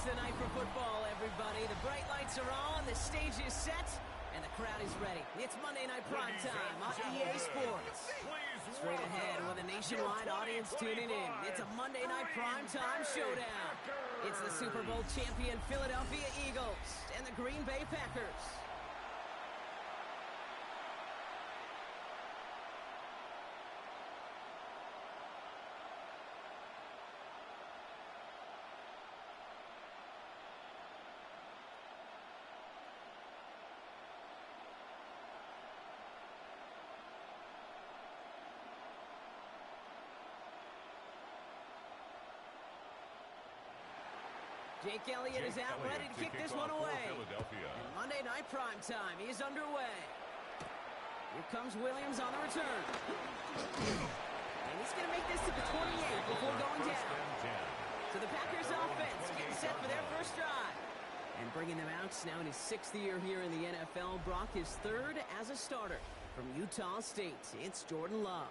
It's the night for football, everybody. The bright lights are on, the stage is set, and the crowd is ready. It's Monday Night Prime Time on EA Sports. Straight ahead with a nationwide audience tuning in. It's a Monday Night Prime Time showdown. It's the Super Bowl champion Philadelphia Eagles and the Green Bay Packers. Jake Elliott is out ready to kick this one away. And Monday Night Prime Time is underway. Here comes Williams on the return. And he's going to make this to the 28 before going down. So the Packers offense getting set for their first drive. And bringing them out now in his 6th year here in the NFL. Brock is 3rd as a starter from Utah State. It's Jordan Love.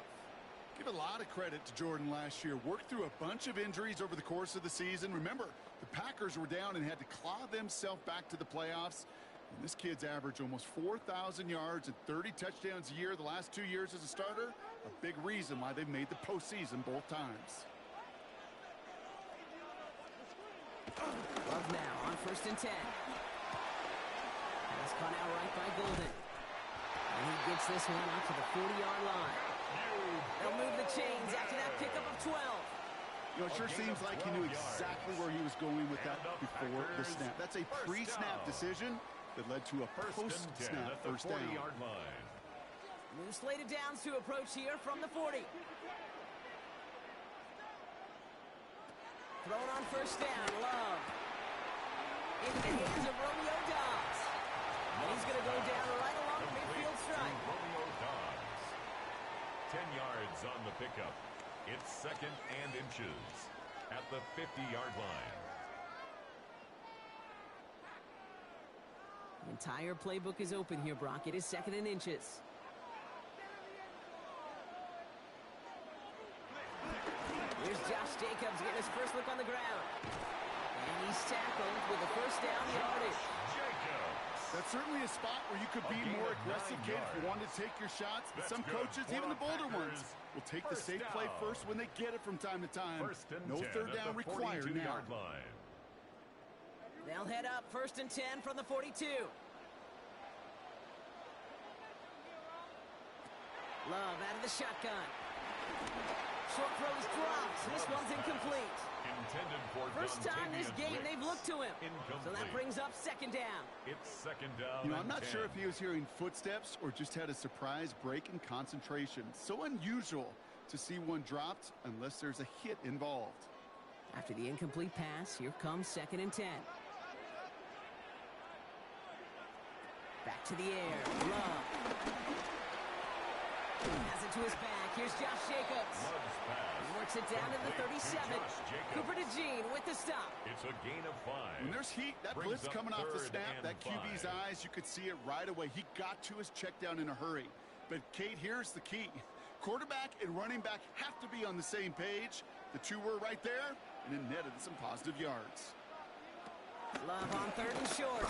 Give a lot of credit to Jordan last year. Worked through a bunch of injuries over the course of the season. Remember, the Packers were down and had to claw themselves back to the playoffs. And this kid's averaged almost 4,000 yards and 30 touchdowns a year the last 2 years as a starter. A big reason why they've made the postseason both times. Love now on 1st and 10. Pass caught out right by Golden. And he gets this one out to the 40-yard line. They'll move the chains after that pickup of 12. You know, it sure seems like he knew exactly where he was going with that before the snap. That's a pre-snap decision that led to a post-snap first down. New slated downs to approach here from the 40. Thrown on 1st down, Love. Into the hands of Romeo Dobbs. And he's going to go down right along the midfield stripe. Romeo Dobbs. 10 yards on the pickup. It's 2nd and inches at the 50-yard line. The entire playbook is open here, Brock. It is 2nd and inches. Here's Josh Jacobs getting his first look on the ground. And he's tackled with a first down yardage. That's certainly a spot where you could be more aggressive, kid, if you wanted to take your shots. But some coaches, even the bolder ones, will take the safe play first when they get it from time to time. No 3rd down required now. They'll head up 1st and 10 from the 42. Love out of the shotgun. Short throw is dropped. This one's incomplete. First time this game they've looked to him. So that brings up 2nd down. It's 2nd down. You know, I'm not sure if he was hearing footsteps or just had a surprise break in concentration. So unusual to see one dropped unless there's a hit involved. After the incomplete pass, here comes 2nd and 10. Back to the air. Love. Has it to his back. Here's Josh Jacobs. He works it down to the 37. Cooper DeJean with the stop. It's a gain of 5. When there's heat, that blitz coming off the snap, that QB's eyes, you could see it right away. He got to his check down in a hurry. But, Kate, here's the key. Quarterback and running back have to be on the same page. The two were right there, and it netted some positive yards. Love on 3rd and short.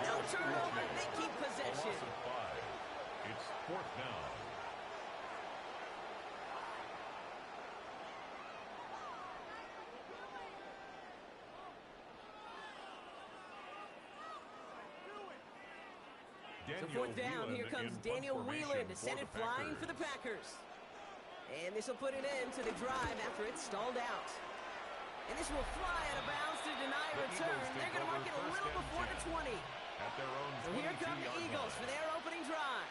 No turnover. They keep possession. It's 4th down. So 4th down. Here comes Daniel Whelan to send it flying for the Packers. And this will put an end to the drive after it's stalled out. And this will fly out of bounds to deny a return. They're going to mark it a little before the 20. So here come the Eagles for their opening drive.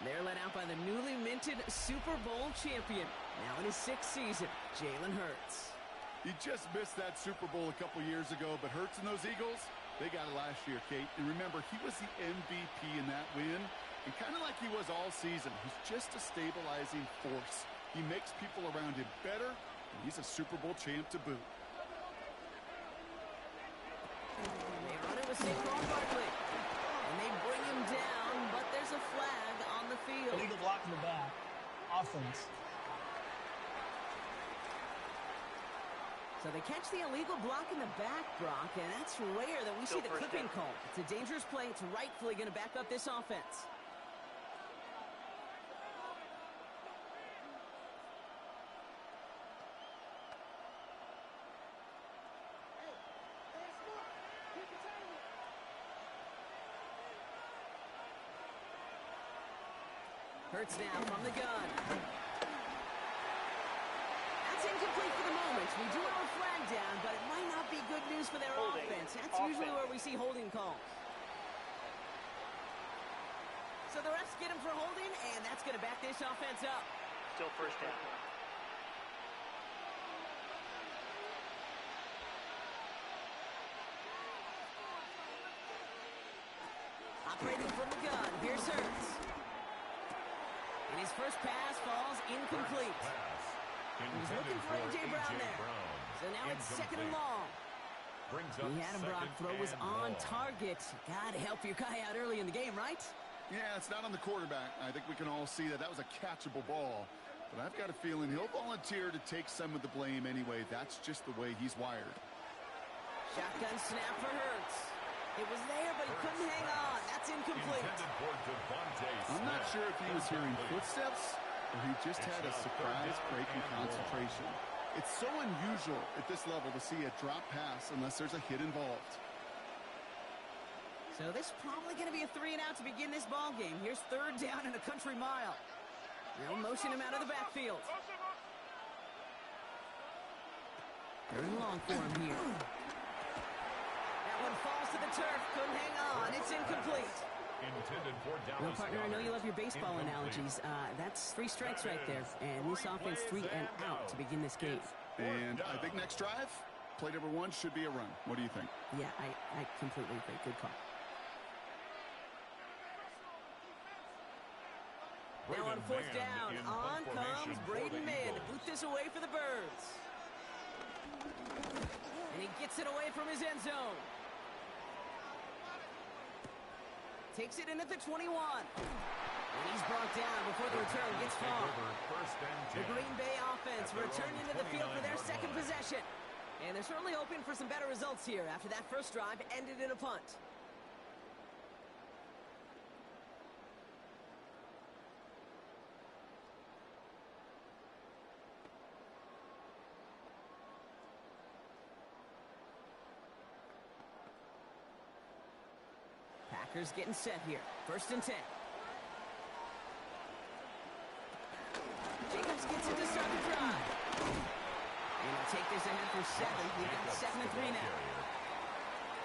They're led out by the newly minted Super Bowl champion, now in his 6th season, Jalen Hurts. He just missed that Super Bowl a couple years ago, but Hurts and those Eagles, they got it last year, Kate. And remember, he was the MVP in that win. And kind of like he was all season, he's just a stabilizing force. He makes people around him better, and he's a Super Bowl champ to boot. They run it with Saquon Barkley. And they bring him down, but there's a flag on the field. Illegal block in the back. So they catch the illegal block in the back, Brock, and that's rare that we see the clipping call. It's a dangerous play. It's rightfully going to back up this offense. Hurts now from the gun. That's incomplete for the moment. We do have a flag down, but it might not be good news for their offense. That's usually where we see holding calls. So the refs get him for holding, and that's going to back this offense up. Still first down. Operating from the gun. Here's Hurts. And his first pass falls incomplete. He was looking for A.J. Brown there. So now it's second and long. He had him, Brock. Throw was on target. Got to help your guy out early in the game, right? Yeah, it's not on the quarterback. I think we can all see that was a catchable ball. But I've got a feeling he'll volunteer to take some of the blame anyway. That's just the way he's wired. Shotgun snap for Hurts. It was there, but he couldn't hang on. That's incomplete. I'm not sure if he was hearing footsteps or he just had a surprise break in concentration. It's so unusual at this level to see a drop pass unless there's a hit involved. So this is probably going to be a 3-and-out to begin this ball game. Here's third down and a country mile. They'll motion him out of the backfield. Third and long for him here. That one falls to the turf. Couldn't hang on. It's incomplete. Well, partner, I know you love your baseball analogies. That's 3 strikes right there. And this offense 3 and out to begin this game. And I think next drive, play number 1 should be a run. What do you think? Yeah, I completely agree. Good call. Now on fourth down, on comes Braden Mann to boot this away for the Birds. And he gets it away from his end zone. Takes it in at the 21. And he's brought down before the return gets far. The Green Bay offense returned into the field for their second possession. And they're certainly hoping for some better results here after that first drive ended in a punt. Packers getting set here. First and 10. Jacobs gets it to start the drive. And he'll take this ahead for 7. We've got 7 and 3 now.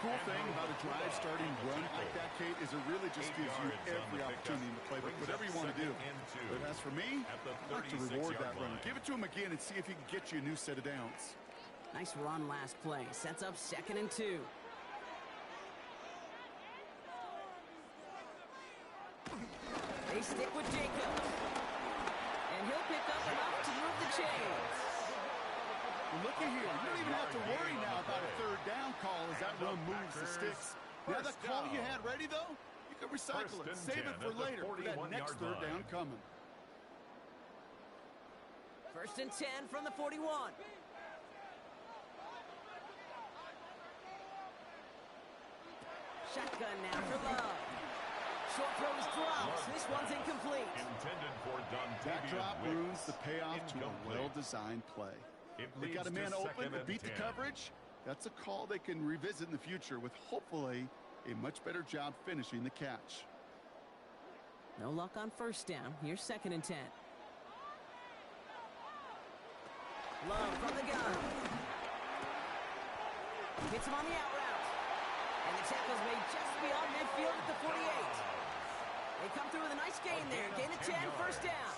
Cool thing about a drive starting run like that, Kate, is it really just gives you every opportunity to play whatever you want to do. But as for me, I'd like to reward that run. Give it to him again and see if he can get you a new set of downs. Nice run last play. Sets up 2nd and 2. They stick with Jacobs. And he'll pick up enough to move the chains. Well, look at here. You don't even have to worry now about a third down call as that run moves the sticks. Now, that call you had ready, though, you can recycle it. Save it for later for that next third down coming. First and 10 from the 41. Shotgun now for Love. Short throw is dropped. This one's incomplete. That drop ruins the payoff to a well-designed play. They got a man open to beat the coverage. That's a call they can revisit in the future with hopefully a much better job finishing the catch. No luck on first down. Here's 2nd and 10. Love from the gun. Hits him on the out route. And the tackle's made just beyond midfield at the 48. They come through with a nice gain there. Gain of 10, first down.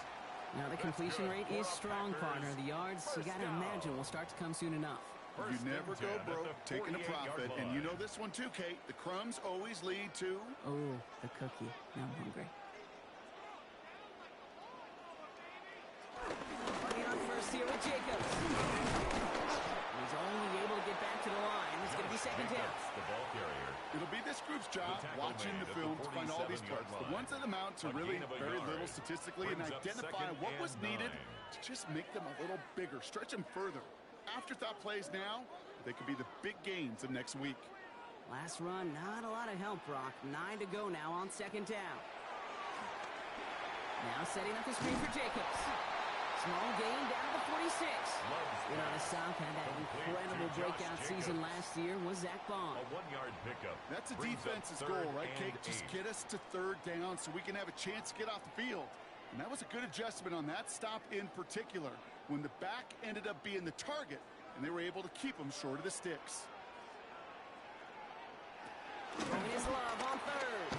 Now the completion rate is strong, partner. The yards, you got to imagine, will start to come soon enough. You never go broke taking a profit. And you know this one too, Kate. The crumbs always lead to... Oh, the cookie. Now I'm hungry. Running on first here with Jacobs. He's only able to get back to the line. It's going to be 2nd down. It'll be this group's job watching the film to find all these plays. The ones that amount to really very little statistically and identify what was needed to just make them a little bigger, stretch them further. afterthought plays now, they could be the big gains of next week. Last run, not a lot of help, Brock. 9 to go now on second down. Now setting up the screen for Jacobs. Small gain down to the 46. You know, the South had that incredible breakout season last year was Zach Bond. A 1-yard pickup. That's a defense's goal, right, Kate? Just get us to third down so we can have a chance to get off the field. And that was a good adjustment on that stop in particular, when the back ended up being the target, and they were able to keep them short of the sticks. Throwing his love on third.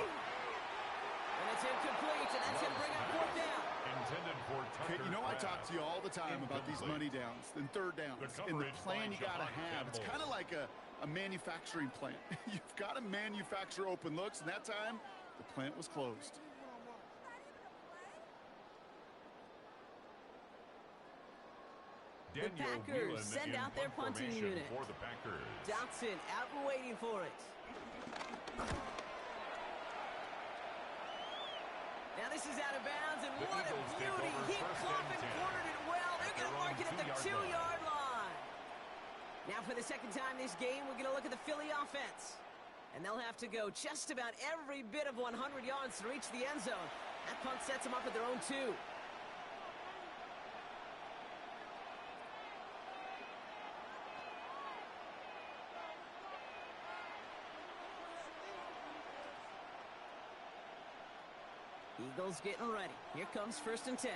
And it's incomplete, and that's going to bring up fourth down. Intended for Kate, you know I talk to you all the time about these money downs and third downs and the plan you got to have. It's kind of like a manufacturing plant. You've got to manufacture open looks, and that time the plant was closed. The Packers send out their punting unit. For the Packers. Dotson out and waiting for it. Now this is out of bounds, and what a beauty. He clopped and cornered it well. They're going to mark it at the 2-yard line. Now for the second time this game, we're going to look at the Philly offense. And they'll have to go just about every bit of 100 yards to reach the end zone. That punt sets them up at their own 2. Eagles getting ready. Here comes 1st and 10.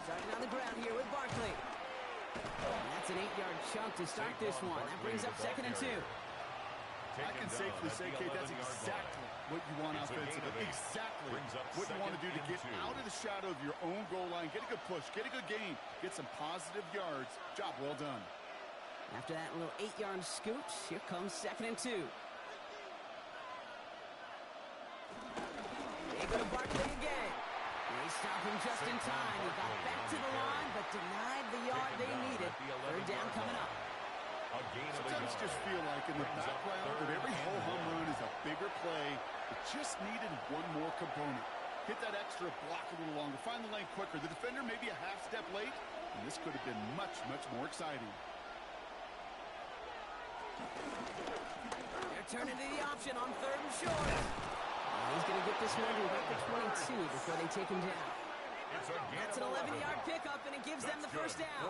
Starting on the ground here with Barkley. And that's an 8-yard chunk to start this one. That brings up 2nd and 2. I can safely say, Kate, that's exactly what you want offensively. Exactly what you want to do to get out of the shadow of your own goal line. Get a good push. Get a good gain. Get some positive yards. Job well done. After that little 8-yard scoot, here comes 2nd and 2. They go to Barkley again. They stop him just in time. He got back to the line, but denied the yard they needed. Third down coming up. Sometimes just feel like in the background of every ho-hum run is a bigger play. It just needed one more component. Hit that extra block a little longer. Find the lane quicker. The defender may be a half step late, and this could have been much, much more exciting. They're turning to the option on 3rd and short. He's going to get this one to about the 22 before they take him down. That's an 11-yard pickup, and it gives them the first down.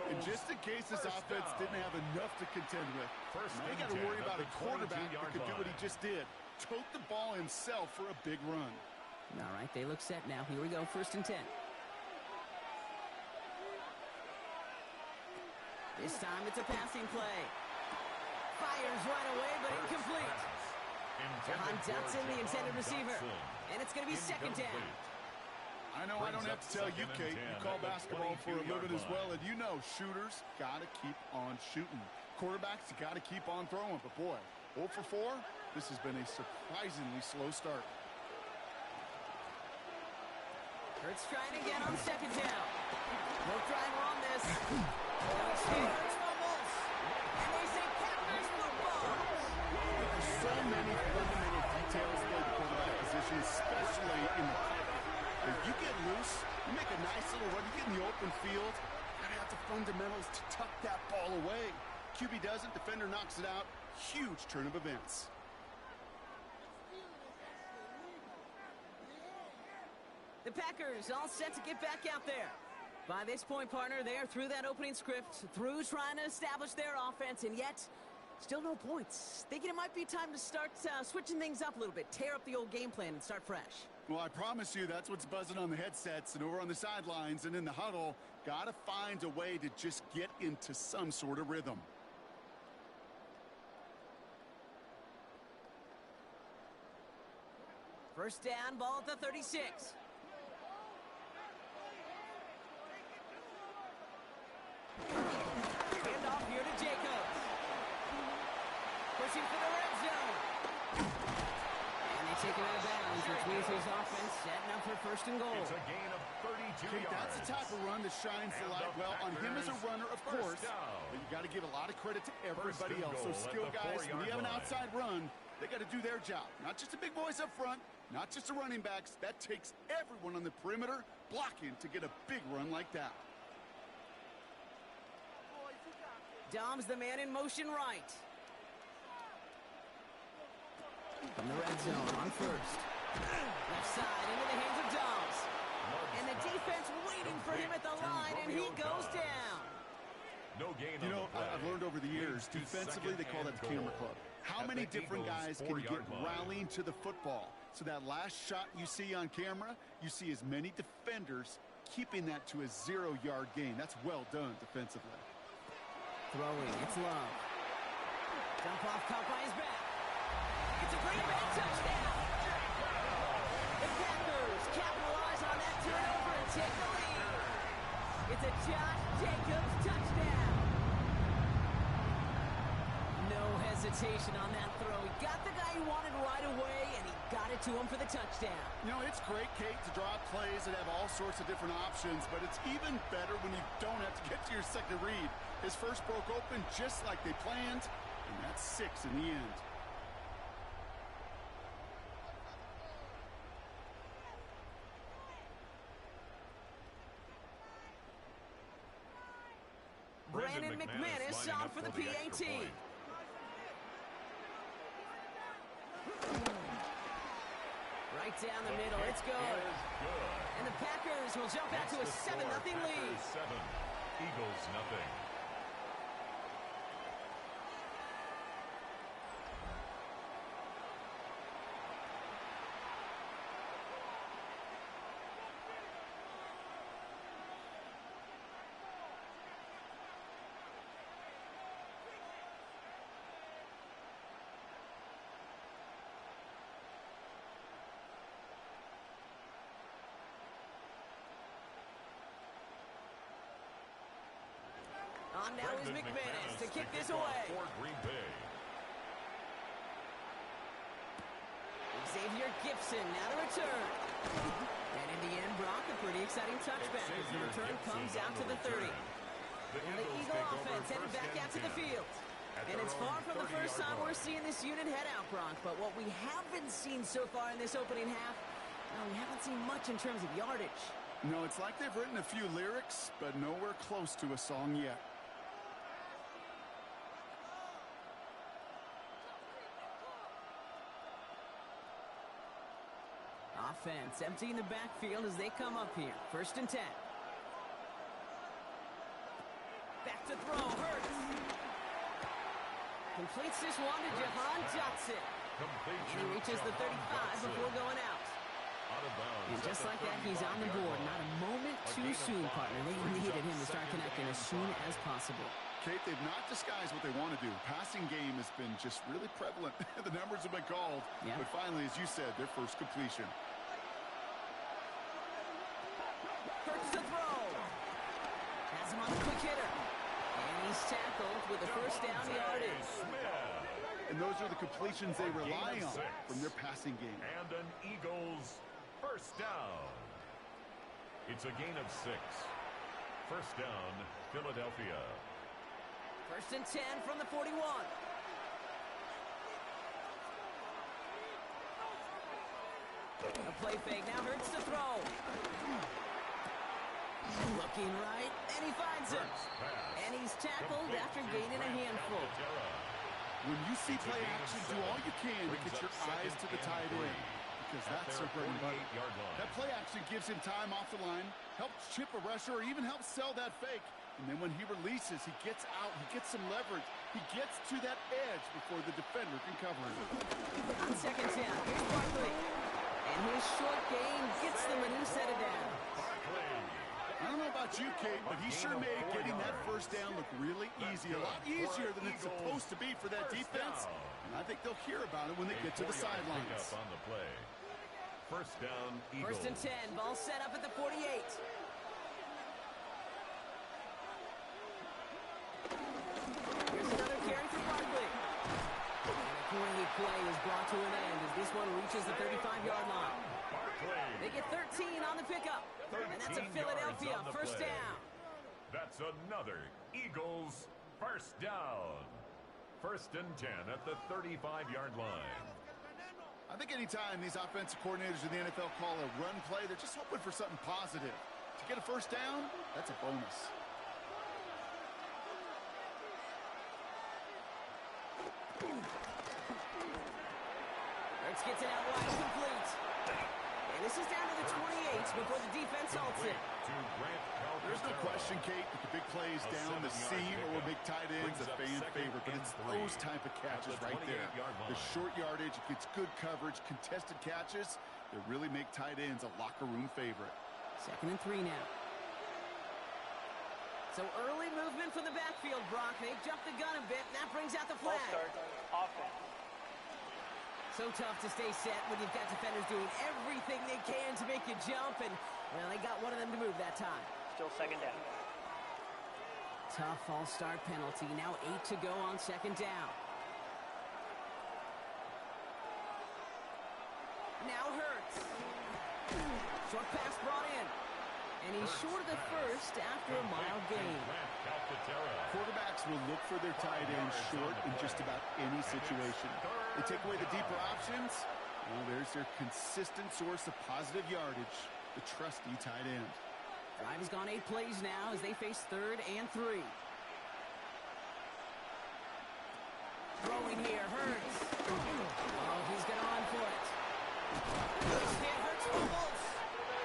And just in case this offense didn't have enough to contend with, now you got to worry about a quarterback that could do what he just did. Tote the ball himself for a big run. All right, they look set now. Here we go, 1st and 10. This time it's a passing play. Fires right away, but incomplete. John Dotson, the intended receiver. And it's going to be 2nd down. I know I don't have to tell you, Kate. You call basketball for a living as well, and you know shooters got to keep on shooting. Quarterbacks, you got to keep on throwing. But, boy, 0 for 4, this has been a surprisingly slow start. Hurts trying again on 2nd down. No driver on this. Hurts fumbles. And they say Packers football. There's so many fundamental details to the quarterback position, especially in the pocket. If you get loose, you make a nice little run, you get in the open field, you gotta have the fundamentals to tuck that ball away. QB doesn't, defender knocks it out. Huge turn of events. The Packers all set to get back out there. By this point, partner, they're through that opening script, through trying to establish their offense, and yet still no points. Thinking it might be time to start switching things up a little bit, tear up the old game plan and start fresh. Well, I promise you that's what's buzzing on the headsets and over on the sidelines and in the huddle. Got to find a way to just get into some sort of rhythm. First down, ball at the 36. Hand off here to Jacobs. Pushing for the red zone. And they take it out of bounds, which means his offense setting up for 1st and goal. It's a gain of 32 yards. That's the type of run that shines the light well on him as a runner, of course. But you got to give a lot of credit to everybody else. Those skill guys, when you have an outside run, they got to do their job. Not just the big boys up front, Not just the running backs. That takes everyone on the perimeter blocking to get a big run like that. Dom's the man in motion right. From the red zone on first. Left side into the hands of Doms. And the defense waiting for him at the line, and he goes down. No gain. You know, I've learned over the years, defensively, they call that the camera club. How many different guys can you get rallying to the football? So that last shot you see on camera, you see as many defenders keeping that to a 0-yard gain. That's well done defensively. Throwing, it's Love. Jump off, caught by his back. It's a Green Bay touchdown. The Packers capitalize on that turnover and take the lead. It's a Josh Jacobs touchdown. No hesitation on that throw. He got the guy he wanted right away, and he got it to him for the touchdown. You know, it's great, Kate, to draw plays that have all sorts of different options, but it's even better when you don't have to get to your second read. His first broke open just like they planned, and that's 6 in the end. Brandon McManus on for the PAT. Right down the middle, it's good. And the Packers will jump out to a 7-0 lead. 7, Eagles nothing. On now is McManus to kick this away. Xavier Gibson now the return. And in the end, Brock, a pretty exciting touchback as the return comes out to the 30. And the Eagle offense headed back out to the field. And it's far from the first time we're seeing this unit head out, Brock. But what we haven't seen so far in this opening half, we haven't seen much in terms of yardage. No, it's like they've written a few lyrics, but nowhere close to a song yet. Offense emptying the backfield as they come up here. 1st and 10. Back to throw. Hurts. Completes this one to Jahan Johnson. And he reaches the 35 before going out. And just like that, he's on the board. Not a moment too soon, partner. They needed him to start connecting as soon as possible. Kate, they've not disguised what they want to do. Passing game has been just really prevalent. The numbers have been called. Yeah. But finally, as you said, their first completion. Hurts to throw. Has him on the quick hitter. And he's tackled with a first down yardage. And those are the completions they rely on from their passing game. And an Eagles first down. It's a gain of 6. First down, Philadelphia. 1st and 10 from the 41. A play fake now. Hurts to throw. Looking right, and he finds him. And he's tackled after gaining a handful. When you see play action, do all you can to get your eyes to the tight end, because that's their bread and butter. That play action gives him time off the line, helps chip a rusher, or even helps sell that fake. And then when he releases, he gets out, he gets some leverage. He gets to that edge before the defender can cover him. On 2nd down, here's Barkley. And his short gain gets them a new set of down. I don't know about you, Kate, but he sure made getting that first down look really easy. A lot easier than it's supposed to be for that defense. And I think they'll hear about it when they get to the sidelines. On the play. First down, Eagles. 1st and 10, ball set up at the 48. Here's another carry for Barkley. And a great play is brought to an end as this one reaches the 35-yard line. They get 13 on the pickup. And that's a Philadelphia first down. That's another Eagles first down. 1st and 10 at the 35-yard line. I think anytime these offensive coordinators in the NFL call a run play, they're just hoping for something positive. To get a first down, that's a bonus. Hurts gets it out wide, complete. And this is down to the 28 before the defense halts it. There's no question, Kate, that the big plays down the seam or will make tight ends a fan favorite, but it's those type of catches right there. The short yardage, it gets good coverage, contested catches that really make tight ends a locker room favorite. 2nd and 3 now. So early movement from the backfield, Brock. They jumped the gun a bit, and that brings out the flag. Offense. So tough to stay set when you've got defenders doing everything they can to make you jump, and, well, they got one of them to move that time. Still 2nd down. Tough false start penalty. Now 8 to go on 2nd down. Now Hurts. Short pass brought in. And he's short of the first after a mild gain. Quarterbacks will look for their tight end short in just about any situation. They take away the deeper options. Well, there's their consistent source of positive yardage, the trusty tight end. Drive has gone 8 plays now as they face 3rd and 3. Throwing here, Hurts. Oh, he's going to run for it. Hurts fumbles.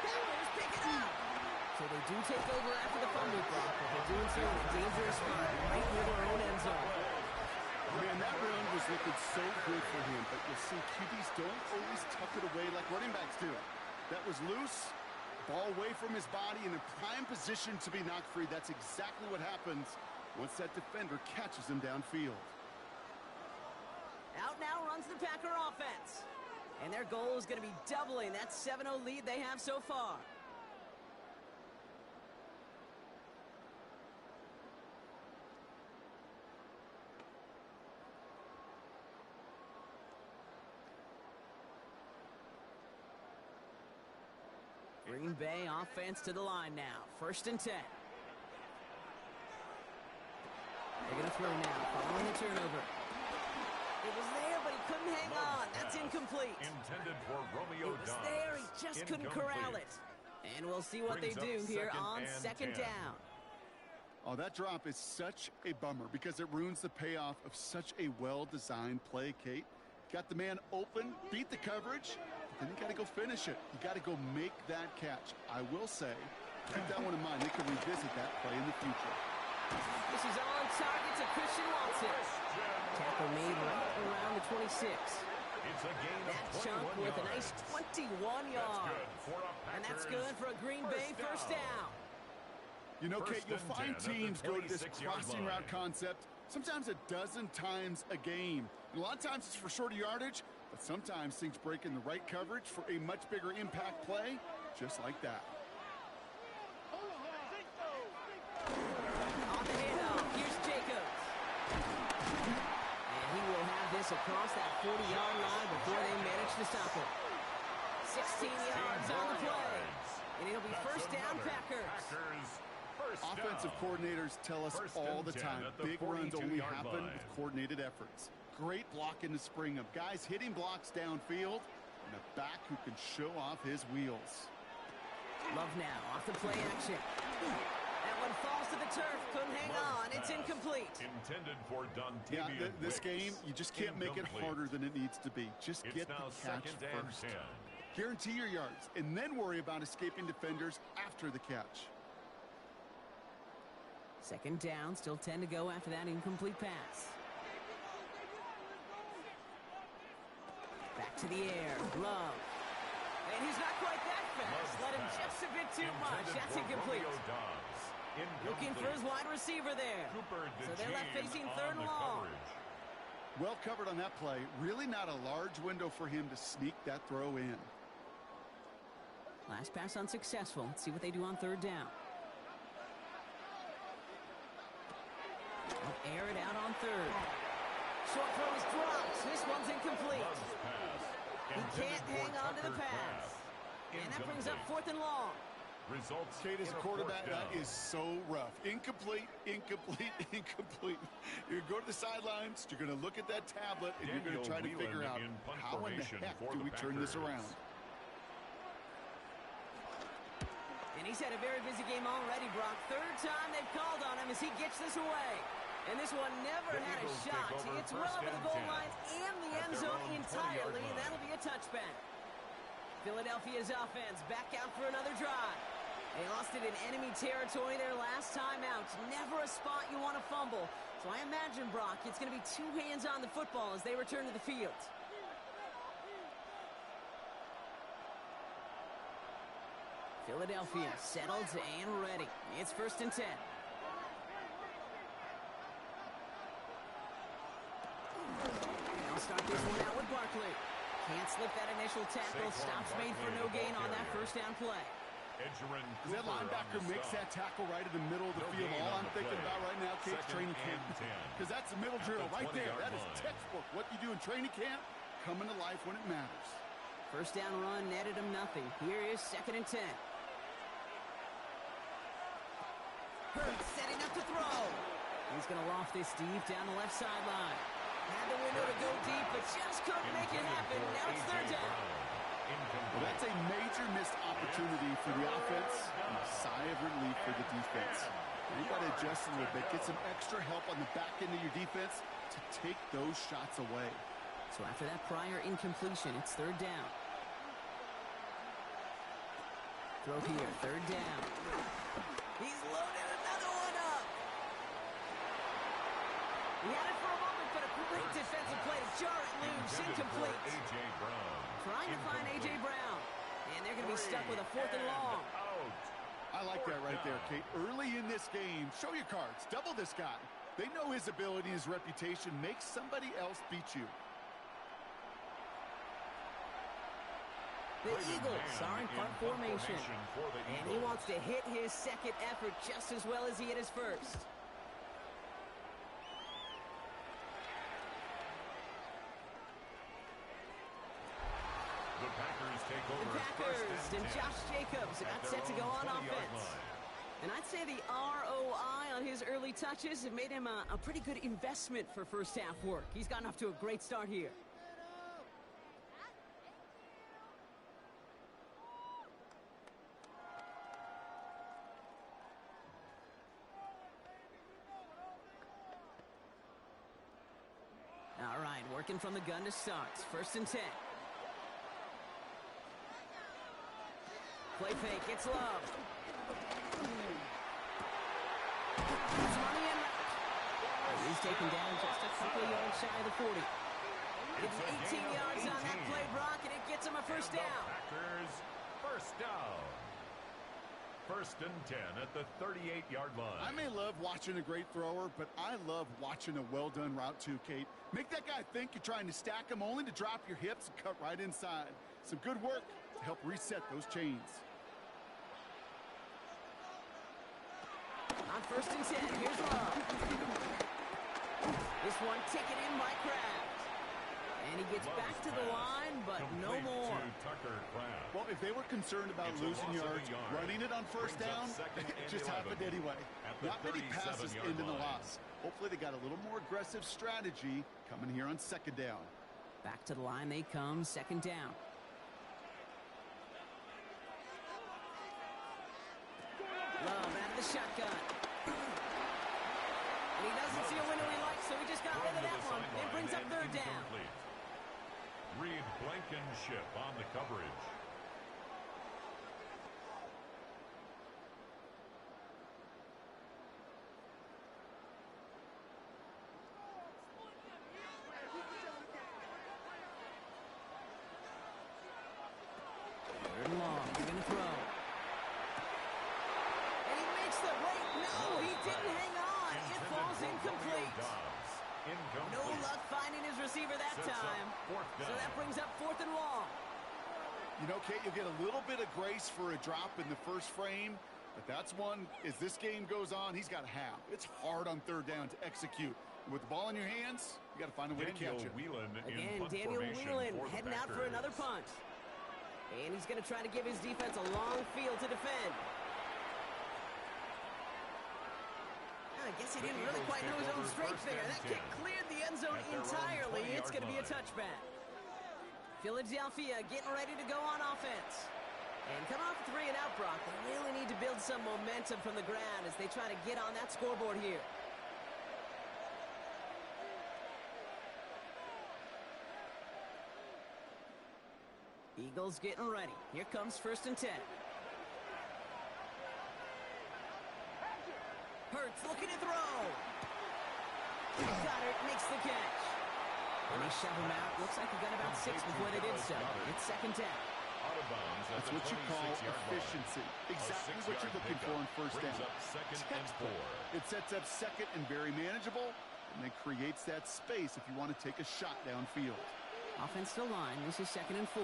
Packers pick it up. So they do take over after the fumble block, but they're doing so in a dangerous spot right near their own end zone. Man, that run was looking so good for him, but you'll see QBs don't always tuck it away like running backs do. That was loose, ball away from his body in a prime position to be knocked free. That's exactly what happens once that defender catches him downfield. Out now runs the Packer offense. And their goal is going to be doubling that 7-0 lead they have so far. Green Bay offense to the line now. 1st and 10. They're going to throw now, following the turnover. It was there, but he couldn't hang on. That's incomplete. Intended for Romeo It was there, he just couldn't corral it. And we'll see what they do here on 2nd down. Oh, that drop is such a bummer because it ruins the payoff of such a well-designed play, Kate. Got the man open, beat the coverage, then you got to go finish it. You got to go make that catch. I will say, keep that one in mind. They could revisit that play in the future. This is on target to Christian Watson. Tackle made right around the 26. It's a gain that of chunk with a nice 21 yards. And that's good for a Green Bay first down. You know, Kate, you'll find teams go to this crossing route concept sometimes a dozen times a game. And a lot of times it's for shorter yardage, but sometimes things break in the right coverage for a much bigger impact play, just like that. On the handoff, here's Jacobs. And he will have this across that 40-yard line before they manage to stop it. 16 yards on the play. And it'll be first down, Packers. Offensive coordinators tell us all the time, big runs only happen with coordinated efforts. Great block in the spring of guys hitting blocks downfield and a back who can show off his wheels. Love now, off the play action. That one falls to the turf, couldn't hang on, it's incomplete. Intended for Dontavian this game, you just can't make it harder than it needs to be. Just get the catch first. Guarantee your yards, and then worry about escaping defenders after the catch. 2nd down, still 10 to go after that incomplete pass. Back to the air, Love. And he's not quite that fast. Let him just a bit too much. That's incomplete. Looking for his wide receiver there. So they're left facing 3rd and long. Well covered on that play. Really not a large window for him to sneak that throw in. Last pass unsuccessful. Let's see what they do on 3rd down. They'll air it out on 3rd. Short throw is dropped. This one's incomplete. He can't hang on to the pass. And that brings up 4th and long. Results. Kate, as a quarterback, that down. is so rough. Incomplete, incomplete, incomplete. You're going to go to the sidelines, you're going to look at that tablet, and you're going to try to figure out how in the heck do we turn this around. And he's had a very busy game already, Brock. Third time they've called on him as he gets this away. And this one never had a shot. It's well over the goal line and the end zone entirely, and that'll be a touchback. Philadelphia's offense back out for another drive. They lost it in enemy territory their last time out. Never a spot you want to fumble. So I imagine, Brock, it's going to be two hands on the football as they return to the field. Philadelphia settled and ready. It's 1st and 10. They'll start this one out with Barkley. Can't slip that initial tackle. Stops made for no gain on that first down play. That linebacker makes that tackle right in the middle of the field. All I'm thinking about right now, Kate's training camp. Because that's a middle drill right there. That is textbook. What you do in training camp, coming to life when it matters. First down run netted him nothing. Here is 2nd and 10. Hurts setting up to throw. He's going to loft this deep down the left sideline. Had the window to go deep, but just couldn't make it happen. Now it's 3rd down. Well, that's a major missed opportunity for the offense and a sigh of relief for the defense. You got to adjust a little bit, get some extra help on the back end of your defense to take those shots away. So after that prior incompletion, it's 3rd down. Throw here, 3rd down. He's loaded another one up. He had it for a moment, but a great defensive play to jar it loose. Incomplete. A.J. Brown. Trying to find A.J. Brown. And they're going to be stuck with a 4th and long. I like that right there, Kate. Early in this game, show your cards. Double this guy. They know his ability, his reputation. Make somebody else beat you. The Eagles are in punt formation. And he wants to hit his second effort just as well as he hit his first. The Packers take over. The Packers and Josh Jacobs about set to go on offense. And I'd say the ROI on his early touches have made him a pretty good investment for first half work. He's gotten off to a great start here. All right, working from the gun to start. 1st and 10. Play fake, it's Love. He's taken down just a couple yards shy of the 40. Getting 18 yards on that play, Brock, and it gets him a first down. Packers, first down. 1st and 10 at the 38-yard line. I may love watching a great thrower, but I love watching a well-done route too, Kate. Make that guy think you're trying to stack him only to drop your hips and cut right inside. Some good work to help reset those chains. On 1st and 10, here's Love. This one taken in by Kraft. And he gets back to the line, but no more. Well, if they were concerned about losing yards, running it on 1st down, it just happened anyway. Not many passes into the loss. Hopefully they got a little more aggressive strategy coming here on 2nd down. Back to the line they come, 2nd down. Love out of the shotgun. And he doesn't see a window he likes, so he just got rid of that one. It brings up 3rd down. Reed Blankenship on the coverage. Third and long, he's going to throw. And he makes the wait. No, he didn't hang on. It falls incomplete. No luck finding his receiver that time. So that brings up 4th and long. You know, Kate, you'll get a little bit of grace for a drop in the first frame, but that's one, as this game goes on, he's got to have. It's hard on 3rd down to execute. With the ball in your hands, you got to find a way to catch it. Again, Daniel Whelan heading out for another punt. And he's going to try to give his defense a long field to defend. I guess he didn't really quite know his own strength there. That kick cleared the end zone entirely. It's going to be a touchback. Philadelphia getting ready to go on offense. And coming off a 3-and-out, Brock, they really need to build some momentum from the ground as they try to get on that scoreboard here. Eagles getting ready. Here comes 1st and 10. Hurts looking to throw. Goddard makes the catch. And they shove him out. Looks like he got about 6 before they did so. It's 2nd down. Out of bounds. That's what you call efficiency. Exactly what you're looking for on 1st down. It sets up 2nd and very manageable, and then creates that space if you want to take a shot downfield. Offensive line. This is 2nd and 4.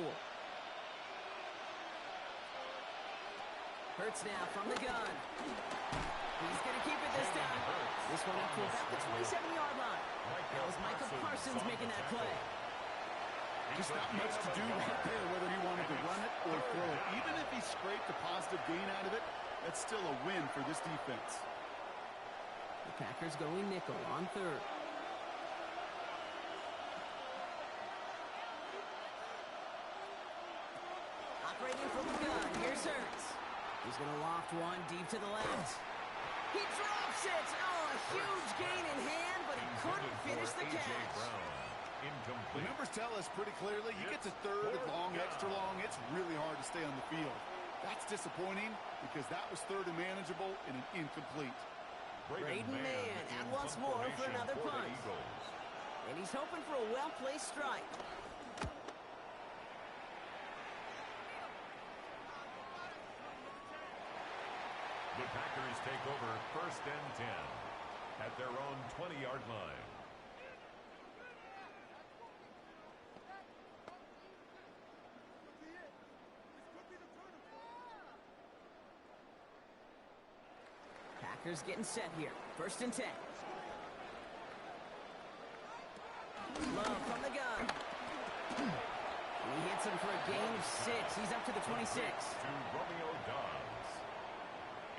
Hurts now from the gun. He's going to keep it this time. This one up to about the 27-yard line. That was Michael Parsons making that play. Just not much to do right there, whether he wanted to run it or throw it. Even if he scraped a positive gain out of it, that's still a win for this defense. The Packers going nickel on 3rd. Operating from the gun. Here's Hurts. He's going to loft one deep to the left. He drops it. Oh, a huge gain in hand, but he couldn't finish the catch. The numbers tell us pretty clearly, you get to 3rd and long, extra long, it's really hard to stay on the field. That's disappointing because that was 3rd and manageable and an incomplete. Braden Mann, and once more for another punt. And he's hoping for a well-placed strike. The Packers take over 1st and 10 at their own 20-yard line. Packers getting set here. 1st and 10. Love from the gun. He hits him for a gain of 6. He's up to the 26. To Romeo Dobbs.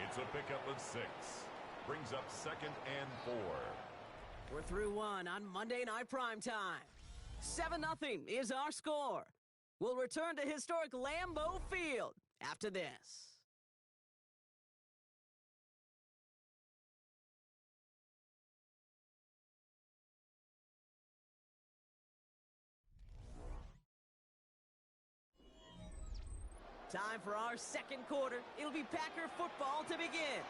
It's a pickup of 6. Brings up 2nd and 4. We're through 1 on Monday Night Primetime. 7-0 is our score. We'll return to historic Lambeau Field after this. Time for our 2nd quarter. It'll be Packer football to begin.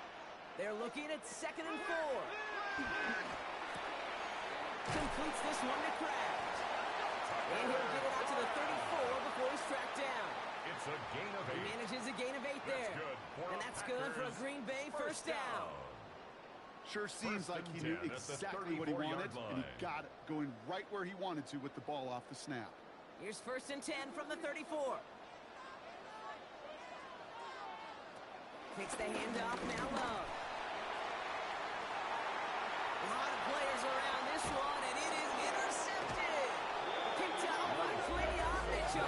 They're looking at 2nd and 4. Completes this one to Kraft. And he'll get it out to the 34 before he's tracked down. It's a gain of 8. He manages a gain of 8 there. And that's good for a Green Bay first down. Sure seems like he knew exactly what he wanted, and he got it, going right where he wanted to with the ball off the snap. Here's 1st and 10 from the 34. Takes the handoff, now Love. A lot of players around this one, and it is intercepted. Picked out by Quinion Mitchell.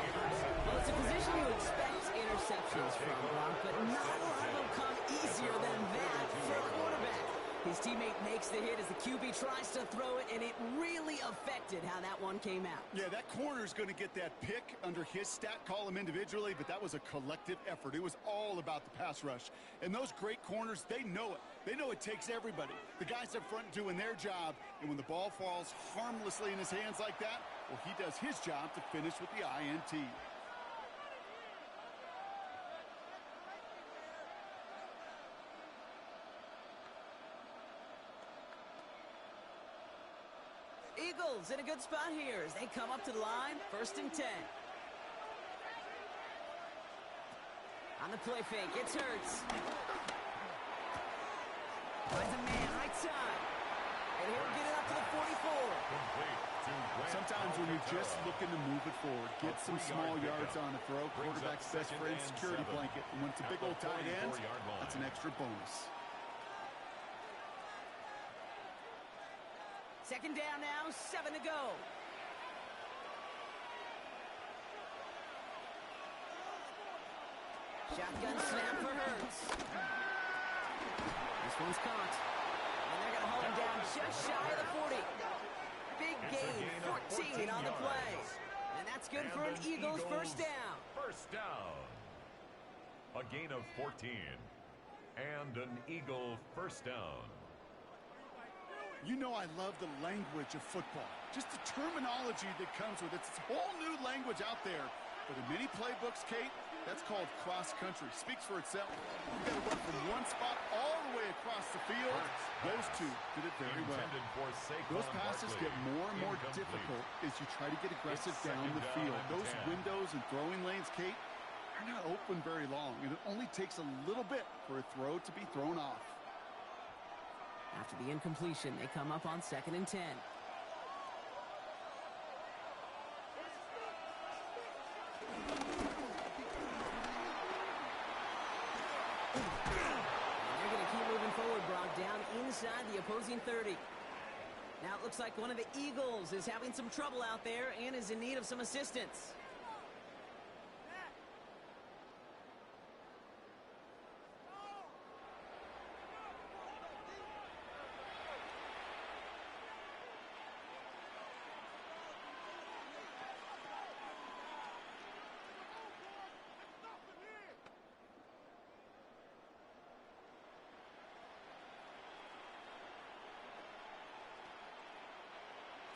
Well, it's a position you expect interceptions from, Brock, but not a lot of them come easier than that for a quarterback. His teammate makes the hit as the QB tries to throw it, and it really affected how that one came out. Yeah, that corner's going to get that pick under his stat column individually, but that was a collective effort. It was all about the pass rush. And those great corners, they know it. They know it takes everybody. The guys up front doing their job, and when the ball falls harmlessly in his hands like that, well, he does his job to finish with the INT. Eagles in a good spot here as they come up to the line. 1st and 10. On the play fake, it's Hurts. Finds a man right side. And he'll get it up to the 44. Sometimes when you're just looking to move it forward, get some small yards on a throw, quarterback's best friend, security blanket. And when it's a big old tight end, that's an extra bonus. 2nd down now, 7 to go. Shotgun snap for Hurts. This one's caught. And they're going to just shy of the 40. Big gain, 14 on the play. And that's good for an Eagles first down. First down. A gain of 14. And an Eagle first down. You know I love the language of football. Just the terminology that comes with it. It's a whole new language out there. But in many playbooks, Kate, that's called cross-country. Speaks for itself. You've got to run from one spot all the way across the field. Those two did it very well. Those passes get more and more difficult as you try to get aggressive down the field. Those windows and throwing lanes, Kate, are not open very long. And it only takes a little bit for a throw to be thrown off. After the incompletion, they come up on 2nd and 10. Down inside the opposing 30. Now it looks like one of the Eagles is having some trouble out there and is in need of some assistance.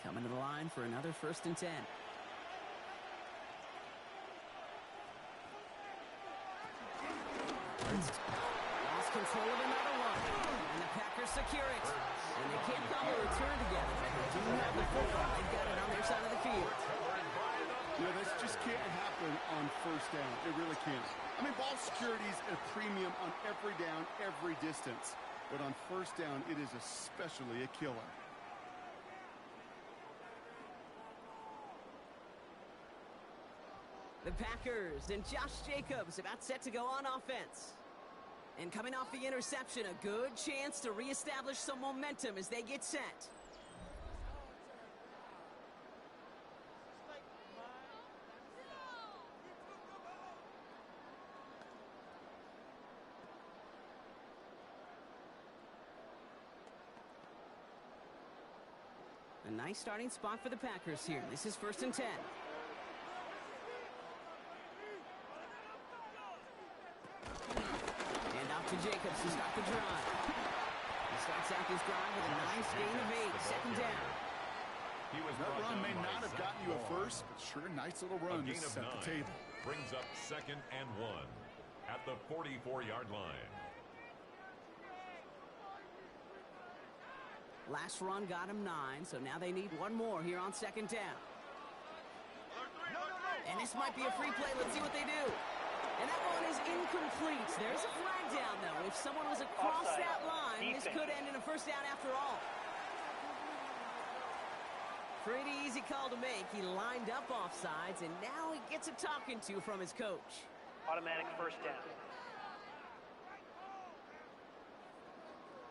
Coming to the line for another 1st and 10. Lost control of another one. And the Packers secure it. And they can't come to return together. But they do have the football. They've got it on their side of the field. You know, this just can't happen on 1st down. It really can't. I mean, ball security is a premium on every down, every distance. But on 1st down, it is especially a killer. The Packers and Josh Jacobs about set to go on offense. And coming off the interception, a good chance to reestablish some momentum as they get set. A nice starting spot for the Packers here. This is 1st and 10. To Jacobs to start the drive. He starts out this drive with a nice gain of 8. 2nd down. That run may not have gotten you a first, but sure, nice little run to set the table. Brings up 2nd and 1 at the 44-yard line. Last run got him 9, so now they need one more here on 2nd down. And this might be a free play. Let's see what they do. And that one is incomplete. There's a flag down, though. If someone was across that line, this could end in a 1st down after all. Pretty easy call to make. He lined up offsides, and now he gets a talking to from his coach. Automatic 1st down.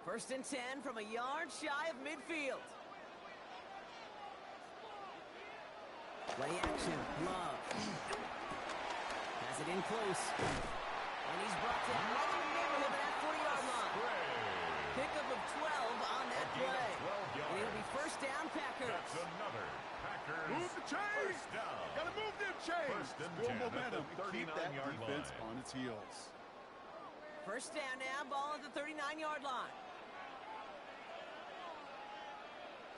1st and 10 from a yard shy of midfield. Play action. Love. Has it in close. And he's brought down right in the neighborhood of that 40-yard line. Pickup of 12 on that play. And it'll be 1st down, Packers. That's another Packers. Move the chains. Got to move them chains. 1st and 10 momentum. at the Keep that 39-yard defense line. on its heels. 1st down now, ball at the 39-yard line.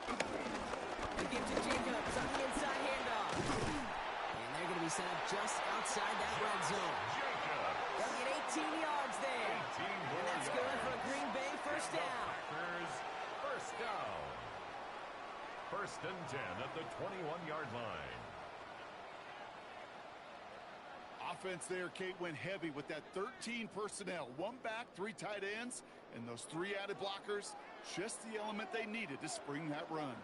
The give to Jacobs on the inside handoff. And they're going to be set up just outside that red zone. They'll get 18 yards there. And that's good for a Green Bay 1st down. Packers 1st down. 1st and 10 at the 21-yard line. Offense there, Kate, went heavy with that 13 personnel. 1 back, 3 tight ends, and those 3 added blockers. Just the element they needed to spring that run.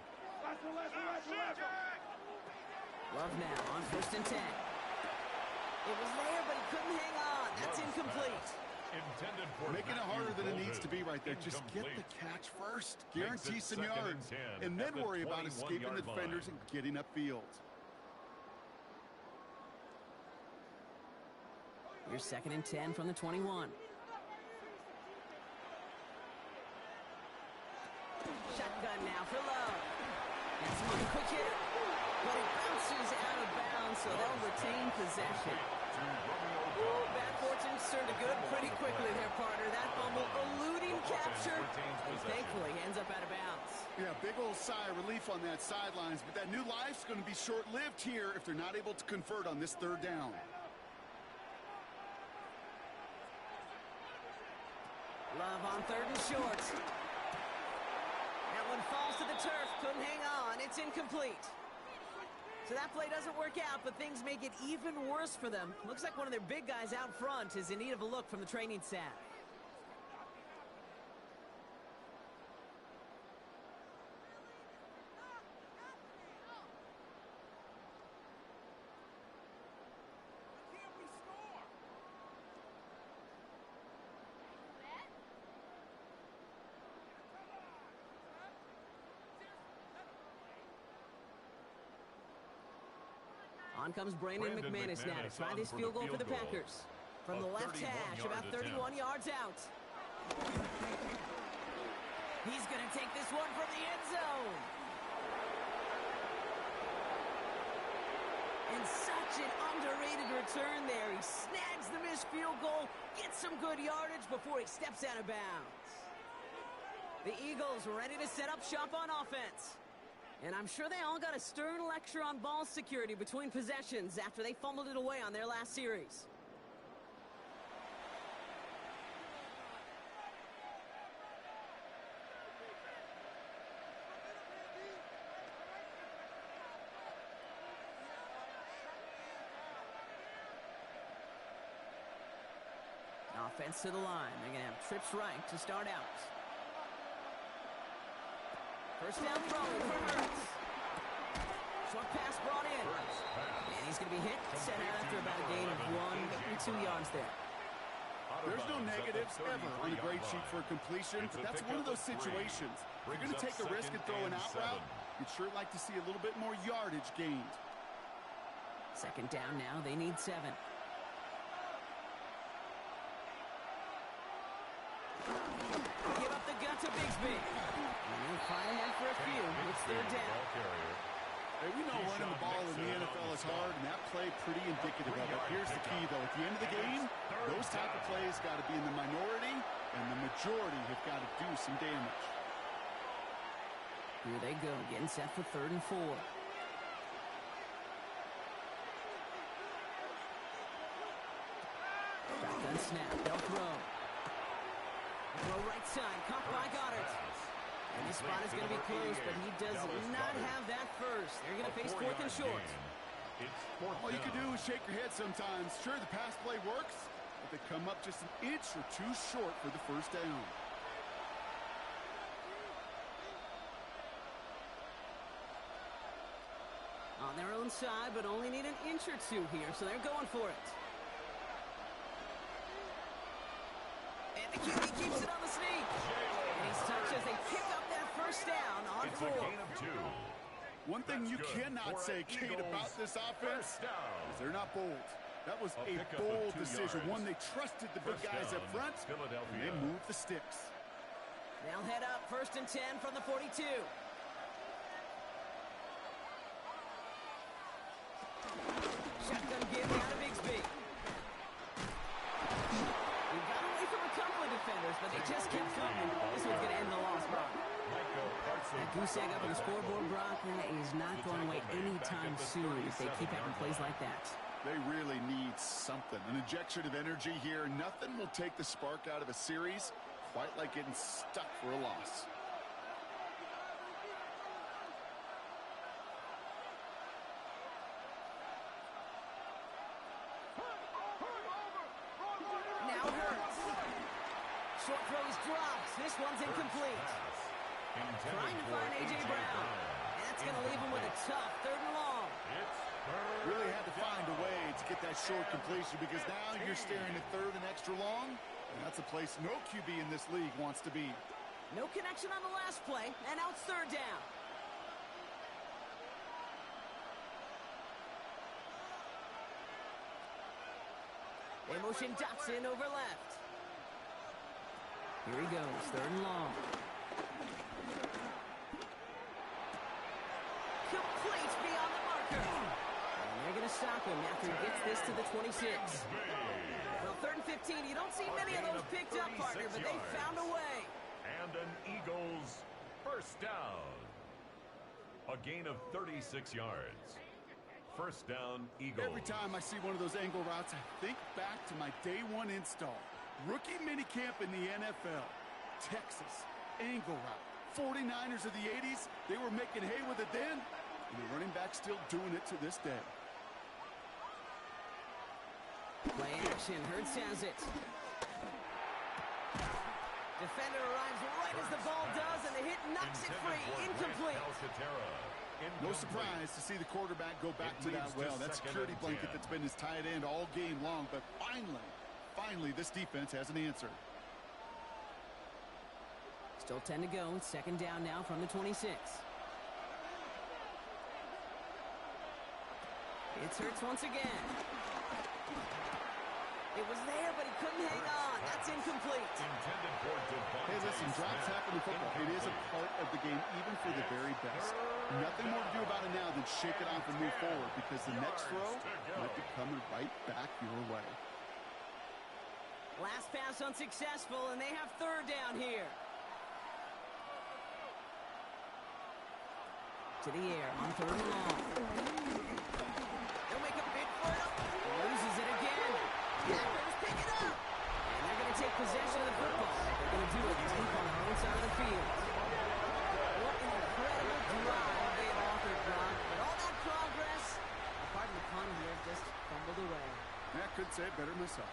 Love now on 1st and 10. It was there, but he couldn't hang on. That's incomplete. Intended for Making it harder than it needs to be right there. Just get the catch first. Guarantee some yards. And then worry about escaping the defenders and getting upfield. Here's 2nd and 10 from the 21. Shotgun so they'll retain possession. Ooh, bad fortune started good pretty quickly there, partner. That fumble eluding capture, and thankfully ends up out of bounds. Yeah, big old sigh of relief on that sidelines, but that new life's going to be short-lived here if they're not able to convert on this third down. Love on third and short. That one falls to the turf. Couldn't hang on. It's incomplete. So that play doesn't work out, but things make it even worse for them. Looks like one of their big guys out front is in need of a look from the training staff. On comes Brandon McManus now to try this field goal for the Packers. From the left hash, about 31 yards out. He's going to take this one from the end zone. And such an underrated return there. He snags the missed field goal, gets some good yardage before he steps out of bounds. The Eagles ready to set up shop on offense. And I'm sure they all got a stern lecture on ball security between possessions after they fumbled it away on their last series. Offense to the line. They're going to have trips right to start out. First down throwing for Hurts. Short pass brought in. And he's going to be hit. Set out after about a gain of 1 2 yards there. There's no negatives ever on a grade sheet for a completion, but that's one of those situations. If you're going to take a risk and throw an out route, you'd sure like to see a little bit more yardage gained. Second down now. They need 7. Give up the gut to Bigsby. Finding that for a few. It's third down. Hey, we know running the ball in the NFL is hard, and that play pretty indicative of it. Here's the key, though. At the end of the game, those type of plays got to be in the minority, and the majority have got to do some damage. Here they go, getting set for 3rd and 4. Shotgun snap. They'll throw. Throw right side. Caught by Goddard. And this spot is going to be close, but he does not have that first. They're going to face 4th and short. All you can do is shake your head sometimes. Sure, the pass play works, but they come up just an inch or 2 short for the first down. On their own side, but only need an inch or 2 here, so they're going for it. And the QB keeps it on the sneak. And he's touched as they pick up that first down on 4. One thing you cannot say, Kate, about this offense is they're not bold. That was a bold decision, one they trusted the big guys up front, and they moved the sticks. They'll head up 1st and 10 from the 42. Shotgun give down to Bigsby. He got away from a couple of defenders, but they just kept coming. This one's going to end the loss, Brock. That goose egg up on the scoreboard, Brock, that is not going away anytime soon if they keep having plays like that. They really need something. An injection of energy here. Nothing will take the spark out of a series quite like getting stuck for a loss. Now Hurts. Short throw is dropped. This one's incomplete. Trying to find A.J. Brown. And that's going to leave him with a tough 3rd and long. Really had to find a way to get that short completion because now you're staring at 3rd and extra long. And that's a place no QB in this league wants to be. No connection on the last play, and now it's 3rd down. They motion Dotson over left. Here he goes, 3rd and long. Complete beyond the marker. And they're going to stop him after he gets this to the 26. Well, 3rd and 15, you don't see many of those picked up, partner, but they found a way. And an Eagles first down. A gain of 36 yards. First down, Eagles. Every time I see one of those angle routes, I think back to my day one install. Rookie minicamp in the NFL. Texas, angle route. 49ers of the 80s, they were making hay with it then, and the running back still doing it to this day. Play action, Hurts has it. Defender arrives right as the ball does, and the hit knocks it free. Incomplete. No surprise to see the quarterback go back to that well. That security blanket that's been his tight end all game long, but finally, this defense has an answer. Still 10 to go. It's 2nd down now from the 26. It's Hurts once again. It was there, but he couldn't hang on. That's incomplete. Hey, listen, drops happen in football. It is a part of the game, even for the very best. Nothing more to do about it now than shake it off and move forward, because the next throw might be coming right back your way. Last pass unsuccessful, and they have 3rd down here. To the air on 3rd and long. They'll make a big for it. Loses it again. Packers pick it up. And they're going to take possession of the football. They're going to do it deep on their own side of the field. What an incredible drive they have authored, Brock. But all that progress, pardon the pun here, just fumbled away. I couldn't say it better myself.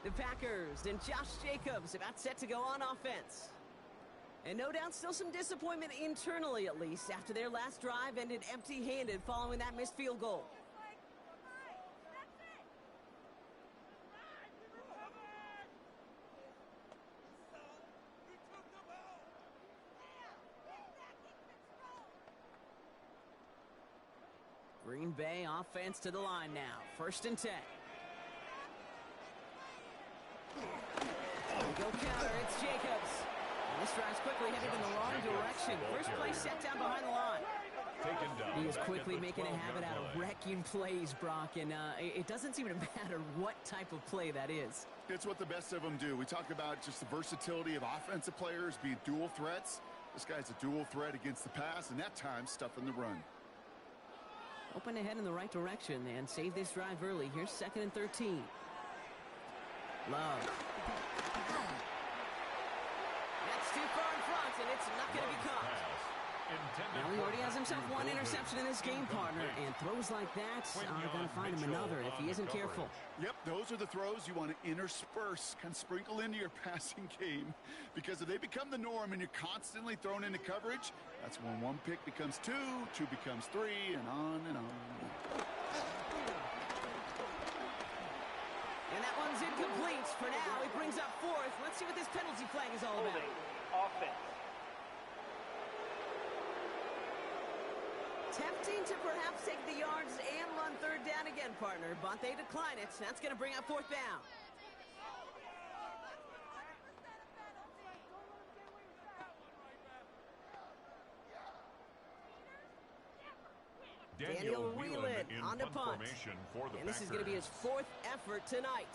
The Packers and Josh Jacobs about set to go on offense. And no doubt still some disappointment internally, at least, after their last drive ended empty-handed following that missed field goal. Green Bay offense to the line now. 1st and 10. Go counter, it's Jacobs. And this drive's quickly headed in the wrong direction. First play set down behind the line. He is quickly making a habit out of wrecking plays, Brock, and it doesn't seem to matter what type of play that is. It's what the best of them do. We talk about just the versatility of offensive players being dual threats. This guy's a dual threat against the pass, and that time stuffing the run. Open ahead in the right direction and save this drive early. Here's 2nd and 13. Love. That's too far in front, and it's not going to be caught. Now he already has himself one interception in this game, partner, and throws like that are going to find him another if he isn't careful. Yep, those are the throws you want to intersperse, kind of sprinkle into your passing game, because if they become the norm and you're constantly thrown into coverage, that's when one pick becomes two becomes three, and on and on. And that one's incomplete for now. It brings up 4th. Let's see what this penalty flag is all about. Offense. Tempting to perhaps take the yards and run 3rd down again, partner, but they decline it. That's going to bring up 4th down. Daniel Whelan on the punt. And this is going to be his 4th effort tonight.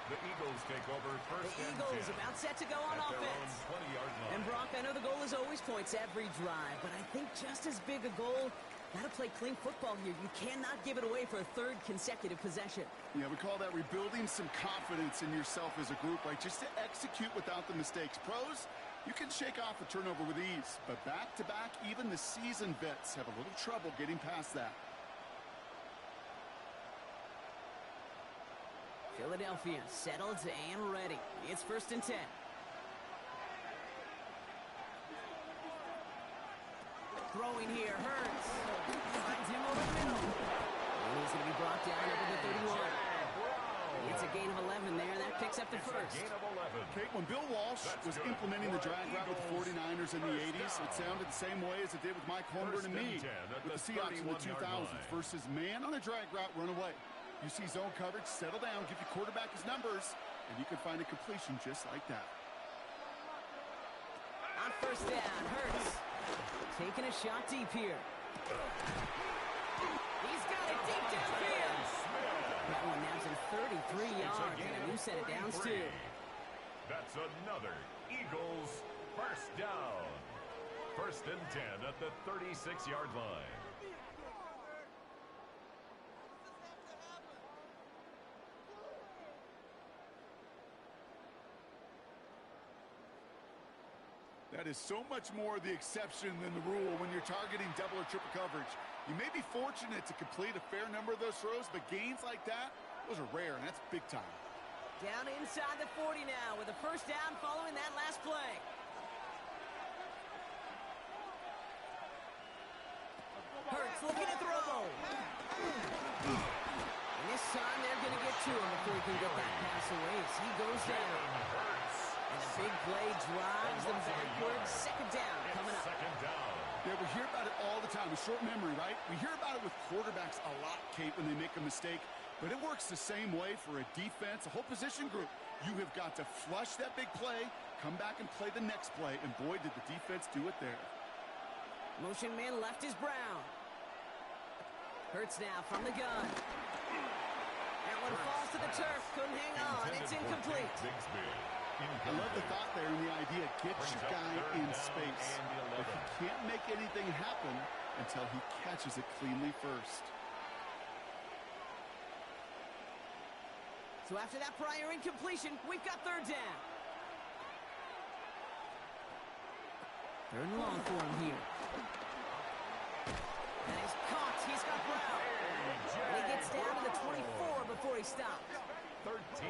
The Eagles take over first. The Eagles about set to go on offense. And Brock, I know the goal is always points every drive, but I think just as big a goal, got to play clean football here. You cannot give it away for a 3rd consecutive possession. Yeah, we call that rebuilding some confidence in yourself as a group, right? Just to execute without the mistakes. Pros, you can shake off a turnover with ease, but back-to-back, even the seasoned vets have a little trouble getting past that. Philadelphia settled and ready. It's 1st and 10. Throwing here, Hurts. Finds him over the middle. And he's going to be brought down over the 31. It's a gain of 11 there. That picks picks up the first. Gain of 11. Kate, when Bill Walsh was implementing the drag route with the 49ers in the 80s, it sounded the same way as it did with Mike Holmgren and me with the Seahawks in the 2000s versus man on a drag route, run away. You see zone coverage, settle down, give your quarterback his numbers, and you can find a completion just like that. On first down, Hurts taking a shot deep here. He's got it deep downfield. That one nabs him 33 yards and a new set of downs too. That's another Eagles first down. First and 10 at the 36-yard line. That is so much more the exception than the rule when you're targeting double or triple coverage. You may be fortunate to complete a fair number of those throws, but gains like that, those are rare, and that's big time. Down inside the 40 now with a first down following that last play. Hurts looking to throw. And this time they're going to get to him before he can get that pass away as he goes down. And a big play drives them backwards. Second down coming up. Second down. Yeah, we hear about it all the time. A short memory, right? We hear about it with quarterbacks a lot, Kate, when they make a mistake. But it works the same way for a defense, a whole position group. You have got to flush that big play, come back and play the next play, and boy, did the defense do it there. Motion man left is Brown. Hurts now from the gun. That one falls to the turf. Couldn't hang on. It's incomplete. I love the thought there and the idea. Get your guy in space. But he can't make anything happen until he catches it cleanly first. So after that prior incompletion, we've got third down. Third and long for him here. And he's caught. He's got Brown. And he gets down to the 24 before he stops.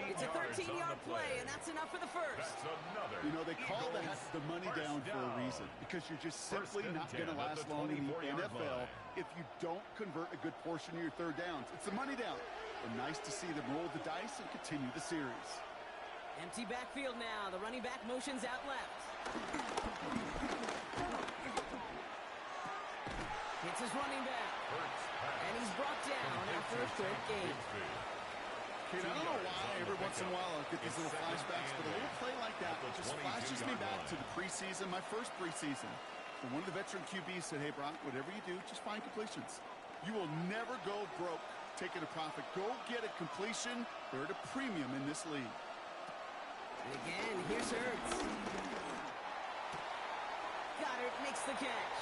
It's a 13-yard play, and that's enough for the first. You know, they call that the money down for a reason, because you're just simply not going to last long in the NFL if you don't convert a good portion of your third downs. It's the money down. And nice to see them roll the dice and continue the series. Empty backfield now. The running back motions out left. It's his running back. And he's brought down after a quick gain. I don't know why every once in a while I'll get these little flashbacks, but a little play like that just flashes me back to the preseason, my first preseason. And one of the veteran QBs said, hey, Brock, whatever you do, just find completions. You will never go broke taking a profit. Go get a completion. They're at a premium in this league. And again, here's Hurts. Goddard makes the catch.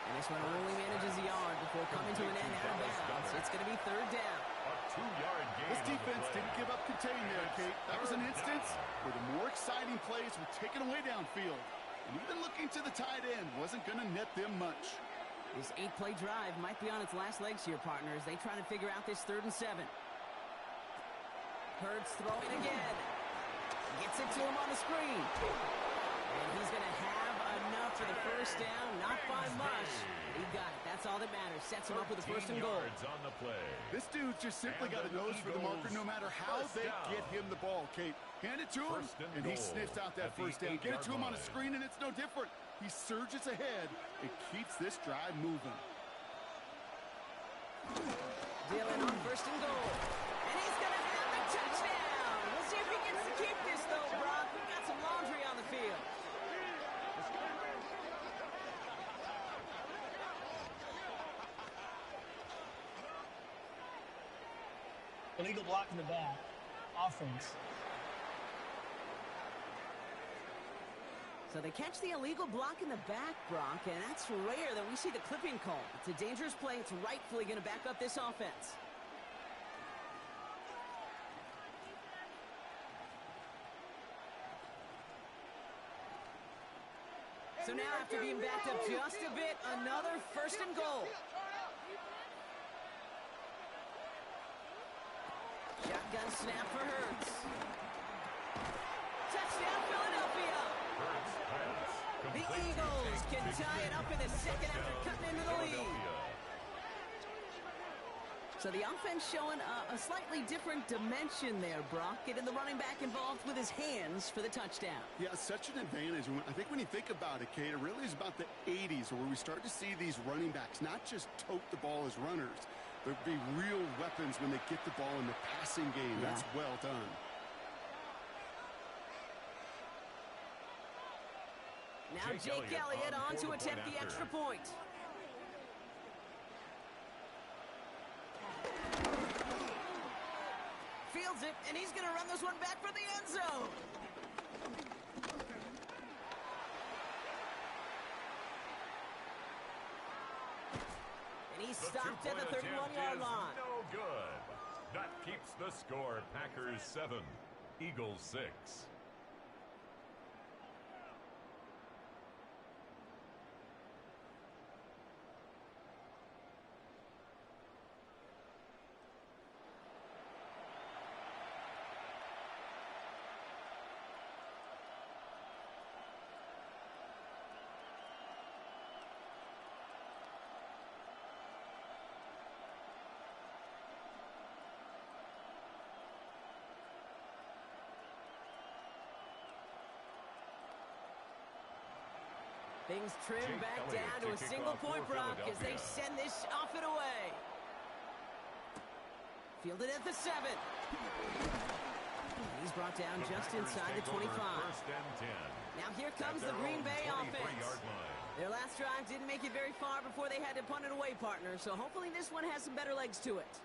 And this one only manages a yard before coming to an end out of bounds. It's going to be third down. A 2-yard gain. This defense didn't give up contain there, Kate. That was an instance where the more exciting plays were taken away downfield. And even looking to the tight end wasn't going to net them much. This 8-play drive might be on its last legs here, partners. They try to figure out this 3rd and 7. Hurts throwing again. Gets it to him on the screen. And he's going to have enough for the first down. Not by much. He got it. That's all that matters. Sets him up with a 1st and goal. On the play. This dude just simply got a nose for the marker no matter how they get him the ball, Kate. Hand it to him, and he sniffs out that first down. Get it to him on a screen, and it's no different. He surges ahead and keeps this drive moving. Dillon on 1st and goal. And he's going to have a touchdown. We'll see if he gets to keep this, though, Brock. We've got some laundry on the field. Illegal block in the back. Offense. So they catch the illegal block in the back, Brock, and that's rare that we see the clipping call. It's a dangerous play. It's rightfully going to back up this offense. So now, after being backed up just a bit, another 1st and goal. Shotgun snap for Hurts. Touchdown, Philadelphia! The Eagles can tie it up in the 2nd after cutting into the lead. So the offense showing a slightly different dimension there, Brock. Getting the running back involved with his hands for the touchdown. Yeah, such an advantage. I think when you think about it, Kate, it really is about the 80s where we start to see these running backs not just tote the ball as runners, but be real weapons when they get the ball in the passing game. Yeah. That's well done. Now Jake Elliott on to attempt the extra point. Fields it, and he's going to run this one back for the end zone. And he's stopped at the 31-yard line. No good. That keeps the score. Packers 7, Eagles 6. Things trim back down to a single point, Brock, as they send this off and away. Fielded at the 7. He's brought down just inside the 25. Now here comes the Green Bay offense. Their last drive didn't make it very far before they had to punt it away, partner. So hopefully this one has some better legs to it.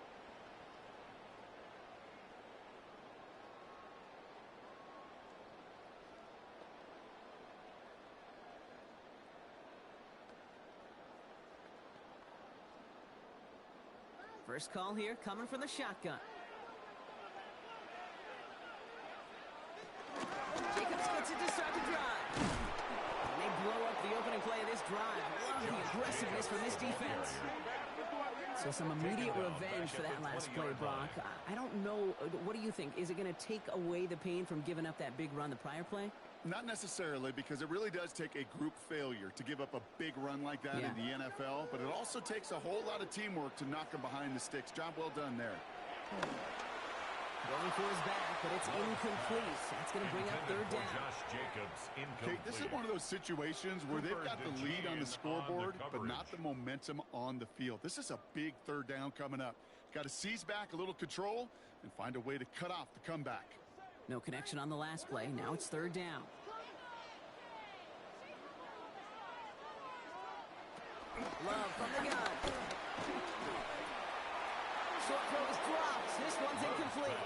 First call here coming from the shotgun. Jacobs gets it to start the drive. And they blow up the opening play of this drive. Love the aggressiveness from this defense. So some immediate revenge for that last play, Brock. I don't know. What do you think? Is it going to take away the pain from giving up that big run the prior play? Not necessarily, because it really does take a group failure to give up a big run like that in the NFL, but it also takes a whole lot of teamwork to knock him behind the sticks. Job well done there. Going for his back, but it's incomplete. That's going to bring up third down. Josh Jacobs, incomplete. Okay, this is one of those situations where they've got the lead on the scoreboard, but not the momentum on the field. This is a big third down coming up. Got to seize back a little control and find a way to cut off the comeback. No connection on the last play. Now it's third down. Love from the gun. Short throw is dropped. This one's incomplete.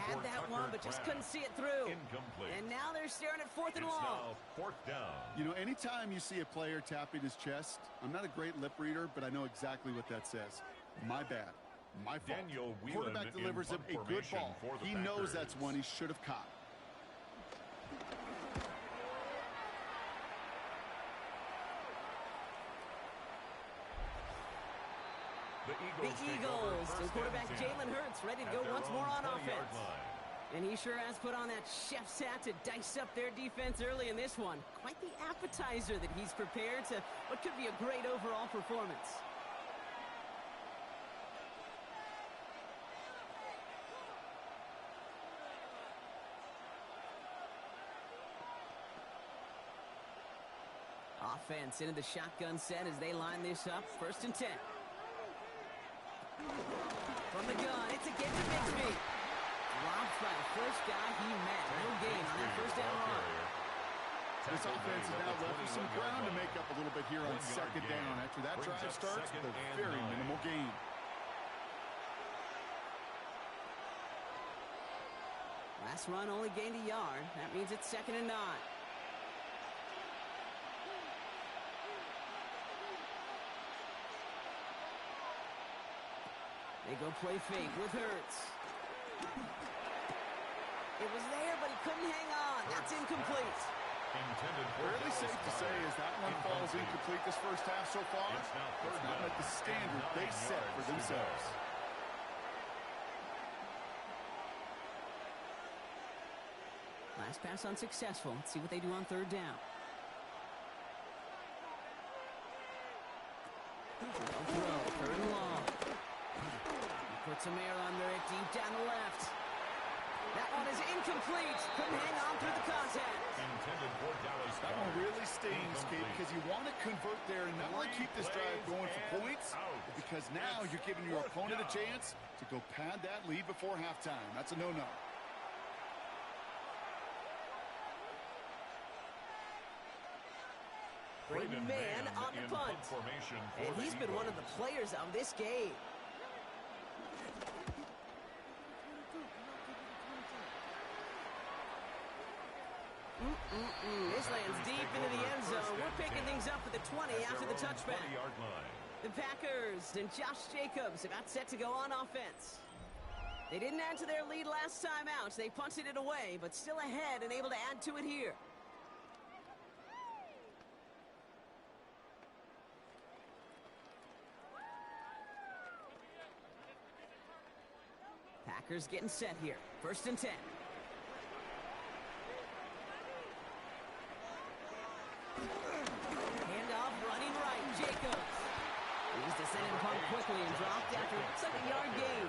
Had that one, but just couldn't see it through. Incomplete. And now they're staring at fourth and long. Now fourth down. You know, anytime you see a player tapping his chest, I'm not a great lip reader, but I know exactly what that says. My bad. My fault. Quarterback delivers him a good ball. He knows that's one he should have caught. The Eagles. And quarterback Jalen Hurts ready to go once more on offense. And he sure has put on that chef's hat to dice up their defense early in this one. Quite the appetizer that he's prepared to what could be a great overall performance. Offense into the shotgun set as they line this up. 1st and 10. From the gun, it's again to Bixby. Dropped by the first guy he met. No gain on that first down run. This offense is now left with some ground to make up a little bit here on 2nd down. After that drive starts with a very minimal gain. Last run only gained a yard. That means it's 2nd and 9. They go play fake with Hurts. It was there, but he couldn't hang on. That's incomplete. Fairly safe to say as that one falls incomplete this first half so far. It's not like the standard they set for themselves. Last pass unsuccessful. Let's see what they do on 3rd down. No throw. 3rd and long. some air under it, deep down the left. That one is incomplete. Couldn't hang on through the contact. Intended for Dallas. That one really stings, Kate, because you want to convert there and not only keep this drive going for points, but because now you're giving your opponent a chance to go pad that lead before halftime. That's a no-no. Brayden Man on the punt. And he's been one of the players of this game. This lands deep into the end zone. We're picking things up at the 20 after the touchback. The Packers and Josh Jacobs got set to go on offense. They didn't add to their lead last time out. They punted it away, but still ahead and able to add to it here. Packers getting set here. 1st and 10. Handoff running right. Jacobs. He's descending punt quickly and dropped after it's like a yard gain.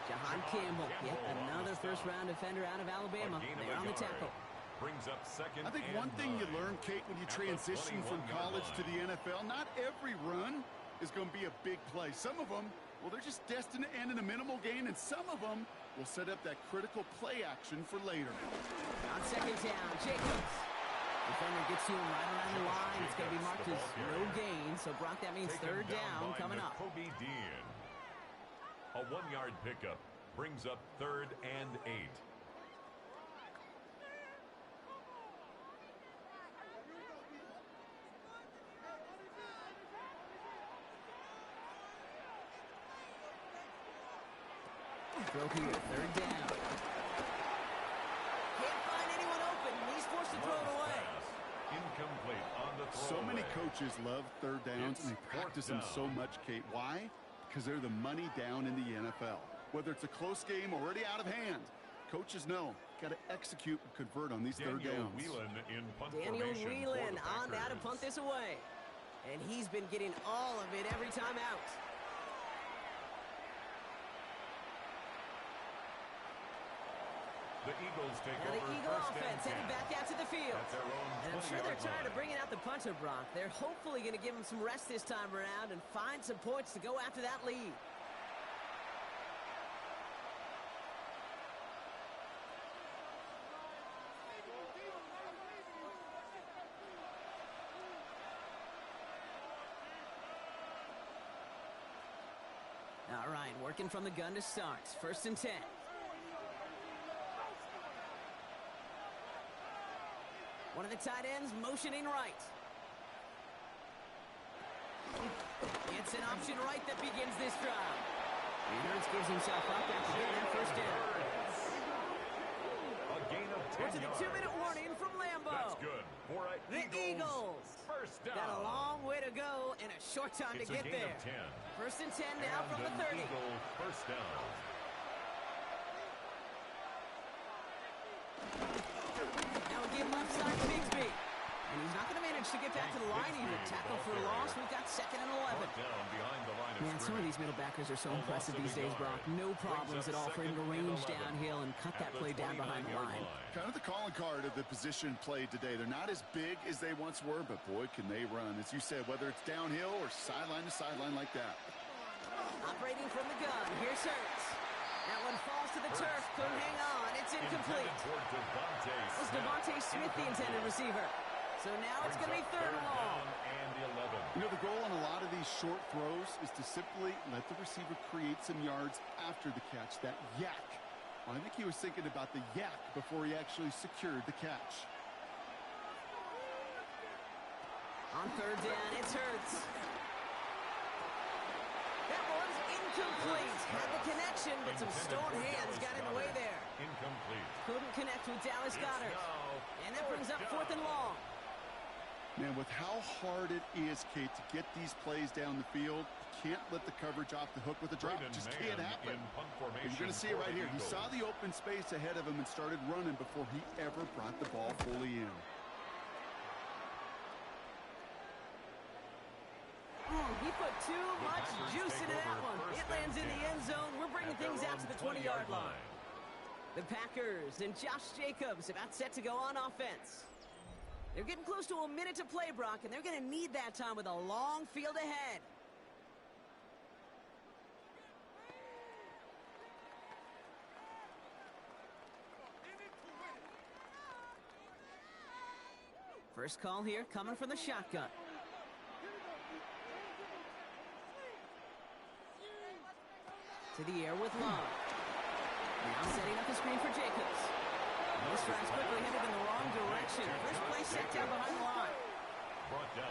Jahan Campbell, yet another first-round defender out of Alabama. They're on the tackle. Brings up second. I think one thing you learn, Kate, when you transition from college to the NFL, not every run is going to be a big play. Some of them, well, they're just destined to end in a minimal gain, and some of them will set up that critical play action for later. On 2nd down, Jacobs. Defender gets to him right around the line. It's going to be marked as no gain. So, Brock, that means 3rd down coming up. Kobe Dean. A 1-yard pickup brings up 3rd and 8. Throw here, 3rd down. Can't find anyone open. He's forced to throw it away. Incomplete on the throw. So many coaches love 3rd downs, and they practice them so much, Kate. Why? Because they're the money down in the NFL. Whether it's a close game already out of hand, coaches know got to execute and convert on these 3rd downs. Daniel Whelan on that to punt this away. And he's been getting all of it every time out. The Eagles take now over. The Eagle offense headed back out to the field. And I'm sure they're tired of bringing out the punter, Brock. They're hopefully going to give him some rest this time around and find some points to go after that lead. All right, working from the gun to start. 1st and 10. One of the tight ends motioning right. It's an option right that begins this drive. And Hurts gives himself up after getting that 1st down. A gain of 10 We're to the 2-minute warning from Lambeau. That's good. For the Eagles. 1st down. Got a long way to go and a short time to get there. 1st and 10 now from the 30. Eagle 1st down. Now again, left side to Bigsby. And he's not going to manage to get back to the line either. Tackle for a loss. We've got 2nd and 11. Man, some of these middle backers are so impressive these days, Brock. No problems at all for him to range downhill and cut that play down behind the line. Kind of the calling card of the position played today. They're not as big as they once were, but boy, can they run. As you said, whether it's downhill or sideline to sideline like that. Operating from the gun. Here's Hurts. That one falls to the turf. Couldn't hang on. It's incomplete. It was Devontae Smith, the intended receiver. So now it's going to be 3rd and long. You know, the goal on a lot of these short throws is to simply let the receiver create some yards after the catch, that yak. Well, I think he was thinking about the yak before he actually secured the catch. On 3rd down, it's Hurts. That one's incomplete. Had the connection, but some stone hands got in the way there. Incomplete. Couldn't connect with Dallas Goedert. And that brings up 4th and long. Man, with how hard it is, Kate, to get these plays down the field, can't let the coverage off the hook with a drop. It just can't happen. You're going to see it right here. He saw the open space ahead of him and started running before he ever brought the ball fully in. He put too much juice into that one. It lands in the end zone. We're bringing things out to the 20-yard line. The Packers and Josh Jacobs about set to go on offense. They're getting close to a minute to play, Brock, and they're going to need that time with a long field ahead. First call here coming from the shotgun. To the air with Long. Now setting up a screen for Jacobs. This drive's quickly headed in the wrong direction. First play set down behind the line.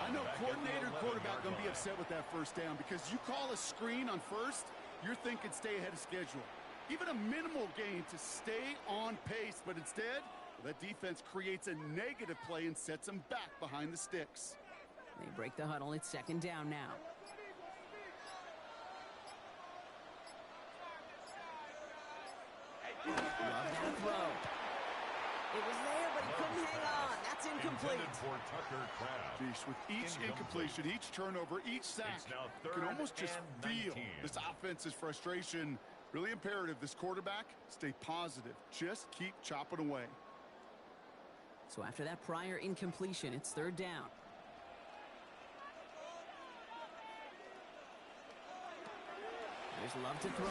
I know coordinator and quarterback going to be upset with that first down because you call a screen on first, you're thinking stay ahead of schedule. Even a minimal gain to stay on pace, but instead, that defense creates a negative play and sets them back behind the sticks. They break the huddle. It's second down now. Love that throw. It was there, but he couldn't hang on. That's incomplete. Jeez, with each incompletion, each turnover, each sack, you can almost just feel this offense's frustration. Really imperative this quarterback stay positive. Just keep chopping away. So after that prior incompletion, it's third down. There's Love to throw.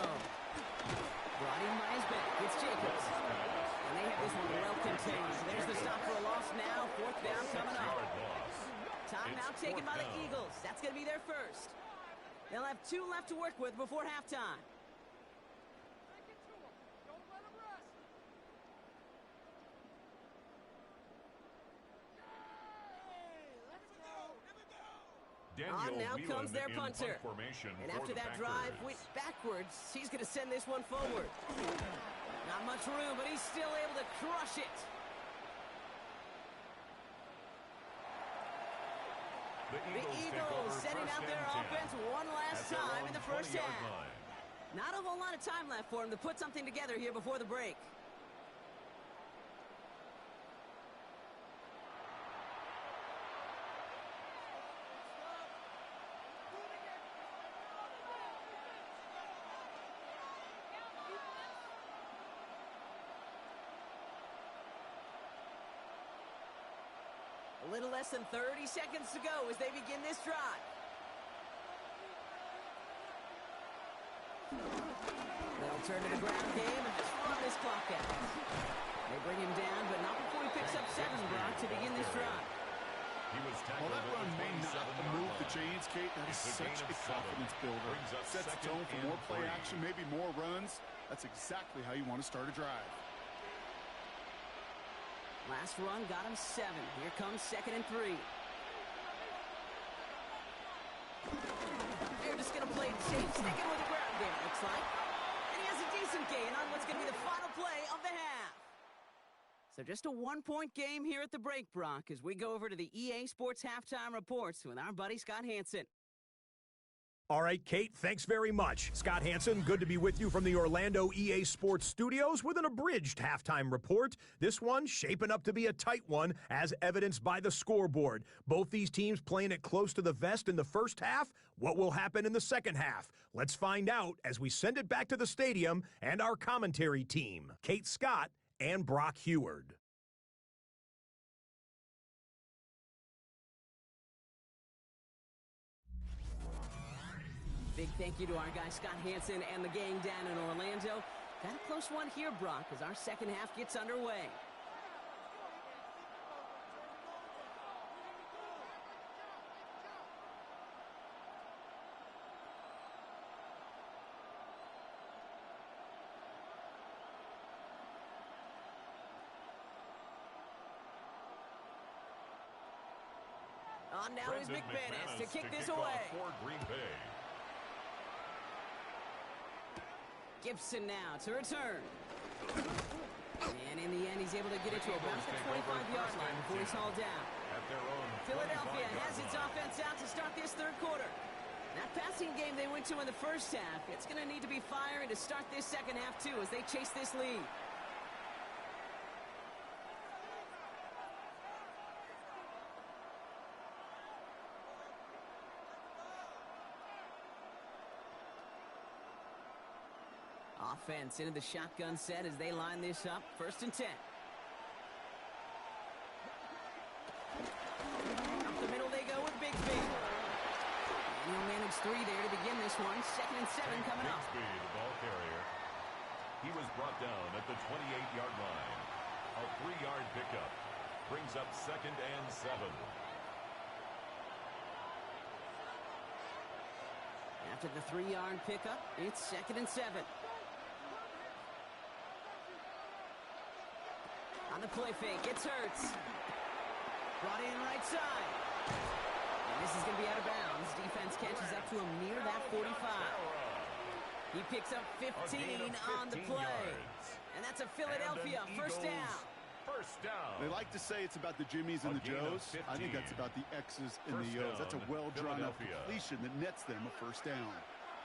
Brought in by his back. It's Jacobs. And they have this one well contained. There's the stop for a loss now. Fourth down coming up. Timeout taken by the Eagles. That's going to be their first. They'll have 2 left to work with before halftime. Now comes their punter. And after that drive went backwards, he's going to send this one forward. Not much room, but he's still able to crush it. The Eagles setting out their offense one last time in the first half. Not a whole lot of time left for him to put something together here before the break. A little less than 30 seconds to go as they begin this drive. They'll turn to the ground game and just run this clock out. They bring him down, but not before he picks up 7, Brock, to begin this drive. Well, that run may not move the chains, Kate. That is such a confidence builder. Sets the tone for more play action, maybe more runs. That's exactly how you want to start a drive. Last run got him 7. Here comes 2nd and 3. They're just going to play it safe, sticking with the ground game, looks like. And he has a decent gain on what's going to be the final play of the half. So just a 1-point game here at the break, Brock, as we go over to the EA Sports Halftime Reports with our buddy Scott Hansen. All right, Kate, thanks very much. Scott Hansen, good to be with you from the Orlando EA Sports Studios with an abridged halftime report. This one shaping up to be a tight one, as evidenced by the scoreboard. Both these teams playing it close to the vest in the first half. What will happen in the second half? Let's find out as we send it back to the stadium and our commentary team, Kate Scott and Brock Heward. Big thank you to our guy Scott Hansen and the gang down in Orlando. Got a close one here, Brock, as our second half gets underway. On now is McManus to kick this away. Gibson now to return. And in the end, he's able to get it to about the 25-yard line before he's hauled down. Philadelphia has its offense out to start this third quarter. That passing game they went to in the first half, it's going to need to be firing to start this second half, too, as they chase this lead. Offense into the shotgun set as they line this up. 1st and 10. Up the middle they go with Bigsby. And he'll manage 3 there to begin this one. 2nd and 7 coming up. Bigsby, the ball carrier. He was brought down at the 28-yard line. A 3-yard pickup brings up 2nd and 7. After the 3-yard pickup, it's 2nd and 7. On the play fake, it's Hurts. Brought in right side. And this is going to be out of bounds. Defense catches up to him near that 45. He picks up 15 on the play. Yards. And that's a Philadelphia first down. First down. They like to say it's about the Jimmies and the Joes. I think that's about the X's and the O's. That's a well-drawn-up completion that nets them a first down.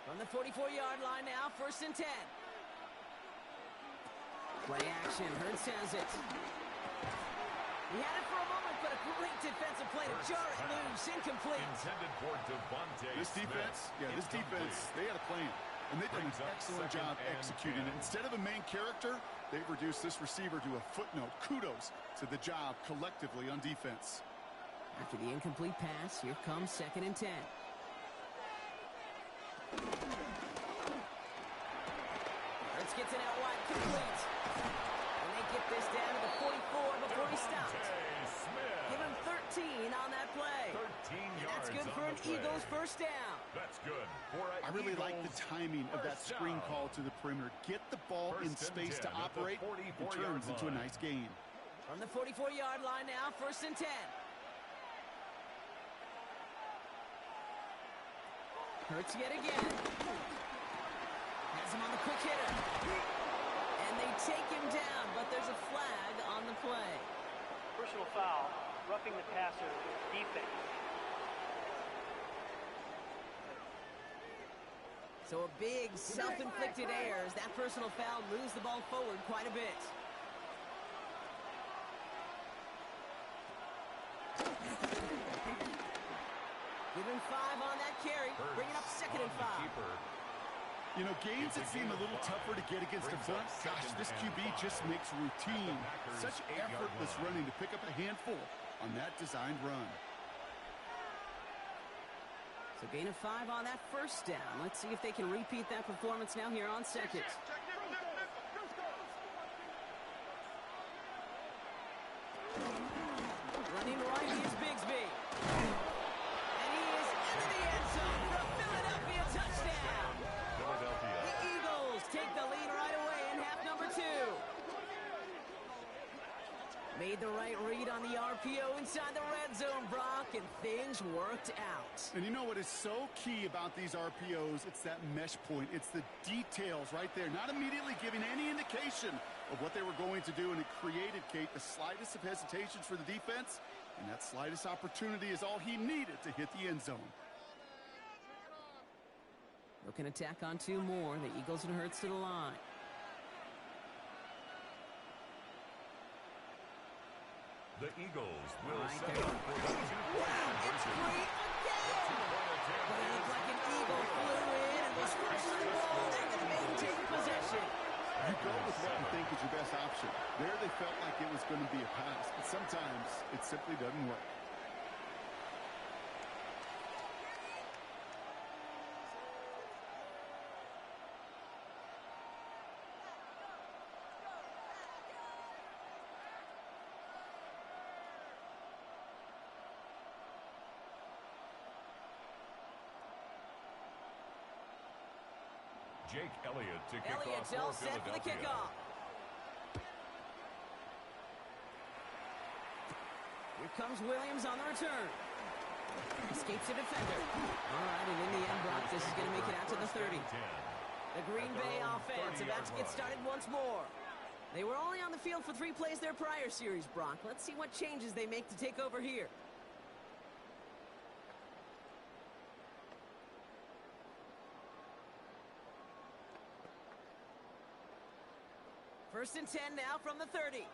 From the 44-yard line now, 1st and 10. Play action. Hurts has it. He had it for a moment, but a great defensive play to jar it loose. Incomplete. Intended for Devontae This defense, they had a plan. And they've done an excellent job executing it. Instead of a main character, they've reduced this receiver to a footnote. Kudos to the job collectively on defense. After the incomplete pass, here comes 2nd and 10. Hurts gets it out wide, complete. And they get this down to the 44 before he stopped. Give him 13 on that play. 13 yards. That's good for an Eagles first down. That's good for an I really like the timing of that screen call to the perimeter. Get the ball in space to operate. It turns into a nice gain. From the 44-yard line now, 1st and 10. Hurts yet again. Has him on the quick hitter. And they take him down, but there's a flag on the play. Personal foul, roughing the passer with defense. So a big self-inflicted error as that personal foul moves the ball forward quite a bit. Give him 5 on that carry, bringing up 2nd and 5. You know, games that seem a little tougher to get against a front, gosh, this QB just makes routine. Such effortless running to pick up a handful on that designed run. So gain of 5 on that first down. Let's see if they can repeat that performance now here on 2nd. Running right is Bigsby. And he is into the end zone for a Philadelphia touchdown. The Eagles take the lead right away in half number 2. Made the right read on the RPO inside the red zone, Brock, and things worked out. And you know what is so key about these RPOs? It's that mesh point. It's the details right there. Not immediately giving any indication of what they were going to do, and it created, Kate, the slightest of hesitations for the defense, and that slightest opportunity is all he needed to hit the end zone. Looking to tack on 2 more. The Eagles and Hurts to the line. The Eagles will Right set there. up for the 2-point It's conversion. free again! But it looked like an Eagle flew in and was first to the ball. They're going to maintain possession. You go with what you think is your best option. There they felt like it was going to be a pass, but sometimes it simply doesn't work. Jake Elliott to kick Elliott's off all for set for the Philadelphia. kickoff. Here comes Williams on the return. Escapes a defender. All right, and in the end, Brock, this is going to make it out to the 30. The Green Bay offense about to get started once more. They were only on the field for 3 plays their prior series, Brock. Let's see what changes they make to take over here. First and 10 now from the 30.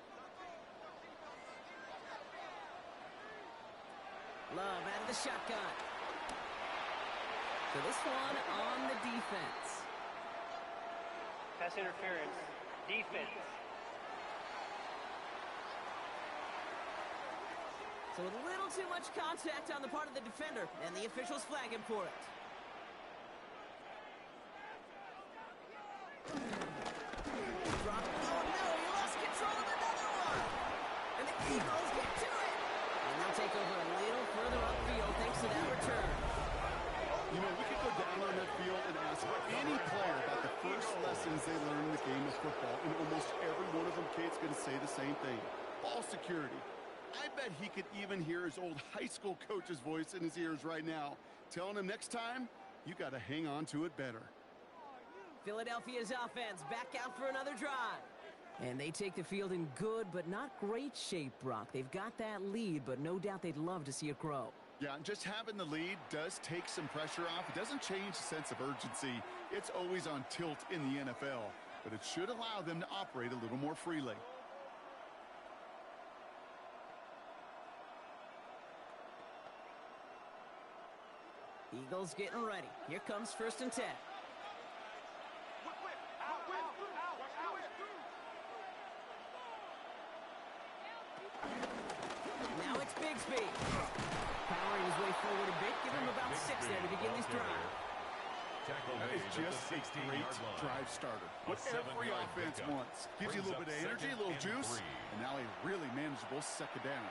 Love out of the shotgun. So this one on the defense. Pass interference. Defense. So a little too much contact on the part of the defender, and the officials flag him for it. Drop. Oh, no, he lost control of another one. And the Eagles get to it. And they'll take over a little further upfield thanks to that return. You know, we could go down on that field and ask any player about the first lessons they learned in the game of football, and almost every one of them, Kate's going to say the same thing. Ball security. I bet he could even hear his old high school coach's voice in his ears right now, telling him next time, you got to hang on to it better. Philadelphia's offense back out for another drive. And they take the field in good but not great shape, Brock. They've got that lead, but no doubt they'd love to see it grow. Yeah, and just having the lead does take some pressure off. It doesn't change the sense of urgency. It's always on tilt in the NFL, but it should allow them to operate a little more freely. Eagles getting ready. Here comes 1st and 10. Now it's Bigsby. Powering his way forward a bit. Give him about 6 there to begin this drive. That is just a great drive starter. What every offense wants. Gives you a little bit of energy, a little juice, and now a really manageable second down.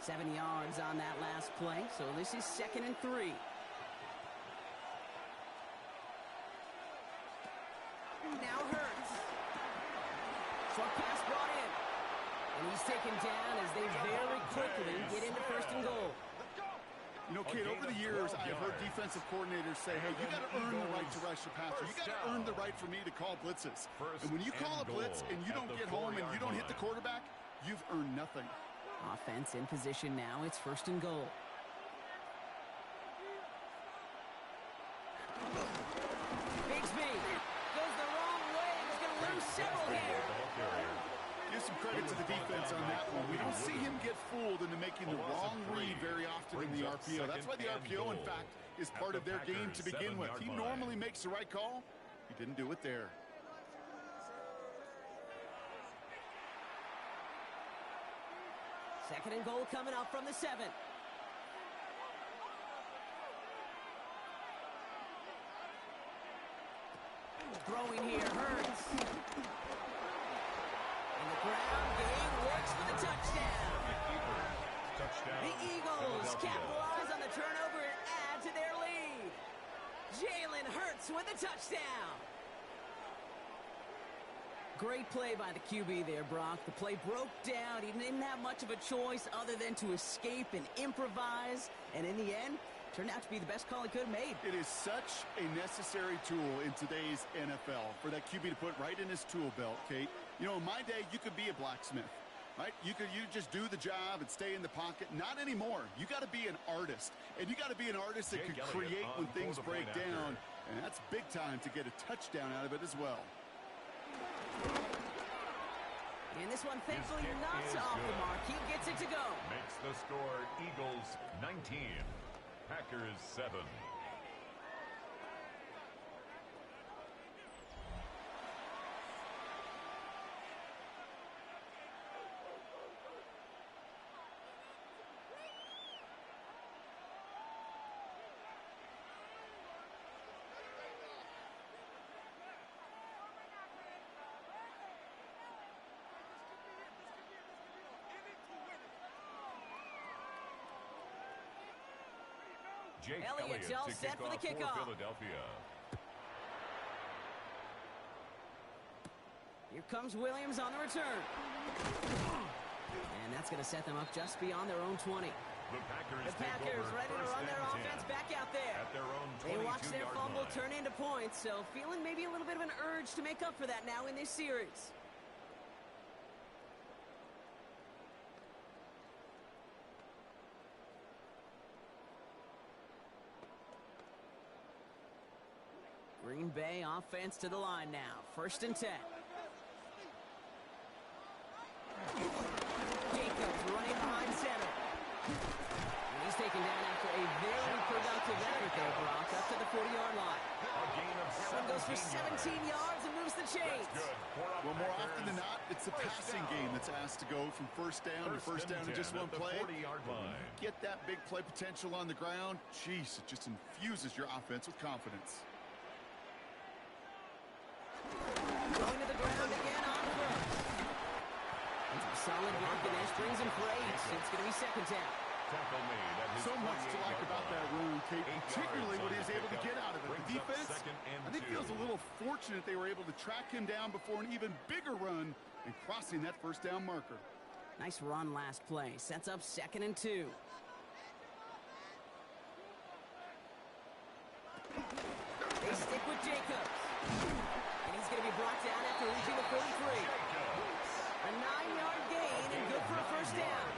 7 yards on that last play, so this is 2nd and 3. Now Hurts. Short pass brought in. And he's taken down as they very quickly get into 1st and goal. You know, Kate, over the years, I've heard defensive coordinators say, hey, you got to earn the right to rush the passer. You got to earn the right for me to call blitzes. And when you call a blitz and you don't get home and you don't hit the quarterback, you've earned nothing. Offense in position now. It's 1st and goal. Bigsby goes the wrong way. He's going to lose several here. Give some credit to the defense on that one. We don't see him get fooled into making the wrong read very often in the RPO. That's why the RPO, in fact, is part of their game to begin with. He normally makes the right call. He didn't do it there. Second and goal coming up from the 7. Throwing here, Hurts. And the ground game works for the touchdown. The Eagles capitalize on the turnover and add to their lead. Jalen Hurts with a touchdown. Great play by the QB there, Brock. The play broke down. He didn't have much of a choice other than to escape and improvise. And in the end, turned out to be the best call he could have made. It is such a necessary tool in today's NFL for that QB to put right in his tool belt, Kate. You know, in my day, you could be a blacksmith, right? You just do the job and stay in the pocket. Not anymore. You got to be an artist. And you got to be an artist that can create when things break down. And that's big time to get a touchdown out of it as well. And this one, thankfully, not off the mark. He gets it to go. Makes the score Eagles 19, Packers 7. Jake Elliott all to set for the kick kickoff. for Philadelphia. Here comes Williams on the return. And that's going to set them up just beyond their own 20. The Packers ready to run their offense back out there. At their own they watch their fumble line. turn into points, so feeling maybe a little bit of an urge to make up for that now in this series. Green Bay offense to the line now. 1st and 10. Jacobs running behind center. And he's taken down after a very productive effort there, Brock, up to the 40-yard line. for 17 yards and moves the chains. Well, more often than not, it's the passing game that's asked to go from first down to first down in just one play. 40-yard line. Get that big play potential on the ground. Jeez, it just infuses your offense with confidence. Going to the ground again on foot. Solid block, and Ash brings him for 8. It's going to be second down. Tackle made at his So much to like 28-yard about that line. run, Kate, 8 particularly yards what he on was the able to pickup. get out of it. The Brings up defense, second and I think, 2. feels a little fortunate they were able to track him down before an even bigger run and crossing that first down marker. Nice run last play. Sets up second and 2. They stick with Jacobs. And he's going to be brought down after reaching the 43. A 9-yard gain and good for a first down.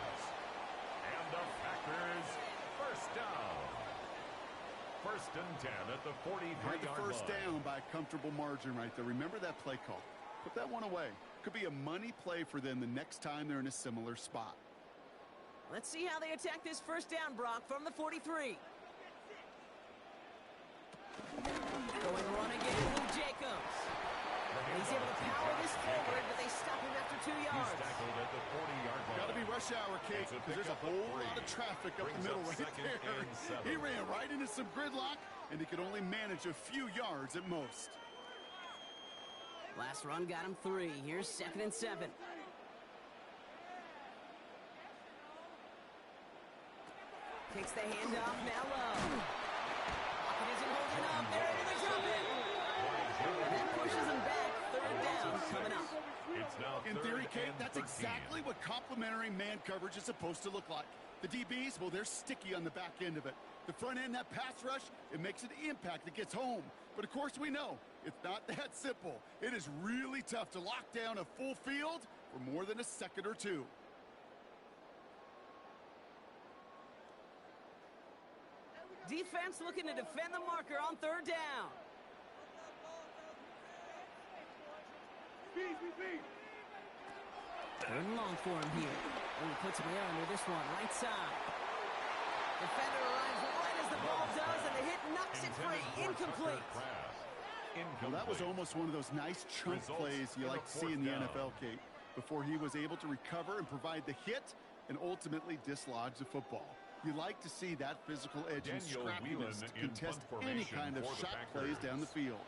And the Packers first down. First and 10 at the 43-yard Had the first line. down by a comfortable margin right there. Remember that play call. Put that one away. Could be a money play for them the next time they're in a similar spot. Let's see how they attack this first down, Brock, from the 43. Going run again, Luke Jacobs. And he's able to power this forward, but they stop him after 2 He's yards. tackled at the 40-yard line. Got to be rush hour, Kate, It's a because there's a pickup of whole lot of 3. traffic up the Brings middle up right second there. and 7. He ran right into some gridlock, and he could only manage a few yards at most. Last run got him 3. Here's second and 7. Takes the handoff, now low. Pocket isn't holding up. They're able to drop it. And that pushes him back. Third down coming up. It's now In third theory, Kate, and that's 13. exactly what complementary man coverage is supposed to look like. The DBs, well, they're sticky on the back end of it. The front end, that pass rush, it makes an impact. It gets home. But, of course, we know it's not that simple. It is really tough to lock down a full field for more than a second or two. Defense looking to defend the marker on third down. Third and long for him here. And he puts him in under this one, right side. Defender arrives right as the ball does, and the hit knocks it free. Incomplete. Well, that was almost one of those nice chunk plays you like to see in the NFL, Kate, before he was able to recover and provide the hit and ultimately dislodge the football. You like to see that physical edge and scrappiness to contest any kind of shot plays down the field.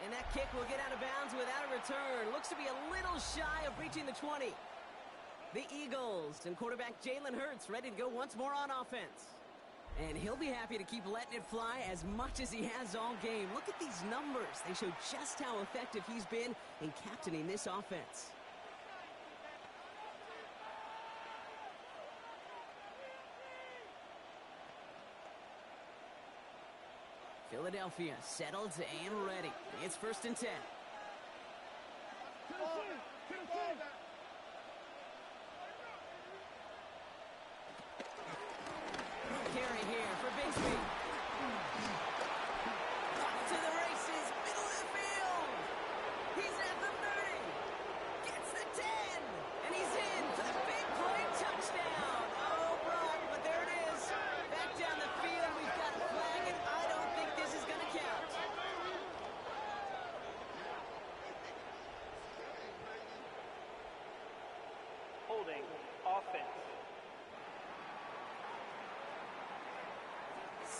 And that kick will get out of bounds without a return. Looks to be a little shy of reaching the 20. The Eagles and quarterback Jalen Hurts ready to go once more on offense. And he'll be happy to keep letting it fly as much as he has all game. Look at these numbers. They show just how effective he's been in captaining this offense. Philadelphia settled and ready. It's first and 10. Carry here for Bigsby. Off to the races, middle of the field. He's at the 30. Gets the 10. And he's in for the big play touchdown. Oh, Brock, but there it is. Back down the field, we've got a flag, and I don't think this is going to count. Holding offense.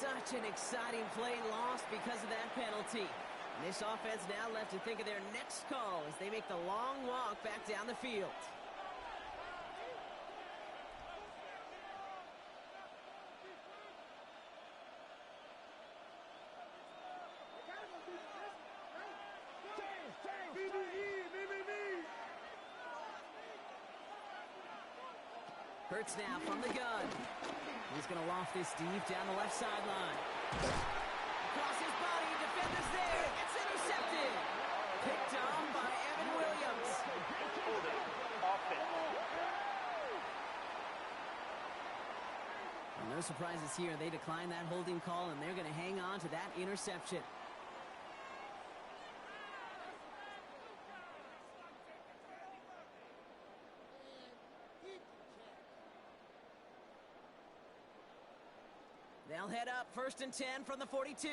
Such an exciting play lost because of that penalty. And this offense now left to think of their next call as they make the long walk back down the field. Hurts now from the gun. He's going to loft this deep down the left sideline. Across his body, defenders there. It's intercepted. Picked off by Evan Williams. Holding offense. And no surprises here. They decline that holding call, and they're going to hang on to that interception. They'll head up 1st and 10 from the 42.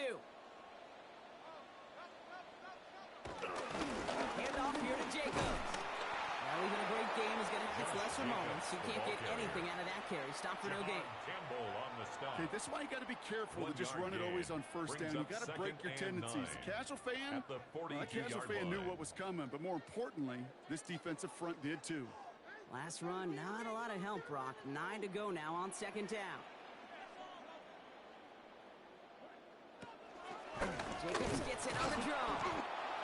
Handoff here to Jacobs. Now, even a great game is going to have its lesser moments. You can't get anything out of that carry. Stop for no gain. Okay, this is why you got to be careful to just run it always on 1st down. You got to break your tendencies. The casual fan, that casual fan knew what was coming, but more importantly, this defensive front did too. Last run, not a lot of help, Brock. 9 to go now on 2nd down. Jacobs gets it on the draw.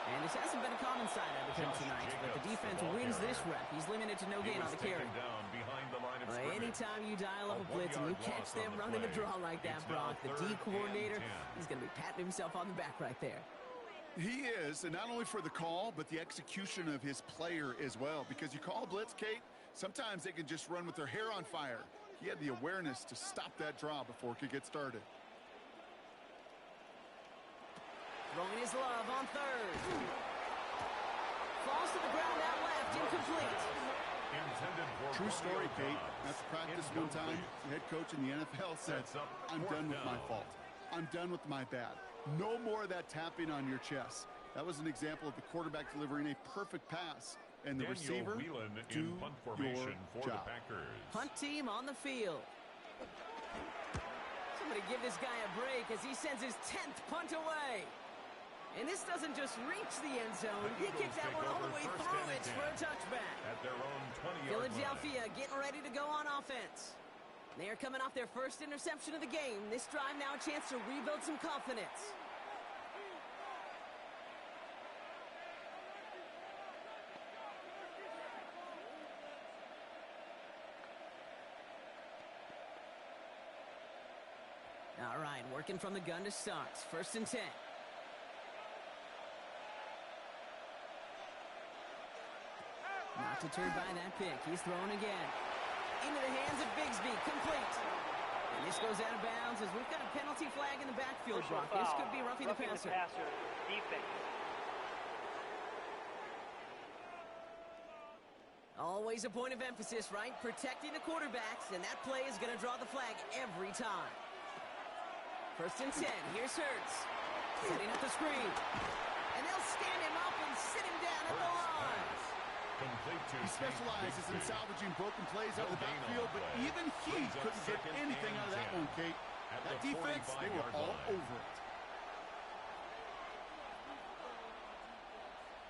And this hasn't been a common side of him tonight, but the defense wins this rep. He's limited to no gain on the carry. Anytime you dial up a blitz and you catch them running the draw like that, Brock, the D coordinator, he's going to be patting himself on the back right there. He is, and not only for the call, but the execution of his player as well. Because you call a blitz, Kate, sometimes they can just run with their hair on fire. He had the awareness to stop that draw before it could get started. Throwing his love on 3rd. Falls to the ground out left, incomplete. True story, Kate. After practice one time, the head coach in the NFL said, I'm done with my fault. I'm done with my bad. No more of that tapping on your chest. That was an example of the quarterback delivering a perfect pass. And the receiver, do your job. Punt team on the field. Somebody give this guy a break as he sends his 10th punt away. And this doesn't just reach the end zone. He kicked that one all the way through it for a touchback. At their own 20-yard Philadelphia getting ready to go on offense. They are coming off their first interception of the game. This drive now a chance to rebuild some confidence. All right, working from the gun to start. 1st and 10. Not deterred by that pick. He's throwing again. Into the hands of Bigsby. Complete. And this goes out of bounds as we've got a penalty flag in the backfield, Brock. This could be roughing the passer. Defense. Always a point of emphasis, right? Protecting the quarterbacks, and that play is going to draw the flag every time. 1st and 10. Here's Hurts. Setting up the screen. And they'll stand him up and sit him down at the line. He specializes in salvaging broken plays out of the backfield, but even he couldn't get anything out of that one, Kate. That defense, they were all over it.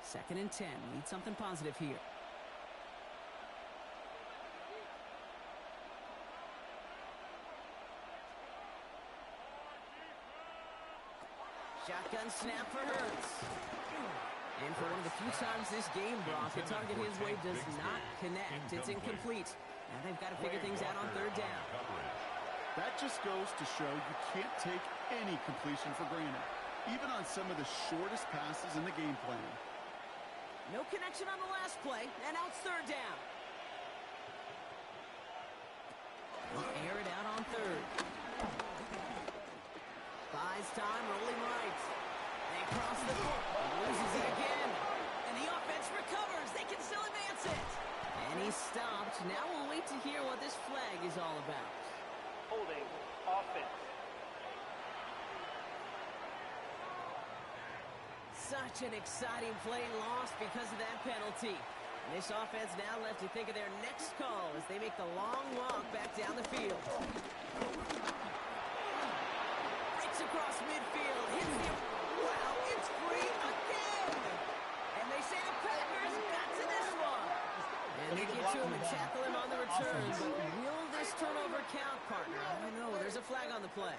2nd and 10. Need something positive here. Shotgun snap for Hurts. And for one of the few times this game, Brock, the target his way does not connect. It's incomplete. And they've got to figure things out on 3rd down. That just goes to show you can't take any completion for granted, even on some of the shortest passes in the game plan. No connection on the last play, and now it's 3rd down. We'll air it out on 3rd. Buys time, rolling right. They cross the court. Loses it again. And the offense recovers. They can still advance it. And he stopped. Now we'll wait to hear what this flag is all about. Holding offense. Such an exciting play lost because of that penalty. And this offense now left to think of their next call as they make the long walk back down the field. Across midfield, hits the... Wow, it's free again! And they say the Packers got to this one. And they get to him and tackle him on the return. But will this turnover count, partner? I don't know. There's a flag on the play.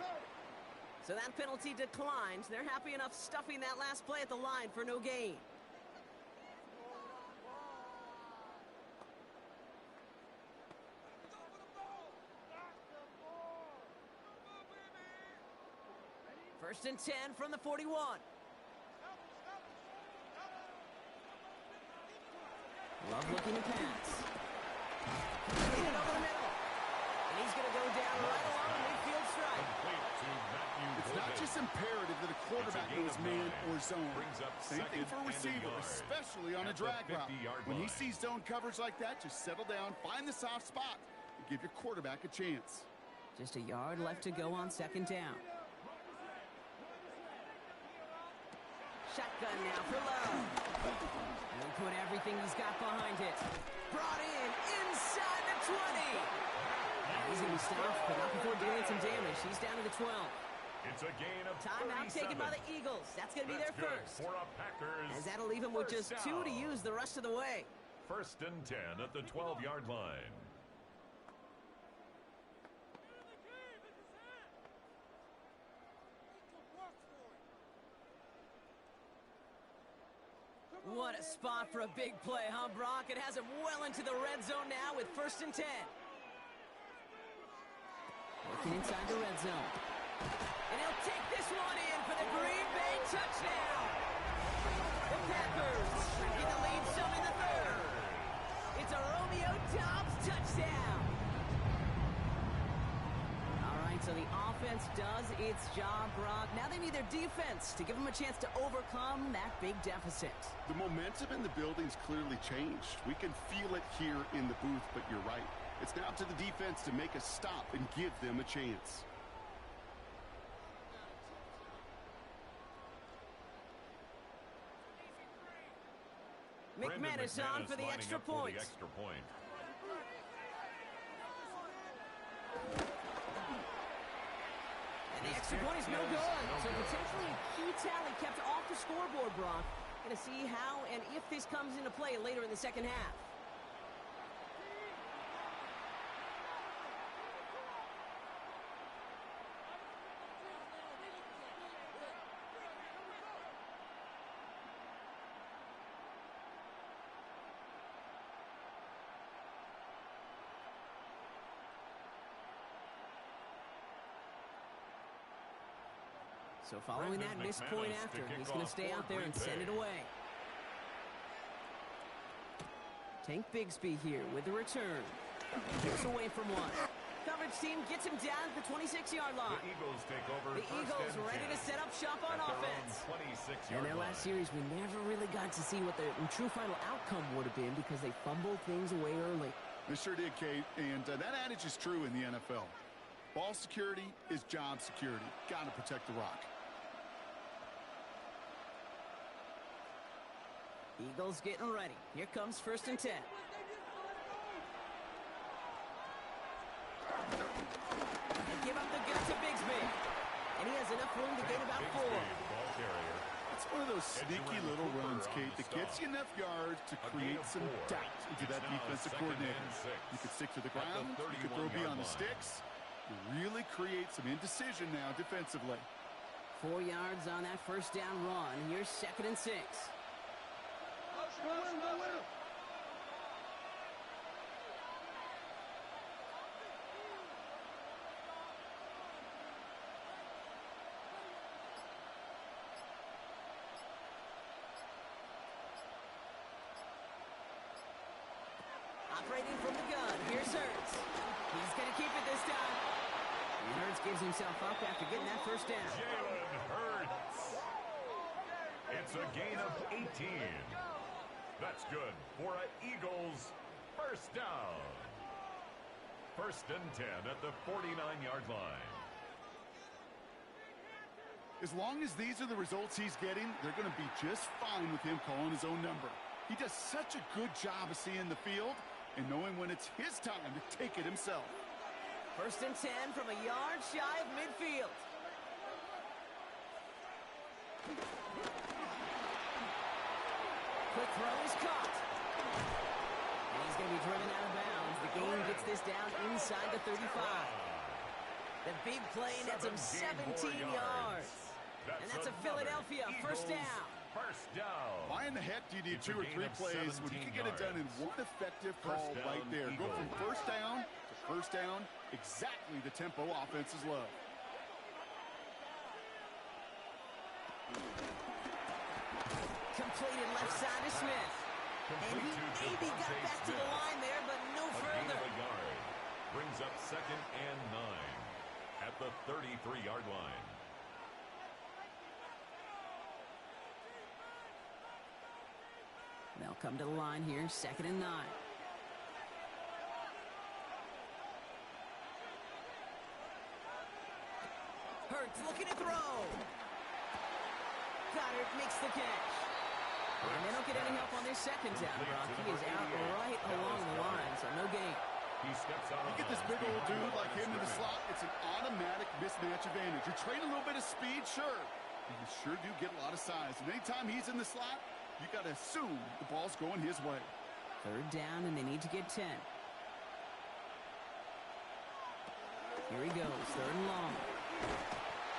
So that penalty declines. They're happy enough stuffing that last play at the line for no gain. First and 10 from the 41. Love looking to pass. Get it over the middle. And he's going to go down right along the midfield strike. It's not just imperative that a quarterback knows man or zone. Same thing for a receiver, especially on a drag route. When he sees zone coverage like that, just settle down, find the soft spot, and give your quarterback a chance. Just a yard left to go on second down. Shotgun now for Lowe. And he put everything he's got behind it. Brought in inside the 20. He's going to be stopped, but not before doing some damage. He's down to the 12. It's a gain of Timeout taken by the Eagles. That's going to be their first. For a Packers. As that'll leave him with just 2 to use the rest of the way. 1st and 10 at the 12-yard line. What a spot for a big play, huh, Brock? It has him well into the red zone now with 1st and 10. Working inside the red zone. And he'll take this one in for the Green Bay touchdown. The Packers get the lead some in the 3rd. It's a Romeo Doubs touchdown. All right, so the offense does its job, Brock. Now they need their defense to give them a chance to overcome that big deficit. The momentum in the building's clearly changed. We can feel it here in the booth, but you're right. It's now to the defense to make a stop and give them a chance. McManus on for the extra point. And the extra point is no good. So potentially a key tally kept off the scoreboard, Brock. Going to see how and if this comes into play later in the second half. So following that missed point after, he's going to stay out there and send it away. Tank Bigsby here with the return. Gets away from one. Coverage team gets him down at the 26-yard line. The Eagles take over. The Eagles ready to set up shop on offense. In their last series, we never really got to see what the true final outcome would have been because they fumbled things away early. They sure did, Kate, and that adage is true in the NFL. Ball security is job security. Got to protect the rock. Eagles getting ready. Here comes 1st and 10. They give up the gut to Bigsby. And he has enough room to gain about 4. It's one of those sneaky little runs, Kate, that gets you enough yards to create some doubt into that defensive coordinator. You could stick to the ground. You could throw beyond the sticks. You really create some indecision now defensively. 4 yards on that 1st down run. Here's 2nd and 6. Operating from the gun. Here's Hurts. He's going to keep it this time. And Hurts gives himself up after getting that 1st down. Jalen Hurts. It's a gain of 18. That's good for an Eagles 1st down. 1st and 10 at the 49-yard line. As long as these are the results he's getting, they're going to be just fine with him calling his own number. He does such a good job of seeing the field and knowing when it's his time to take it himself. 1st and 10 from a yard shy of midfield. Quick throw is caught. And he's going to be driven out of bounds. The game gets this down inside the 35. The big play nets him 17 yards. And that's a Philadelphia 1st down. 1st down. Why in the heck do you need 2 or 3 plays when you can get it done in one effective call right there? Go from 1st down to 1st down, exactly the tempo offenses love. Completed left side to Smith. And he maybe got back to the line there, but no further. Brings up 2nd and 9 at the 33-yard line. They'll come to the line here, 2nd and 9. backwards, looking to throw. Goddard makes the catch. And they don't get any help on this second down, Brock. He is out right along the line, so no gain. He steps out. You get this big old dude like him in the slot, it's an automatic mismatch advantage. You're trading a little bit of speed, sure. But you sure do get a lot of size. And anytime he's in the slot, you got to assume the ball's going his way. Third down, and they need to get 10. Here he goes, third and long.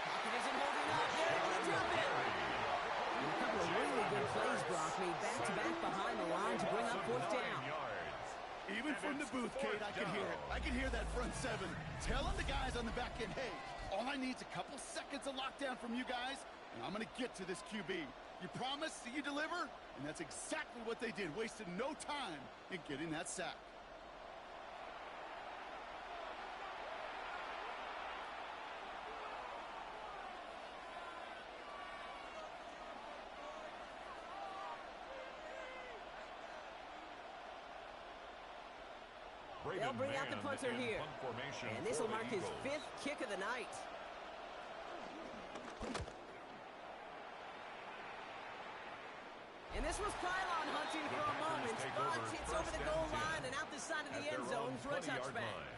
Pocket isn't holding up. They're able to drop it. And a couple of really good plays, Brock, made back-to-back behind the line to bring up fourth down. Even from the booth, Kate, I can hear it. I can hear that front seven telling the guys on the back end, hey, all I need is a couple seconds of lockdown from you guys, and I'm going to get to this QB. You promise that you deliver? And that's exactly what they did, wasted no time in getting that sack. They'll bring out the punter here. And this will mark his 5th kick of the night. And this was pylon hunting for a moment, but it's over the goal line and out the side of the end zone for a touchback.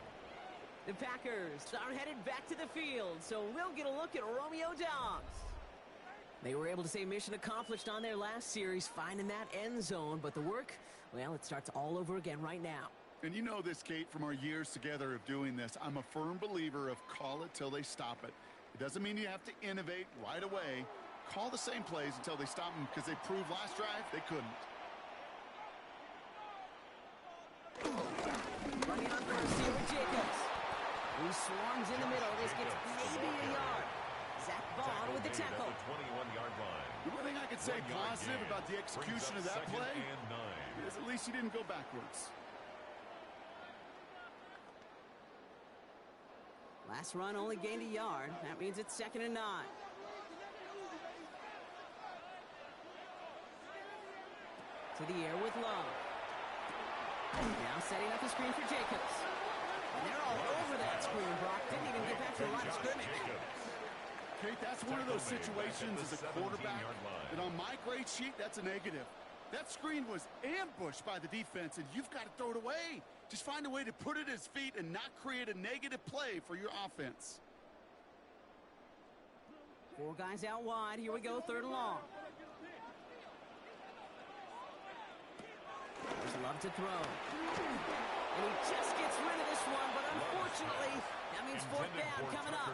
The Packers are headed back to the field, so we'll get a look at Romeo Doubs. They were able to say mission accomplished on their last series, finding that end zone, but the work, well, it starts all over again right now. And you know this, Kate, from our years together of doing this. I'm a firm believer of call it till they stop it. It doesn't mean you have to innovate right away. Call the same plays until they stop them, because they proved last drive they couldn't. Running on first here with Jacobs, who swarms in the middle. This gets maybe a yard. Zach Bond with the tackle. 21-yard line. The one thing I could say positive about the execution of that play is at least he didn't go backwards. Last run only gained a yard. That means it's 2nd and 9. To the air with Love. Now setting up a screen for Jacobs. And they're all over that screen, Brock. Didn't even get back to the line of scrimmage. Kate, that's one of those situations as a quarterback that on my grade sheet, that's a negative. That screen was ambushed by the defense, and you've got to throw it away. Just find a way to put it at his feet and not create a negative play for your offense. 4 guys out wide. Here we go, 3rd and long. There's Love to throw. And he just gets rid of this one, but unfortunately, that means 4th down coming up.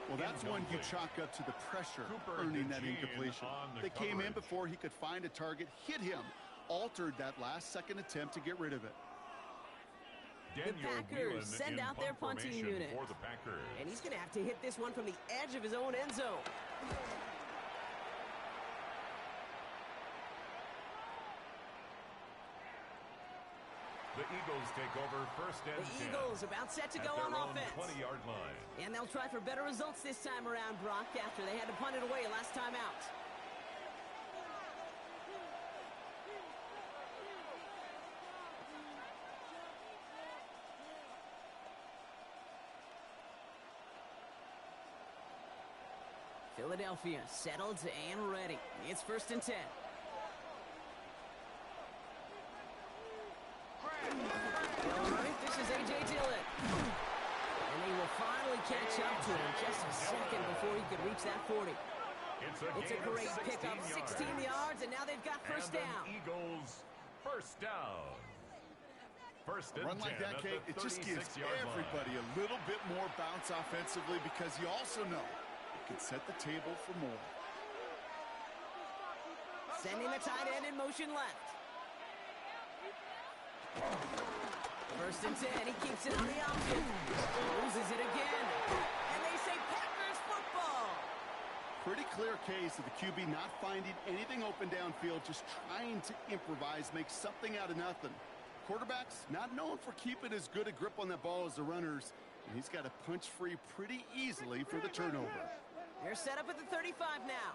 Well, that's one you chalk up to the pressure earning that incompletion. They came in before he could find a target, hit him, altered that last-second attempt to get rid of it. The Packers send out their punting unit. And he's going to have to hit this one from the edge of his own end zone. The Eagles take over 1st and 10. The Eagles about set to go on offense. 20-yard line. And they'll try for better results this time around, Brock, after they had to punt it away last time out. Philadelphia settled and ready. It's 1st and 10. All right, this is A.J. Dillon. And they will finally catch up to him just a second before he could reach that 40. It's a great pickup, 16 yards, and now they've got 1st down. Eagles, 1st down. 1st and 10. Run like that, Kate, it just gives everybody a little bit more bounce offensively, because you also know it can set the table for more. Sending the tight end in motion left. 1st and 10. He keeps it on the option. Loses it again. And they say Packers football. Pretty clear case of the QB not finding anything open downfield, just trying to improvise, make something out of nothing. Quarterbacks not known for keeping as good a grip on that ball as the runners, and he's got to punch free pretty easily for the turnover. They're set up at the 35 now.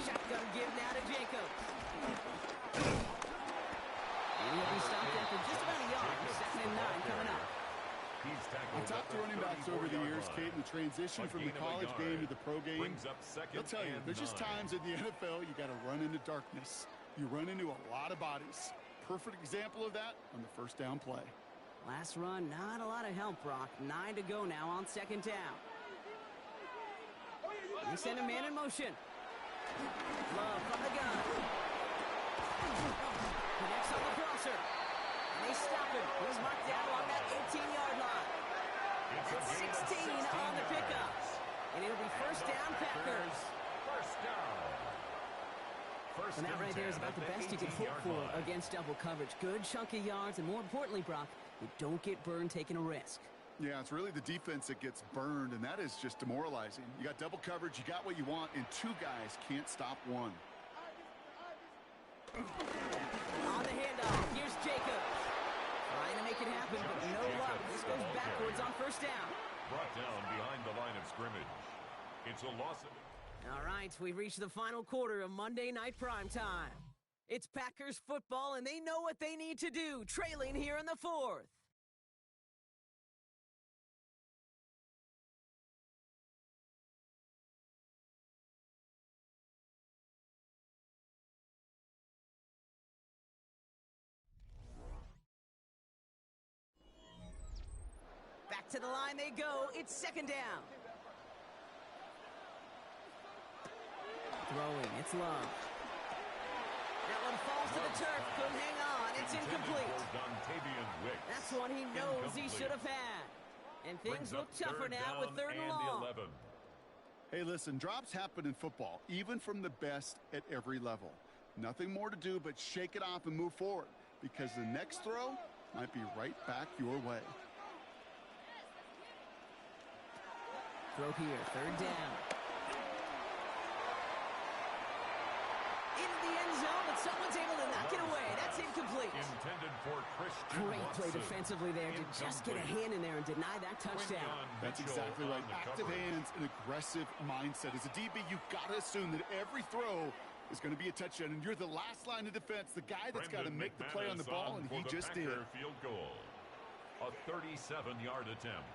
Shotgun give now to Jacobs. And he'll be stopped after just about a yard. 2nd and 9 coming up. He's talked to running backs over the years, Kate, and the transition from the college game to the pro game, they'll tell you, there's just times in the NFL you got to run into darkness. You run into a lot of bodies. Perfect example of that on the first down play. Last run, not a lot of help, Brock. 9 to go now on second down. They send a man in motion. Love from the gun. Connects on the crosser. And they stop him. He's marked down along that 18-yard line. That's 16 on the pickup. And it'll be first down, Packers. First down. And that right there is about the best you can hope for against double coverage. Good chunky yards, and more importantly, Brock, you don't get burned taking a risk. Yeah, it's really the defense that gets burned, and that is just demoralizing. You got double coverage, you got what you want, and two guys can't stop one. On the handoff, here's Jacobs. Trying to make it happen, but no luck. This goes backwards on first down. Brought down behind the line of scrimmage. It's a loss of... All right, we've reached the final quarter of Monday Night Primetime. It's Packers football, and they know what they need to do, trailing here in the fourth. Back to the line they go. It's second down. Throwing, it's Love. That one falls to the turf. Couldn't hang on. It's incomplete. That's one he knows he should have had. And things look tougher now with third and long. Hey, listen, drops happen in football, even from the best at every level. Nothing more to do but shake it off and move forward, because the next throw might be right back your way. Throw here, third down. Into the end zone, but someone's able to knock it away. That's incomplete. Intended for Christian Great play Watson. defensively there to just get a hand in there and deny that touchdown. That's exactly right. Active hands and aggressive mindset. As a DB, you've got to assume that every throw is going to be a touchdown, and you're the last line of defense, the guy that's got to make the play on the ball, and he just did. Field goal. A 37-yard attempt.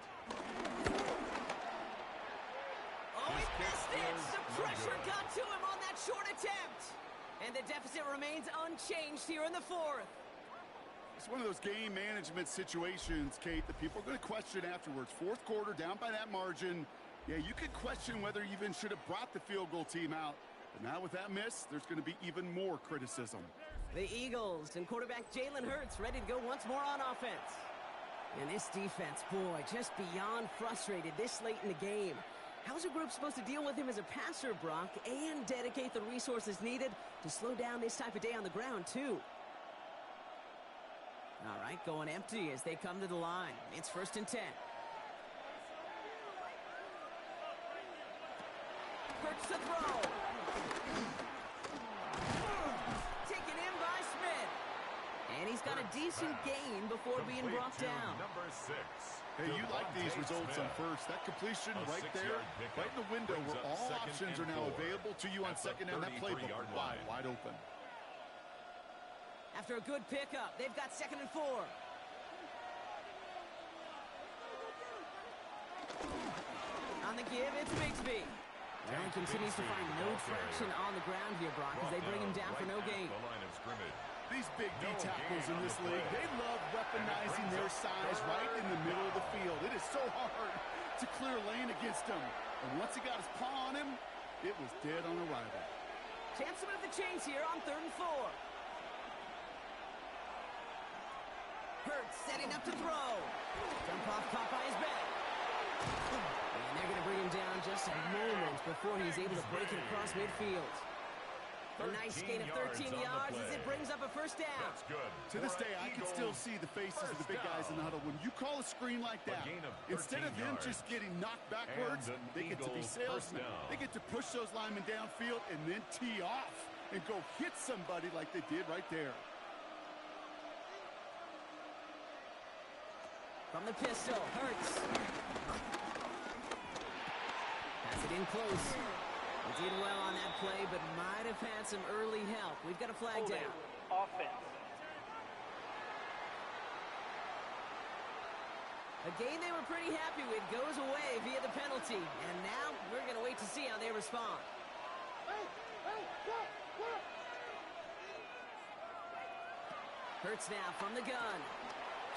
Oh, he missed it! The pressure got to him on that short attempt. And the deficit remains unchanged here in the fourth. It's one of those game management situations, Kate, that people are going to question afterwards. Fourth quarter, down by that margin. Yeah, you could question whether you even should have brought the field goal team out. But now with that miss, there's going to be even more criticism. The Eagles and quarterback Jalen Hurts ready to go once more on offense. And this defense, boy, just beyond frustrated this late in the game. How's a group supposed to deal with him as a passer, Brock, and dedicate the resources needed to slow down this type of day on the ground, too? All right, going empty as they come to the line. It's 1st and 10. Hurts the throw. Taken in by Smith. And he's got a decent gain before being brought down. Number 6. Hey, you like these results on first. That completion right there, right in the window where all options are now available to you on second down. That playbook wide open. After a good pickup, they've got 2nd and 4. On the give, it's Bigsby. Well, he continues to find no traction on the ground here, Brock, as they bring him down for no gain. The line of scrimmage. These big D tackles in this league, they love weaponizing their size right in the middle of the field. It is so hard to clear lane against him. And once he got his paw on him, it was dead on arrival. Chance to move the chains here on 3rd and 4. Hurts setting up to throw. Jump off caught by his back. And they're going to bring him down just a moment before he's able to break it across midfield. A nice gain of 13 yards as it brings up a first down. That's good. To this day, I can still see the faces of the big guys in the huddle. When you call a screen like that, instead of them just getting knocked backwards, they get to be salesmen. They get to push those linemen downfield and then tee off and go hit somebody like they did right there. From the pistol, Hurts. Pass it in close. He did well on that play, but might have had some early help. We've got a flag down. Offense. A game they were pretty happy with goes away via the penalty. And now we're going to wait to see how they respond. Hurts now from the gun.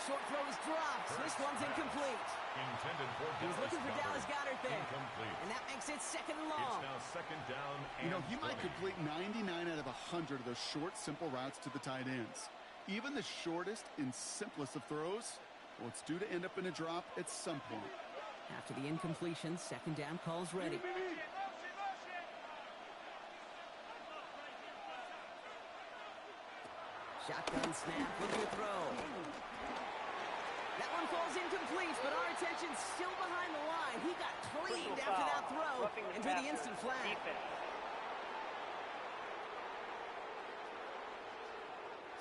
Short throw is dropped. This one's incomplete. Intended for He was looking for Dallas Goedert there. Incomplete. And that makes it second and long. It's now second down and You know, he might 20. complete 99 out of 100 of those short, simple routes to the tight ends. Even the shortest and simplest of throws, well, it's due to end up in a drop at some point. After the incompletion, second down calls ready. Shotgun snap, looking to throw. That one falls incomplete, but our attention's still behind the line. He got cleaned after that throw and drew the instant flag.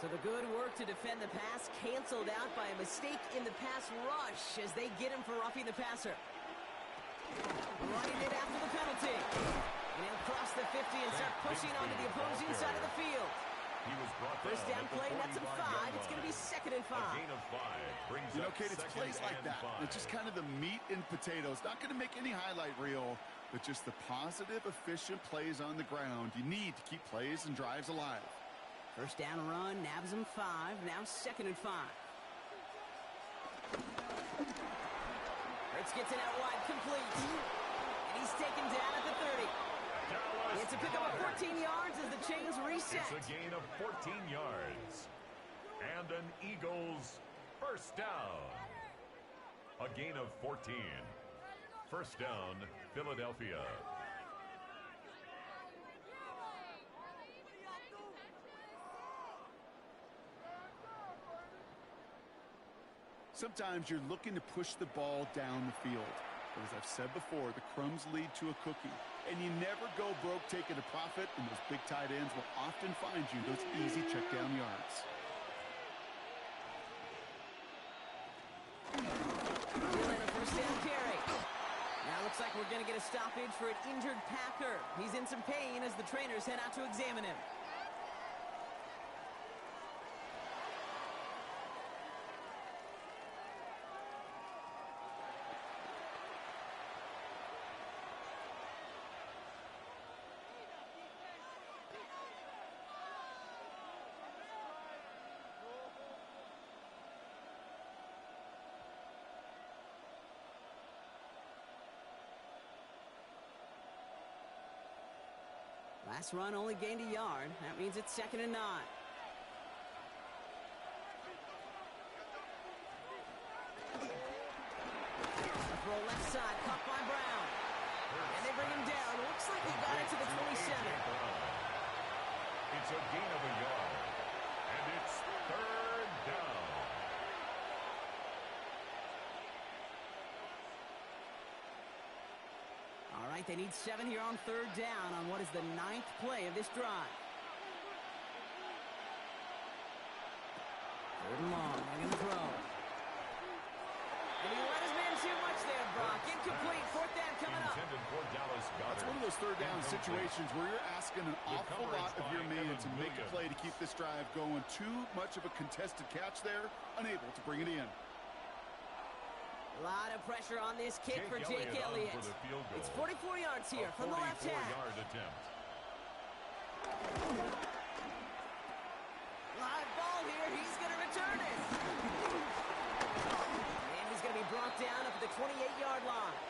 So the good work to defend the pass canceled out by a mistake in the pass rush as they get him for roughing the passer. Running it after the penalty. And he'll cross the 50 and start pushing onto the opposing side of the field. He was brought First down play, nets him 5. It's going to be second and 5. A gain of 5 brings You know, up Kate, it's second plays like and that. 5. It's just kind of the meat and potatoes. Not going to make any highlight reel, but just the positive, efficient plays on the ground. You need to keep plays and drives alive. First down run, nabs him 5. Now second and 5. Hurts gets it out wide, complete. And he's taken down at the 30. It's a pickup of 14 yards as the chains reset. It's a gain of 14 yards. And an Eagles first down. A gain of 14. First down, Philadelphia. Sometimes you're looking to push the ball down the field. But as I've said before, the crumbs lead to a cookie. And you never go broke taking a profit, and those big tight ends will often find you those easy check down yards. Still in a first down carry. Now looks like we're going to get a stoppage for an injured Packer. He's in some pain as the trainers head out to examine him. Last run only gained a yard. That means it's second and 9. Throw left side, caught by Brown. And they bring him down. Looks like he got it to the 27. It's a gain of a yard. And it's third down. All right, they need 7 here on third down on what is the 9th play of this drive. Third and long, they're going to throw. And he let his man too much there, Brock. Incomplete, fourth down coming up. Intended for Dallas Goedert. That's one of those third down situations where you're asking an awful lot of your man to make a play to keep this drive going. Too much of a contested catch there, unable to bring it in. A lot of pressure on this kick for Jake Elliott. It's 44 yards here from the left hand. 44-yard attempt. Live ball here. He's going to return it. And he's going to be brought down up at the 28-yard line.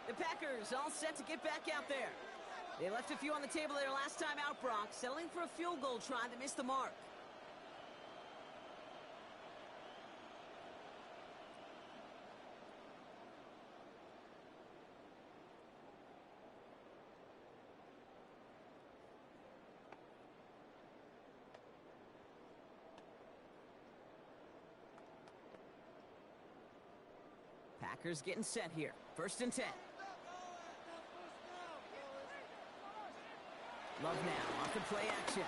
The Packers all set to get back out there. They left a few on the table their last time out, Brock, settling for a field goal try that missed the mark. Packers getting set here. First and 10. Love now off the play action.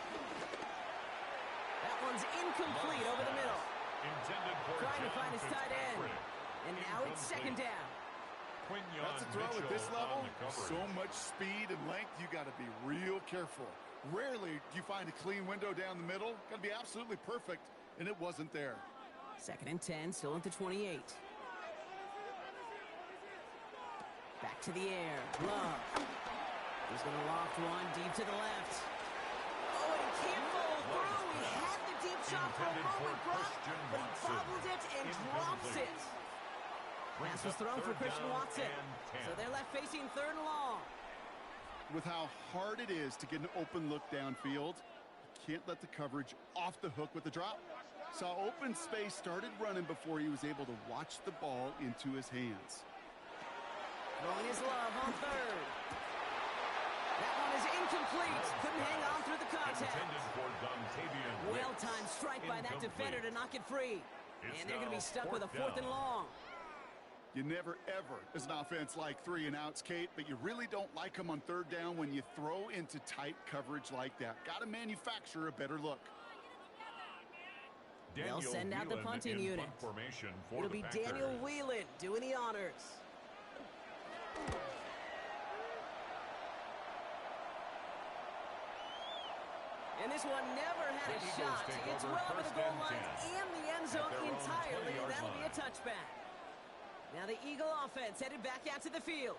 That one's incomplete over the middle. Intended for Trying to find his tight end. And now it's second down. That's a throw at this level. So much speed and length, you got to be real careful. Rarely do you find a clean window down the middle. Got to be absolutely perfect, and it wasn't there. 2nd and 10, still at the 28. Back to the air. Love. He's going to loft one deep to the left. Oh, and he can't follow through. He had the deep shot for a moment, Brock, but he bobbled it and drops it. Pass was thrown for Christian Watson. So they're left facing 3rd and long. With how hard it is to get an open look downfield, you can't let the coverage off the hook with the drop. Saw open space, started running before he was able to watch the ball into his hands. Throwing his Love on 3rd. That one is incomplete. Couldn't hang on through the contact. Well-timed strike by that defender to knock it free. And they're going to be stuck with a 4th and long. You never, ever, as an offense, like 3 and outs, Kate, but you really don't like them on 3rd down when you throw into tight coverage like that. Got to manufacture a better look. They'll send out the punting unit. It'll be Daniel Whelan doing the honors. And this one never had a shot. It's well over the goal line and the end zone entirely. That'll be a touchback. Now the Eagle offense headed back out to the field.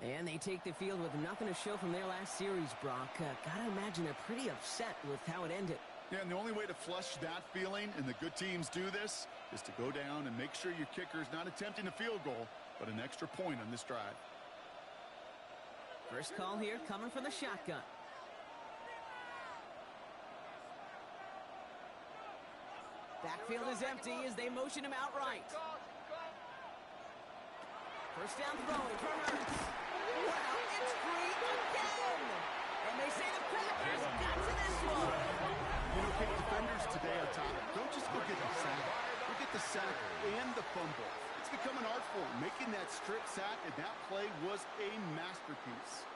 And they take the field with nothing to show from their last series, Brock. Gotta imagine they're pretty upset with how it ended. Yeah, and the only way to flush that feeling, and the good teams do this, is to go down and make sure your kicker is not attempting a field goal, but an extra point on this drive. First call here coming from the shotgun. Backfield is empty as they motion him outright. First down throwing for Hurts. Wow, it's free again! And they say the Packers got to this one. You know, Kate, defenders today on top, don't just go get the sack. Go get the sack and the fumble. It's become an art form. Making that strip sack, and that play was a masterpiece.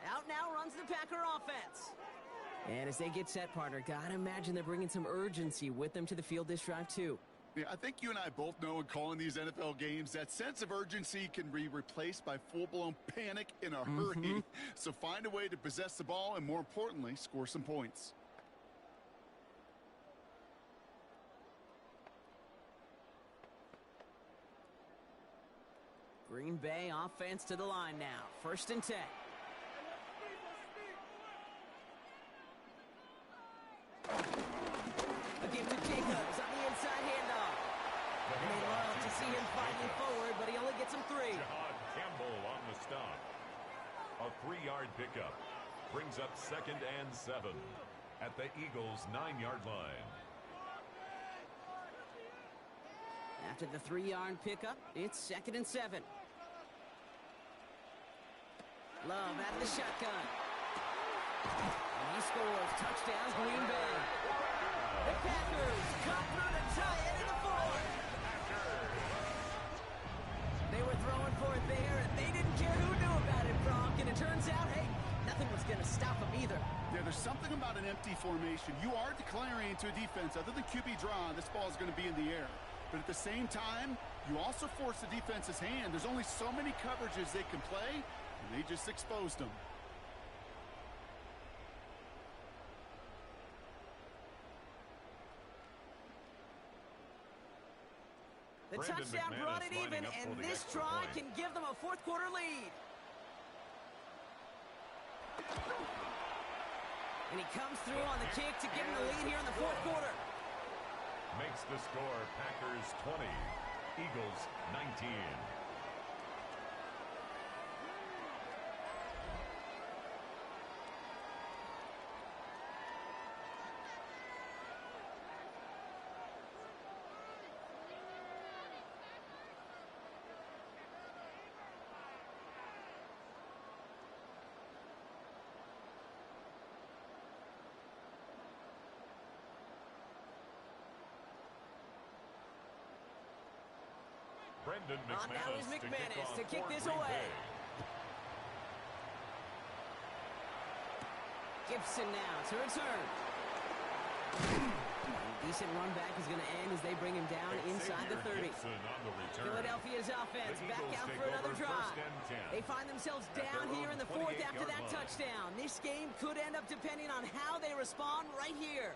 Out now runs the Packer offense. And as they get set, partner, gotta imagine they're bringing some urgency with them to the field this drive, too. Yeah, I think you and I both know in calling these NFL games that sense of urgency can be replaced by full-blown panic in a hurry. So find a way to possess the ball and, more importantly, score some points. Green Bay offense to the line now. 1st and 10. A give to Jacobs on the inside handoff. And they love to see him fighting forward, but he only gets him 3. Jahad Campbell on the stop. A 3-yard pickup brings up 2nd and 7 at the Eagles' 9-yard line. After the 3-yard pickup, it's 2nd and 7. Love out of the shotgun. And he scores. Touchdown, Green Bay. The Packers come through to tie it in the 4th. They were throwing for it there, and they didn't care who knew about it, Brock. And it turns out, hey, nothing was going to stop them either. Yeah, there's something about an empty formation. You are declaring to a defense, other than QB draw, this ball is going to be in the air. But at the same time, you also force the defense's hand. There's only so many coverages they can play, and they just exposed them. The touchdown brought it even, and this try can give them a 4th quarter lead. And he comes through on the kick to give him the lead here in the 4th quarter. Makes the score Packers 20, Eagles 19. Now is McManus to kick this away. Give Gibson now to return. Decent run back is going to end as they bring him down inside the 30. Philadelphia's offense back out for another drive. They find themselves down here in the fourth after that touchdown. This game could end up depending on how they respond right here.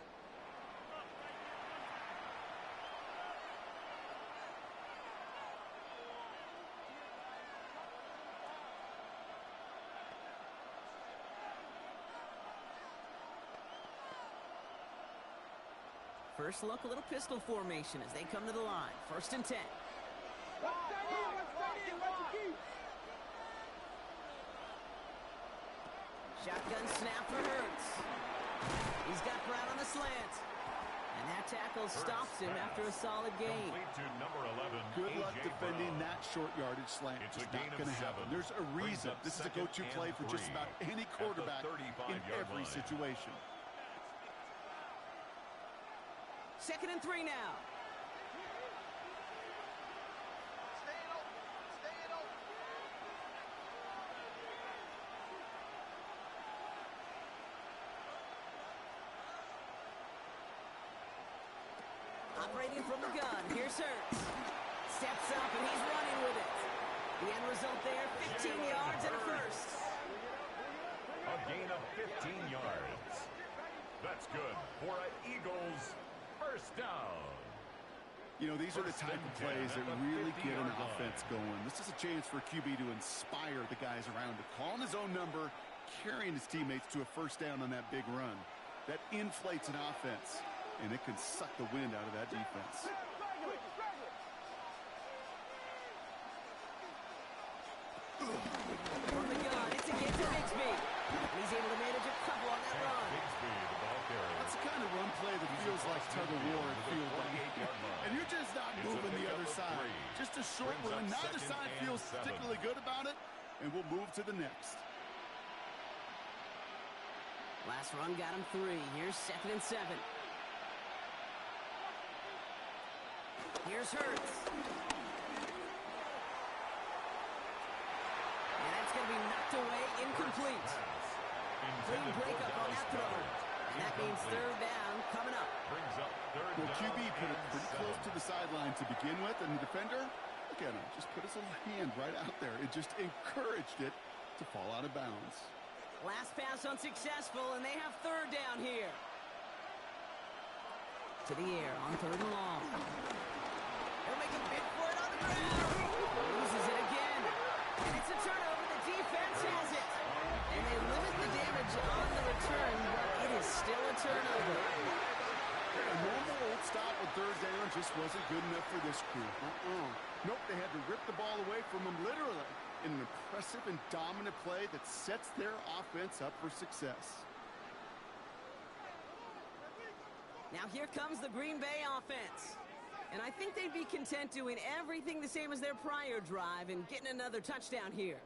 First look, a little pistol formation as they come to the line. 1st and 10. Shotgun snap for Hurts. He's got Brown on the slant. And that tackle stops him after a solid gain. Good luck defending that short yardage slant. It's not going to happen. There's a reason this is a go-to play for just about any quarterback in every situation. 2nd and 3 now. Operating from the gun, here's Hurts. Steps up and he's running with it. The end result there, 15 yards and a first. A gain of 15 yards. That's good for an Eagles first down. You know, these are the type of plays that really get an offense going. This is a chance for QB to inspire the guys around him. Calling his own number, carrying his teammates to a first down on that big run. That inflates an offense, and it can suck the wind out of that defense. From the gun, it's again to Bigsby. He's able to manage a couple on that run. That's the kind of run play that feels like tug-of-war at field goal. And you're just not moving the other side. Just a short run. Neither side feels particularly good about it, and we'll move to the next. Last run got him 3. Here's 2nd and 7. Here's Hurts. And that's going to be knocked away, incomplete. Clean breakup on that throw. And that means 3rd down coming up. Well, QB put it pretty close to the sideline to begin with, and the defender, look at him, just put his little hand right out there. It just encouraged it to fall out of bounds. Last pass unsuccessful, and they have 3rd down here. To the air on 3rd and long. He'll make a big for it on the ground. Loses it again. And it's a turnover. The defense has it. And they limit the damage on the return, but it is still a turnover. A normal old stop with 3rd down just wasn't good enough for this crew. Nope, they had to rip the ball away from them literally in an impressive and dominant play that sets their offense up for success. Now here comes the Green Bay offense. And I think they'd be content doing everything the same as their prior drive and getting another touchdown here.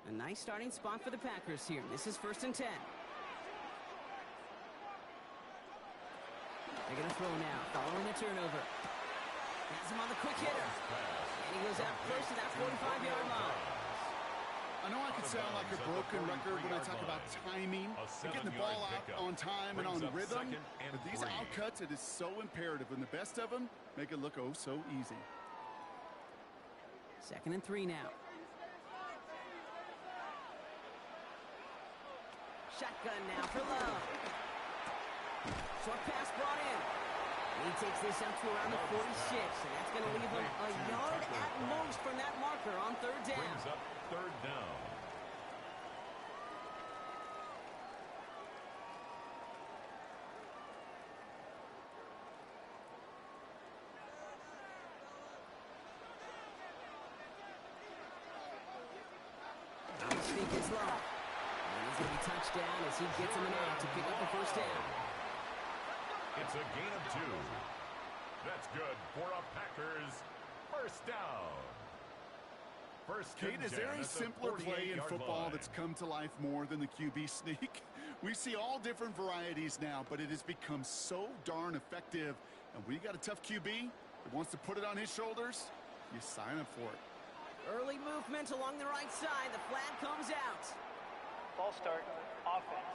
A nice starting spot for the Packers here. This is 1st and 10. They're going to throw now, following the turnover. Has him on the quick hitter. And he goes out close to that 45-yard line. I know I could sound like a broken record when I talk about timing and getting the ball out on time and on rhythm. But these outcuts, it is so imperative. And the best of them make it look oh so easy. 2nd and 3 now. Shotgun now for Love. Short pass brought in. And he takes this up to around the 46, and that's going to leave him a yard at most from that marker on 3rd down. Brings up 3rd down. Sneak is low. And he's going to be touched down as he gets him an out to pick up the 1st down. It's a gain of 2. That's good for a Packers 1st down. Kate, is there a simpler play in football that's come to life more than the QB sneak? We see all different varieties now, but it has become so darn effective. And when you got a tough QB that wants to put it on his shoulders, you sign up for it. Early movement along the right side. The flag comes out. False start, offense.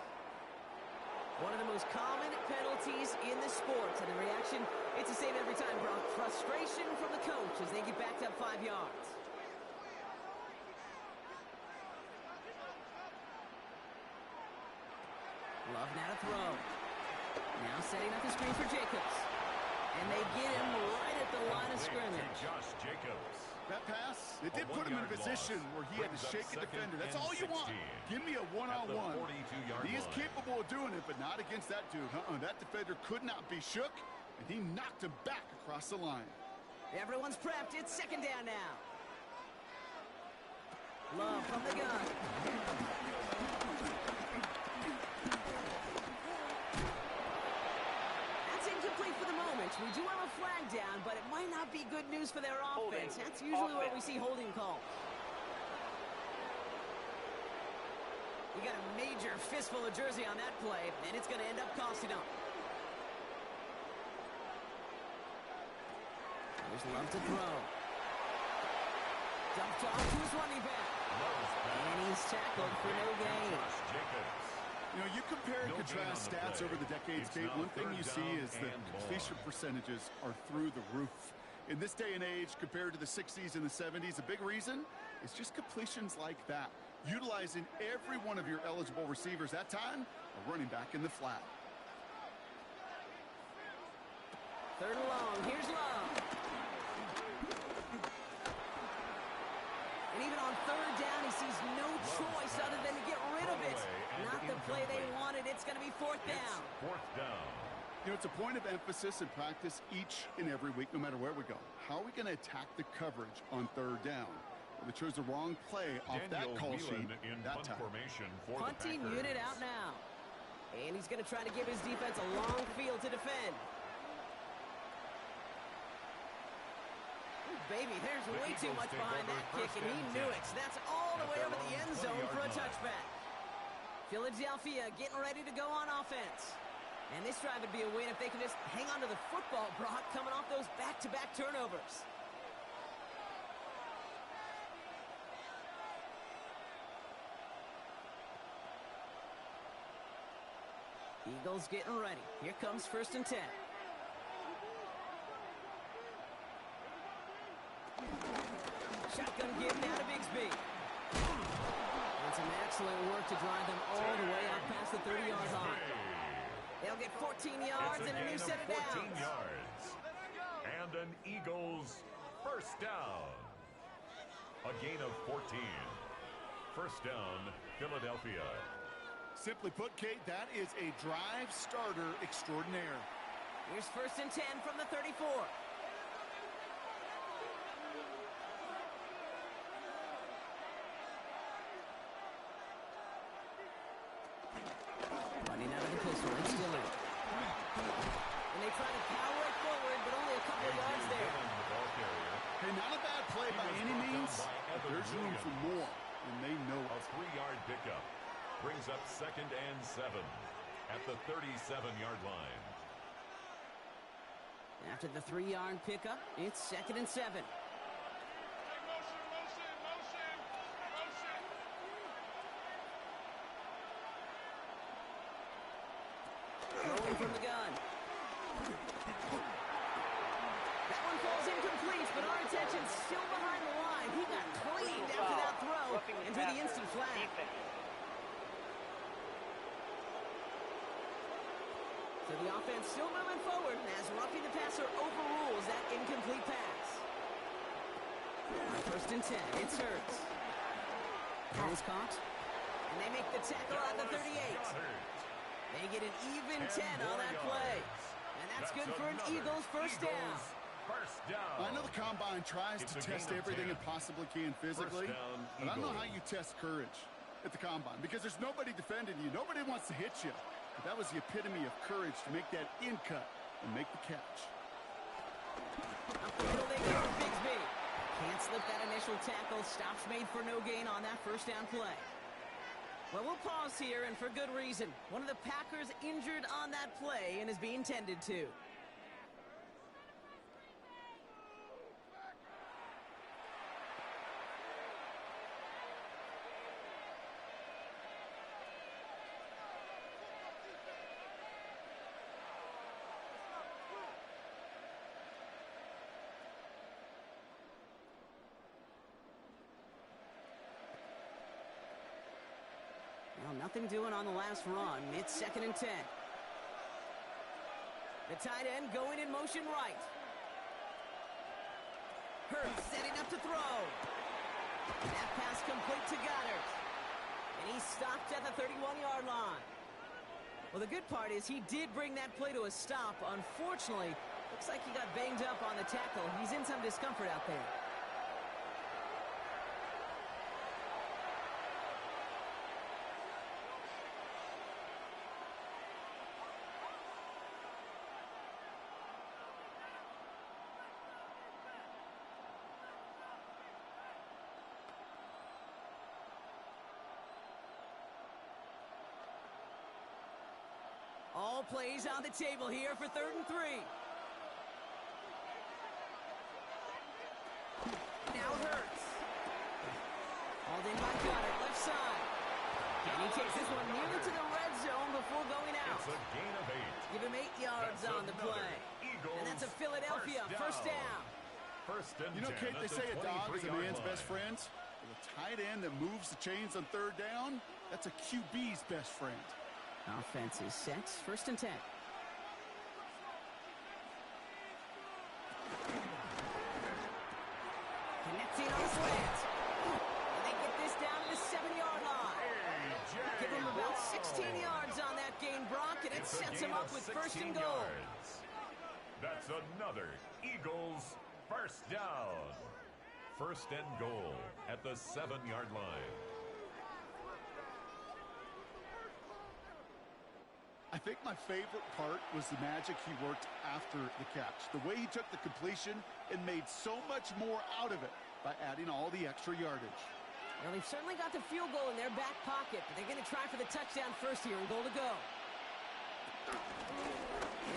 One of the most common penalties in the sport. And the reaction, it's the same every time, Brock. Frustration from the coach as they get backed up 5 yards. Love now to throw. Now setting up the screen for Jacobs. And they get him right at the line of scrimmage. Josh Jacobs. That pass, it did put him in a position where he had to shake a defender. That's all you want. Give me a one-on-one. He is capable of doing it, but not against that dude. That defender could not be shook, and he knocked him back across the line. Everyone's prepped. It's second down now. Love from the gun. That's incomplete for the moment. We do have a flag down, but it might not be good news for their offense. That's usually where we see holding calls. You got a major fistful of jersey on that play, and it's going to end up costing them. There's Love to throw. Dumped off to his running back. And he's tackled for no gain. You know, you compare and contrast stats over the decades, Kate. One thing you see is that completion percentages are through the roof. In this day and age, compared to the 60s and the 70s, a big reason is just completions like that. Utilizing every one of your eligible receivers. That time, a running back in the flat. Third and long. Here's Love. And even on third down, he sees no choice other than to get rid of it. Not the play they wanted. It's going to be fourth down. Fourth down. You know, it's a point of emphasis and practice each and every week, no matter where we go. How are we going to attack the coverage on third down? Well, they chose the wrong play off that call sheet that time. Punting unit out now. And he's going to try to give his defense a long field to defend. Baby, there's way too much behind that kick, and he knew it. That's all the way over the end zone for a touchback. Philadelphia getting ready to go on offense. And this drive would be a win if they can just hang on to the football, Brock, coming off those back-to-back turnovers. Eagles getting ready. Here comes 1st and 10. Shotgun give now to Bigsby. And some excellent work to drive them all the way out past the 30-yard line. They'll get 14 yards and a new set of downs. 14 yards. And an Eagles first down. A gain of 14. First down, Philadelphia. Simply put, Kate, that is a drive starter extraordinaire. Here's 1st and 10 from the 34. Running out of the pistol, it's still in. And they try to power it forward, but only a couple of yards there. Hey, not a bad play by any means, but there's room for more, and they know it. A 3-yard pickup brings up 2nd and 7 at the 37-yard line. After the 3-yard pickup, it's 2nd and 7. Throwing from the gun. That one falls incomplete, but our attention's still behind the line. He got cleaned after that throw and drew the instant flag. So the offense still moving forward as roughing the passer overrules that incomplete pass. 1st and 10, it's Hurts. Ball's caught, and they make the tackle at the 38. They get an even 10 on that play. And that's good for an Eagles first down. I know the Combine tries to test everything it possibly can physically, but I don't know how you test courage at the Combine because there's nobody defending you. Nobody wants to hit you. But that was the epitome of courage to make that in cut and make the catch. Up the middle they go for Bigsby. Can't slip that initial tackle. Stops made for no gain on that first down play. Well, we'll pause here, and for good reason. One of the Packers injured on that play and is being tended to. Well, nothing doing on the last run. It's 2nd and 10. The tight end going in motion right. Hurts setting up to throw. That pass complete to Goddard. And he stopped at the 31-yard line. Well, the good part is he did bring that play to a stop. Unfortunately, looks like he got banged up on the tackle. He's in some discomfort out there. All plays on the table here for 3rd and 3. Now Hurts. Hauled in by Goddard, left side. And he takes this one nearly to the red zone before going out. It's a gain of 8. Give him 8 yards on the play. And that's a Philadelphia first down. First and You know, 10 Kate, they say a dog is a man's best friend. friend. Well, a tight end that moves the chains on 3rd down, that's a QB's best friend. Offense is set. 1st and 10. Connecting on the slant. And they get this down to the 7-yard line. Give him about 16 yards on that gain, Brock, and it sets him up with 1st and goal. That's another Eagles first down. 1st and goal at the 7-yard line. I think my favorite part was the magic he worked after the catch. The way he took the completion and made so much more out of it by adding all the extra yardage. Well, they've certainly got the field goal in their back pocket, but they're going to try for the touchdown first here and goal to go.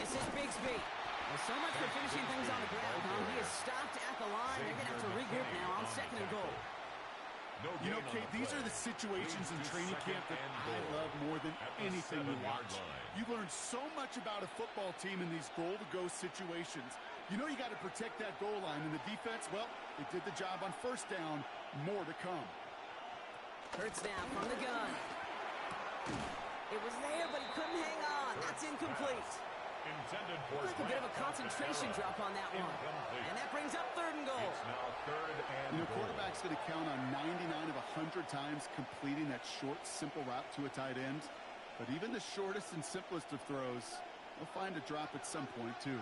This is Bigsby. Well, so much for finishing things on the ground, huh? He is stopped at the line. They're going to have to regroup now on 2nd and goal. You know, Kate, these are the situations in training camp that I love more than anything you watch. You learn so much about a football team in these goal-to-go situations. You know you got to protect that goal line, and the defense, well, they did the job on 1st down. More to come. Hurts now from the gun. It was there, but he couldn't hang on. That's incomplete. Intended for like a bit of a concentration drop on that one. And that brings up 3rd and goal. It's now 3rd and You know, quarterback's going to count on 99 of 100 times completing that short, simple route to a tight end. But even the shortest and simplest of throws, will find a drop at some point, too.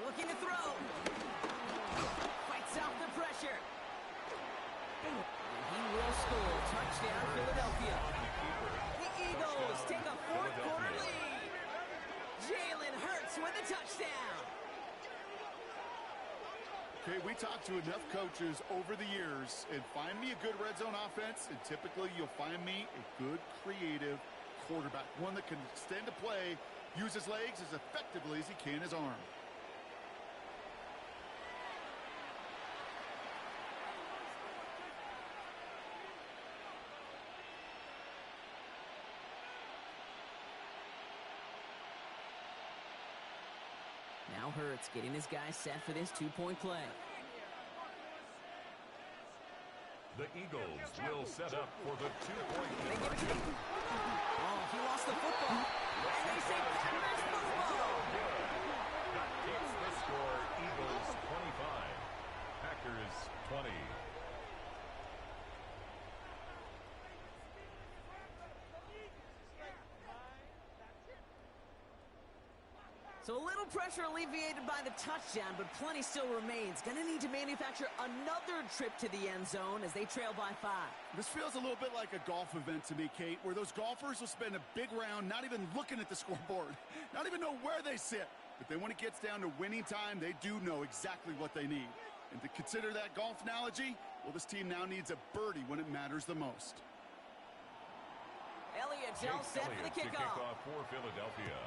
Looking to throw. Fights off the pressure. And he will score. Touchdown, Philadelphia. The Eagles take a 4th quarter lead. Jalen Hurts with a touchdown. Okay, we talked to enough coaches over the years, and find me a good red zone offense, and typically you'll find me a good, creative quarterback, one that can extend a play, use his legs as effectively as he can his arm. Now Hurts getting his guys set for this 2-point play. The Eagles will set up for the 2-point They give it to him. Oh, he lost the football. And they say Packers football. That keeps the score Eagles 25, Packers 20. So a little pressure alleviated by the touchdown, but plenty still remains. Going to need to manufacture another trip to the end zone as they trail by 5. This feels a little bit like a golf event to me, Kate, where those golfers will spend a big round not even looking at the scoreboard, not even know where they sit. But then when it gets down to winning time, they do know exactly what they need. And to consider that golf analogy, well, this team now needs a birdie when it matters the most. Elliott's all set for the kickoff. For Philadelphia.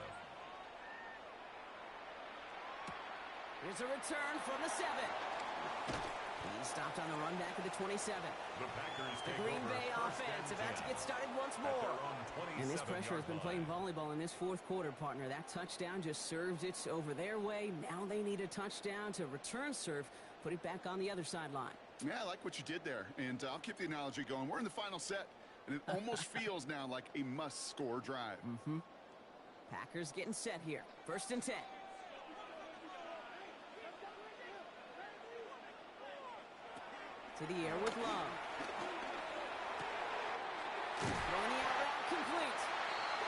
Here's a return from the 7. He stopped on the run back at the 27. The Packers The Green Bay offense about to get started once more. And this pressure has been playing volleyball in this fourth quarter, partner. That touchdown just served it over their way. Now they need a touchdown to return serve, put it back on the other sideline. Yeah, I like what you did there. And I'll keep the analogy going. We're in the final set, and it almost feels now like a must-score drive. Packers getting set here. 1st and 10. To the air with Love. Throwing the out route complete.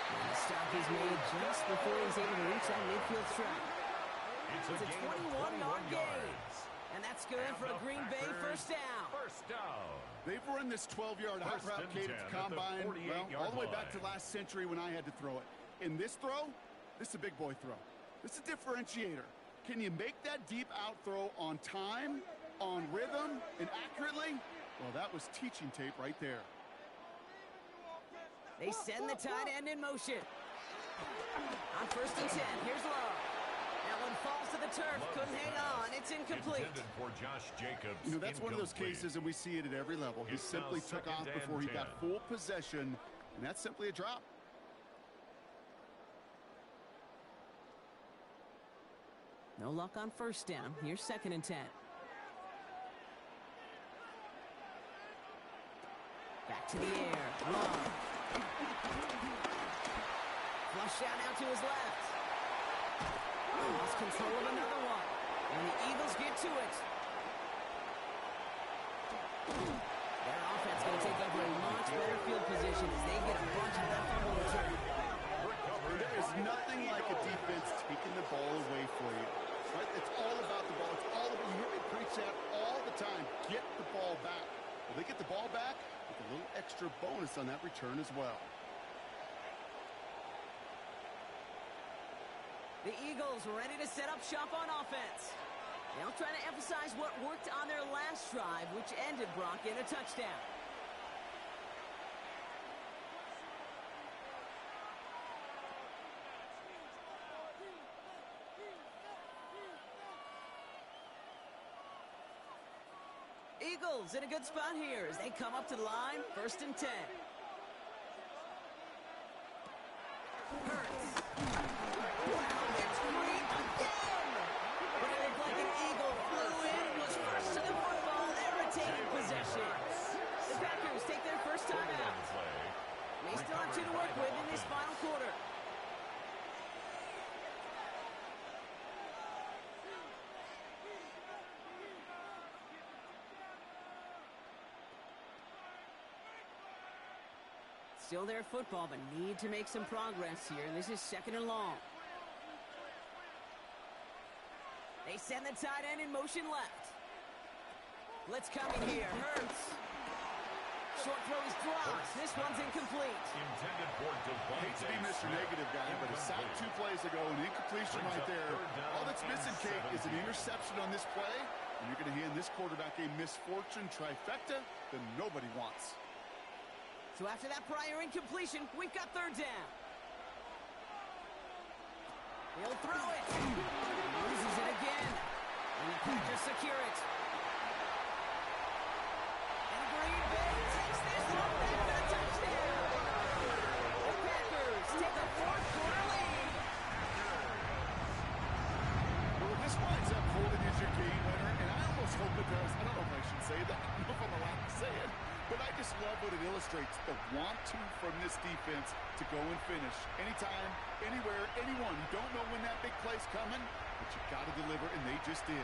And the stop is made just before he's able to reach that midfield strike. It's a 21-yard gain. And that's good for a Green Bay first down. First down. They've run this 12-yard hot route cadence combine, well, all the way back to last century when I had to throw it. In this throw, this is a big boy throw. This is a differentiator. Can you make that deep out throw on time, on rhythm, and accurately? Well, that was teaching tape right there. They send the tight end in motion. On 1st and 10, here's Love. That one falls to the turf. Couldn't hang on. It's incomplete. For Josh Jacobs. You know, that's one of those cases, and we see it at every level. He simply took off before he got full possession, and that's simply a drop. No luck on 1st down. Here's 2nd and 10. Back to the air. Love. Flush out now to his left. Lost control of another one. And the Eagles get to it. Their offense going to take over a much better field position as they get a bunch of that fumble return. There is nothing like a defense taking the ball away for you. Right? It's all about the ball. It's all about, you hear me preach that all the time. Get the ball back. Well, they get the ball back with a little extra bonus on that return as well. The Eagles ready to set up shop on offense. They'll try to emphasize what worked on their last drive, which ended, Brock, in a touchdown. Eagles in a good spot here as they come up to the line. 1st and 10. Hurts. To work with in this final quarter. Still their football, but need to make some progress here. This is 2nd and long. They send the tight end in motion left. Blitz coming here. Hurts. Short throw is dropped. This one's incomplete. Intended for I hate to be Mr. Negative guy, but a sack 2 plays ago, an incompletion right there. All that's missing, Kate, is an interception on this play, and you're going to hand this quarterback a misfortune trifecta that nobody wants. So after that prior incompletion, we've got 3rd down. He'll throw it. Loses it again. And the Packers secure it. And Green Bay takes this one back for a touchdown. The Packers take a 4th quarter lead. Well, this winds up holding as your game winner, and I almost hope it does. I don't know if I should say that. I don't know if I'm allowed to say it. But I just love what it illustrates, the want-to from this defense to go and finish. Anytime, anywhere, anyone. You don't know when that big play's coming, but you got to deliver, and they just did.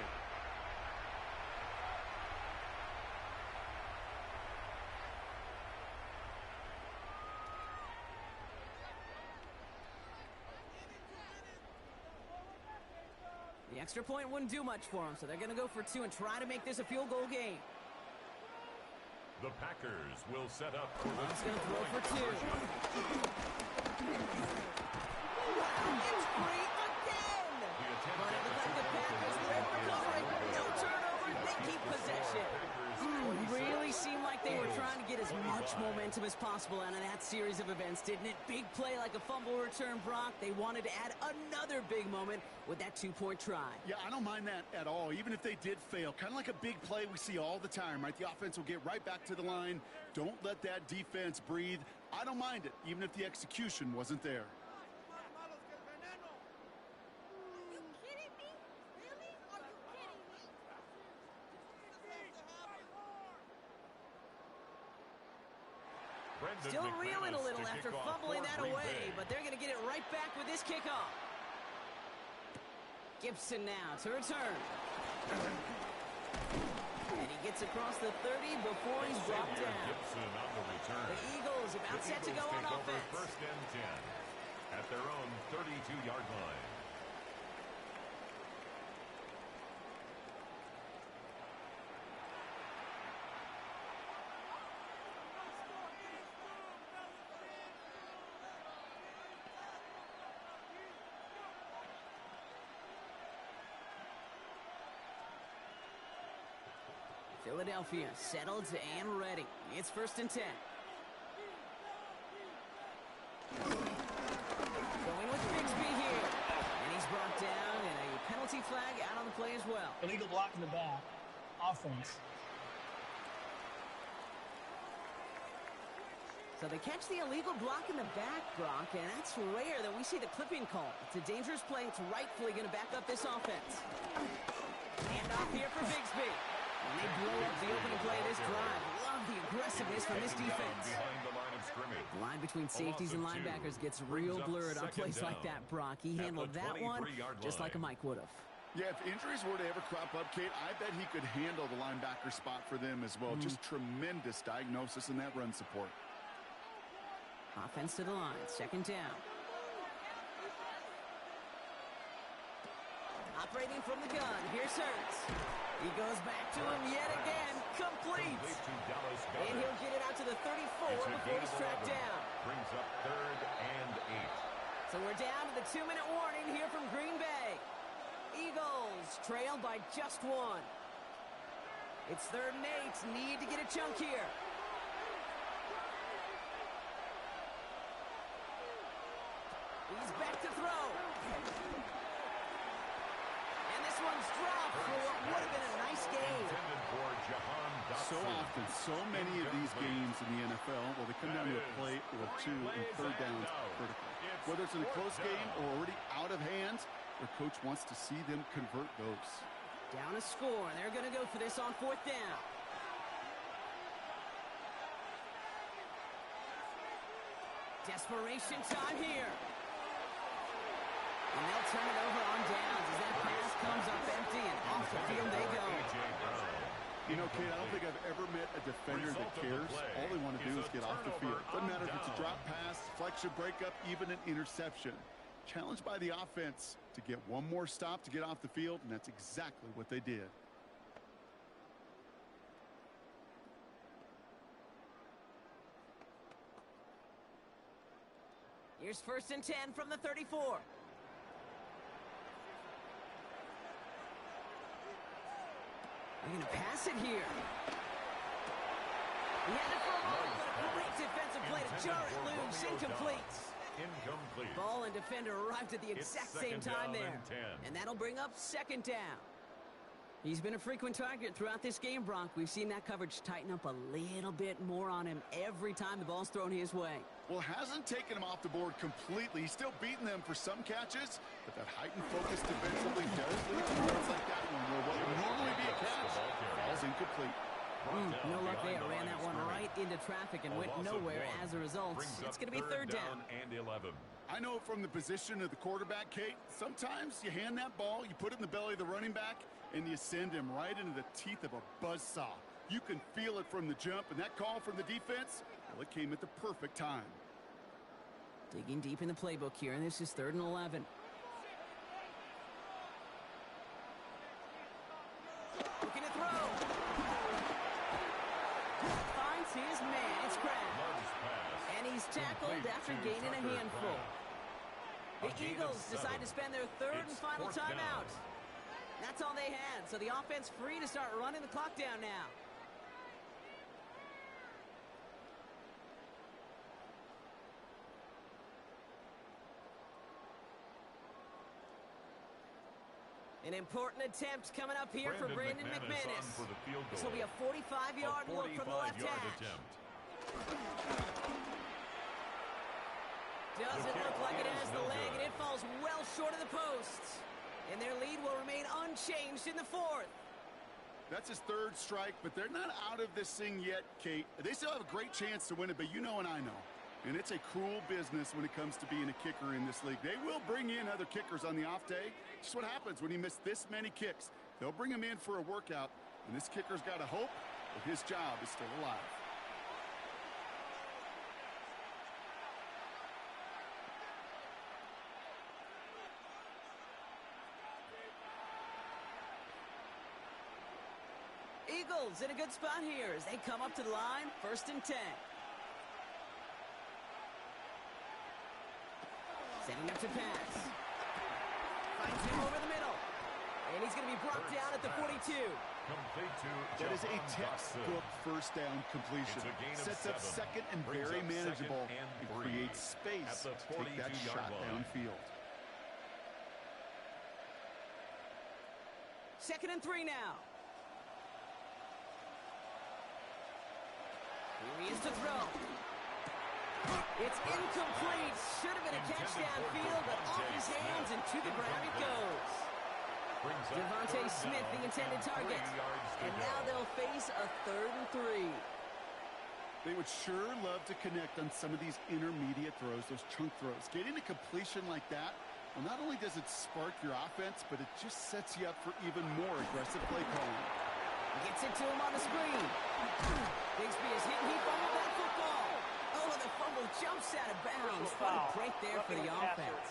The extra point wouldn't do much for them, so they're going to go for 2 and try to make this a field goal game. The Packers will set up for the He's going to throw for 2. Wow, it's great again! The momentum as possible out of that series of events, didn't it? Big play like a fumble return, Brock. They wanted to add another big moment with that two-point try. Yeah, I don't mind that at all, even if they did fail. Kind of like a big play we see all the time, right? The offense will get right back to the line. Don't let that defense breathe. I don't mind it, even if the execution wasn't there. Still reeling a little after fumbling that away, but they're going to get it right back with this kickoff. Gibson now to return. And he gets across the 30 before he's brought down. Gibson on the return. The Eagles about set to go on offense. First and 10 at their own 32-yard line. Philadelphia settled and ready. It's first and 10. Going with Bigsby here. And he's brought down, and a penalty flag out on the play as well. Illegal block in the back. Offense. So they catch the illegal block in the back, Brock, and that's rare that we see the clipping call. It's a dangerous play. It's rightfully going to back up this offense. Hand off here for Bigsby. And they blow up the opening play of this drive. Love the aggressiveness from this defense. The line between safeties and linebackers gets real blurred on plays like that, Brock. He handled that one just like a Mike would have. Yeah, if injuries were to ever crop up, Kate, I bet he could handle the linebacker spot for them as well. Just tremendous diagnosis in that run support. Offense to the line, second down. Operating from the gun, here's Hurts. He goes back to him yet again, complete. And he'll get it out to the 34 before he's tracked down. Brings up third and 8. So we're down to the 2-minute warning here from Green Bay. Eagles trail by just one. It's third and 8, need to get a chunk here. He's back to throw. And this one's dropped for what would have been a nice game. So often, so many of these games in the NFL, well, they come down to a play or two and third downs critical. Whether it's in a close game or already out of hand, their coach wants to see them convert those. Down a score, and they're going to go for this on fourth down. Desperation time here. And they'll turn it over on downs as that pass comes up empty, and off the field they go. You know, Kate, I don't think I've ever met a defender that cares. All they want to do is get off the field. Doesn't matter if it's a drop pass, flexion breakup, even an interception. Challenged by the offense to get one more stop to get off the field, and that's exactly what they did. Here's first and 10 from the 34. They're going to pass it here. He had it for a moment, but a great defensive play to jar it loose. Incomplete. Ball and defender arrived at the exact same time there. And that'll bring up second down. He's been a frequent target throughout this game, Brock. We've seen that coverage tighten up a little bit more on him every time the ball's thrown his way. Well, hasn't taken him off the board completely. He's still beating them for some catches, but that heightened focus defensively does lead to runs like that one, where what would normally be a catch falls incomplete. No luck there. Ran that one right into traffic and went nowhere as a result. It's going to be third down. And 11. I know from the position of the quarterback, Kate, sometimes you hand that ball, you put it in the belly of the running back, and you send him right into the teeth of a buzzsaw. You can feel it from the jump, and that call from the defense, well, it came at the perfect time. Digging deep in the playbook here, and this is third and 11. Looking to throw. Finds his man. It's Crab. And he's tackled after gaining a handful. The Eagles decide to spend their third and final timeout. That's all they had, so the offense free to start running the clock down now. An important attempt coming up here for Brandon McManus. For the field goal. This will be a 45-yard look from the left hash. Doesn't look like it has the leg, and it falls well short of the posts. And their lead will remain unchanged in the fourth. That's his third strike, but they're not out of this thing yet, Kate. They still have a great chance to win it, but you know and I know. And it's a cruel business when it comes to being a kicker in this league. They will bring in other kickers on the off day. Just what happens when you miss this many kicks. They'll bring him in for a workout, and this kicker's got to hope that his job is still alive. Eagles in a good spot here as they come up to the line, 1st and 10. Setting up to pass. Finds him over the middle. And he's going to be brought down at the 42. That is a textbook first down completion. Sets up second and very manageable and creates space to take that shot downfield. 2nd and 3 now. Here he is to throw. It's incomplete. Should have been a catch downfield, but off his hands and to the ground it goes. Devontae Smith, the intended target. And now they'll face a 3rd and 3. They would sure love to connect on some of these intermediate throws, those chunk throws. Getting a completion like that, well, not only does it spark your offense, but it just sets you up for even more aggressive play calling. Gets it to him on the screen. Bigsby is hit, and he fumbled that football. Oh, the fumble jumps out of bounds. What a break there for the offense.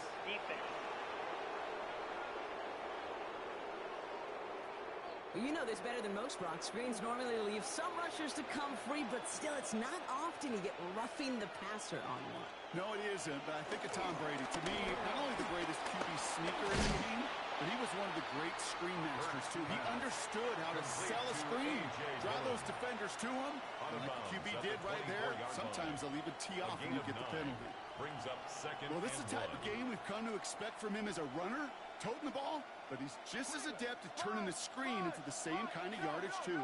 Well, you know this better than most, Brock. Screens normally leave some rushers to come free, but still, it's not often you get roughing the passer on one. No, it isn't, but I think of Tom Brady. To me, not only the greatest QB sneaker in the team, but he was one of the great screen masters, too. He understood how to sell a screen, draw those defenders to him. Like the QB did right there, sometimes they'll even tee off when you get the penalty. Well, this is the type of game we've come to expect from him as a runner, toting the ball, but he's just as adept at turning the screen into the same kind of yardage, too.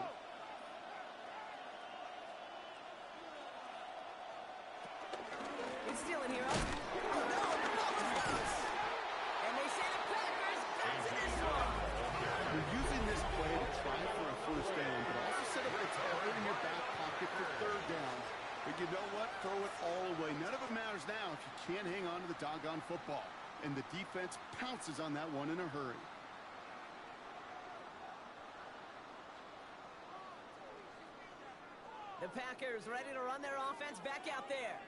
It's still in here. Oh, no, the ball is loose. And they say the Packers got to this one. You're using this play to try for a first down, but also set up a target in your back pocket for 3rd down. But you know what? Throw it all away. None of it matters now if you can't hang on to the doggone football. And the defense pounces on that one in a hurry. The Packers ready to run their offense back out there.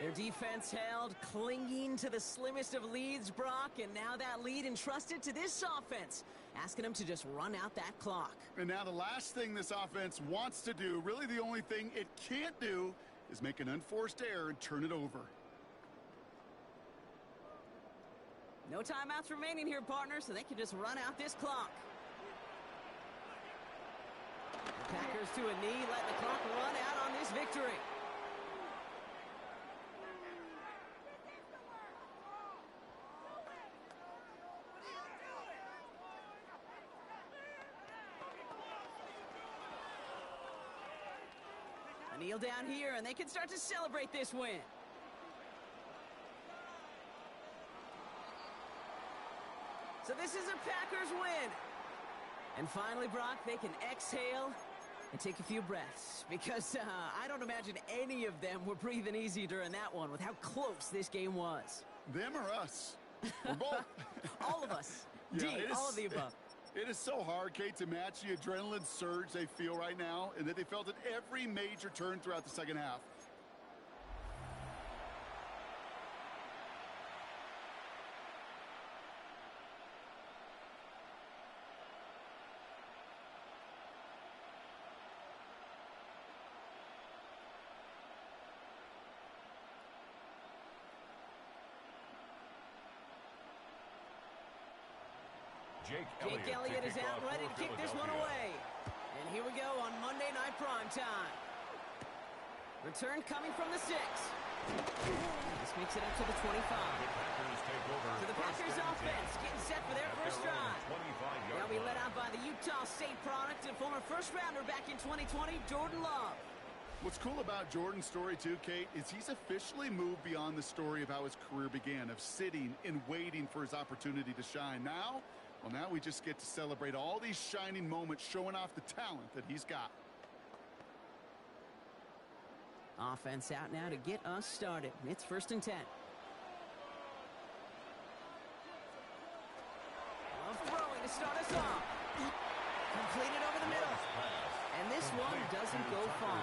Their defense held, clinging to the slimmest of leads, Brock, and now that lead entrusted to this offense, asking them to just run out that clock. And now the last thing this offense wants to do, really the only thing it can't do, is make an unforced error and turn it over. No timeouts remaining here, partner, so they can just run out this clock. The Packers to a knee, letting the clock run out on this victory. A kneel down here, and they can start to celebrate this win. So this is a Packers win. And finally, Brock, they can exhale and take a few breaths. Because I don't imagine any of them were breathing easy during that one with how close this game was. Them or us? We're both. All of us. Yeah, all of the above. It is so hard, Kate, to match the adrenaline surge they feel right now and that they felt at every major turn throughout the second half. Jake Elliott is out ready to kick this one away. And here we go on Monday Night Primetime. Return coming from the 6. This makes it up to the 25. The Packers take over. So the Packers offense getting set for their first drive. and former first-rounder back in 2020, Jordan Love. What's cool about Jordan's story, too, Kate, is he's officially moved beyond the story of how his career began, of sitting and waiting for his opportunity to shine. Now, well, now we just get to celebrate all these shining moments, showing off the talent that he's got. Offense out now to get us started. It's 1st and 10. Love throwing to start us off. Completed over the middle. And this one doesn't go far.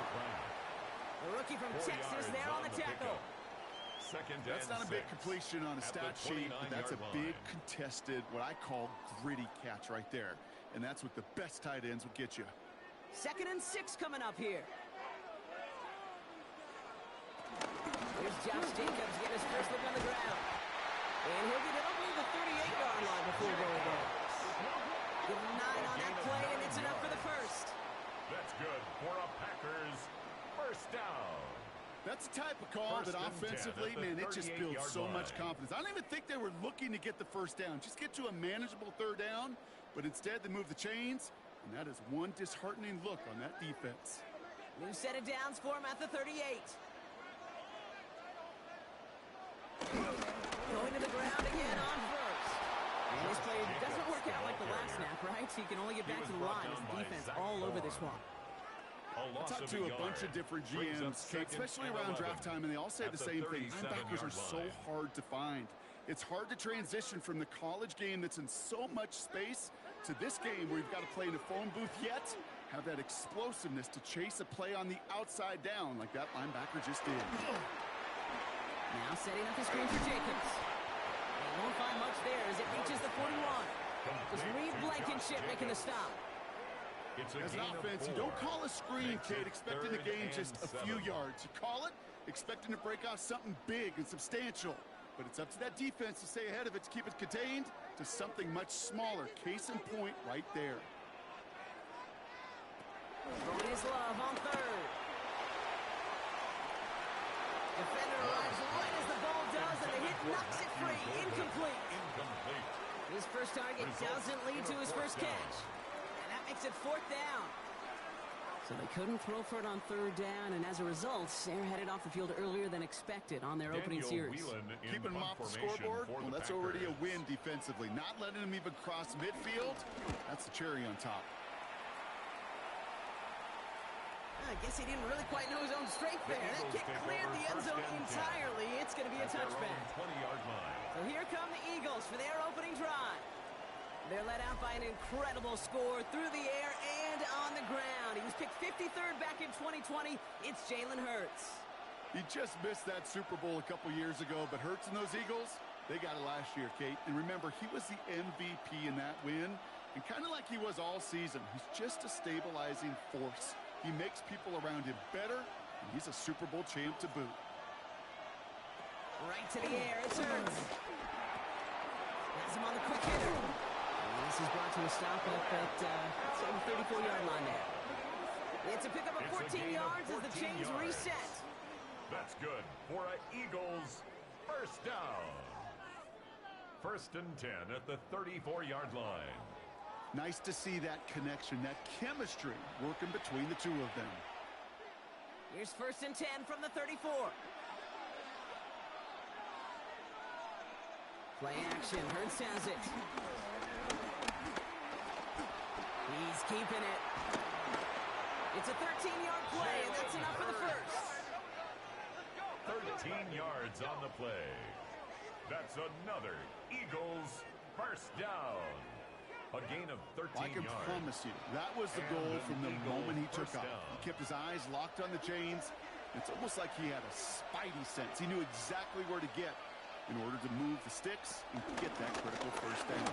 The rookie from Texas there on the tackle. That's not a big completion on a stat sheet, but that's a big contested, what I call gritty catch right there. And that's what the best tight ends will get you. 2nd and 6 coming up here. Here's Josh Jacobs getting his first look on the ground. And he'll get it over the 38-yard line before going down. Give him 9 on that play, and it's enough for the first. That's good for a Packers first down. That's the type of call that offensively, man, it just builds so much confidence. I don't even think they were looking to get the first down. Just get to a manageable 3rd down, but instead they move the chains, and that is one disheartening look on that defense. New set of downs for him at the 38. Going to the ground again on first. And this play doesn't work out like the last snap, right? So you can only get back to the line as the defense all over this one. I talked to a bunch of different GMs, especially around draft time, and they all say the same thing. Linebackers are so hard to find. It's hard to transition from the college game that's in so much space to this game where you've got to play in a phone booth yet have that explosiveness to chase a play on the outside down like that linebacker just did. Now setting up the screen for Jacobs. They won't find much there as it reaches the 41. Just Reed Blankenship making the stop. As an offense, you don't call a screen, Kate, expecting to gain just a few yards. You call it expecting to break off something big and substantial. But it's up to that defense to stay ahead of it, to keep it contained to something much smaller. Case in point right there. Throwing his Love on 3rd. Defender arrives right as the ball does, and the hit knocks it free. Incomplete. His first target doesn't lead to his first catch. And that makes it 4th down. So they couldn't throw for it on 3rd down, and as a result, they're headed off the field earlier than expected on their opening series. Keeping them off the scoreboard, well, that's already a win defensively. Not letting them even cross midfield, that's the cherry on top. I guess he didn't really quite know his own strength there. That kick cleared the end zone entirely. It's going to be a touchback. So here come the Eagles for their opening drive. They're led out by an incredible score through the air and on the ground. He was picked 53rd back in 2020. It's Jalen Hurts. He just missed that Super Bowl a couple years ago, but Hurts and those Eagles, they got it last year, Kate. And remember, he was the MVP in that win. And kind of like he was all season, he's just a stabilizing force. He makes people around him better, and he's a Super Bowl champ to boot. Right to the air, it's Hurts. Has him on the quick hitter. This is brought to a stop up at the 34-yard line there. It's a pickup of 14 yards as the chains reset. That's good for an Eagles first down. 1st and 10 at the 34-yard line. Nice to see that connection, that chemistry working between the two of them. Here's 1st and 10 from the 34. Play action, Hurts has it. He's keeping it. It's a 13-yard play, and that's enough for the first. 13 yards on the play. That's another Eagles first down. A gain of 13 yards. I can promise you, that was the goal from the moment he took off. He kept his eyes locked on the chains. It's almost like he had a spidey sense. He knew exactly where to get in order to move the sticks and get that critical first down.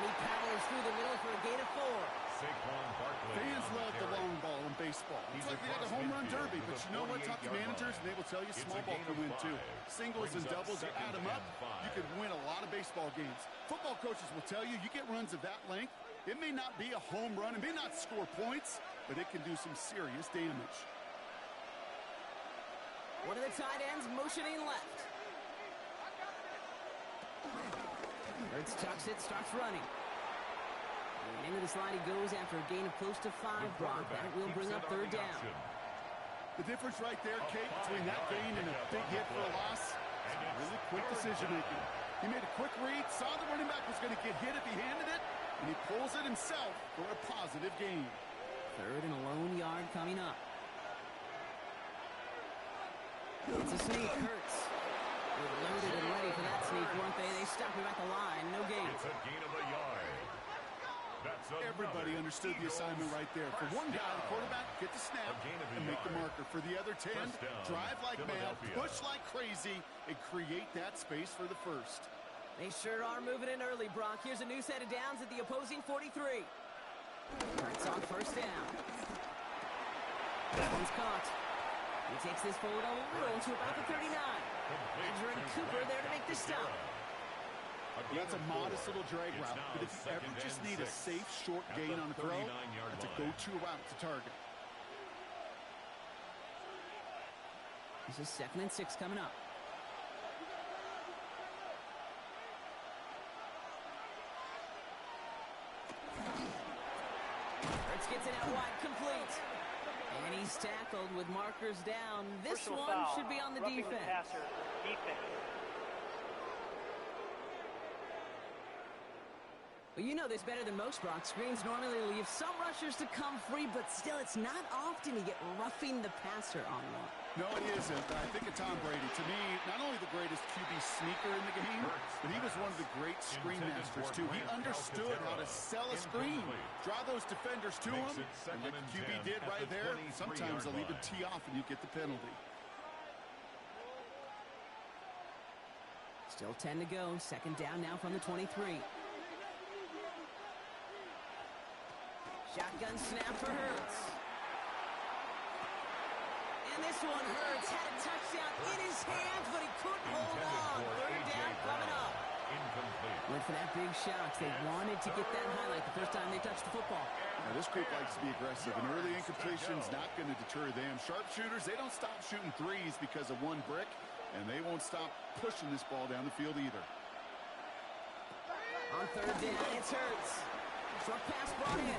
He powers through the middle for a gain of 4. Fans love the long ball in baseball. It's like they got a home run derby, but you know what? Talk to managers, and they will tell you small ball can win too. Singles and doubles, you add them up, you can win a lot of baseball games. Football coaches will tell you, you get runs of that length, it may not be a home run, it may not score points, but it can do some serious damage. One of the tight ends motioning left. Hurts tucks it, starts running. And into the slide he goes after a gain of close to 5, Brock. That will bring up third down. The difference right there, Kate, between that gain and a big hit for a loss, really quick decision-making. He made a quick read, saw the running back was going to get hit if he handed it, and he pulls it himself for a positive gain. Third and a lone yard coming up. It's a sneak, Hurts. They were loaded and ready for that sneak, weren't they? They stopped him at the line, no gain. It's a gain of a yard. Everybody understood the assignment right there. For one guy, the quarterback, get the snap and make the marker. For the other 10, drive like mad, push like crazy, and create that space for the first. They sure are moving in early, Brock. Here's a new set of downs at the opposing 43. Hurts on first down. This one's caught. He takes this forward a little to about the 39. Andrew and Cooper there to make the stop. Well, that's a modest little drag route, but if you ever just need a safe, short gain on a throw, that's a go-to route to target. This is 2nd and 6 coming up. Hurts gets it out wide, complete. And he's tackled with markers down. This one should be on the defense. Well, you know this better than most, Brock. Screens normally leave some rushers to come free, but still, it's not often you get roughing the passer on one. No, it isn't. I think of Tom Brady. To me, not only the greatest QB sneaker in the game, but he was one of the great screen masters, too. He understood how to sell a screen, draw those defenders to him, and like the QB did right there, sometimes they'll even tee off and you get the penalty. Still 10 to go. 2nd down now from the 23. Shotgun snap for Hurts. And this one, Hurts had a touchdown in his hands, but he couldn't hold on. 3rd down coming up. Went for that big shot. They wanted to get that highlight the first time they touched the football. Now, this group likes to be aggressive. An early incompletion is not going to deter them. Sharpshooters, they don't stop shooting threes because of one brick, and they won't stop pushing this ball down the field either. On 3rd down, it's Hurts. Short pass brought in.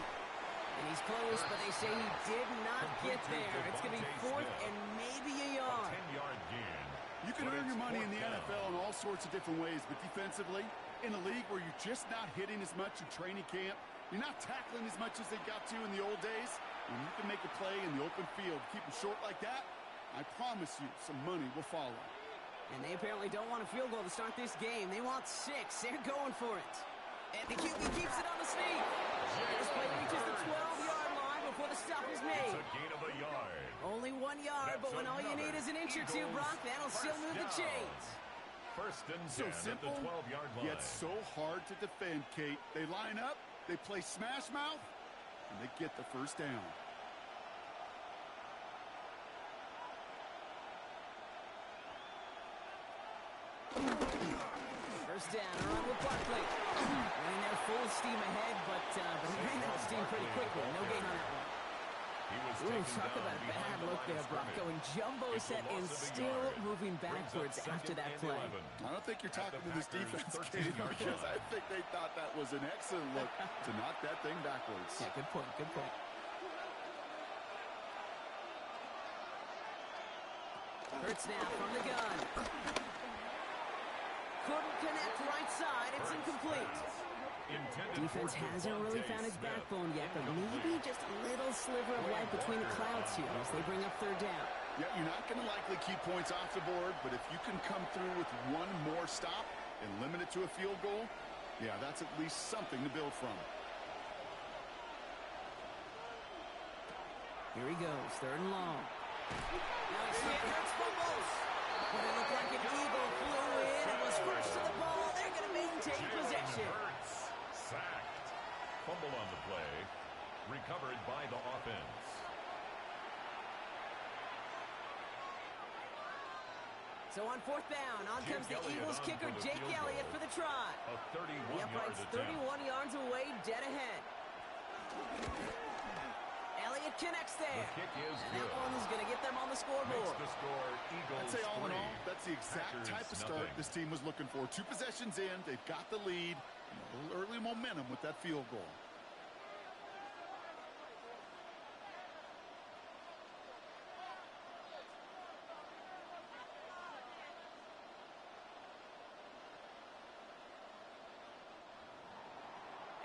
And he's close, but they say he did not get there. It's going to be 4th and maybe a yard. 10-yard gain. You can earn your money in the NFL in all sorts of different ways, but defensively, in a league where you're just not hitting as much in training camp, you're not tackling as much as they got to in the old days, and you can make a play in the open field. Keep them short like that, I promise you some money will follow. And they apparently don't want a field goal to start this game. They want 6. They're going for it. And the QB keeps it on the sneak. This play reaches the 12-yard line before the stop is made. It's a gain of a yard. Only 1 yard, but when all you need is an inch or two, Brock, that'll still move the chains. 1st and 10 so simple, at the 12-yard line. Yet so hard to defend, Kate. They line up, they play smash mouth, and they get the first down. First down, around with Barkley. Running there full steam ahead, but he ran out of steam pretty quickly. No gain on that one. Ooh, talk about a bad look there, Brock. Going jumbo set and still moving backwards after that play. I don't think you're talking to this defense, Kate, because I think they thought that was an excellent look to knock that thing backwards. Yeah, good point, good point. Hurts now from the gun. Couldn't connect right side. It's incomplete. Defense hasn't really found its backbone yet, but maybe just a little sliver of light between the clouds here as they bring up 3rd down. Yeah, you're not going to likely keep points off the board, but if you can come through with one more stop and limit it to a field goal, yeah, that's at least something to build from. Here he goes, 3rd and long. Now he's hit, Hurts fumbles. But it looked like an eagle flew in and was first to the ball. They're going to maintain possession. Hurts sacked. Fumble on the play. Recovered by the offense. So on 4th down, on comes the Eagles kicker, Jake Elliott, for the try. A 31 The upright's 31 yards away, dead ahead. Elliott connects there. The kick is and good. that one is going to get them on the scoreboard. Makes the score Eagles I'd say all in 3. all, that's the exact Packers type of start nothing. this team was looking for. 2 possessions in, they've got the lead, and a little early momentum with that field goal.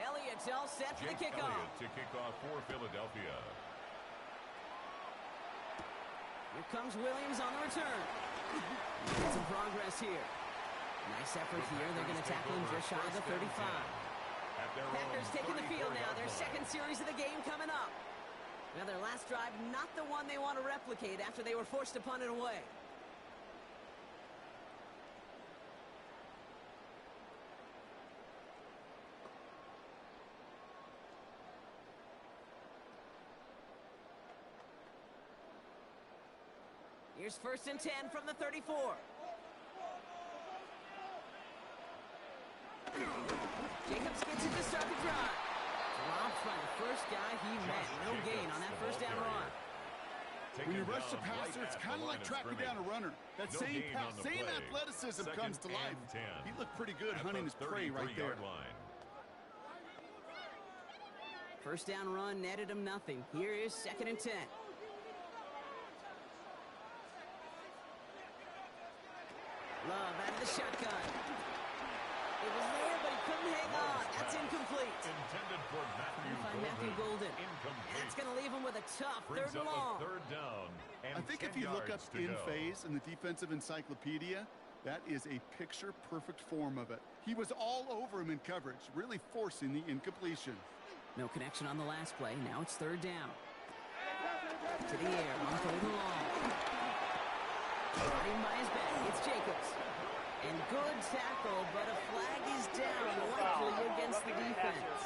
Elliott's all set for the kickoff. Elliott to kick off for Philadelphia. Here comes Williams on the return. Making some progress here. Nice effort here. They're going to tackle him just shy of the 35. Packers taking the field now. Their second series of the game coming up. Now their last drive, not the one they want to replicate after they were forced to punt it away. Here's 1st and 10 from the 34. Jacobs gets it to start the drive. Dropped by the first guy he met. No gain on that first down run. When you rush the passer, it's kind of like tracking down a runner. That same athleticism comes to life. He looked pretty good hunting his prey right there. First down run netted him nothing. Here is 2nd and 10. Love out of the shotgun. It was there, but he couldn't hang on. That's incomplete. Intended for Matthew Golden. That's going to leave him with a tough 3rd and long. Third down. I think if you look up in phase in the defensive encyclopedia, that is a picture-perfect form of it. He was all over him in coverage, really forcing the incompletion. No connection on the last play. Now it's 3rd down. To the air on 3rd and long. Running by his back, it's Jacobs. And good tackle, but a flag is down, likely against the defense.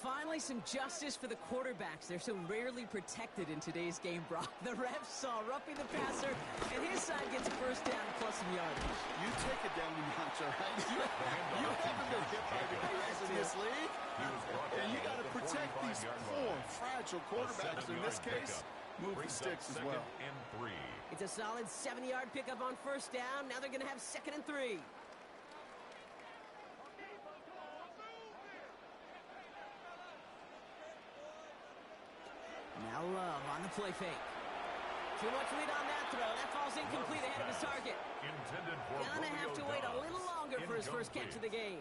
Finally, some justice for the quarterbacks. They're so rarely protected in today's game, Brock. The refs saw roughing the passer, and his side gets a first down plus some yardage. You take it down a notch, all right? You haven't been hit by the guys in this league. And you got to protect these poor, fragile quarterbacks. In this case, move the sticks as well. It's a solid 70-yard pickup on first down. Now they're going to have 2nd and 3. Now Love on the play fake. Too much lead on that throw. That falls incomplete ahead of his target. Gonna have to wait a little longer for his first catch of the game.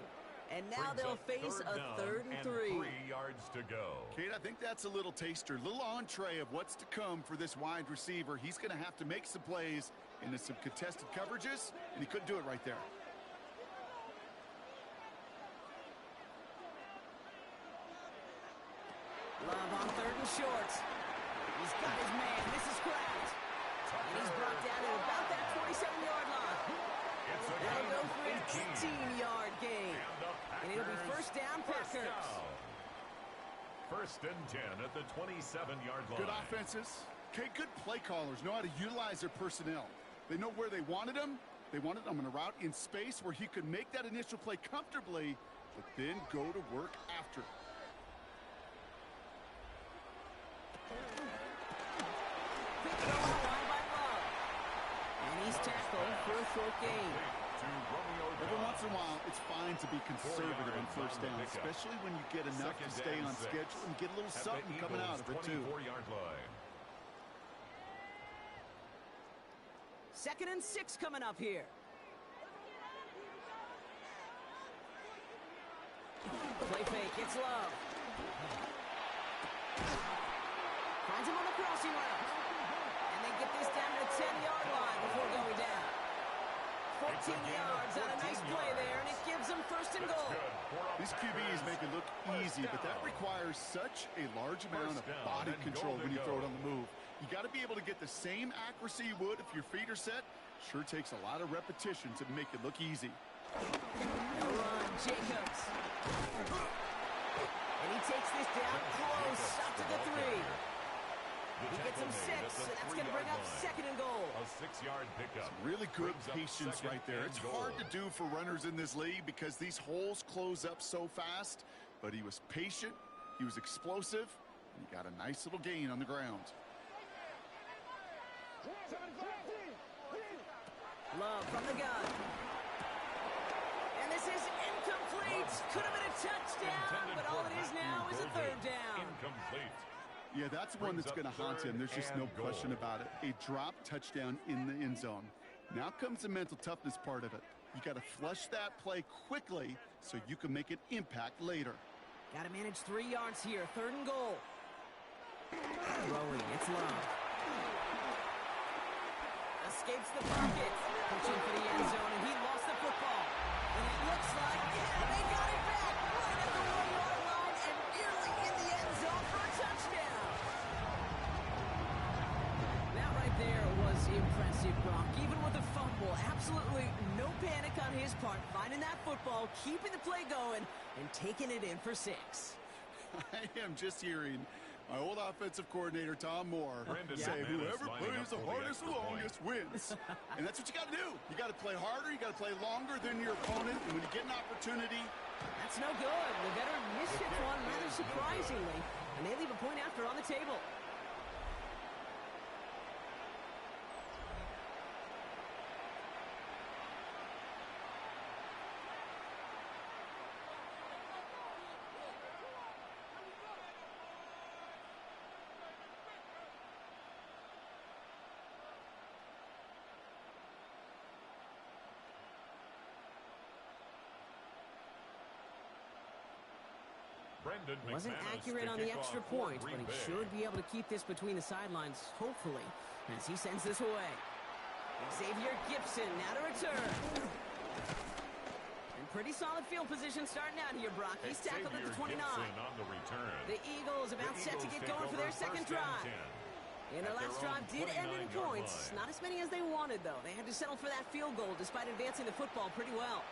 And now they'll face a 3rd and 3. 3 yards to go. Kate, I think that's a little taster, a little entree of what's to come for this wide receiver. He's going to have to make some plays into some contested coverages, and he couldn't do it right there. Love on 3rd and short. He's got his man. This is cracked. And he's brought down at about that 27-yard line. That'll go for an 18-yard gain. And it'll be first down, Packers. 1st and 10 at the 27-yard line. Good offenses. Okay, good play callers know how to utilize their personnel. They know where they wanted them. They wanted them on a route in space where he could make that initial play comfortably, but then go to work after. He's tackled for a short gain. Every once in a while, it's fine to be conservative on first down, especially when you get enough to stay on schedule and get a little something coming out of it, too. 2nd and 6 coming up here. Play fake, it's Love. Finds him on the crossing route. And they get this down to the 10-yard line before going down. 14 yards on a nice play there, and it gives them 1st and goal. These QBs make it look easy, but that requires such a large amount of body control when you throw it on the move. You got to be able to get the same accuracy you would if your feet are set. Sure takes a lot of repetition to make it look easy. Now run, Jacobs. And he takes this down close, up to the 3. He gets him 6, and that's going to bring up 2nd and goal. A 6-yard pickup. Really good patience right there. It's hard to do for runners in this league because these holes close up so fast. But he was patient, he was explosive, and he got a nice little gain on the ground. Love from the gun. And this is incomplete. Could have been a touchdown, but all it is now is a 3rd down. Incomplete. Yeah, that's one that's going to haunt him. There's just no question about it. A drop touchdown in the end zone. Now comes the mental toughness part of it. You got to flush that play quickly so you can make an impact later. Got to manage 3 yards here. 3rd and goal. Throwing. It's long. Escapes the pocket. Pushing for the end zone, and he lost the football. And it looks like, yeah, they got it back. Right at the 1-yard line and nearly in the end zone for a touchdown. That right there was impressive, Brock. Even with a fumble, absolutely no panic on his part. Finding that football, keeping the play going, and taking it in for 6. I am just hearing my old offensive coordinator, Tom Moore, say, whoever plays the hardest the longest wins. And that's what you got to do. You got to play harder. You got to play longer than your opponent. And when you get an opportunity. That's no good. The veteran mishits one rather surprisingly. And they leave a point after on the table. Wasn't accurate on the extra point, but he should be able to keep this between the sidelines, hopefully, as he sends this away. Xavier Gibson now to return. And pretty solid field position starting out here, Brock. He's tackled at the 29. The Eagles about set to get going for their second drive. And their last drive did end in points. Not as many as they wanted, though. They had to settle for that field goal despite advancing the football pretty well.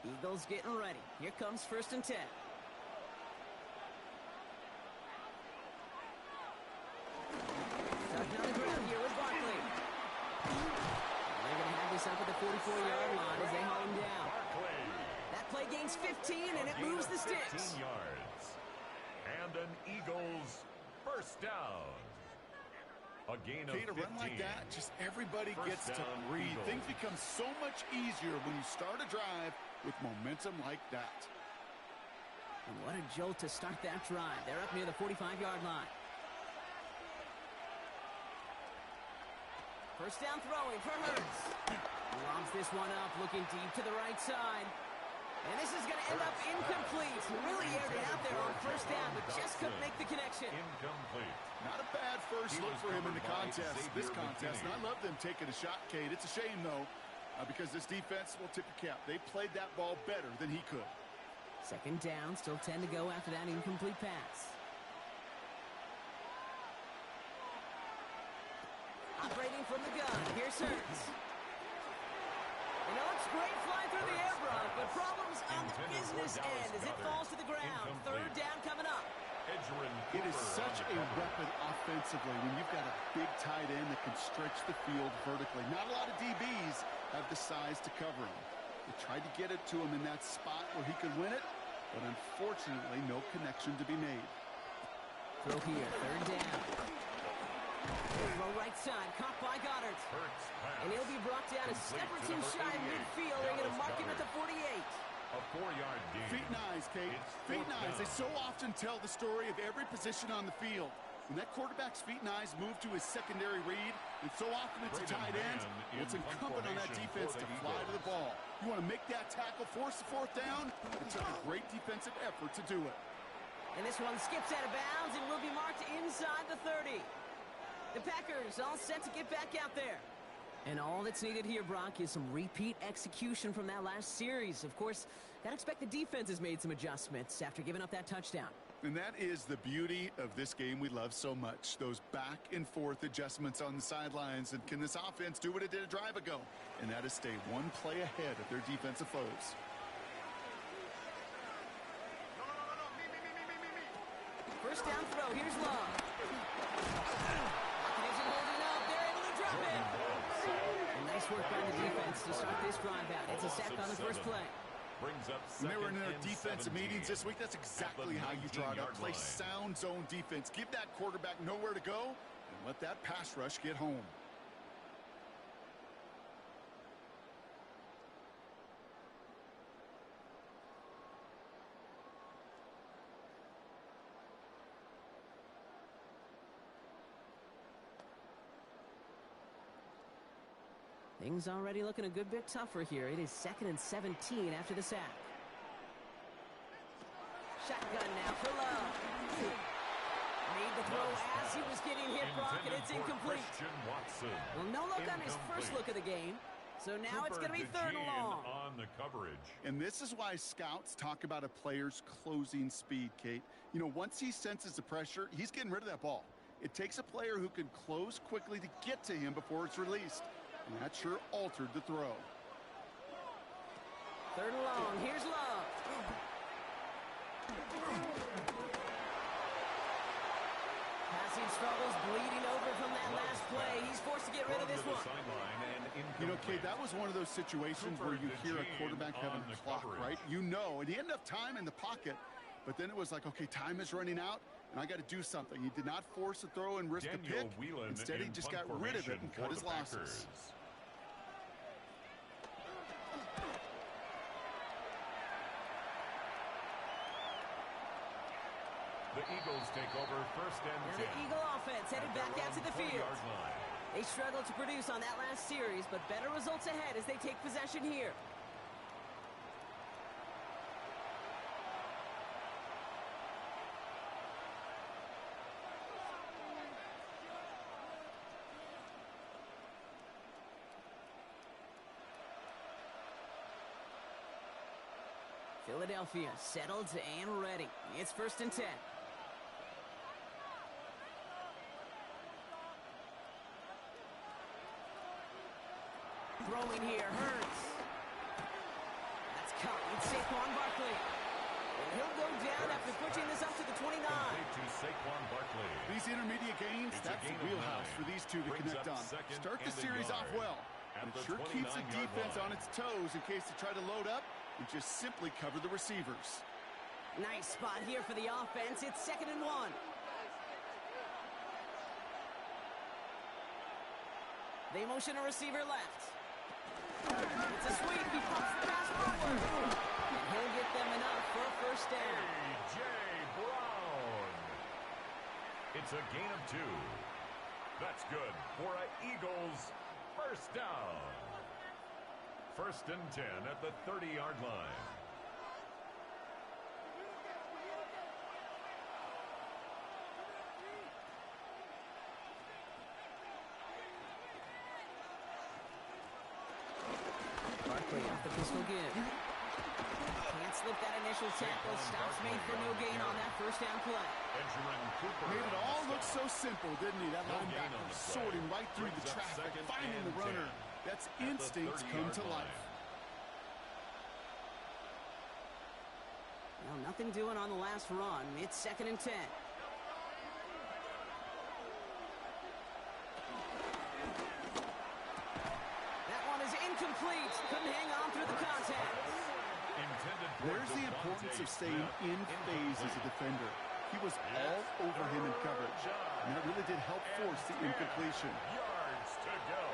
Eagles getting ready. Here comes 1st and 10. Stuck on the ground here with Barkley. They're going to have this up at the 44-yard line as they haul him down. That play gains 15, and it moves the sticks. 15 yards. And an Eagles first down. A gain of 15. A run like that, just everybody gets to breathe. Eagles. Things become so much easier when you start a drive with momentum like that. And what a jolt to start that drive. They're up near the 45-yard line. First down throwing for Hurts. Lobs this one up, looking deep to the right side. And this is going to end up incomplete. Really aired it out there on 1st down, but just couldn't make the connection. Incomplete. Not a bad first look for him in the contest, this contest. And I love them taking a shot, Kate. It's a shame, though, because this defense will tip the cap. They played that ball better than he could. 2nd down, still 10 to go after that incomplete pass. Operating from the gun, here's Hurts. And it looks great flying through the air, Brock, but problems on the business end as it falls to the ground. 3rd down coming up. It is such a weapon offensively when you've got a big tight end that can stretch the field vertically. Not a lot of DBs have the size to cover him. They tried to get it to him in that spot where he could win it, but unfortunately no connection to be made. Throw here, 3rd down. Throw right side, caught by Goddard. And he'll be brought down a step or two shy of midfield. They're going to mark him at the 48. A 4-yard gain. Feet and eyes, Kate. Feet and eyes. They so often tell the story of every position on the field. When that quarterback's feet and eyes move to his secondary read, and so often it's a tight end, it's incumbent on that defense to fly to the ball. You want to make that tackle, force the 4th down? It took a great defensive effort to do it. And this one skips out of bounds and will be marked inside the 30. The Packers all set to get back out there. And all that's needed here, Brock, is some repeat execution from that last series. Of course, I'd expect the defense has made some adjustments after giving up that touchdown. And that is the beauty of this game we love so much. Those back and forth adjustments on the sidelines. And can this offense do what it did a drive ago? And that is stay one play ahead of their defensive foes. First down throw. Here's Love. Isn't holding up. They're able to drop it. And nice work by the defense to start this drive out. It's a sack on the first play. When they were in their defensive meetings this week, that's exactly how you draw it up. Play sound zone defense. Give that quarterback nowhere to go and let that pass rush get home. Things already looking a good bit tougher here. It is 2nd and 17 after the sack. Shotgun now for Love. Made the throw as he was getting hit, Brock, and it's incomplete. Well, no look on his first look of the game. So now it's going to be 3rd and long. On the coverage. And this is why scouts talk about a player's closing speed, Kate. You know, once he senses the pressure, he's getting rid of that ball. It takes a player who can close quickly to get to him before it's released. And that sure altered the throw. 3rd and long. Here's Love. Passing struggles, bleeding over from that last play. He's forced to get rid of this one. You know, Kate, that was one of those situations where you hear a quarterback having a clock, right? You know, and he had enough time in the pocket, but then it was like, okay, time is running out, and I got to do something. He did not force a throw and risk a pick. Instead, he just got rid of it and cut his losses. The Eagles take over 1st and 10. Now the Eagle offense headed back out to the field. They struggled to produce on that last series, but better results ahead as they take possession here. Philadelphia settled and ready. It's 1st and 10. Throwing here, hurts. That's caught. It's Saquon Barkley. And he'll go down after pushing this up to the 29. To Saquon Barkley. These intermediate gains, that's the wheelhouse for these two to connect on. Start the series off well. And it sure keeps the defense on its toes in case they try to load up and just simply cover the receivers. Nice spot here for the offense. It's 2nd and 1. They motion a receiver left. It's a sweep. He pumps the pass forward. And he'll get them enough for a 1st down. A.J. Brown. It's a gain of 2. That's good for an Eagles 1st down. 1st and 10 at the 30-yard line. Barkley off the pistol give. Can't slip that initial tackle. Stops made for no gain on that 1st down play. Made it all look so simple, didn't he? That linebacker sorting right through the traffic, finding the runner. That's instincts come to life. Well, nothing doing on the last run. It's 2nd and 10. That one is incomplete. Couldn't hang on through the contact. There's the importance of staying in phase as a defender. He was all over him in coverage, and that really did help force the incompletion. Yards to go.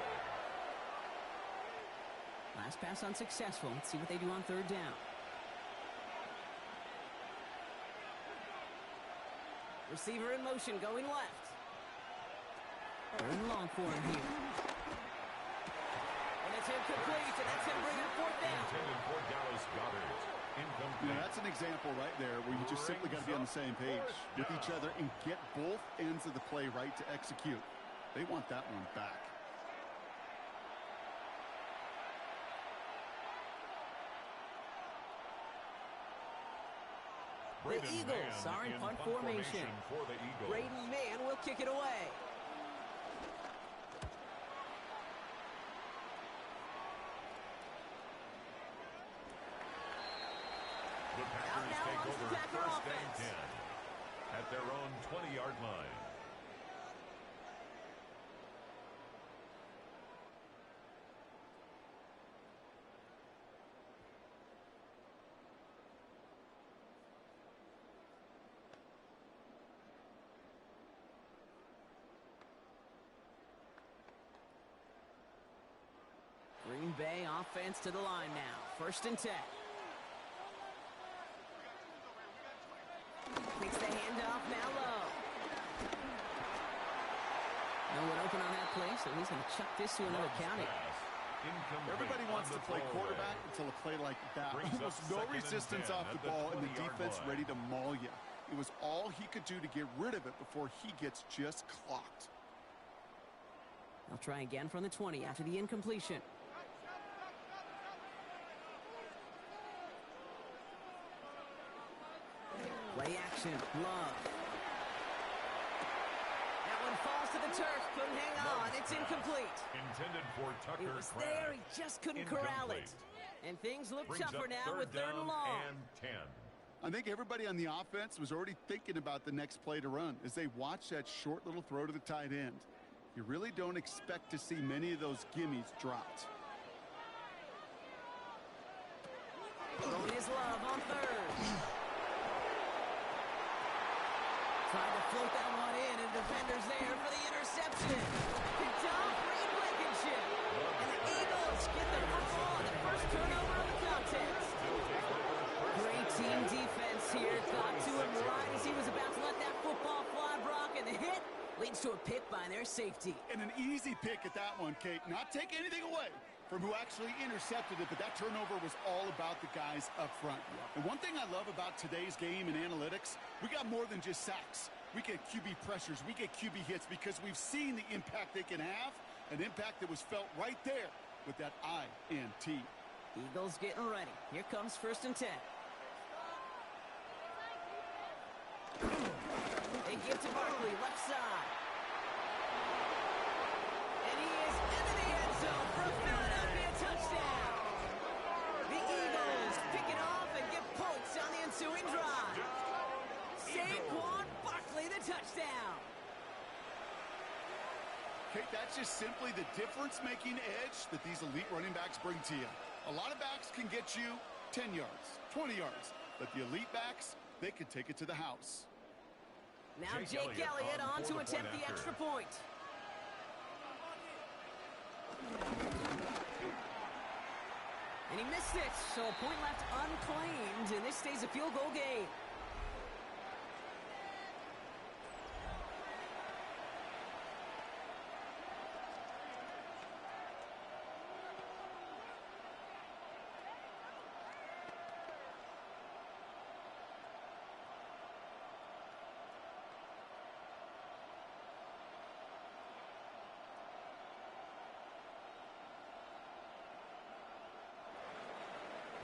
Last pass unsuccessful. Let's see what they do on 3rd down. Receiver in motion going left. 3rd and long for him here. And it's incomplete, and that's going to bring up 4th down. Intended for Dallas Goedert. Incomplete. Yeah, that's an example right there where you just simply got to be on the same page with each other and get both ends of the play right to execute. They want that one back. The Eagles are in punt formation. For the Eagles. Braden Mann will kick it away. The Packers now take on over the Packer 1st and offense. 10 at their own 20-yard line. Green Bay offense to the line now. 1st and 10. Takes the handoff now low. No one open on that play, so he's going to chuck this to another county. Everybody wants to play quarterback until a play like that. Almost no resistance off the ball and the defense ready to maul you. It was all he could do to get rid of it before he gets just clocked. They'll try again from the 20 after the incompletion. Play action, Love. That one falls to the turf, couldn't hang on, it's incomplete. Intended for Tucker. It was there, he just couldn't corral it. And things look tougher now with third and long. And 10. I think everybody on the offense was already thinking about the next play to run as they watch that short little throw to the tight end. You really don't expect to see many of those gimmies dropped. Throwing his Love on third. Trying to float that one in, and defender's there for the interception. Tom Reed Blankenship. And the Eagles get the football on the first turnover of the contest. Great team defense here. Got to him right as he was about to let that football fly. Brock, and the hit leads to a pick by their safety. And an easy pick at that one, Kate. Not take anything away from who actually intercepted it, but that turnover was all about the guys up front. And one thing I love about today's game and analytics, we got more than just sacks. We get QB pressures, we get QB hits because we've seen the impact they can have, an impact that was felt right there with that INT. Eagles getting ready. Here comes 1st and 10. They give to Barkley, left side. And he is into the end zone for a Philadelphia touchdown. The Eagles pick it off and get points on the ensuing drive. Saquon Barkley, the touchdown. Kate, that's just simply the difference-making edge that these elite running backs bring to you. A lot of backs can get you 10 yards, 20 yards, but the elite backs, they can take it to the house. Now Jake Elliott on to attempt the extra point. And he missed it, so a point left unclaimed, and this stays a field goal game.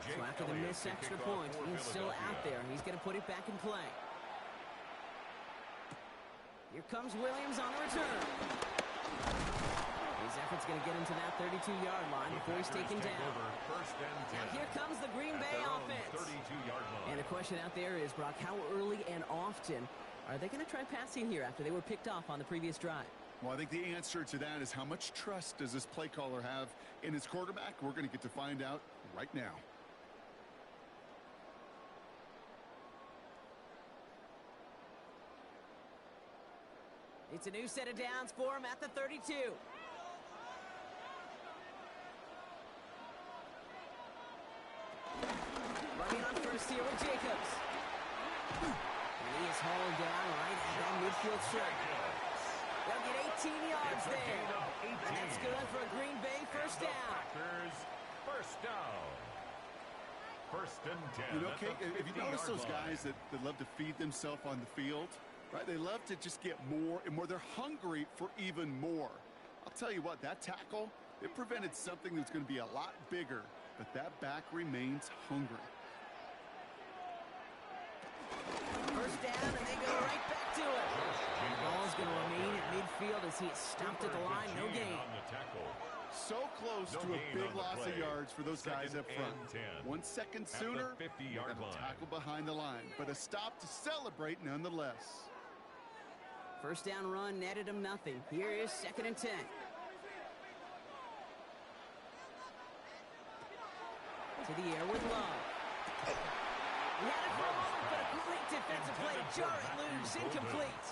So after the missed extra point, he's still out there, and he's going to put it back in play. Here comes Williams on the return. His effort's going to get him to that 32-yard line before he's taken down. Now here comes the Green Bay offense. And the question out there is, Brock, how early and often are they going to try passing here after they were picked off on the previous drive? Well, I think the answer to that is how much trust does this play caller have in his quarterback? We're going to get to find out right now. It's a new set of downs for him at the 32. Running on first here with Jacobs. And he is hauled down right at that midfield strike. They'll get 18 yards there. And that's good for a Green Bay first down. First down. 1st and 10. You know, Kate, if you notice those guys that love to feed themselves on the field, right? They love to just get more and more. They're hungry for even more. I'll tell you what, that tackle, it prevented something that's going to be a lot bigger, but that back remains hungry. First down, and they go right back to it. The ball's going to remain at midfield as he is stopped at the line. No gain. So close to a big loss of yards for those guys up front. 1 second sooner, and a tackle behind the line, but a stop to celebrate nonetheless. First down run netted him nothing. Here is 2nd and 10. To the air with Love. He had it for a moment, but a great defensive play to jar it loose. Incomplete.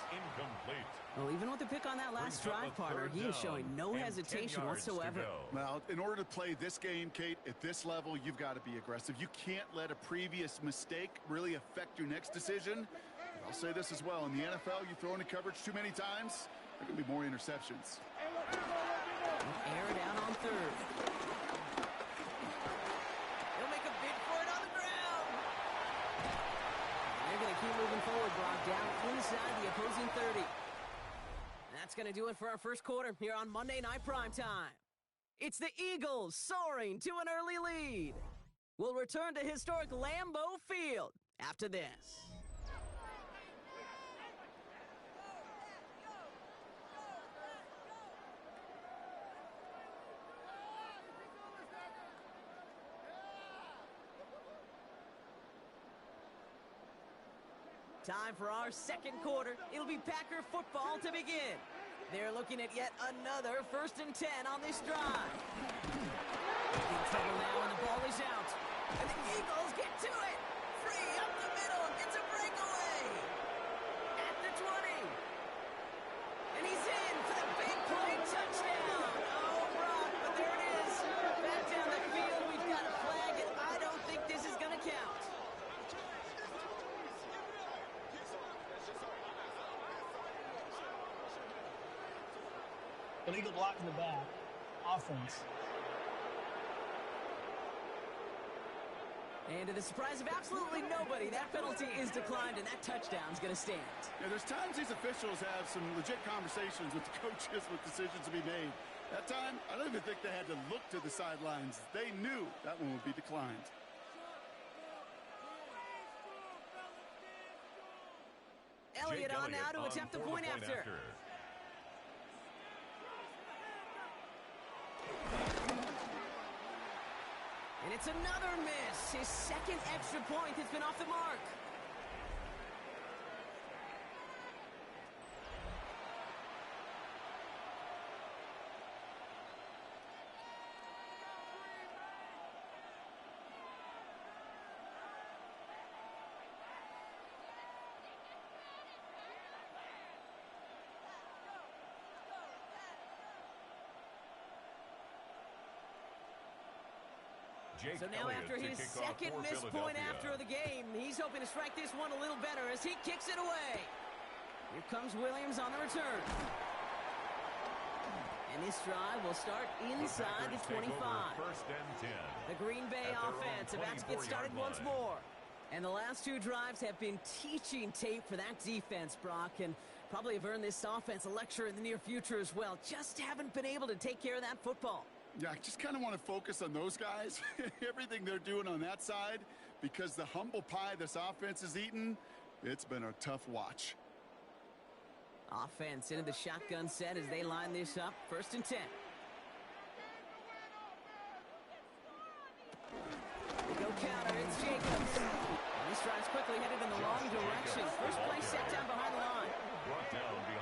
Well, even with the pick on that last drive, partner, he is showing no hesitation whatsoever. Well, in order to play this game, Kate, at this level, you've got to be aggressive. You can't let a previous mistake really affect your next decision. I'll say this as well. In the NFL, you throw into coverage too many times, there are going to be more interceptions. Air it out on third. do it for our first quarter here on Monday Night Primetime. It's the Eagles soaring to an early lead. We'll return to historic Lambeau Field after this. Time for our second quarter. It'll be Packer football to begin. They're looking at yet another 1st and 10 on this drive. In trouble now, and the ball is out. And the Eagles get to it. Free up the middle. It's a breakaway. At the 20. And he's in for the big play touchdown. Oh, Brock, but there it is. Back down the field. We've got a flag, and I don't think this is going to count. Illegal block in the back. Offense. And to the surprise of absolutely nobody, that penalty is declined, and that touchdown's going to stand. Yeah, there's times these officials have some legit conversations with the coaches with decisions to be made. That time, I don't even think they had to look to the sidelines. They knew that one would be declined. Elliott on now to attempt the point after. And it's another miss. His second extra point has been off the mark. So now after his second missed point after the game, he's hoping to strike this one a little better as he kicks it away. Here comes Williams on the return. And this drive will start inside the 25. First and 10. The Green Bay offense about to get started once more. And the last two drives have been teaching tape for that defense, Brock, and probably have earned this offense a lecture in the near future as well. Just haven't been able to take care of that football. Yeah, I just kind of want to focus on those guys, everything they're doing on that side, because the humble pie this offense is eating, it's been a tough watch. Offense into the shotgun set as they line this up. 1st and 10. They go counter. It's Jacobs. And this drive's quickly headed in the wrong direction. First play set down behind the line.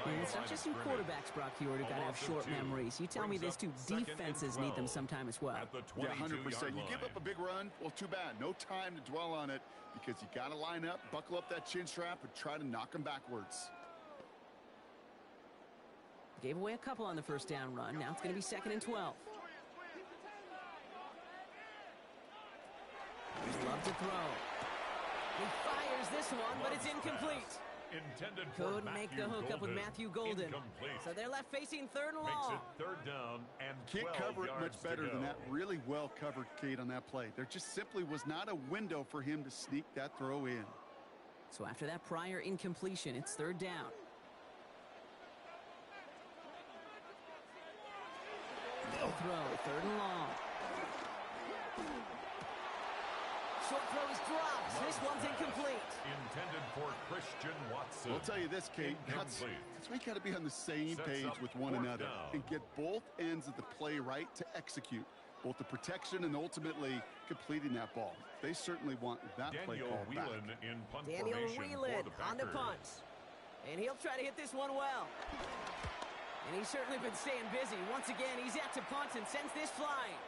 And it's not just some quarterbacks, Brock Hewitt, who got to have short memories. You tell me these two defenses need them sometime as well. Yeah, 100%. You give up a big run, well, too bad. No time to dwell on it because you got to line up, buckle up that chin strap, and try to knock them backwards. Gave away a couple on the first down run. Now it's going to be 2nd and 12. He's love to throw. He fires this one, but it's incomplete. Couldn't make the hook up with Matthew Golden. So they're left facing 3rd and long. Makes it 3rd down and can't cover it much better than that. Really well covered, Kate, on that play. There just simply was not a window for him to sneak that throw in. So after that prior incompletion, it's 3rd down. No throw, 3rd and long. Short throw is dropped. This one's incomplete. Intended for Christian Watson. I'll tell you this, Kate. That's why you got to be on the same page with one another and get both ends of the play right to execute both the protection and ultimately completing that ball. They certainly want that play called back. Daniel Whelan on the punt. And he'll try to hit this one well. And he's certainly been staying busy. Once again, he's at to punt and sends this flying.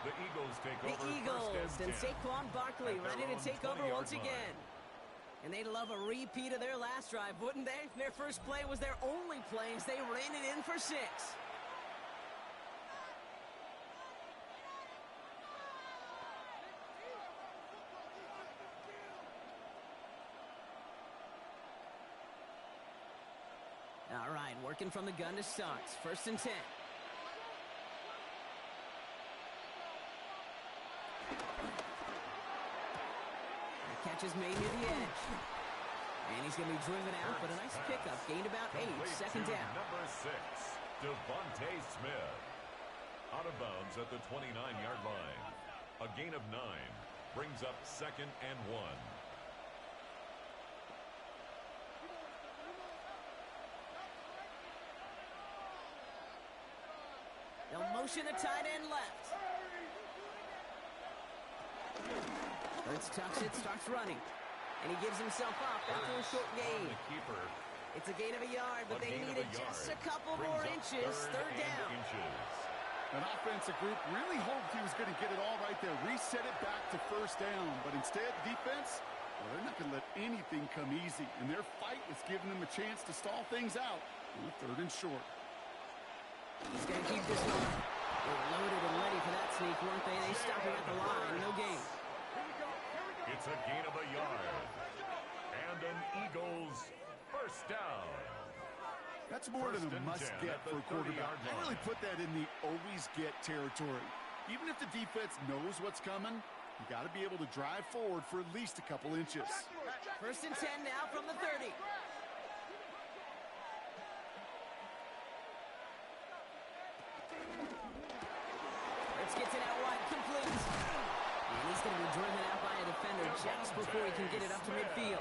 The Eagles take over. The Eagles and Saquon Barkley ready to take over once again. And they'd love a repeat of their last drive, wouldn't they? Their first play was their only play as they ran it in for 6. All right, working from the gun to start. 1st and 10. Catch is made near the edge. And he's going to be driven out, but a nice pickup. Gained about 8. Second down. Number 6, Devontae Smith. Out of bounds at the 29-yard line. A gain of 9 brings up 2nd and 1. They'll motion the tight end left. Hurts tucks it, starts running. And he gives himself up after a short gain. It's a gain of a yard, but they needed just a couple more inches. Third down. An offensive group really hoped he was going to get it all right there. Reset it back to first down. But instead, defense, well, they're not going to let anything come easy. And their fight is giving them a chance to stall things out on 3rd and short. He's going to keep this one. They were loaded and ready for that sneak, weren't they? They stop him at the line. No gain. It's a gain of a yard. And an Eagles first down. That's more than a must-get for a quarterback. I really put that in the always-get territory. Even if the defense knows what's coming, you got to be able to drive forward for at least a couple inches. 1st and 10 now from the 30. Gets it out wide, complete. And he's going to be driven out by a defender just before he can get it up to midfield.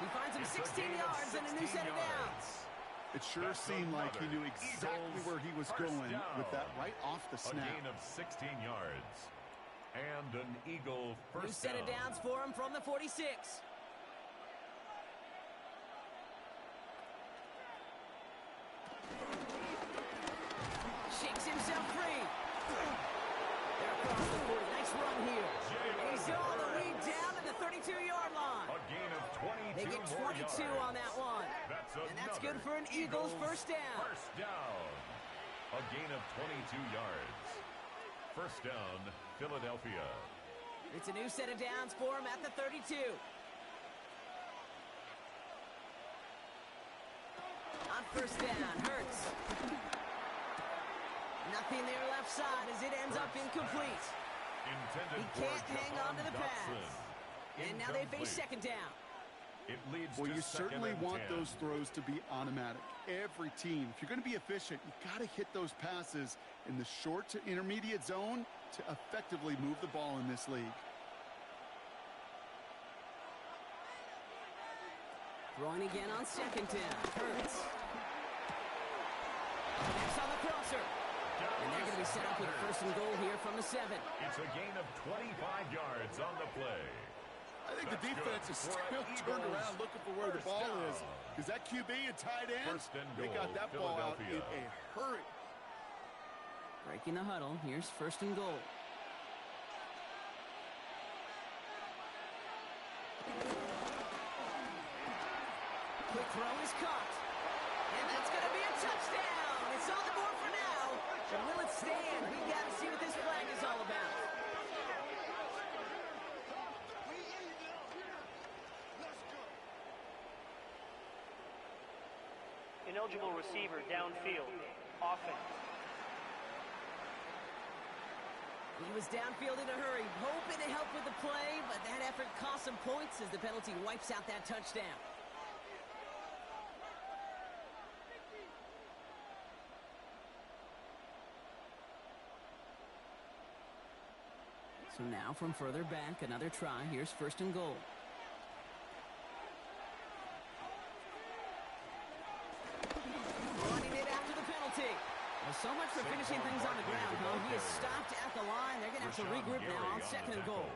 He finds him 16 yards and a new set of downs. It sure seemed like he knew exactly where he was going with that right off the snap. A gain of 16 yards. And an Eagle first down. New set of downs for him from the 46. Shakes himself free. They're across the 40. Nice run here. He's all the way down to the 32-yard line. A gain of 22. They get 22 on that one. And that's good for an Eagles first down. First down. A gain of 22 yards. First down, Philadelphia. It's a new set of downs for him at the 32. On first down, Hurts. Nothing there left side as it ends up incomplete. He can't hang on to the pass. And now they face second down. It leads well, to you certainly want 2nd and 10. those throws to be automatic. Every team, if you're going to be efficient, you got to hit those passes in the short to intermediate zone to effectively move the ball in this league. Throwing again on second down. Hurts. Next on the crosser. And they're going to be set up with a 1st and goal here from the 7. It's a gain of 25 yards on the play. I think the defense is still turned around looking for where the ball is. Because that QB and tight end, they got that ball out in a hurry. Breaking the huddle. Here's 1st and goal. Quick throw is caught. And that's going to be a touchdown. It's on the board for now. But will it stand? We got to see what this flag is all about. Ineligible receiver downfield. Offense. He was downfield in a hurry, hoping to help with the play, but that effort cost some points as the penalty wipes out that touchdown. So now from further back, another try. Here's 1st and goal. Running it after the penalty. Well, so much for finishing things on the ground, huh? He is stopped at the line. They're going to have to regroup now on 2nd and goal.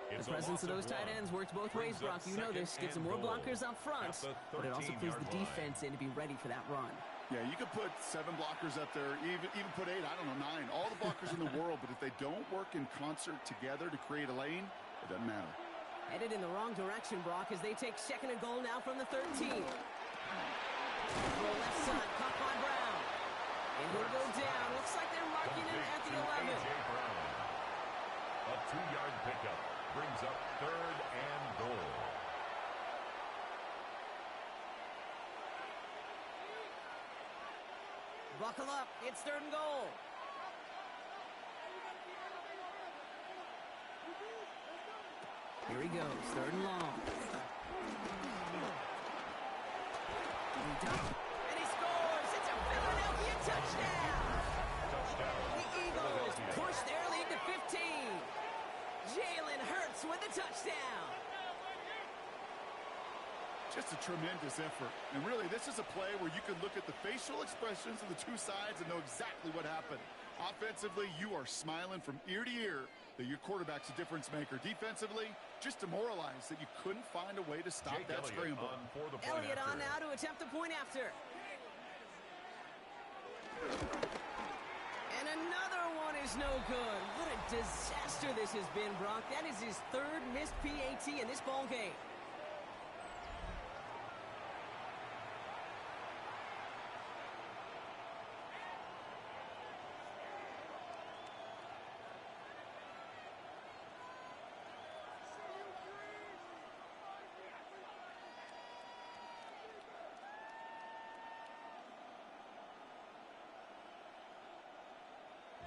The presence of those tight ends works both ways, Brock. You know this. Gets some more blockers up front, but it also plays the defense in to be ready for that run. Yeah, you could put 7 blockers up there, even put 8, I don't know, 9. All the blockers in the world, but if they don't work in concert together to create a lane, it doesn't matter. Headed in the wrong direction, Brock, as they take 2nd and goal now from the 13. Throw left side, caught by Brown. And he'll go down. Looks like they're marking him at the 11. A 2-yard pickup brings up 3rd and goal. Buckle up. It's 3rd and goal. Here he goes. 3rd and long. And he scores. It's a Philadelphia touchdown. The Eagles push their lead to 15. Jalen Hurts with a touchdown. Just a tremendous effort. And really, this is a play where you can look at the facial expressions of the two sides and know exactly what happened. Offensively, you are smiling from ear to ear that your quarterback's a difference maker. Defensively, just demoralized that you couldn't find a way to stop that scramble. Elliott on now to attempt the point after. And another one is no good. What a disaster this has been, Brock. That is his third missed PAT in this ball game.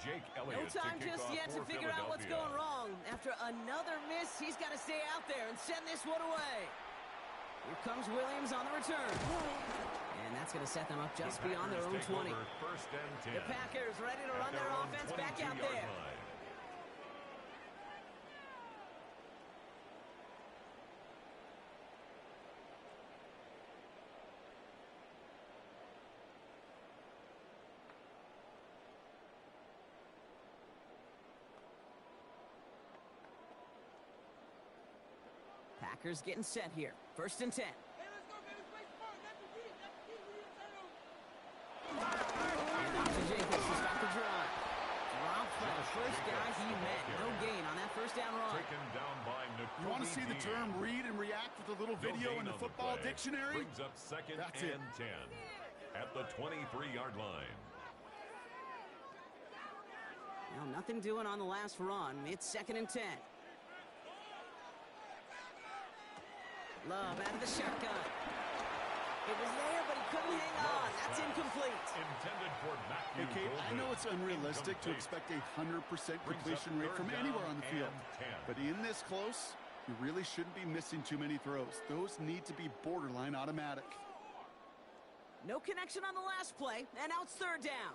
Jake Elliott no time just yet to figure out what's going wrong. After another miss, he's got to stay out there and send this one away. Here comes Williams on the return. And that's going to set them up just beyond their own 20. The Packers ready to run their offense back out there. Packers getting set here. 1st and 10. And off to Jacobs to stop the drive. Dropped by the first guy he met. No gain on that first down run. You want to see the term read and react with a little video in the football dictionary? Brings up 2nd That's and 10 at the 23-yard line. Well, nothing doing on the last run. It's 2nd and 10. Love out of the shotgun. It was there, but he couldn't hang on. That's incomplete. Intended for Matthew. Hey, Kate, I know it's unrealistic to expect a 100% completion rate from anywhere on the field. But in this close, you really shouldn't be missing too many throws. Those need to be borderline automatic. No connection on the last play, and now it's 3rd down.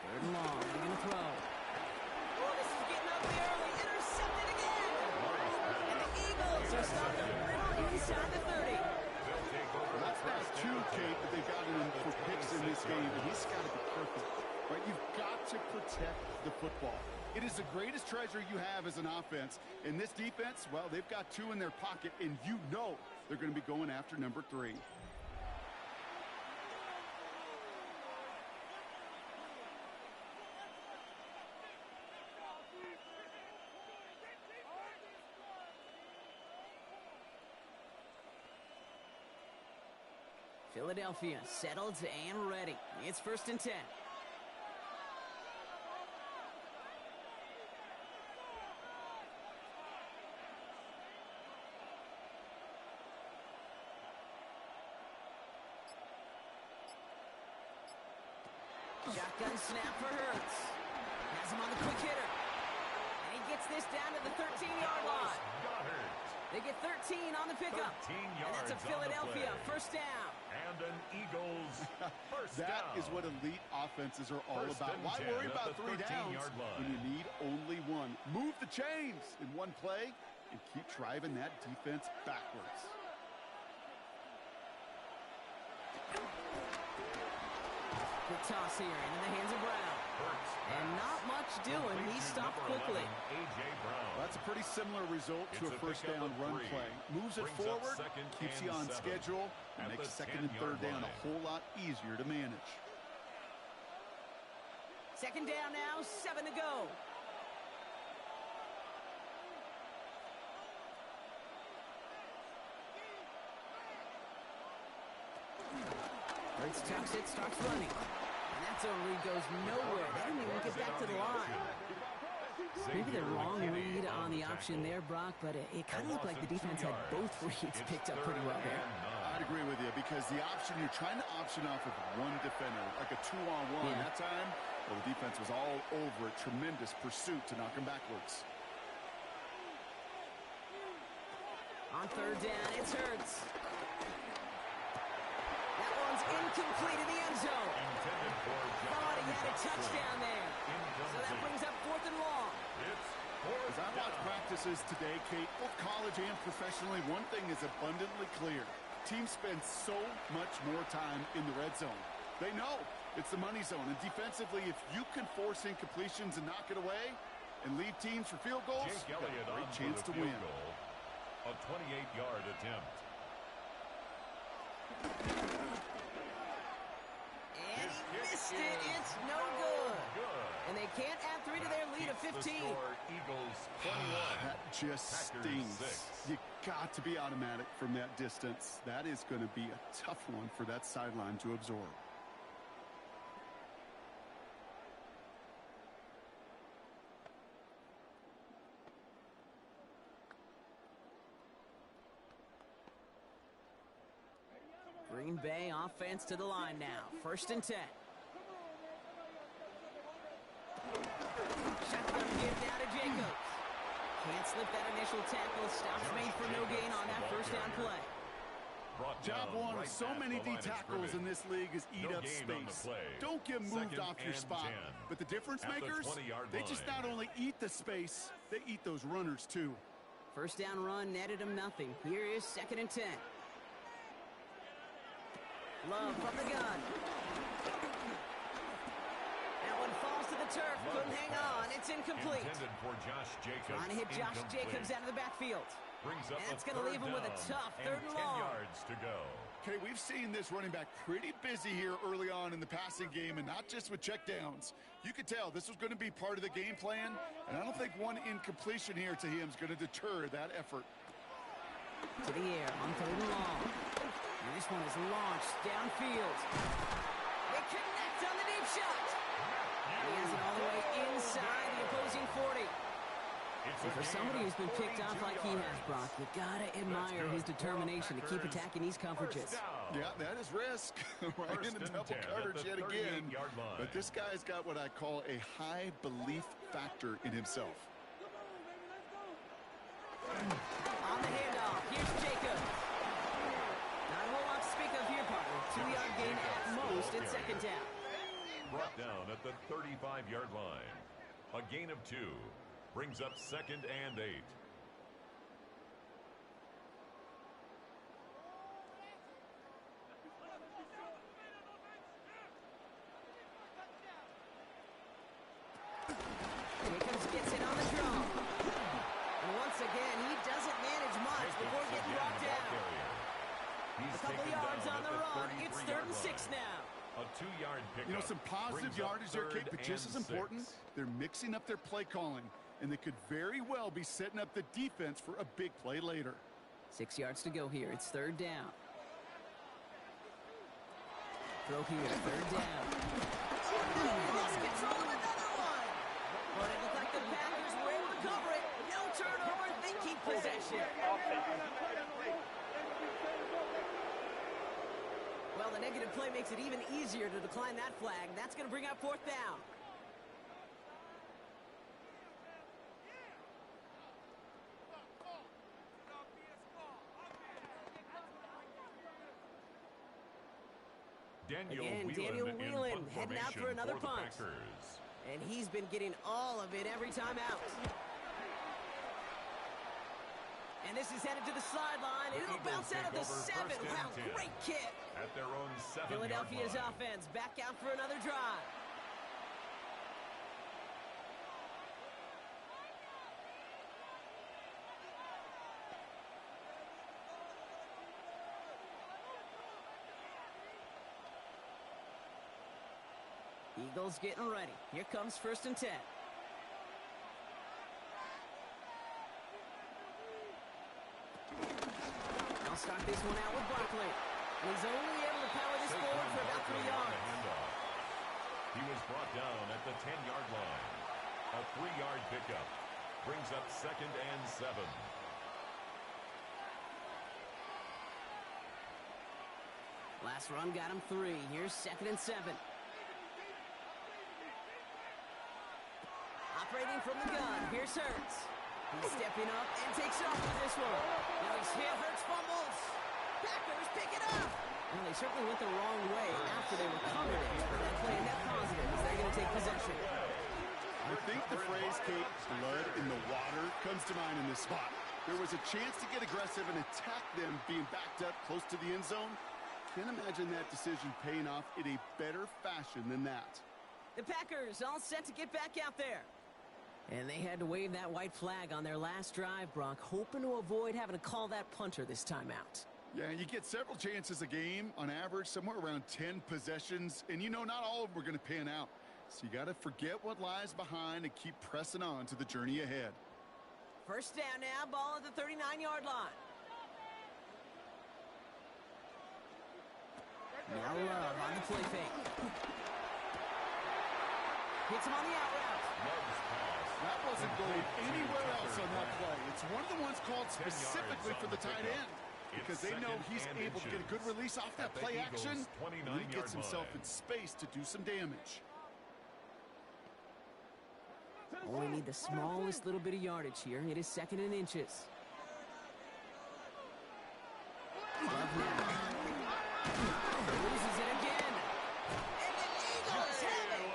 Third and long. They're going to throw. Oh, this is getting ugly early. Intercepted again. And the Eagles are starting to run inside the 30. Well, that's not 2, Kate, that they've gotten him for picks in this game, and he's got to be perfect. Right? You've got to protect the football. It is the greatest treasure you have as an offense. In this defense, well, they've got 2 in their pocket, and you know they're going to be going after number 3. Philadelphia settled and ready. It's 1st and 10. Shotgun snap for Hurts. Has him on the quick hitter. And he gets this down to the 13-yard line. They get 13 on the pickup. And that's a Philadelphia 1st down. And an Eagles first down. That is what elite offenses are all about. Why worry about 3 downs when you need only 1? Move the chains in one play and keep driving that defense backwards. Good toss here into the hands of Brown. And not much doing. He stopped quickly. That's a pretty similar result to a 1st down run play. Moves it forward, keeps you on schedule, and makes 2nd and 3rd down a whole lot easier to manage. 2nd down now, 7 to go. Hurts tucks it, starts running. And that zone read goes nowhere. They didn't even get back to the line. Maybe the wrong read on the option there, Brock, but it kind of looked like the defense had both reads picked up pretty well there. I'd agree with you because the option, you're trying to option off with 1 defender, like a 2-on-1. Yeah. That time, well, the defense was all over it. Tremendous pursuit to knock him backwards. On third down, it's Hurts. That one's incomplete in the end zone. Thought he had a touchdown there. So that brings up 4th and long. As I watch practices today, Kate, both college and professionally, one thing is abundantly clear. Teams spend so much more time in the red zone. They know it's the money zone. And defensively, if you can force incompletions and knock it away and leave teams for field goals, you got a great chance to win. A 28-yard attempt. And he missed it. It's no good. And they can't add 3 to their lead of 15. Eagles 21. That just stings. You got to be automatic from that distance. That is going to be a tough one for that sideline to absorb. Green Bay offense to the line now. 1st and 10. Shotgun give now to Jacobs. Can't slip that initial tackle. Stops made for no gain on that 1st down play. Job one of so many D tackles in this league is eat up space. Don't get moved off your spot. But the difference makers, they just not only eat the space, they eat those runners too. 1st down run netted him nothing. Here is 2nd and 10. Love from the gun. That one falls to the turf. Couldn't hang on. It's incomplete. For Josh Jacobs. Trying to hit Josh Jacobs out of the backfield. Brings up and it's going to leave him with a tough 3rd and long. 10 yards to go. Okay, we've seen this running back pretty busy here early on in the passing game, and not just with checkdowns. You could tell this was going to be part of the game plan, and I don't think one incompletion here to him is going to deter that effort. To the air on 3rd and long. And this one is launched downfield. They connect on the deep shot. And he has it all the way inside the opposing 40. And for somebody who's been picked off like he has, Brock, you gotta admire his determination to keep attacking these coverages. Yeah, that is risk. Right into double coverage yet again. But this guy's got what I call a high belief factor in himself. On the handoff, here's Jacobs. Not a whole lot to speak of here, partner. 2-yard gain at most at 2nd down. Brought down at the 35-yard line. A gain of 2. Brings up 2nd and 8. Jacobs gets it on the draw. And once again, he doesn't manage much before getting brought down. A couple yards on the run. It's 3rd and 6 now. A 2-yard pickup. You know, some positive yardage there, Kate, but just as important, they're mixing up their play calling, and they could very well be setting up the defense for a big play later. 6 yards to go here. It's 3rd down. Throw here, 3rd down. Lost control of another one. But it looked like the Packers were able to cover it. No turnover. They keep possession. Well, the negative play makes it even easier to decline that flag. That's going to bring up 4th down. Daniel Whelan heading out for another punt. And he's been getting all of it every time out. And this is headed to the sideline. It'll bounce out of the 7. Wow, great kick. At their own 7-yard Philadelphia's line. offense back out for another drive. Eagles getting ready. Here comes 1st and 10. I'll start this one out with Barkley. And he's only able to power this forward for about 3 yards. He was brought down at the 10-yard line. A 3-yard pickup. Brings up 2nd and 7. Last run got him 3. Here's 2nd and 7. Operating from the gun. Here's Hurts. He's stepping up and takes off with this one. Now he's hit, Hurts fumbles. Packers pick it up. Well, they certainly went the wrong way after they recovered it. But that play a net positive as they're going to take possession. I think the phrase, Kate, blood in the water, comes to mind in this spot. There was a chance to get aggressive and attack them being backed up close to the end zone. Can't imagine that decision paying off in a better fashion than that. The Packers all set to get back out there. And they had to wave that white flag on their last drive, Brock, hoping to avoid having to call that punter this time out. Yeah, you get several chances a game, on average, somewhere around 10 possessions, and you know not all of them are going to pan out. So you got to forget what lies behind and keep pressing on to the journey ahead. First down now, ball at the 39-yard line. Now Love on the play fake. Hits him on the out route. That wasn't going anywhere else on that play. It's one of the ones called specifically for the tight end, because they know he's able to get a good release off that play action, and he gets himself in space to do some damage. Only need the smallest little bit of yardage here. It is 2nd and inches. Love now. Loses it again. And the Eagles have it.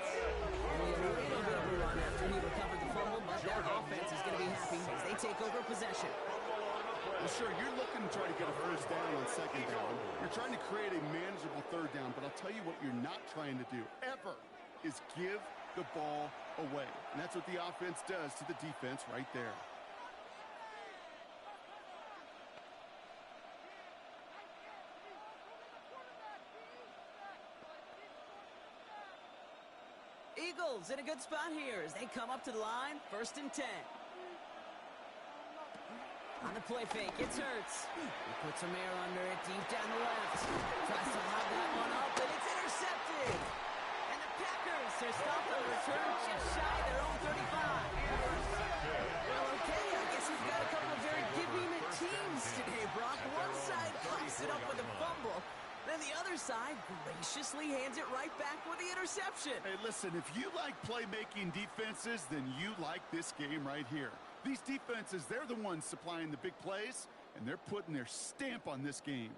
Only a little bit of a run after he recovered the fumble, but that offense is going to be happy as they take over possession. Well, sure, you're looking to try to get a first down on 2nd down. You're trying to create a manageable 3rd down, but I'll tell you what you're not trying to do, ever, is give the ball away. And that's what the offense does to the defense right there. Eagles in a good spot here as they come up to the line. 1st and 10. On the play fake, it's Hurts. He puts some air under it deep down the left. Tries to lob that one up, and it's intercepted. And the Packers are stopped on the return just shy of their own 35. Well, okay, I guess we've got a couple of very give-me teams today, Brock. One side pops it up with a fumble. Then the other side graciously hands it right back with the interception. Hey, listen, if you like playmaking defenses, then you like this game right here. These defenses, they're the ones supplying the big plays, and they're putting their stamp on this game.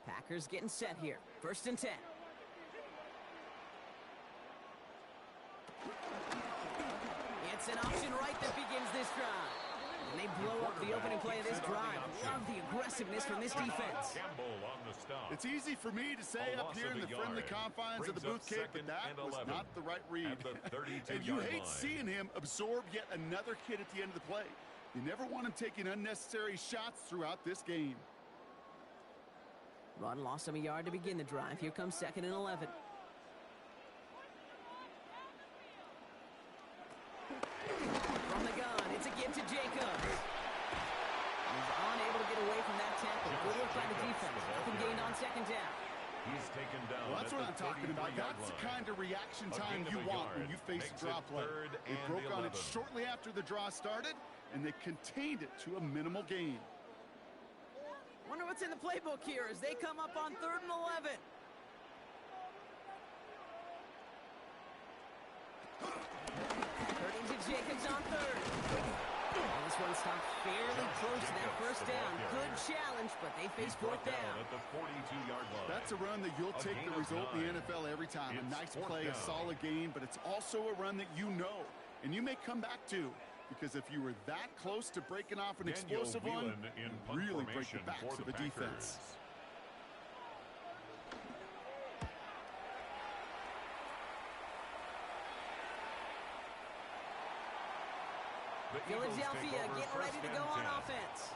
Packers getting set here. 1st and 10. It's an option right that begins this drive. And they blow up the opening play of this drive. Love the aggressiveness from this defense. It's easy for me to say up here in the friendly confines of the booth, Kate, but that was not the right read. And you hate seeing him absorb yet another hit at the end of the play. You never want him taking unnecessary shots throughout this game. Run lost him a yard to begin the drive. Here comes 2nd and 11. From the gun, it's a give to Jacobs. He's unable to get away from that tackle. Good work by the defense. Nothing gained on 2nd down. He's taken down. Well, that's what I'm talking about. That's the kind of reaction time you want when you face a draw play. They broke on it shortly after the draw started, and they contained it to a minimal gain. Wonder what's in the playbook here as they come up on 3rd and 11. Turning to Jacobs on 3rd. And this one stopped fairly close to that 1st down. Good challenge, but they face 4th down. At the 42-yard line. That's a run that you'll take the result in the NFL every time. A nice play, a solid gain, but it's also a run that you know, and you may come back to. Because if you were that close to breaking off an explosive one, you really break the backs of the defense. Philadelphia getting ready to go on offense.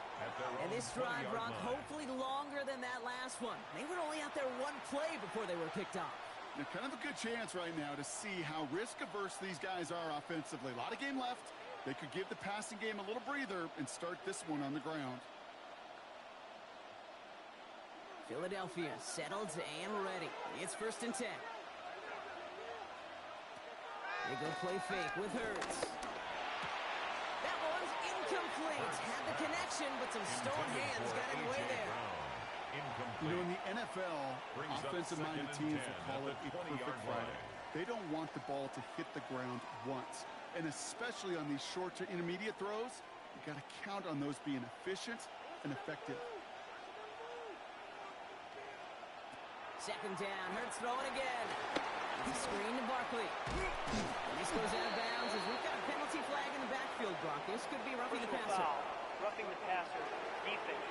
And this drive, Brock, hopefully longer than that last one. They were only out there one play before they were picked off. Now, kind of a good chance right now to see how risk-averse these guys are offensively. A lot of game left. They could give the passing game a little breather and start this one on the ground. Philadelphia settled and ready. It's 1st and 10. They go play fake with Hurts. That one's incomplete. Had the connection, but some stolen hands got in the way there. You know, in the NFL, offensive-minded teams will call it a perfect Friday. They don't want the ball to hit the ground once. And especially on these short to intermediate throws, you got to count on those being efficient and effective. Second down, Hurts throwing again. The screen to Barkley. And this goes out of bounds as we've got a penalty flag in the backfield, Brock. This could be roughing the passer. Foul. Roughing the passer. Defense.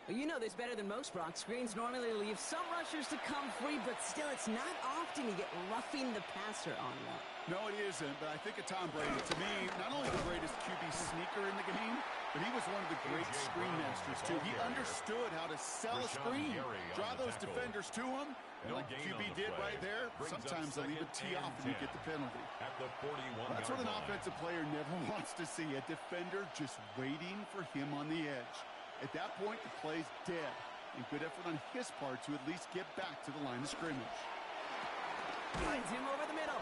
Well, you know this better than most, Brock. Screens normally leave some rushers to come free, but still, it's not often you get roughing the passer on one. No, it isn't, but I think of Tom Brady. To me, not only the greatest QB sneaker in the game, but he was one of the great screen masters, too. He understood how to sell a screen, draw those defenders to him, and like QB did right there, sometimes they'll even tee off and you get the penalty. That's what an offensive player never wants to see, a defender just waiting for him on the edge. At that point, the play's dead, and good effort on his part to at least get back to the line of scrimmage. Finds him over the middle.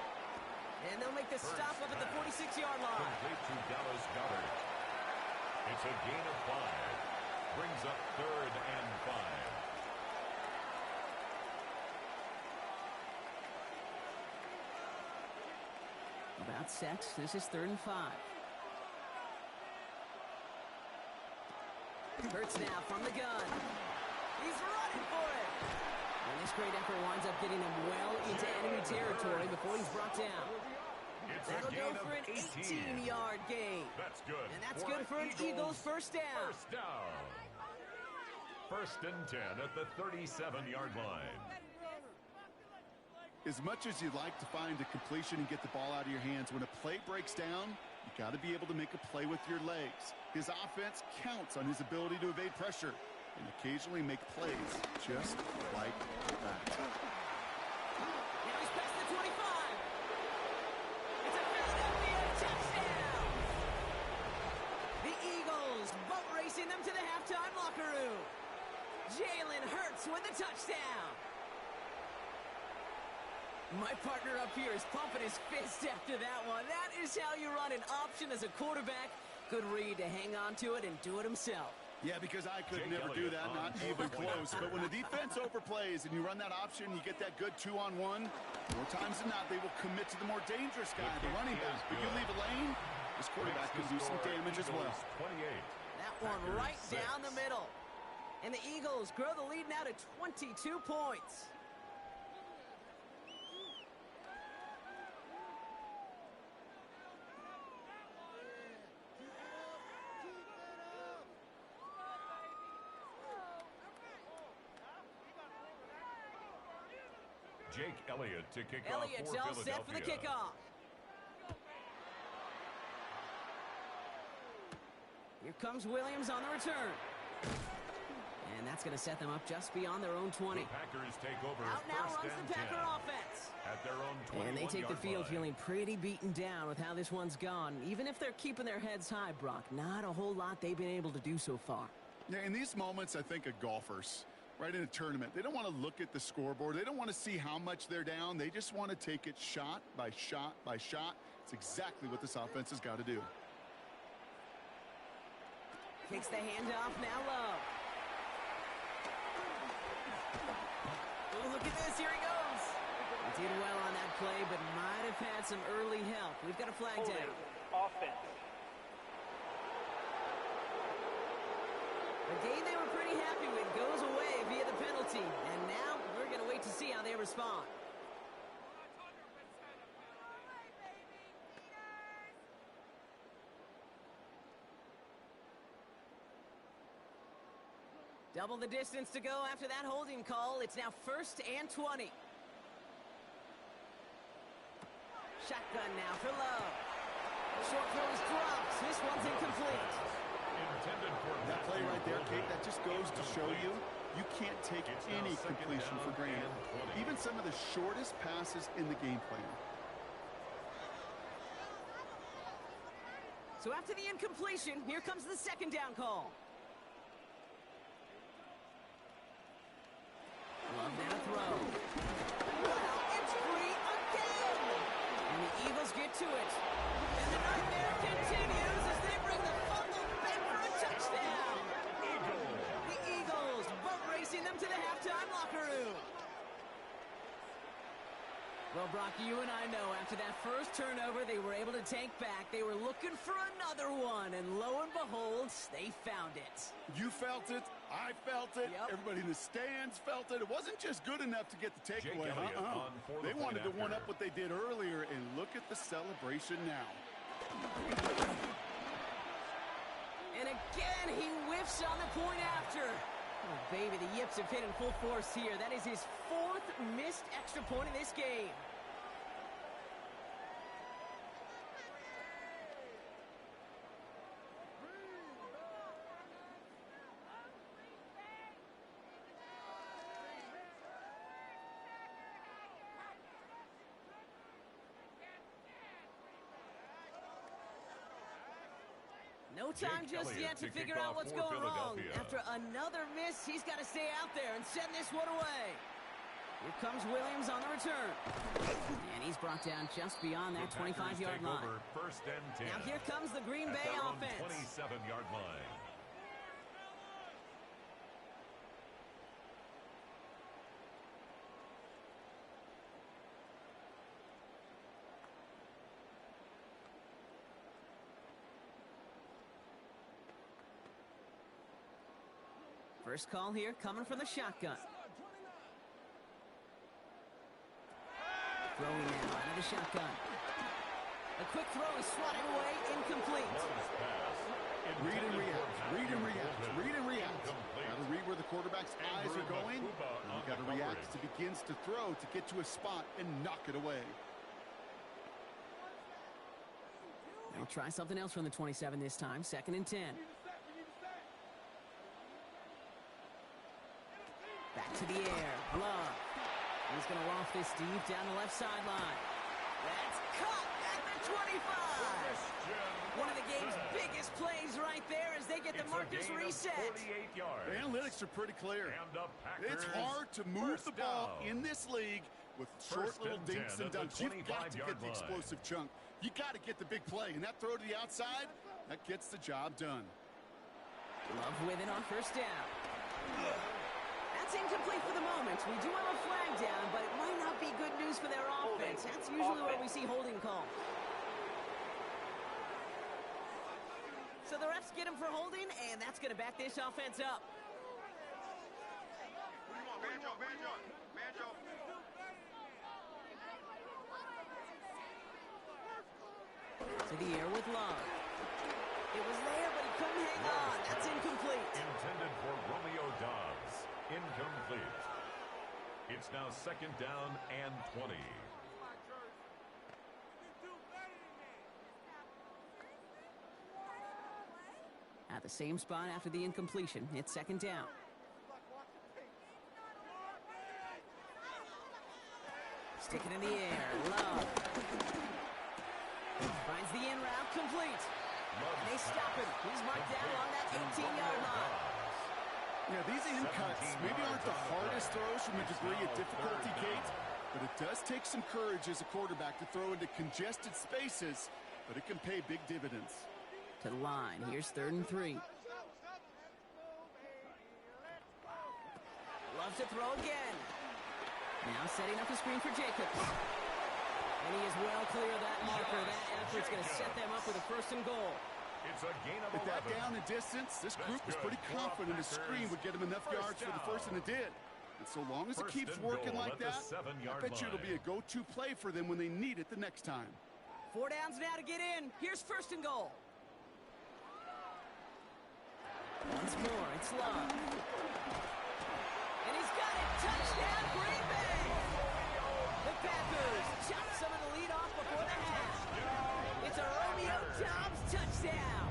And they'll make the stop up at the 46-yard line. Complete to Dallas Goedert. It's a gain of 5. Brings up 3rd and 5. About set. This is 3rd and 5. Hurts now from the gun. He's running for it. And this great effort winds up getting him well into enemy territory before he's brought down. That'll go for an 18-yard gain. That's good. And that's good for an Eagles first down. First down. 1st and 10 at the 37-yard line. As much as you'd like to find a completion and get the ball out of your hands, when a play breaks down, you got to be able to make a play with your legs. His offense counts on his ability to evade pressure and occasionally make plays just like that. Now he's past the 25. It's a Philadelphia touchdown. The Eagles boat racing them to the halftime locker room. Jalen Hurts with the touchdown. My partner up here is pumping his fist after that one. That is how you run an option as a quarterback. Good read to hang on to it and do it himself. Yeah, because I could never do that, not even close. But when the defense overplays and you run that option, you get that good 2-on-1, more times than not, they will commit to the more dangerous guy, the running back. But you leave a lane, this quarterback can do some damage as well. That one right down the middle. And the Eagles grow the lead now to 22 points. Jake Elliott to kick off for Elliott's all set for the kickoff. Here comes Williams on the return. And that's going to set them up just beyond their own 20. The Packers take over. Out now runs the Packer offense. At their own 21-yard and they take the field line. feeling pretty beaten down with how this one's gone. Even if they're keeping their heads high, Brock, not a whole lot they've been able to do so far. Yeah, in these moments, I think of golfers. Right in a tournament, they don't want to look at the scoreboard. They don't want to see how much they're down. They just want to take it shot by shot by shot. It's exactly what this offense has got to do. Takes the handoff now low. Oh, look at this. Here he goes. He did well on that play, but might have had some early help. We've got a flag down. Offense. A game they were pretty happy with goes away via the penalty. And now we're going to wait to see how they respond. Double the distance to go after that holding call. It's now 1st and 20. Shotgun now for Lowe. Short throws drops. This one's incomplete. That play right there, Kate, that just goes to show you, you can't take any completion for granted. Even some of the shortest passes in the game plan. So after the incompletion, here comes the 2nd down call. Love that throw. Wow, it's free again! Well, Brock, you and I know after that first turnover, they were able to take back. They were looking for another one, and lo and behold, they found it. You felt it. I felt it. Yep. Everybody in the stands felt it. It wasn't just good enough to get the takeaway. They wanted to one-up what they did earlier, and look at the celebration now. And again, he whiffs on the point after. Oh, baby, the yips have hit in full force here. That is his 4th missed extra point in this game. No time just yet to figure out what's going wrong. After another miss, he's got to stay out there and send this one away. Here comes Williams on the return. And he's brought down just beyond that 25-yard line. First and 10. Now here comes the Green Bay offense. 27-yard line. First call here coming from the shotgun. Throwing now out of the shotgun. A quick throw is swatted away, incomplete. Read and react, read and react, read and react. Got to read where the quarterback's eyes are going. And you got to react as he begins to throw to get to a spot and knock it away. They'll try something else from the 27 this time. 2nd and 10. Back to the air. Love. He's going to loft this deep down the left sideline. That's caught at the 25. One of the game's biggest plays right there as they get the markers reset. The analytics are pretty clear. It's hard to move the ball in this league with short little dinks and dunks. You've got to get the explosive chunk. You got to get the big play. And that throw to the outside, that gets the job done. Love with it on first down. That's incomplete for the moment. We do have a flag down, but it might not be good news for their offense. That's usually where we see holding calls. So the refs get him for holding, and that's going to back this offense up. To the air with Love. It was there, but he couldn't hang on. That's incomplete. Intended for Romeo Dobbs. Incomplete. It's now 2nd down and 20. At the same spot after the incompletion. It's 2nd down. Stick it in the air. Love. Finds the in route complete. They stop him. He's marked down along that 18-yard line. Yeah, these in cuts maybe aren't the hardest throws from a degree of difficulty, Kate, but it does take some courage as a quarterback to throw into congested spaces, but it can pay big dividends. To the line. Here's 3rd and 3. Loves to throw again. Now setting up the screen for Jacobs. And he is well clear of that marker. That effort's going to set them up with a 1st and goal. It's a gain of 11. With that down and distance, this group was pretty confident the screen would get him enough yards for the 1st, and it did. And so long as it keeps working like that, I bet you it'll be a go-to play for them when they need it the next time. 4 downs now to get in. Here's 1st and goal. Once more, it's Love. And he's got it. Touchdown, Green Bay. The Packers chop some of the lead off before the half. It's a Romeo Dobbs touchdown.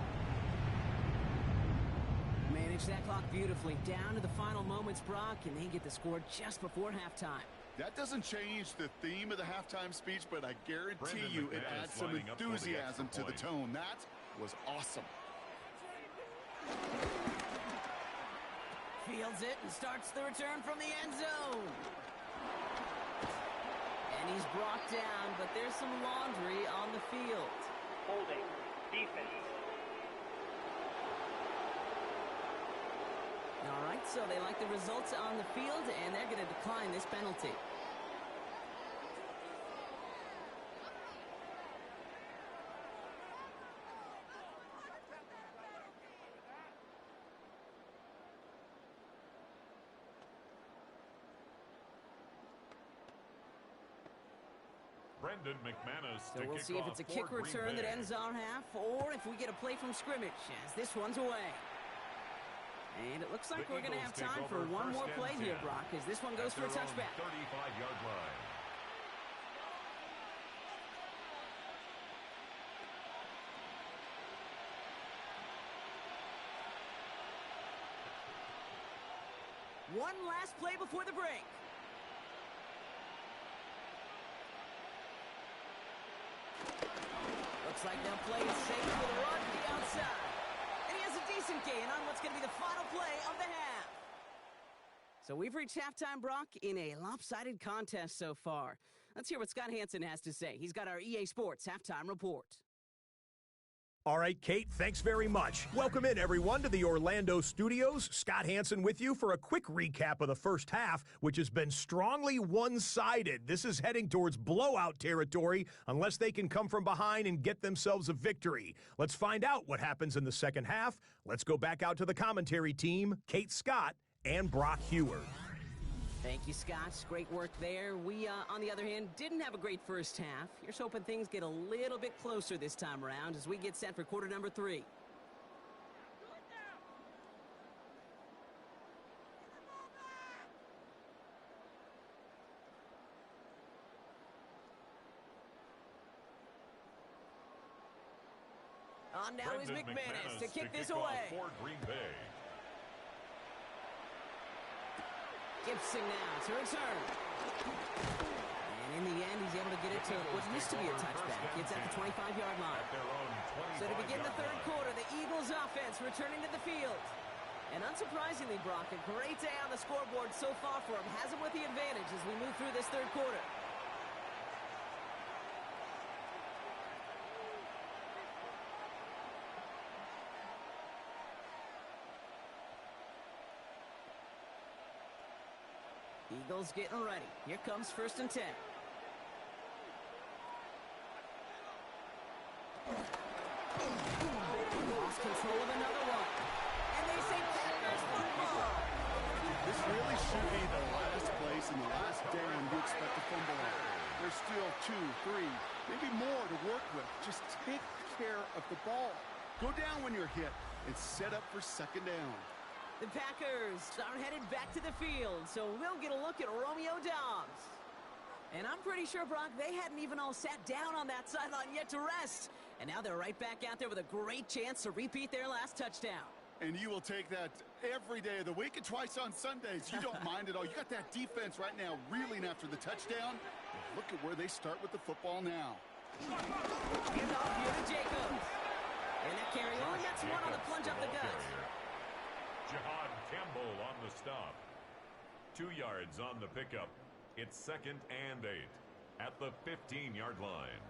Manage that clock beautifully. Down to the final moments, Brock, and they get the score just before halftime. That doesn't change the theme of the halftime speech, but I guarantee you it adds some enthusiasm to the tone. That was awesome. Fields it and starts the return from the end zone. And he's brought down, but there's some laundry on the field. Holding. Defense. All right, so they like the results on the field, and they're going to decline this penalty. Brendan McManus So we'll see if it's a kick return that ends our half, or if we get a play from scrimmage as this one's away. And it looks like we're going to have time for one more play here, Brock, as this one goes for a touchback. 35-yard line. One last play before the break. Looks like they'll play it safe with a run to the outside. And he has a decent gain on what's going to be the final play of the half. So we've reached halftime, Brock, in a lopsided contest so far. Let's hear what Scott Hanson has to say. He's got our EA Sports halftime report. All right, Kate, thanks very much. Welcome in, everyone, to the Orlando studios. Scott Hanson with you for a quick recap of the first half, which has been strongly one-sided. This is heading towards blowout territory unless they can come from behind and get themselves a victory. Let's find out what happens in the second half. Let's go back out to the commentary team, Kate Scott and Brock Heward. Thank you, Scott. Great work there. We, on the other hand, didn't have a great first half. Here's hoping things get a little bit closer this time around as we get set for quarter number 3. On now is McManus to kick this away. For Green Bay. Gibson now to return. And in the end, he's able to get it to what used to be a touchback. It's at the 25-yard line. So to begin the third quarter, the Eagles offense returning to the field. And unsurprisingly, Brock, a great day on the scoreboard so far for him. Has him with the advantage as we move through this third quarter. Eagles getting ready. Here comes 1st and 10. Lost control of another one. And they say Packers football. This really should be the last place and the last down you expect to fumble on. There's still 2, 3, maybe more to work with. Just take care of the ball. Go down when you're hit and set up for second down. The Packers are headed back to the field, so we'll get a look at Romeo Doubs. And I'm pretty sure, Brock, they hadn't even all sat down on that sideline yet to rest. And now they're right back out there with a great chance to repeat their last touchdown. And you will take that every day of the week and twice on Sundays. You don't mind at all. You got that defense right now reeling after the touchdown. Look at where they start with the football now. Hand off here to Jacobs. And that carry on, that's one on the plunge up the gut. Jihad Campbell on the stop. 2 yards on the pickup. It's 2nd and 8 at the 15-yard line.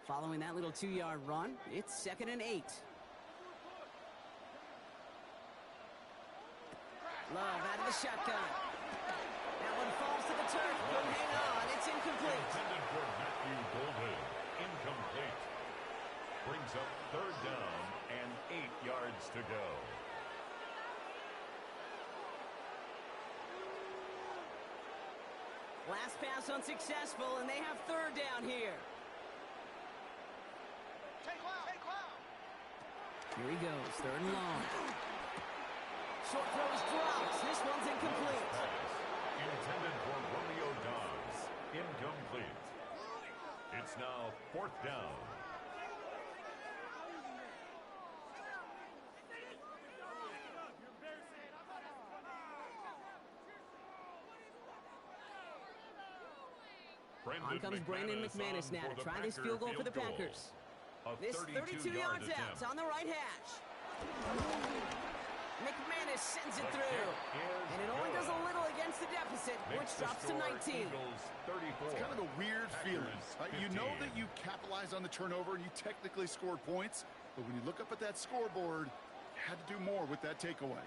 Following that little 2-yard run, it's 2nd and 8. Love out of the shotgun. That one falls to the turf. Couldn't hang on. It's incomplete. Intended for Matthew Golden. Incomplete. Brings up 3rd down and 8 yards to go. Last pass unsuccessful, and they have 3rd down here. Here he goes, 3rd and long. Short throw is dropped. This one's incomplete. Intended for Romeo Doubs. Incomplete. It's now 4th down. On comes Brandon McManus now to try this field goal for the Packers. This 32 yards out on the right hash. McManus sends it through. And it only does a little against the deficit, which drops to 19. It's kind of a weird feeling. You know that you capitalized on the turnover and you technically scored points, but when you look up at that scoreboard, you had to do more with that takeaway.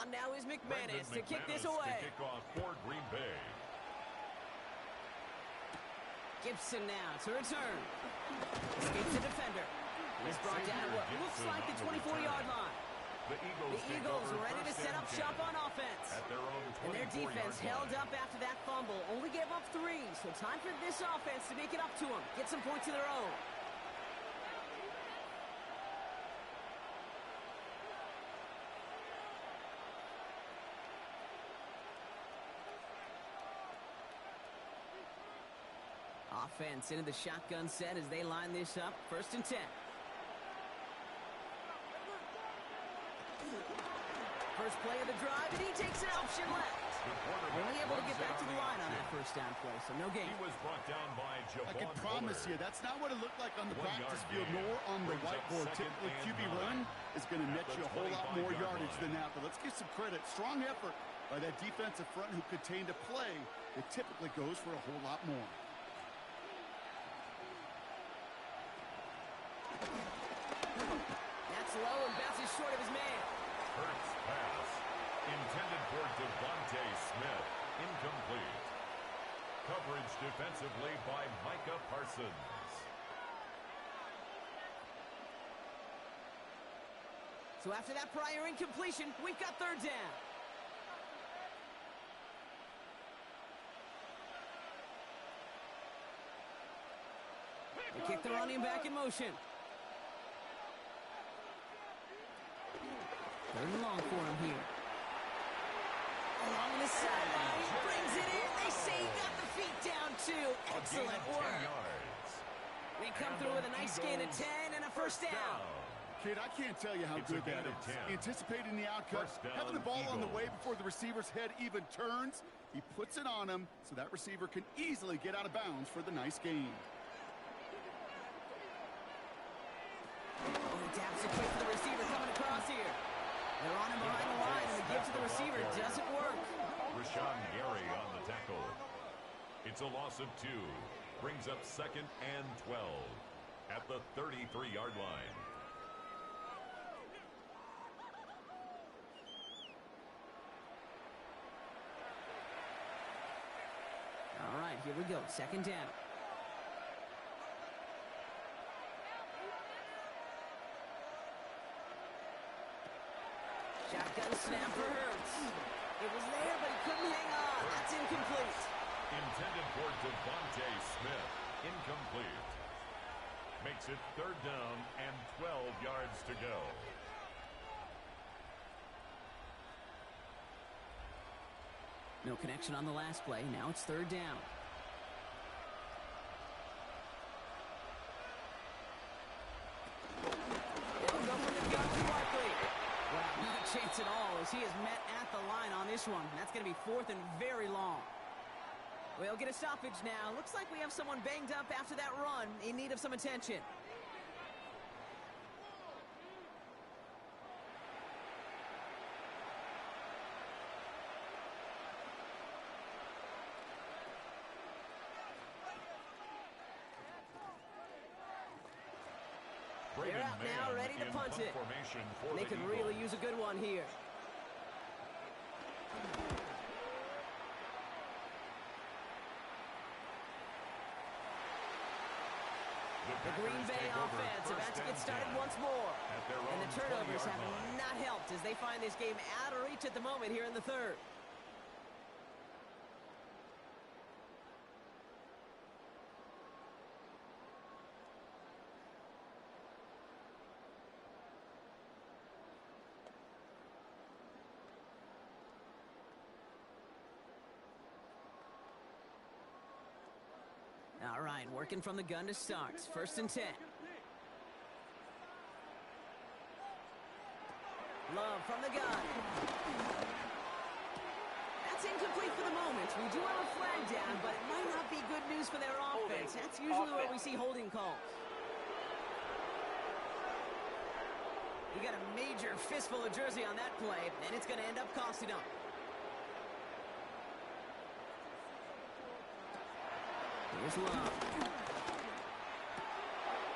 On now is McManus to kick this away. To kick off for Green Bay. Gibson now to return. Escapes the defender. He's brought down at what looks like the 24-yard line. The Eagles ready to set up shop on offense. At their own and their defense held up after that fumble. Only gave up 3, so time for this offense to make it up to them. Get some points of their own. Offense into the shotgun set as they line this up. 1st and 10. First play of the drive, and he takes an option left. Only able to get back to the line on that first down play, so no gain. He was brought down by I can promise you, that's not what it looked like on the practice field, nor on the whiteboard. Typically, QB run is going to net you a whole lot more yardage than that, but let's give some credit. Strong effort by that defensive front who contained a play that typically goes for a whole lot more. That's low and bounces short of his man. Hurts pass. Intended for Devontae Smith. Incomplete. Coverage defensively by Micah Parsons. So after that prior incompletion, we've got 3rd down. They kick the running back in motion. 3rd and long for him here. Along the sideline, he brings it in. They say he got the feet down too. Excellent work. They come through with a nice gain of 10 and a 1st down. Kid, I can't tell you how good that is. Anticipating the outcome, having the ball on the way before the receiver's head even turns, he puts it on him so that receiver can easily get out of bounds for the nice gain. Oh, he taps it quick for the receiver coming across here. They're on him behind the line, and the give to the receiver doesn't work. Rashawn Gary on the tackle. It's a loss of 2. Brings up 2nd and 12 at the 33-yard line. All right, here we go. 2nd down. Shotgun snap for Hurts. It was there, but he couldn't hang on. That's incomplete. Intended for Devontae Smith. Incomplete. Makes it 3rd down and 12 yards to go. No connection on the last play. Now it's 3rd down. They'll go for the gun to Barkley. Well, not a chance at all as he is met at the line on this one. That's going to be 4th and very long. We'll get a stoppage now. Looks like we have someone banged up after that run in need of some attention. They're out now, ready to punt it. They could really use a good one here. The Green Bay offense about to get started once more. And the turnovers have not helped as they find this game out of reach at the moment here in the 3rd. All right, working from the gun to start. 1st and 10. Love from the gun. That's incomplete for the moment. We do have a flag down, but it might not be good news for their offense. That's usually where we see holding calls. You got a major fistful of jersey on that play, and it's going to end up costing them. Here's Love.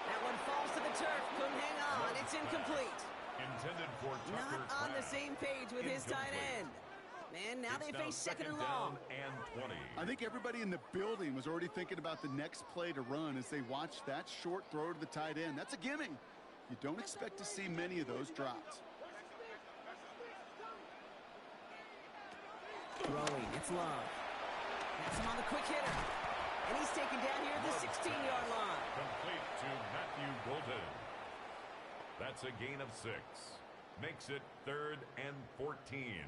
That one falls to the turf. Couldn't hang on. It's incomplete. Intended for Tucker Not on the same page with his tight end. And now It's they face second and down long. and 20. I think everybody in the building was already thinking about the next play to run as they watched that short throw to the tight end. That's a gimme. You don't expect to see many of those dropped. Throwing, it's Love. That's him on the quick hitter. And he's taken down here at the 16-yard line. Complete to Matthew Golden. That's a gain of 6. Makes it 3rd and 14.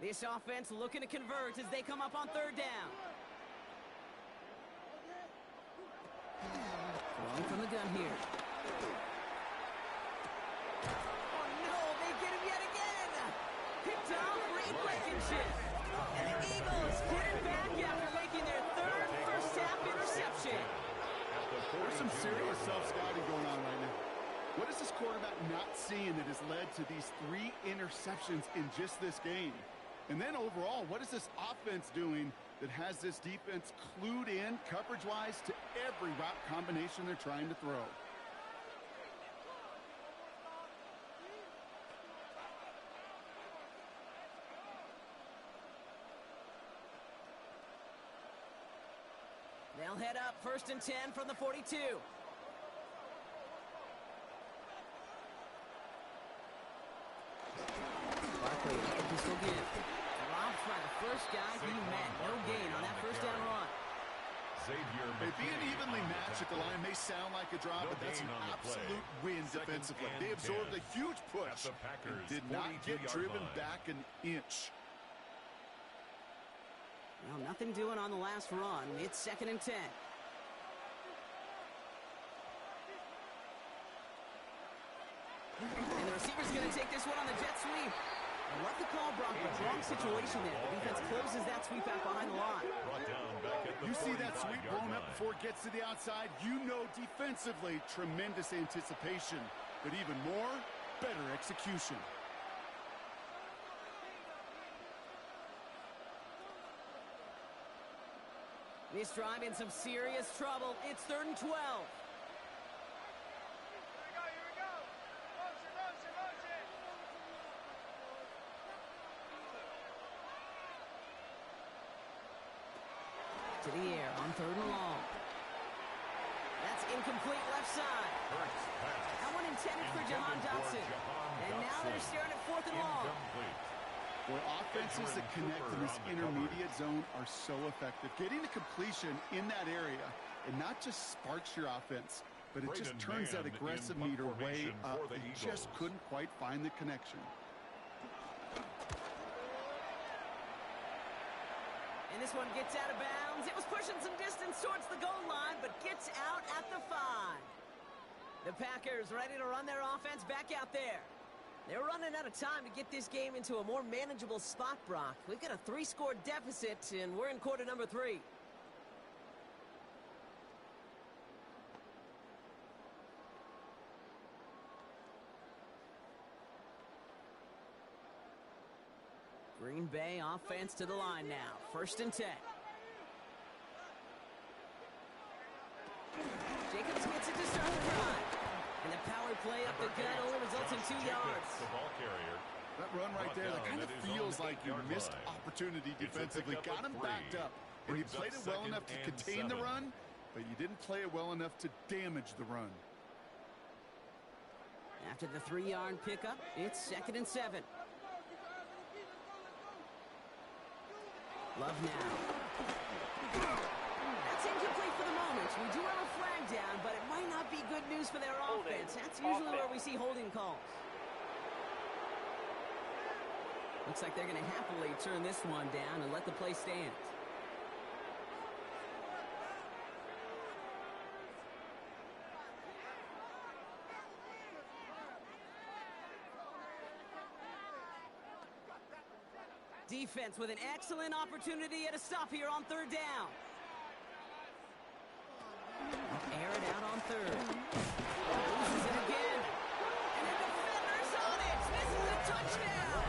This offense looking to convert as they come up on 3rd down. Throwing from the gun here. Oh, no, they get him yet again. Picked off Reed Blankenship. And the Eagles get it back after making their 3rd first-half interception. There's some serious self-scouting going on right now. What is this quarterback not seeing that has led to these 3 interceptions in just this game? And then overall, what is this offense doing that has this defense clued in coverage-wise to every route combination they're trying to throw? They'll head up 1st and 10 from the 42. Barkley, pistol give. Dropped by the first guy he met. No gain on that first down run. Hey, being evenly matched at the line may sound like a drop, but that's an absolute win defensively. They absorbed a huge push and did not get driven back an inch. Well, nothing doing on the last run. It's 2nd and 10. And the receiver's going to take this one on the jet sweep. And what the call, Brock, but wrong situation there. The defense closes that sweep out behind the line. You see that sweep blown up before it gets to the outside, you know defensively, tremendous anticipation. But even more, better execution. This drive in some serious trouble. It's 3rd and 12. To the air on 3rd and long. That's incomplete left side. That one intended for Jahan Dotson. And now they're staring at 4th and long. Where offenses that connect in this intermediate zone are so effective. Getting the completion in that area, it not just sparks your offense, but it just turns that aggressive meter way up. They just couldn't quite find the connection. And this one gets out of bounds. It was pushing some distance towards the goal line, but gets out at the 5. The Packers ready to run their offense back out there. They're running out of time to get this game into a more manageable spot, Brock. We've got a 3-score deficit, and we're in quarter number 3. Green Bay offense to the line now. 1st and 10. Jacobs gets it to start the drive. And the power play up the gut only results in 2 yards. The ball carrier. That run right there, that kind of feels like you missed opportunity defensively. Got him backed up. And you played it well enough to contain the run, but you didn't play it well enough to damage the run. After the 3-yard pickup, it's 2nd and 7. Love now. That's incomplete for the moment. We do have a flag down, but it might not be good news for their offense. That's usually where we see holding calls. Looks like they're going to happily turn this one down and let the play stand. Defense with an excellent opportunity at a stop here on 3rd down. Air it out on 3rd. Loses it again. And the defender's on it. This is a touchdown.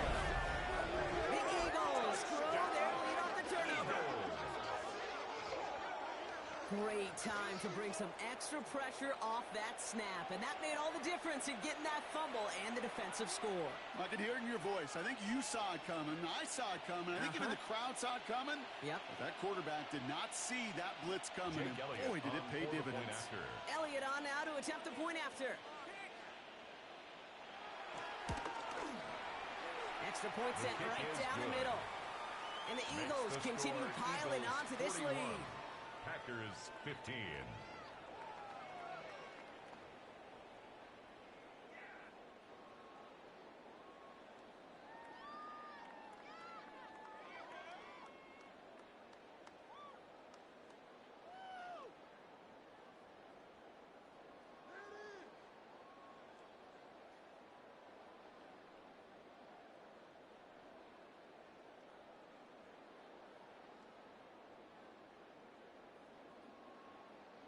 The Eagles throw their lead off the turnover. Great time to bring some extra pressure off that snap, and that made all the difference in getting that fumble and the defensive score. I can hear it in your voice. I think you saw it coming. I saw it coming. I think even the crowd saw it coming. Yep. But that quarterback did not see that blitz coming. And boy, did it pay dividends. Elliott on now to attempt a point after. Extra point sent right down the middle. And the Eagles continue piling onto this lead. Packers 15.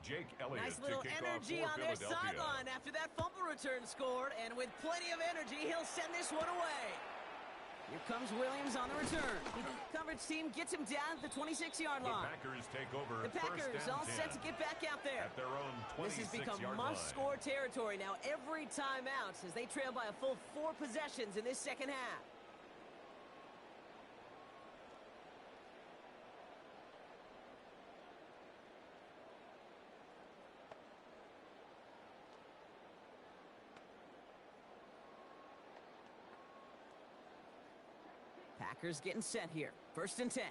Jake Elliott nice little energy on their sideline after that fumble return scored, and with plenty of energy, he'll send this one away. Here comes Williams on the return. The coverage team gets him down at the 26-yard line. The Packers take over. The Packers all set to get back out there. At their own 26-yard line. This has become must-score territory now every time out as they trail by a full 4 possessions in this second half. Packers getting set here. 1st and 10.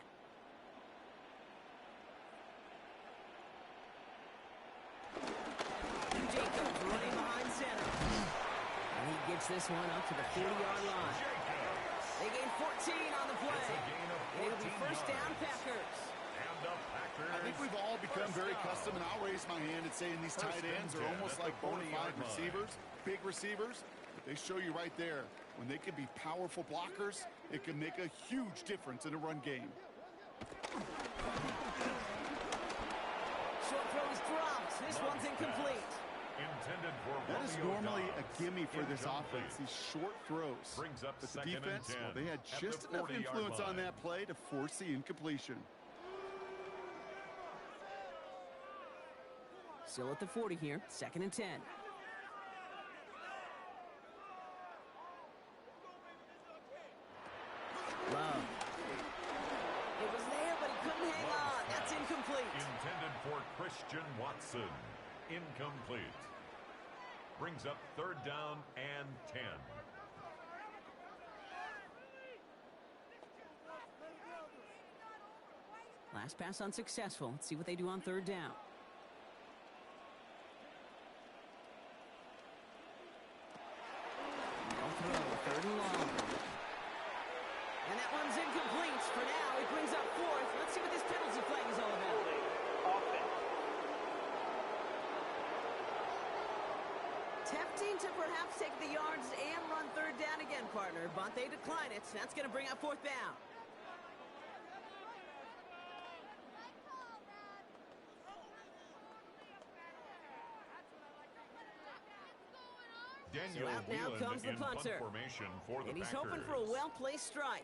Jacobs running behind center. And he gets this one up to the 40-yard line. They gain 14 on the play. And it'll be 1st down Packers. I think we've all become very accustomed, and I'll raise my hand and say these tight ends are almost like bona fide receivers, big receivers. But they show you right there, when they can be powerful blockers, it can make a huge difference in a run game. Short throw is dropped. This one's incomplete. That is normally a gimme for this offense, these short throws. Brings up but the defense, well, they had just enough influence on that play to force the incompletion. Still at the 40 here. 2nd and 10. Love. It was there, but he couldn't hang on. That's incomplete. Intended for Christian Watson. Incomplete. Brings up 3rd down and 10. Last pass unsuccessful. Let's see what they do on 3rd down. Throw, 3rd and long. And that one's incomplete for now. It brings up 4th. Let's see what this penalty flag is all about. Tempting to perhaps take the yards and run 3rd down again, partner, but they decline it. That's going to bring up 4th down. Daniel so out now comes the punter. Formation for the and he's Packers. hoping for a well-placed strike.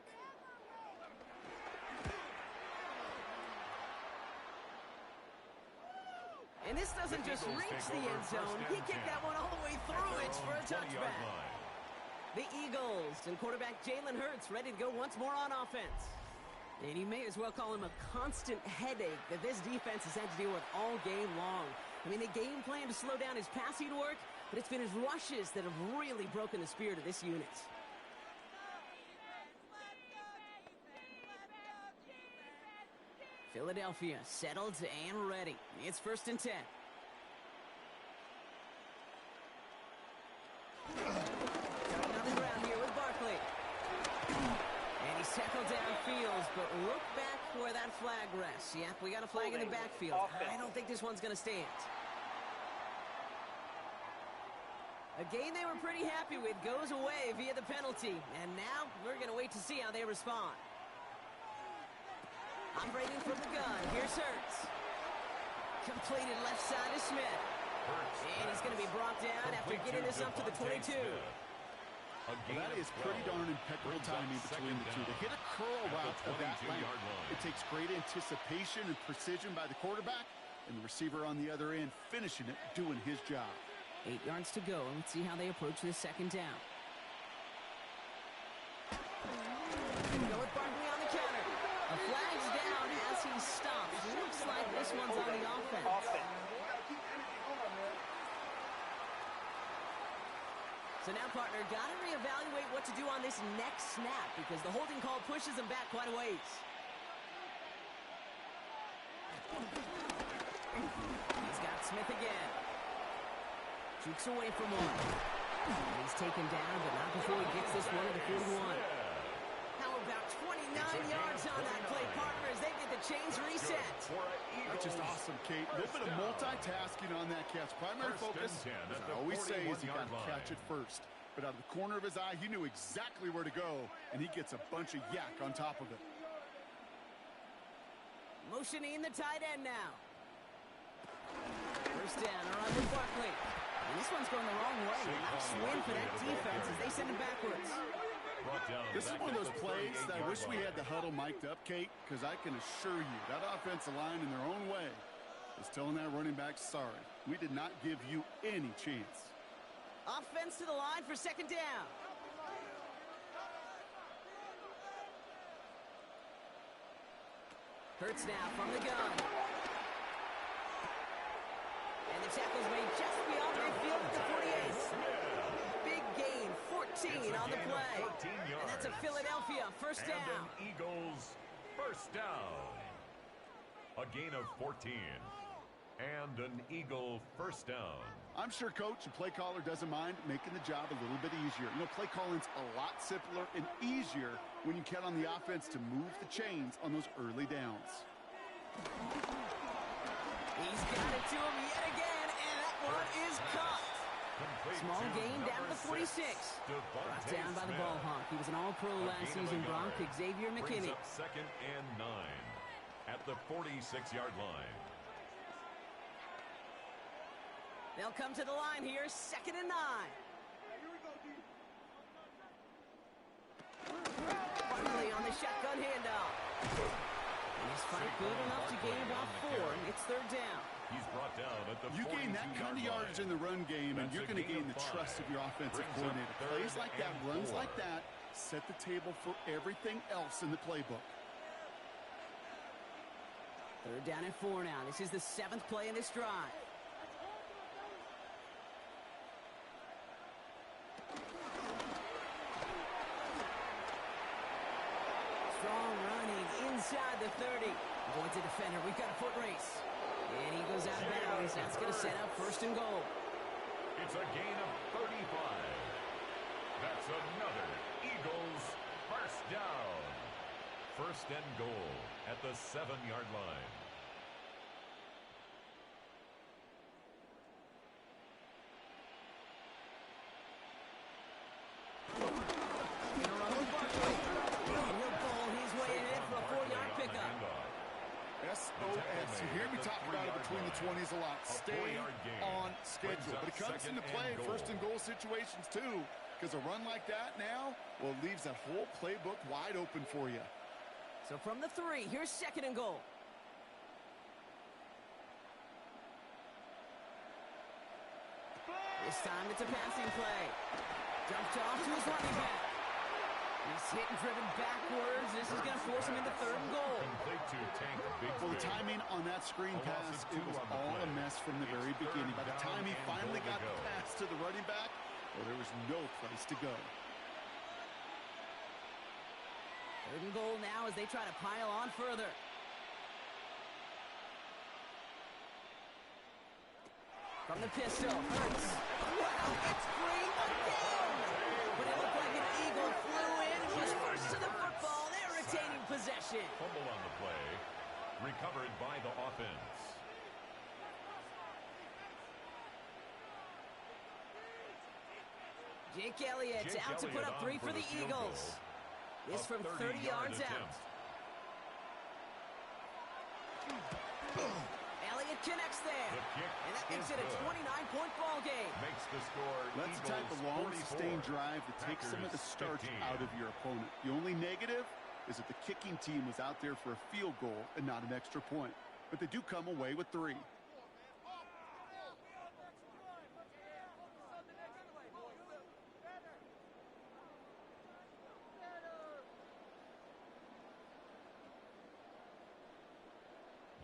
And this doesn't just reach the end zone. He kicked that one all the way through. It's for a touchback. The Eagles and quarterback Jalen Hurts ready to go once more on offense. And you may as well call him a constant headache that this defense has had to deal with all game long. I mean, they game plan to slow down his passing work, but it's been his rushes that have really broken the spirit of this unit. Philadelphia settled and ready. It's 1st and 10. Coming on the ground here with Barkley. And he's tackled downfield, but look back where that flag rests. Yeah, we got a flag in the backfield. I don't think this one's going to stand. A game they were pretty happy with goes away via the penalty. And now we're going to wait to see how they respond. Operating from the gun. Here's Hurts. Completed left side to Smith. And he's going to be brought down after getting this up to the 22. Well, that is pretty darn impeccable timing between the two. To hit a curl route of that length, it takes great anticipation and precision by the quarterback, and the receiver on the other end finishing it, doing his job. 8 yards to go. Let's see how they approach this second down. Go with Barkley on the counter. A flag's down as he stops. Looks like this one's on the offense. So now, partner, got to reevaluate what to do on this next snap because the holding call pushes him back quite a ways. He's got Smith again. Jukes away from one. And he's taken down, but not before he gets this one at the 41. How about 29 yards on that play, partner, as they get the chains reset. That's just awesome, Kate. A little bit of multitasking on that catch. Primary focus, as I always say, is you got to catch it first. But out of the corner of his eye, he knew exactly where to go, and he gets a bunch of yak on top of it. Motioning the tight end now. First down, around with Barkley. And this one's going the wrong way. Nice win for that defense as they send it backwards. This is one of those plays that I wish we had the huddle mic'd up, Kate, because I can assure you that offensive line in their own way is telling that running back, sorry, we did not give you any chance. Offense to the line for second down. Hurts now from the gun. And the tackle's made just beyond midfield at the 48. Big gain, 14 on the play. And that's a Philadelphia first down. And an Eagles first down. A gain of 14. And an Eagle first down. I'm sure coach and play caller doesn't mind making the job a little bit easier. You know, play calling's a lot simpler and easier when you count on the offense to move the chains on those early downs. He's got it to him yet again, and that one is caught. Small gain down to the 46. Brought down by the ball hawk. He was an all-pro last season, Bronk. Xavier McKinney. Second and 9 at the 46-yard line. They'll come to the line here, second and 9. Barkley on the shotgun handoff. And his fight good enough to gain about 4. It's third down. He's brought down at the 42-yard line. You gain that kind of yardage in the run game, and you're going to gain the trust of your offensive coordinator. Plays like that, runs like that, set the table for everything else in the playbook. Third down and 4 now. This is the 7th play in this drive. Strong running inside the 30. Going to defender. We've got a foot race. And he goes out of bounds. That's going to set up first and goal. It's a gain of 35. That's another Eagles first down. First and goal at the 7-yard line. SOS. You hear me talk about it between the 20s a lot. Stay on schedule. But it comes into play in first and goal situations too. Because a run like that now, well, it leaves that whole playbook wide open for you. So from the 3, here's second and goal. This time it's a passing play. Dumped off to his running back. He's hit and driven backwards. This is going to force him into third and goal. Well, the timing on that screen pass, it was all a mess from the very beginning. By the time he finally got the pass to the running back, well, there was no place to go. Third and goal now as they try to pile on further. From the pistol, Hurts. Wow, it's free again! But it looked like an Eagle flew in and was first to the football. They're retaining possession. Fumble on the play. Recovered by the offense. Jake Elliott out to put up 3 for the Eagles. This from 30 yards out. Elliott connects there. And that makes it a 29-point ball game. Makes the score. That's the type of long, sustained drive that takes some of the starch out of your opponent. The only negative is that the kicking team was out there for a field goal and not an extra point. But they do come away with 3.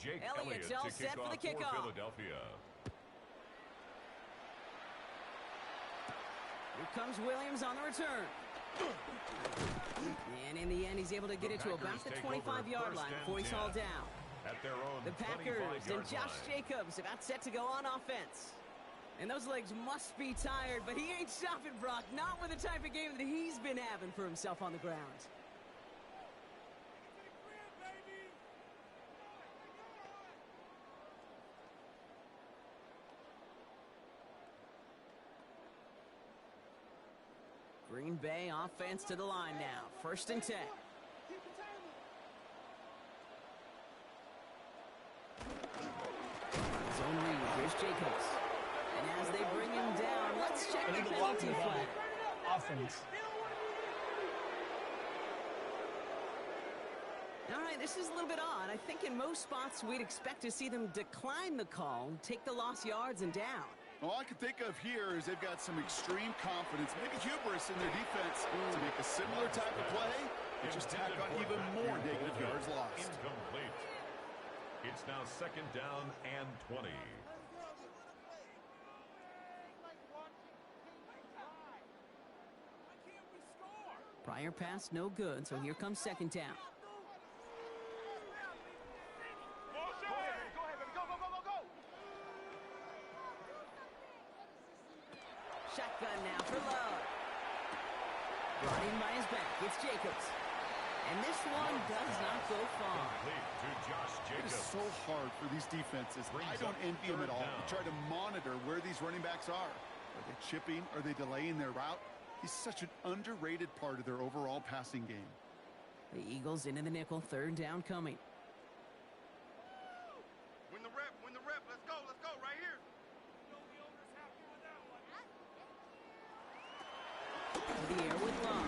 Jake Elliott's Elliott all to set kick for the off for kickoff. Philadelphia. Here comes Williams on the return. And in the end, he's able to get it to about the 25-yard line before he's hauled down. At their own The Packers and Josh line. Jacobs about set to go on offense. And those legs must be tired, but he ain't stopping, Brock. Not with the type of game that he's been having for himself on the ground. Green Bay offense to the line now. 1st and 10. Zone read. Here's Jacobs. And as they bring him down, let's check the penalty flag. Offense. All right, this is a little bit odd. I think in most spots we'd expect to see them decline the call, take the lost yards and down. All I can think of here is they've got some extreme confidence, maybe hubris in their defense to make a similar type of play and just tack on even more negative yards lost. Incomplete. It's now 2nd down and 20. Prior pass, no good, so here comes 2nd down. Shotgun now for Love. Brought in by his back. It's Jacobs. And this one does not go far. Complete to Josh It is Jacobs. so hard for these defenses. I don't envy them at all. They try to monitor where these running backs are. Are they chipping? Are they delaying their route? He's such an underrated part of their overall passing game. The Eagles into the nickel. 3rd down coming. Win the rep, win the rep. Let's go, right here. To the air with Long.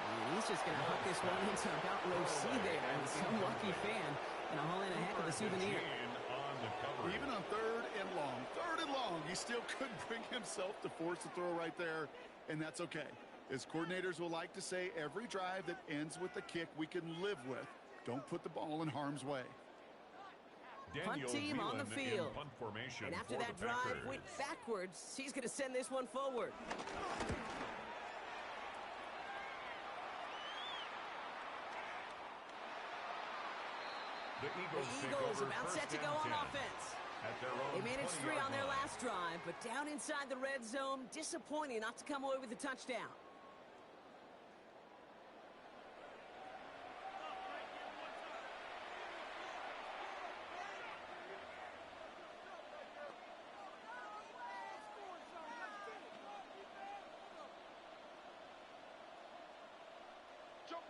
And he's just going to hook this one into about row C there. And some lucky fan going to haul in a heck of a souvenir. On the cover. Even on 3rd and long, he still couldn't bring himself to force the throw right there, and that's okay. As coordinators will like to say, every drive that ends with a kick we can live with. Don't put the ball in harm's way. Punt team on the field. Punt formation And after for that the drive Packers. went backwards, he's going to send this one forward. The Eagles about set to go on offense. They made it 3 on their last drive, but down inside the red zone, disappointing not to come away with a touchdown.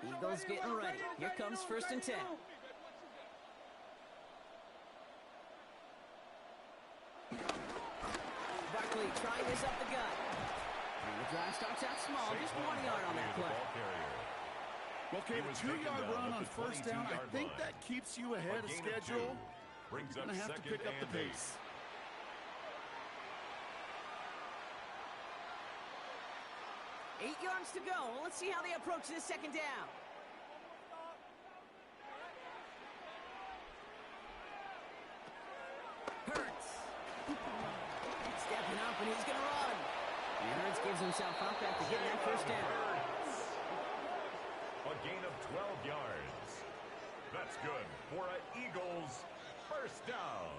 Eagles getting ready. Here comes 1st and 10. Barkley trying this up the gut. And the drive starts out small, just 1 yard on that play. Okay, the 2-yard run on 1st down, I think that keeps you ahead of schedule. Brings You're up going to have to pick up the 2nd and 8. pace. Eight yards to go. Let's see how they approach this 2nd down. Hurts. Stepping up, and he's going to run. And Hurts gives himself up after getting that 1st down. A gain of 12 yards. That's good for an Eagles 1st down.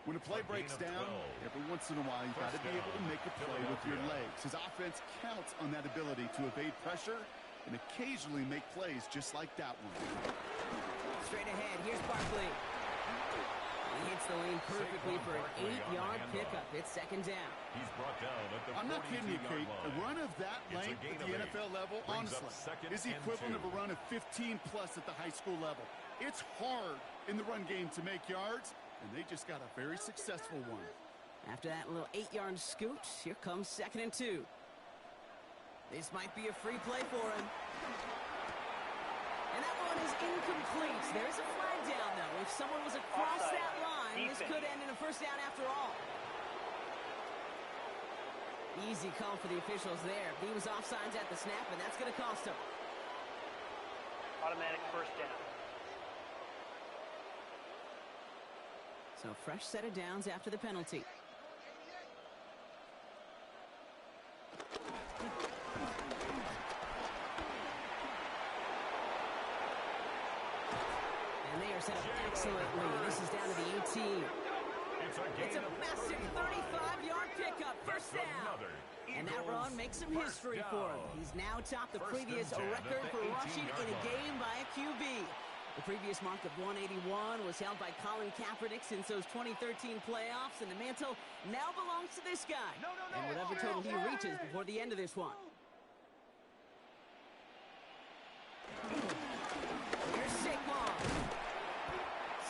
When a play breaks down, every once in a while you've got to be able to make a play with your legs. His offense counts on that ability to evade pressure and occasionally make plays just like that one. Straight ahead, here's Barkley. He hits the lane perfectly for an 8-yard pickup. It's 2nd down. He's brought down at the I'm not kidding you, Kate. A run of that length at the NFL level, honestly, is the equivalent of a run of 15-plus at the high school level. It's hard in the run game to make yards, and they just got a very successful one. After that little 8-yard scoot, here comes 2nd and 2. This might be a free play for him. And that one is incomplete. There's a flag down, though. If someone was across that line, this could end in a 1st down after all. Easy call for the officials there. He was offsides at the snap, and that's going to cost him. Automatic 1st down. So fresh set of downs after the penalty. And they are set up excellently. This is down to the 18. It's a massive 35-yard pickup, first down. And that run makes some history for him. He's now topped the previous record for rushing in a game by a QB. The previous mark of 181 was held by Colin Kaepernick since those 2013 playoffs, and the mantle now belongs to this guy. And whatever total he reaches before the end of this one. Here's Saquon.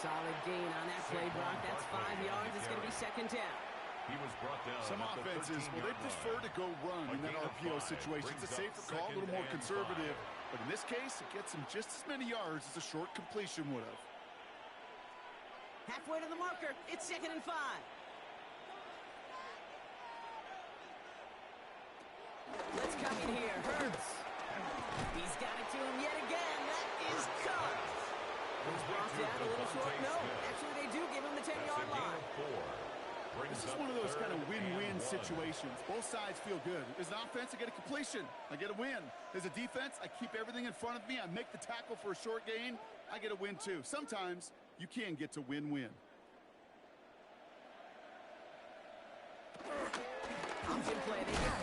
Solid gain on that play, Brock. That's 5 yards. It's going to be second down. He was brought down. Some offenses, well, they prefer to go run in that RPO situation. It's a safer call, a little more conservative. But in this case, it gets him just as many yards as a short completion would have. Halfway to the marker. It's 2nd and 5. Let's come in here. Hurts. He's got it to him yet again. That is cut. He's brought down a little short. No, actually they do give him the 10-yard line. This is one of those kind of win-win situations. Both sides feel good. As an offense, I get a completion. I get a win. As a defense, I keep everything in front of me. I make the tackle for a short gain. I get a win, too. Sometimes you can get to win-win. Option play. They get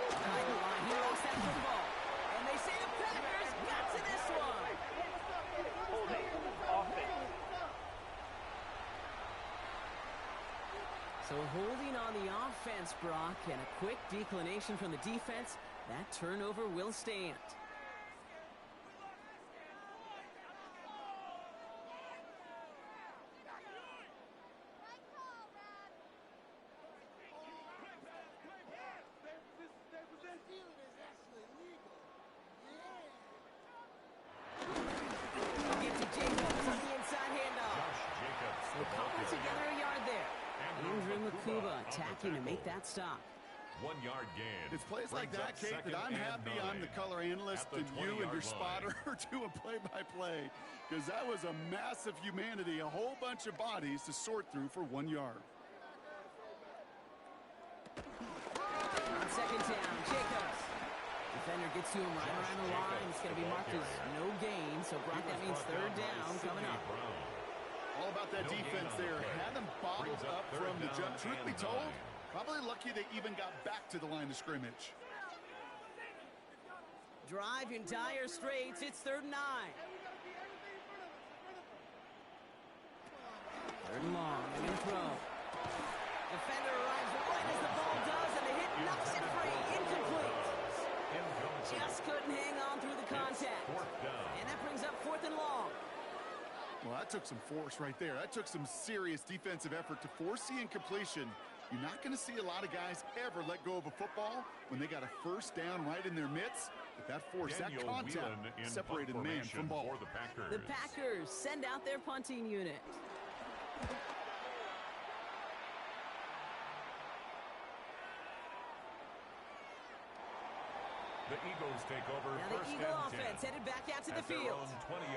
behind the line. He lost that football. And they say the Packers got to this one. Holding. Offense. So holding on the offense, Brock, and a quick declination from the defense. That turnover will stand. Get to Jacobs on the inside handoff. So couple together a yard there. Andrew Makuba attacking to make that stop. 1 yard gain. It's plays like that, Kate, that I'm happy I'm the color analyst and you and your spotter are doing play-by-play. Because that was a massive humanity, a whole bunch of bodies to sort through for 1 yard. On second down, Jacobs. Defender gets to him right around the line. It's going to be marked as no gain. So, Brock, that means third down coming up. All about that defense there. Had them bottled up from the jump. Truth be told, probably lucky they even got back to the line of scrimmage. Drive in dire straits. It's 3rd and 9. 3rd and long. They're going to throw. Defender arrives right as the ball does, and the hit knocks it free. Incomplete. Just couldn't hang on through the contact. And that brings up 4th and long. Well, that took some force right there. That took some serious defensive effort to force the incompletion. You're not going to see a lot of guys ever let go of a football when they got a first down right in their midst. But that force, that contact, separated man from ball. The Packers send out their punting unit. The Eagles take over. Now the Eagle offense headed back out to the field.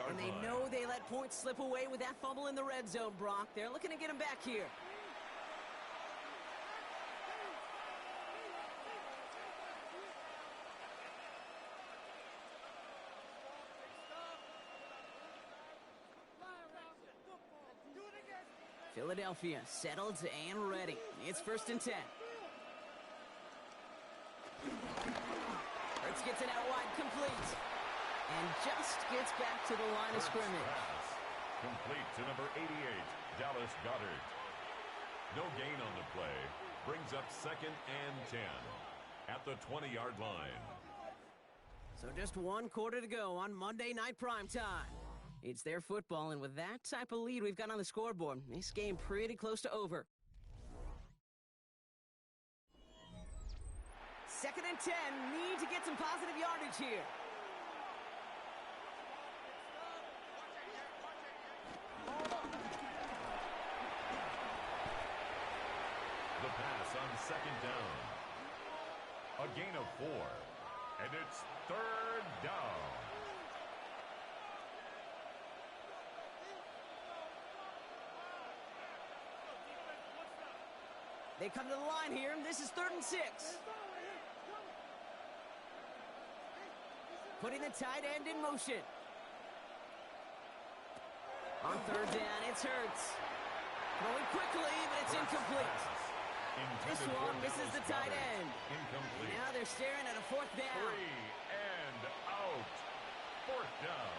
And they know they let points slip away with that fumble in the red zone, Brock. They're looking to get him back here. Philadelphia settled and ready. It's 1st and 10. Hurts gets it out wide, complete. And just gets back to the line of scrimmage. Complete to number 88, Dallas Goedert. No gain on the play. Brings up 2nd and 10 at the 20-yard line. So just 1 quarter to go on Monday Night Primetime. It's their football, and with that type of lead we've got on the scoreboard, this game pretty close to over. 2nd and 10, need to get some positive yardage here. The pass on 2nd down. A gain of 4, and it's 3rd down. They come to the line here. This is 3rd and 6. Putting the tight end in motion. On 3rd down, it's Hurts. Throwing quickly, but it's incomplete. This one misses the tight end. Incomplete. Now they're staring at a 4th down. 3 and out. 4th down.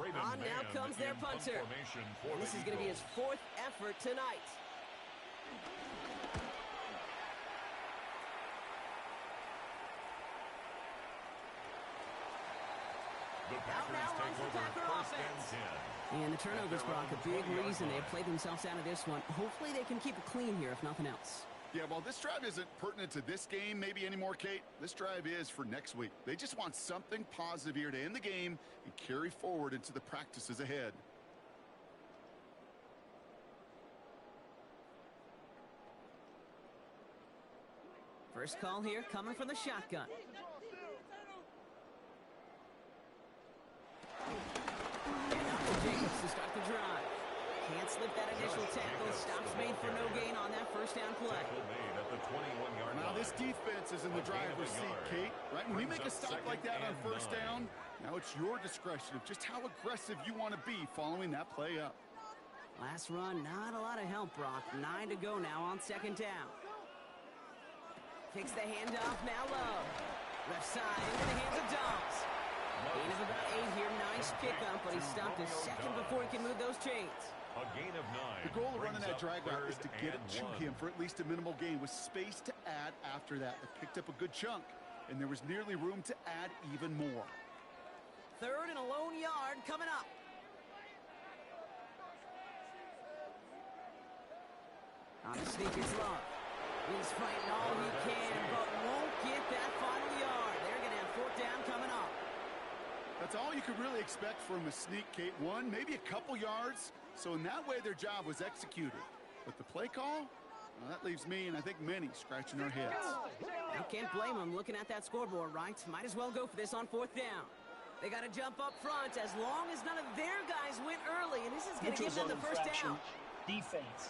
On now comes their punter. And this is going to be his 4th effort tonight. Out now runs the Packer offense. And the turnovers, Brock, a big reason they've played themselves out of this one. Hopefully they can keep it clean here, if nothing else. Yeah, well, this drive isn't pertinent to this game maybe anymore, Kate. This drive is for next week. They just want something positive here to end the game and carry forward into the practices ahead. First call here coming from the shotgun. And up to Jacobs to start the drive. Can't slip that initial tackle. Stops made for no gain on that 1st down play. Now this defense is in the driver's seat, Kate. Right? When you make a stop like that on 1st down, now it's your discretion of just how aggressive you want to be following that play up. Last run, not a lot of help, Brock. 9 to go now on 2nd down. Takes the handoff, now low. Left side into the hands of Dobbs. Gain of about 8 here. Nice pickup, but he stopped a second before he can move those chains. A gain of 9. The goal of running that drag route is to get it to him for at least a minimal gain with space to add after that. They picked up a good chunk, and there was nearly room to add even more. 3rd and a lone yard coming up. On the sneak is Love. He's fighting all he can, but won't get that final yard. They're going to have 4th down coming up. That's all you could really expect from a sneak, Kate. 1, maybe a couple yards. So in that way, their job was executed. But the play call, well, that leaves me and I think many scratching their heads. I can't blame them looking at that scoreboard, right? Might as well go for this on 4th down. They got to jump up front as long as none of their guys went early, and this is going to give them the 1st down. Defense.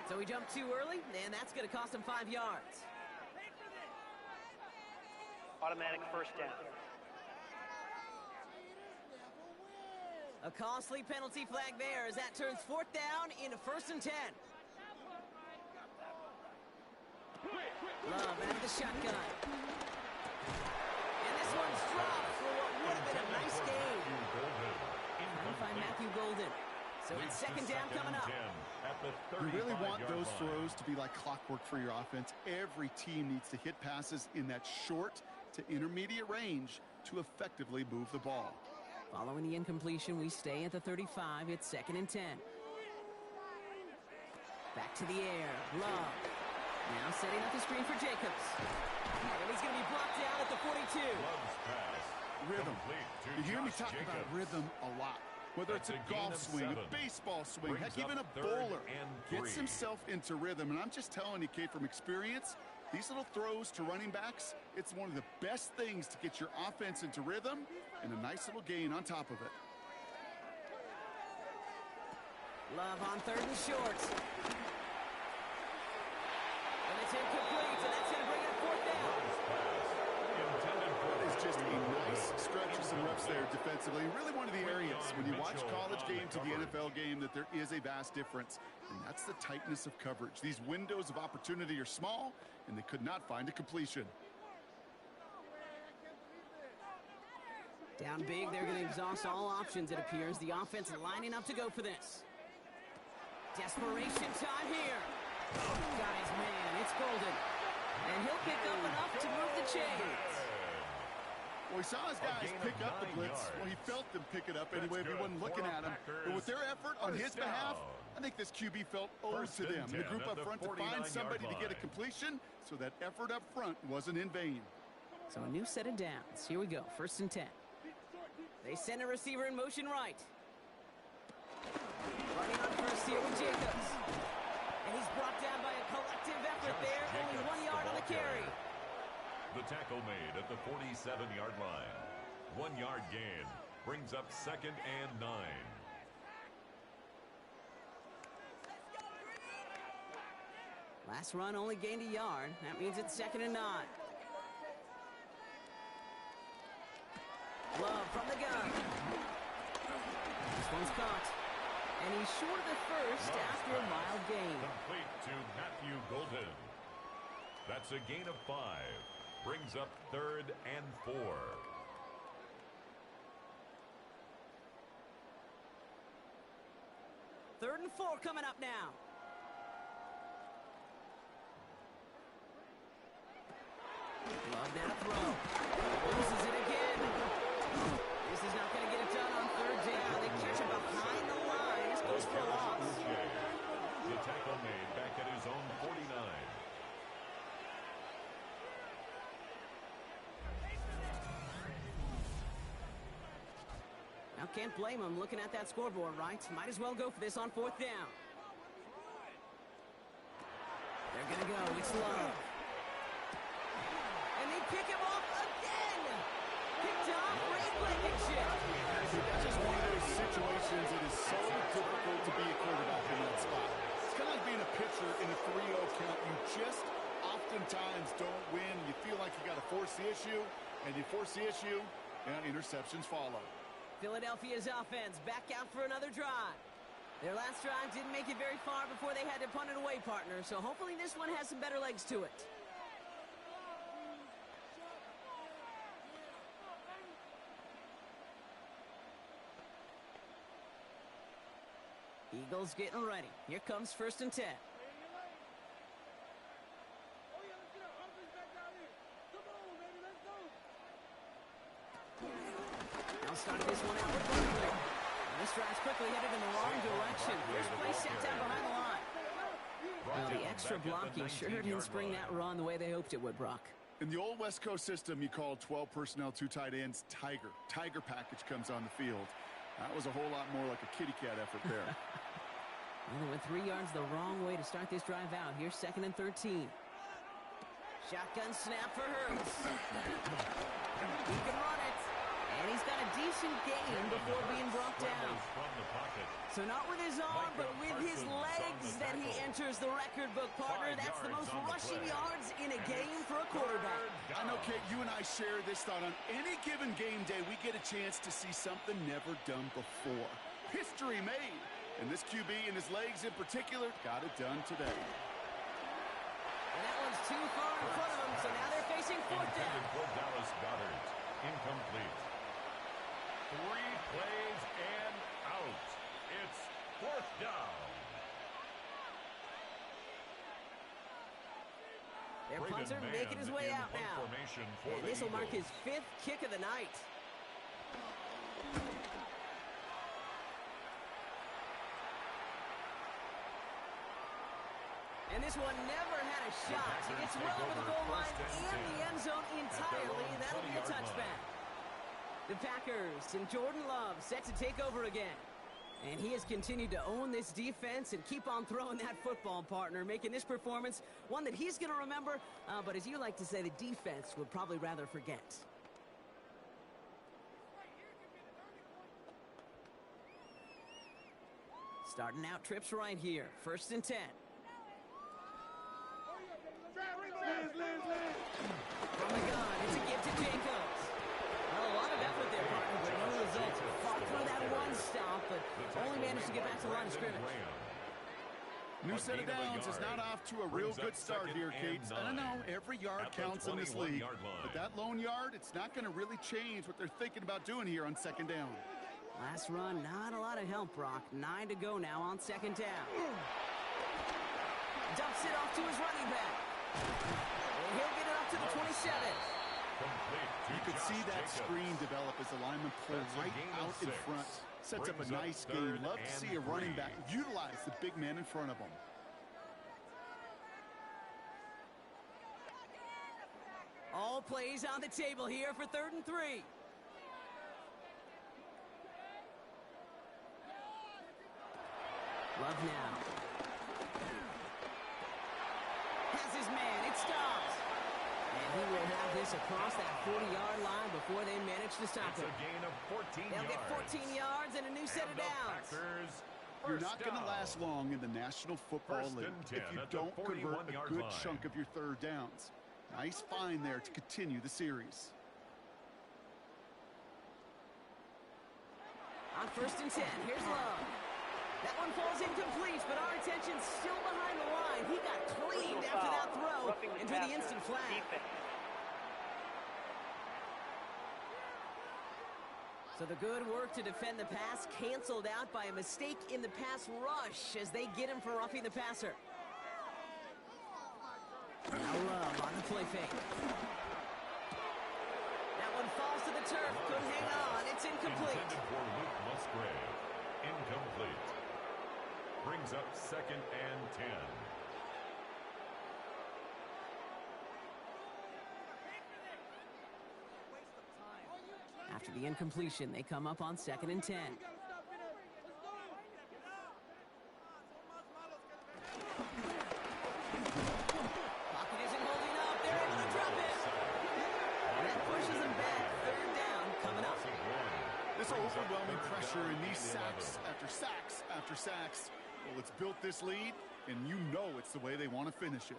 So he jumped too early, and that's going to cost him 5 yards. Automatic 1st down. A costly penalty flag there as that turns 4th down into 1st and 10. Love out of the shotgun. And this one's dropped for what would have been a nice game. Trying to find Matthew Golden. So it's 2nd down coming up. You really want those throws to be like clockwork for your offense. Every team needs to hit passes in that short to intermediate range to effectively move the ball. Following the incompletion, we stay at the 35. It's 2nd and 10. Back to the air. Love. Now setting up the screen for Jacobs. And he's going to be blocked down at the 42. Rhythm. You hear me talk about rhythm a lot. Whether it's a golf swing, a baseball swing, heck, even a bowler gets himself into rhythm. And I'm just telling you, Kate, from experience, these little throws to running backs, it's one of the best things to get your offense into rhythm and a nice little gain on top of it. Love on 3rd and short. And it's incomplete, and that's going to bring it 4th down. That is just a nice stretch of some reps there defensively. Really one of the areas when you watch college game to the NFL game that there is a vast difference, and that's the tightness of coverage. These windows of opportunity are small, and they could not find a completion. Down big, they're going to exhaust all options, it appears. The offense lining up to go for this. Desperation time here. Got his man. It's Golden. And he'll pick up enough to move the chains. Well, he saw his guys pick up the blitz. Well, he felt them pick it up anyway if he wasn't looking at him. But with their effort on his behalf, I think this QB felt owed to them. And the group up front to find somebody to get a completion, so that effort up front wasn't in vain. So a new set of downs. Here we go. 1st and 10. They send a receiver in motion right. Running on first here with Jacobs. And he's brought down by a collective effort there. Only 1 yard on the carry. The tackle tackle made at the 47-yard line. 1 yard gain brings up 2nd and 9. Last run only gained a yard. That means it's 2nd and 9. Love from the gun. This one's caught. And he's short of the first after a mild gain. Complete to Matthew Golden. That's a gain of 5. Brings up 3rd and 4. Third and 4 coming up now. Love that throw. Loses it again. This is not going to get it done on 3rd down. They catch him behind the line. This goes for a loss. The tackle made back at his own 49. Now can't blame him looking at that scoreboard, right? Might as well go for this on 4th down. They're going to go. It's Love. And they pick him off again. Picked off. Great blankenship. Just one of those situations that is so difficult to be a quarterback in that spot. It's kind of like being a pitcher in a 3-0 count. You just oftentimes don't win. You feel like you got to force the issue, and you force the issue, and interceptions follow. Philadelphia's offense back out for another drive. Their last drive didn't make it very far before they had to punt it away, partner. So hopefully this one has some better legs to it. Eagles getting ready. Here comes 1st and 10. Now start this one out with Barkley. This drive's quickly headed in the wrong direction. First play set down behind the line. Well, the extra blocking sure didn't spring that run the way they hoped it would, Brock. In the old West Coast system, you called 12 personnel, 2 tight ends, Tiger. Tiger package comes on the field. That was a whole lot more like a kitty cat effort there. Well, they went 3 yards the wrong way to start this drive out. Here's 2nd and 13. Shotgun snap for Hurts. He can run it. And he's got a decent gain before being brought down. So not with his arm, but with his legs that he enters the record book, partner. That's the most rushing yards in a game for a quarterback. I know, Kate, you and I share this thought. On any given game day, we get a chance to see something never done before. History made. And this QB and his legs in particular got it done today. And that one's too far in front of them, so now they're facing 4th down. For Dallas Goedert. Incomplete. 3 plays and out. It's 4th down. Their punter making his way out now. And this will mark his 5th kick of the night. And this one never had a shot. It's well over the goal line and the end zone entirely. That'll be a touchback. The Packers and Jordan Love set to take over again. And he has continued to own this defense and keep on throwing that football, partner, making this performance one that he's going to remember, but as you like to say, the defense would probably rather forget. Starting out trips right here. 1st and 10. From the gun, it's a gift to Jacobs. Well, a lot of effort there, partner, but no results. Fought through that one stop, but only managed to get back to the line of scrimmage. New set of downs is not off to a real good start here, Kate. I don't know, every yard counts in this league. But that lone yard, it's not going to really change what they're thinking about doing here on 2nd down. Last run, not a lot of help, Brock. 9 to go now on 2nd down. Dumps it off to his running back. And he'll get it up to the 27. You could see that screen develop as the lineman pulled right out in front. Sets up a nice game. Love to see a running back utilize the big man in front of him. All plays on the table here for 3rd and 3. Love now. Has his man. It stops. And he will have this across that 40-yard line before they manage to stop it. It's a gain of 14 They'll yards. get 14 yards and a new set of downs. You're not going to last long in the National Football League if you don't convert a good chunk of your third downs. Nice find there to continue the series. On 1st and 10, here's Love. That one falls incomplete, but our attention's still behind the line. He got cleaned after that throw and drew the instant flag. So the good work to defend the pass canceled out by a mistake in the pass rush as they get him for roughing the passer. Now Love on the play fake. That one falls to the turf. Couldn't hang on. It's incomplete. Intended for Luke Musgrave. Incomplete. Brings up 2nd and 10. After the incompletion, they come up on 2nd and 10. Pocket isn't holding up. They're able to drop it. And that pushes them back. 3rd down coming up. This overwhelming pressure in these sacks after sacks after sacks. Well, it's built this lead, and you know it's the way they want to finish it.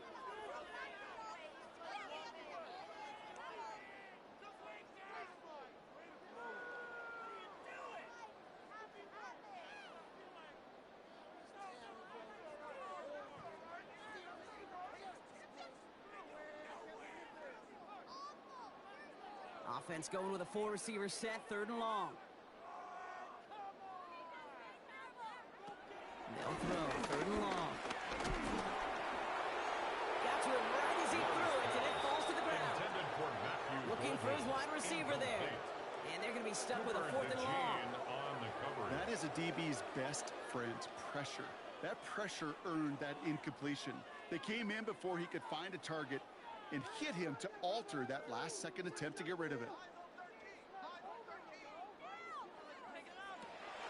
Offense going with a 4-receiver set, 3rd and long. They'll throw, 3rd and long. Got to him right as he threw it, and it falls to the ground. Looking for his wide receiver there. And they're going to be stuck with a 4th and long. That is a DB's best friend, pressure. That pressure earned that incompletion. They came in before he could find a target and hit him to alter that last-second attempt to get rid of it.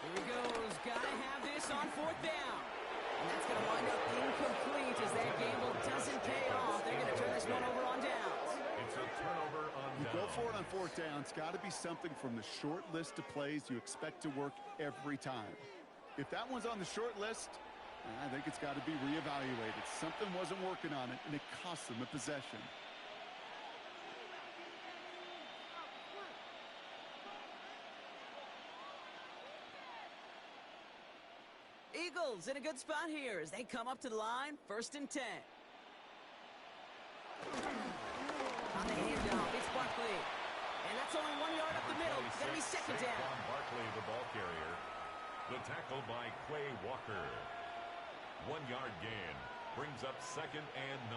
Here he goes. Got to have this on 4th down. And that's going to wind up incomplete as that gamble doesn't pay off. They're going to turn this one over on downs. It's a turnover on downs. You go for it on 4th down. It's got to be something from the short list of plays you expect to work every time. If that one's on the short list, I think it's got to be reevaluated. Something wasn't working on it, and it cost them a possession. Eagles in a good spot here as they come up to the line, 1st and 10. On the handoff, it's Barkley. And that's only 1 yard up the middle. It's going to be 2nd down. Barkley, the ball carrier. The tackle by Quay Walker. 1 yard gain. Brings up 2nd and 9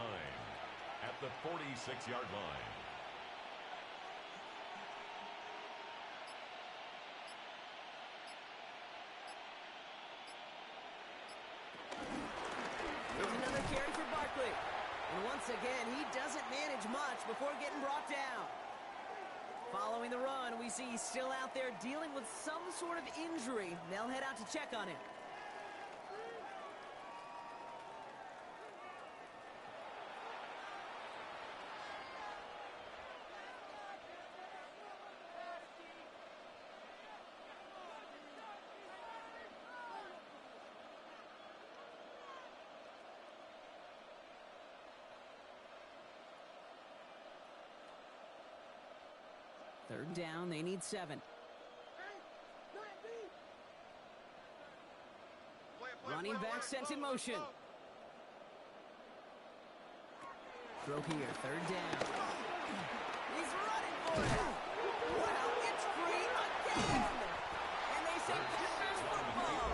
at the 46-yard line. Here's another carry for Barkley. And once again, he doesn't manage much before getting brought down. Following the run, we see he's still out there dealing with some sort of injury. They'll head out to check on him. Third down, they need 7. Running back sent in motion. Throw here, 3rd down. He's running for it. Wow, it's free again. And they say Packers football.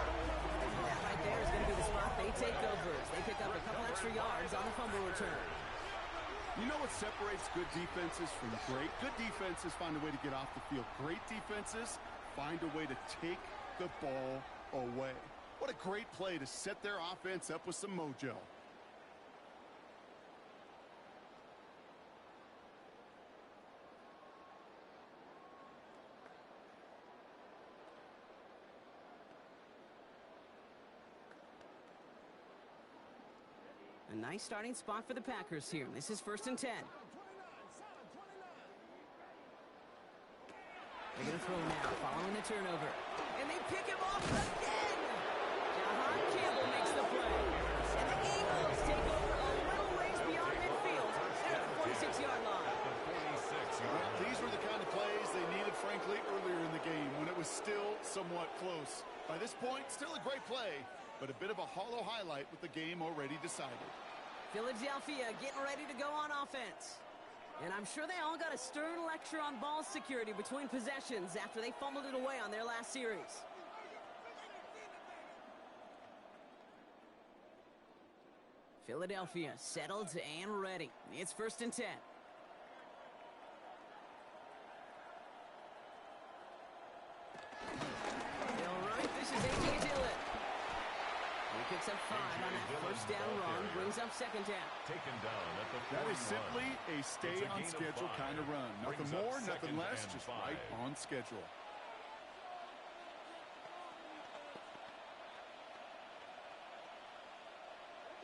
That right there is going to be the spot they take over as they pick up a couple extra yards on the fumble return. You know what separates good defenses from great? Good defenses find a way to get off the field. Great defenses find a way to take the ball away. What a great play to set their offense up with some mojo. A nice starting spot for the Packers here. This is 1st and 10. They're going to throw now, following the turnover. And they pick him off again! Jahan Campbell makes the play. And the Eagles take over a little ways beyond midfield. They're at the 46-yard line. Well, these were the kind of plays they needed, frankly, earlier in the game when it was still somewhat close. By this point, still a great play, but a bit of a hollow highlight with the game already decided. Philadelphia getting ready to go on offense. And I'm sure they all got a stern lecture on ball security between possessions after they fumbled it away on their last series. Philadelphia settled and ready. It's 1st and 10. All right, this is A.J. Dillon. He picks up 5 on that first down run, brings up 2nd down. Taken down at the 41. That is simply a stay-on-schedule kind of run. Nothing more, nothing less, just right on schedule.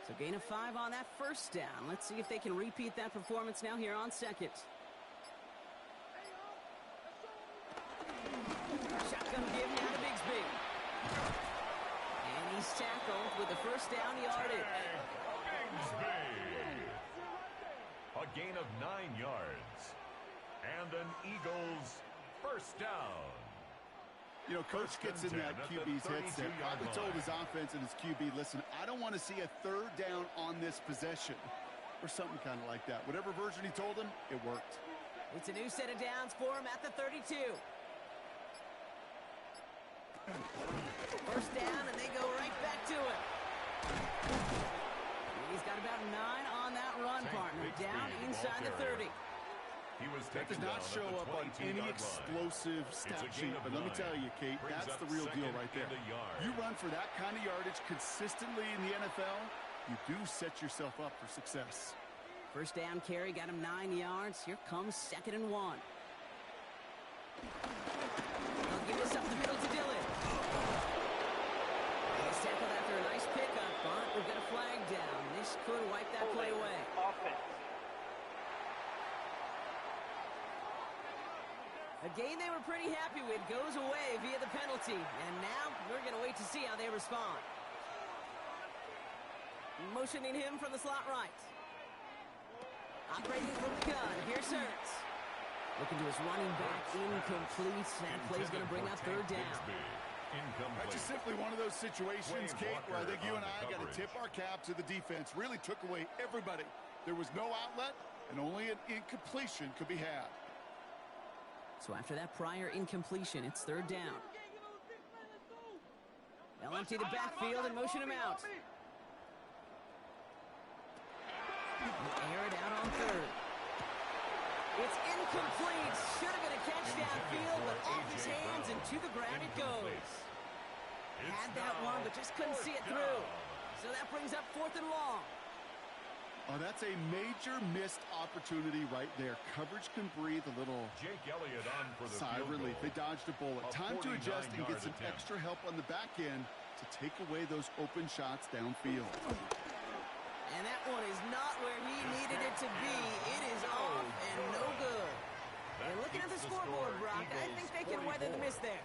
So gain of 5 on that first down. Let's see if they can repeat that performance now here on 2nd. Shotgun give now to Bigsby. And he's tackled with the first down yardage. Bigsby. A gain of 9 yards. And an Eagles first down. You know, Coach gets in that QB's headset. Probably told his offense and his QB, listen, I don't want to see a 3rd down on this possession. Or something kind of like that. Whatever version he told him, it worked. It's a new set of downs for him at the 32. First down, and they go right back to it. He's got about 9 on that run, partner. Down inside the 30. That does not show up on any explosive stat sheet, but let me tell you, Kate, that's the real deal right there. You run for that kind of yardage consistently in the NFL, you do set yourself up for success. First down carry got him 9 yards. Here comes 2nd and 1. They'll give this up the middle to Dillon. He's tackled after a nice pickup, but we've got a flag down. This could wipe that play away. Offense. A game they were pretty happy with goes away via the penalty. And now we're going to wait to see how they respond. Motioning him from the slot right. Operating from the gun. Here's Hurts. Looking to his running back. Incomplete. That play's going to bring up 3rd down. That's just simply one of those situations, Kate, where I think you and I got to tip our cap to the defense. Really took away everybody. There was no outlet, and only an incompletion could be had. So after that prior incompletion, it's 3rd down. They'll empty the backfield and motion him out. They'll air it out on 3rd. It's incomplete. Should have been a catch downfield, but off his hands and to the ground it goes. Had that one, but just couldn't see it through. So that brings up 4th and long. Oh, that's a major missed opportunity right there. Coverage can breathe a little Jake Elliott on for the sigh of relief. They dodged a bullet. Time to adjust and get some attempt. extra help on the back end to take away those open shots downfield. And that one is not where he needed it to be. It is off and no good. And looking at the scoreboard, Brock, I think they can weather the miss there.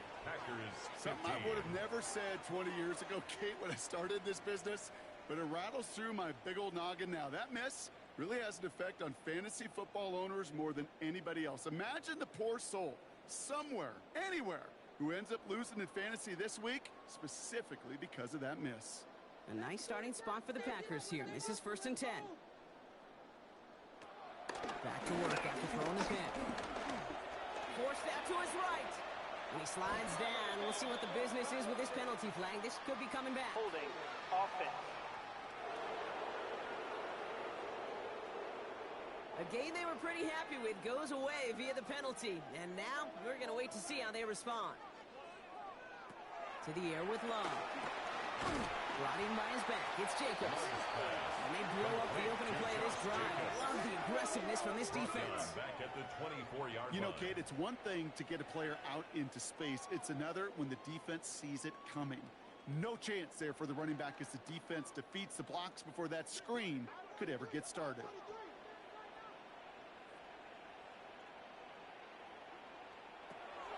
Something I would have never said 20 years ago, Kate, when I started this business. But it rattles through my big old noggin now. That miss really has an effect on fantasy football owners more than anybody else. Imagine the poor soul somewhere, anywhere, who ends up losing in fantasy this week specifically because of that miss. A nice starting spot for the Packers here. This is 1st and 10. Back to work after throwing the pin. Forced out to his right. And he slides down. We'll see what the business is with this penalty flag. This could be coming back. Holding. Offense. A game they were pretty happy with goes away via the penalty. And now we're going to wait to see how they respond. To the air with Love. Brought in by his back. It's Jacobs. And they blow up the opening play of this drive. Love the aggressiveness from this defense. Back at the 24-yard You know, Kate, it's one thing to get a player out into space. It's another when the defense sees it coming. No chance there for the running back as the defense defeats the blocks before that screen could ever get started.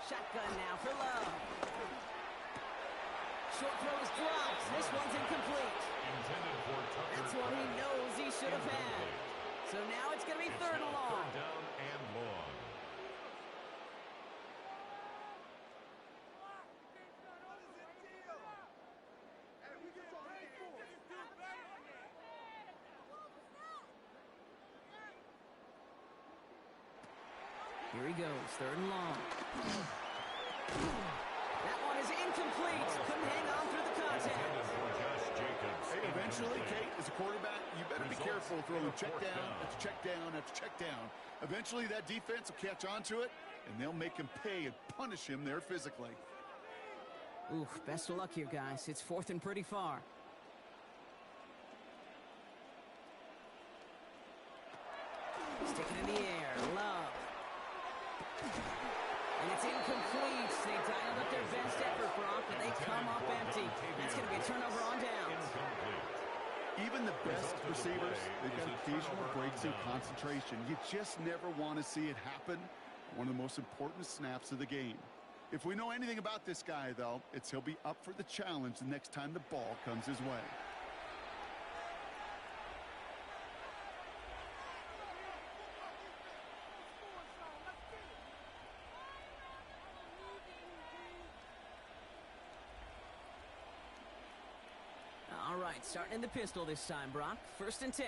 Shotgun now for Love. Short throw is dropped. This one's incomplete. Intended for Tucker. That's one he knows he should have had. So now it's going to be third and long. Third down and long. Here he goes, third and long. That one is incomplete. Couldn't hang on through the contact. Hey, eventually, Kate, as a quarterback, you better be careful throwing check down after check down after check down. Eventually, that defense will catch on to it, and they'll make him pay and punish him there physically. Oof, best of luck here, guys. It's fourth and pretty far. Stick it in the air. Love. And it's incomplete. They dialed up their best effort, Brock, but they come up empty. That's going to be a turnover on downs. Even the best receivers, they've got occasional breaks in concentration. You just never want to see it happen. One of the most important snaps of the game. If we know anything about this guy, though, it's he'll be up for the challenge the next time the ball comes his way. All right, starting in the pistol this time, Brock. First and 10.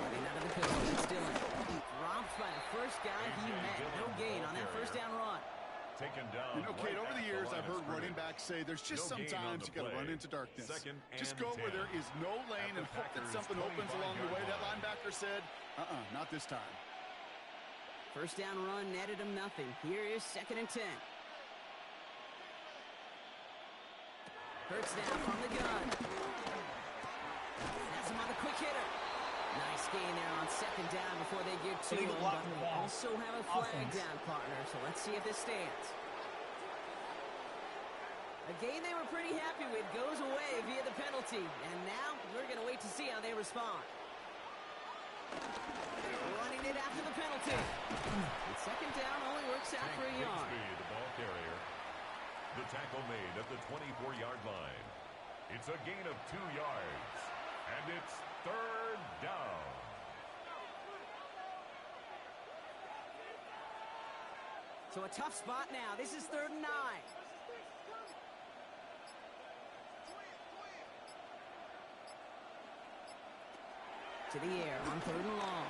Running out of the pistol, it's Dillon. Dropped by the first guy he met. No gain on that first down run. Taken down. You know, Kate, over the years, I've heard running backs say there's just sometimes you got to run into darkness. Just go where there is no lane and hope that something opens along the way. That linebacker said, not this time. First down run netted him nothing. Here is second and 10. Hurts now from the gun. Has him on the quick hitter. Nice gain there on second down before they get to him. But they also have a flag down, partner, so let's see if this stands. A gain they were pretty happy with goes away via the penalty. And now we're going to wait to see how they respond. Running it after the penalty. And second down only works out for a yard. The ball carrier. The tackle made at the 24-yard line. It's a gain of 2 yards. And it's third down. So a tough spot now. This is third and 9. To the air on third and long.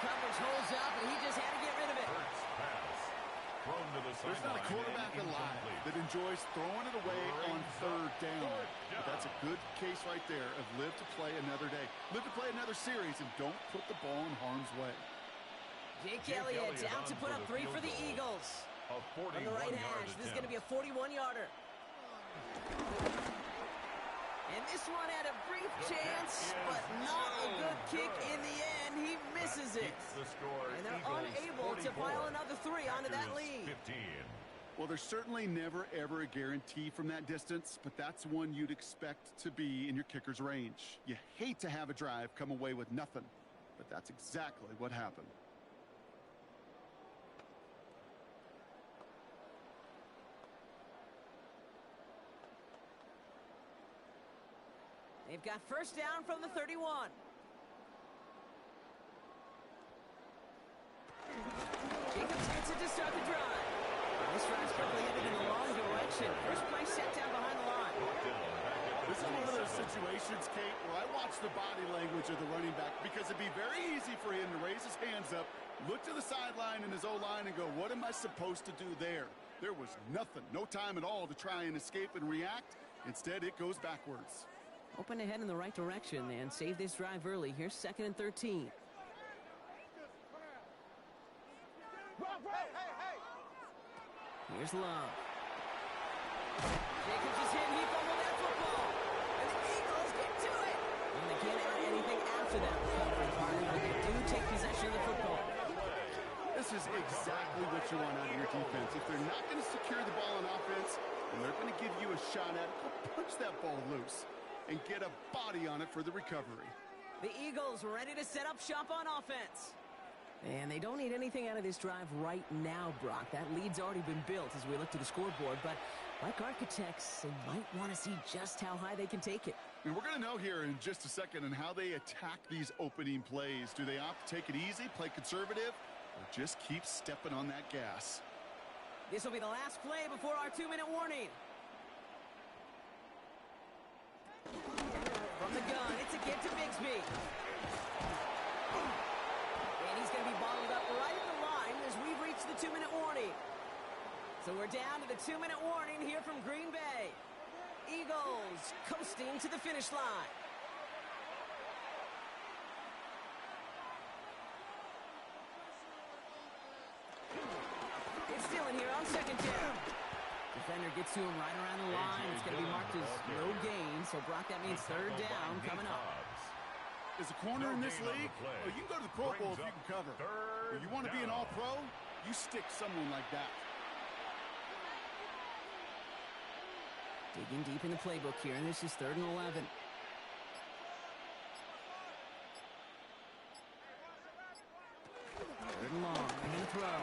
Coverage holds up, and he just had to get rid of it. There's not a quarterback alive that enjoys throwing it away on third down. But that's a good case right there of live to play another day. Live to play another series and don't put the ball in harm's way. Jake Elliott down to put up 3 for the Eagles. On the right hash, this is going to be a 41-yarder. And this one had a brief chance, but not a good kick in the end. He misses it. And they're unable to pile another 3 onto that lead. Well, there's certainly never, ever a guarantee from that distance, but that's one you'd expect to be in your kicker's range. You hate to have a drive come away with nothing, but that's exactly what happened. They've got first down from the 31. Jacobs gets it to start the drive. This drive's quickly headed in the wrong direction. First play set down behind the line. This is one of those situations, Kate, where I watch the body language of the running back because it'd be very easy for him to raise his hands up, look to the sideline in his O-line and go, what am I supposed to do there? There was nothing, no time at all to try and escape and react. Instead, it goes backwards. Open ahead in the right direction and save this drive early. Here's second and 13. Here's Love. Jacobs is hit. He fumbled that football. And the Eagles get to it. And they can't add anything after that recovery, partner, but they do take possession of the football. This is exactly what you want out of your defense. If they're not going to secure the ball on offense, and they're going to give you a shot at it, go punch that ball loose. and get a body on it for the recovery. The Eagles ready to set up shop on offense. And they don't need anything out of this drive right now, Brock. That lead's already been built as we look to the scoreboard. But like architects, they might want to see just how high they can take it. And we're going to know here in just a second on how they attack these opening plays. Do they opt to take it easy, play conservative, or just keep stepping on that gas? This will be the last play before our 2-minute warning. From the gun, it's a give to Bigsby. And he's going to be bottled up right at the line as we've reached the 2-minute warning. So we're down to the 2-minute warning here from Green Bay. Eagles coasting to the finish line. It's still in here on second down. Defender gets to him right around the line. It's going to be marked as no gain. So, Brock, that means third down coming up. As a corner in this league, well, you can go to the Pro Bowl if you can cover. If you want to be an all-pro, you stick someone like that. Digging deep in the playbook here, and this is 3rd and 11. Third and long, and the throw.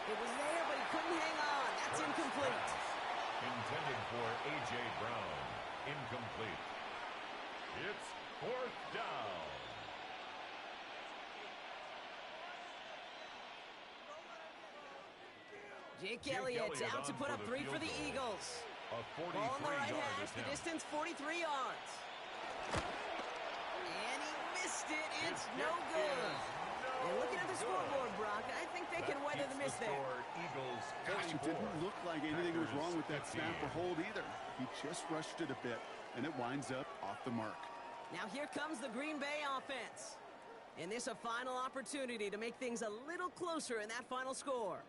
It was there, but he couldn't hang on. That's incomplete. Intended for A.J. Brown. Incomplete. It's 4th down. Jake Elliott out to put up 3 for the Eagles. Ball on the right hash, the distance 43 yards. And he missed it. It's no good. And looking at the scoreboard, Brock, I think they can weather the miss there. Gosh, it didn't look like anything was wrong with that snap or hold either. He just rushed it a bit, and it winds up off the mark. Now here comes the Green Bay offense. And this a final opportunity to make things a little closer in that final score.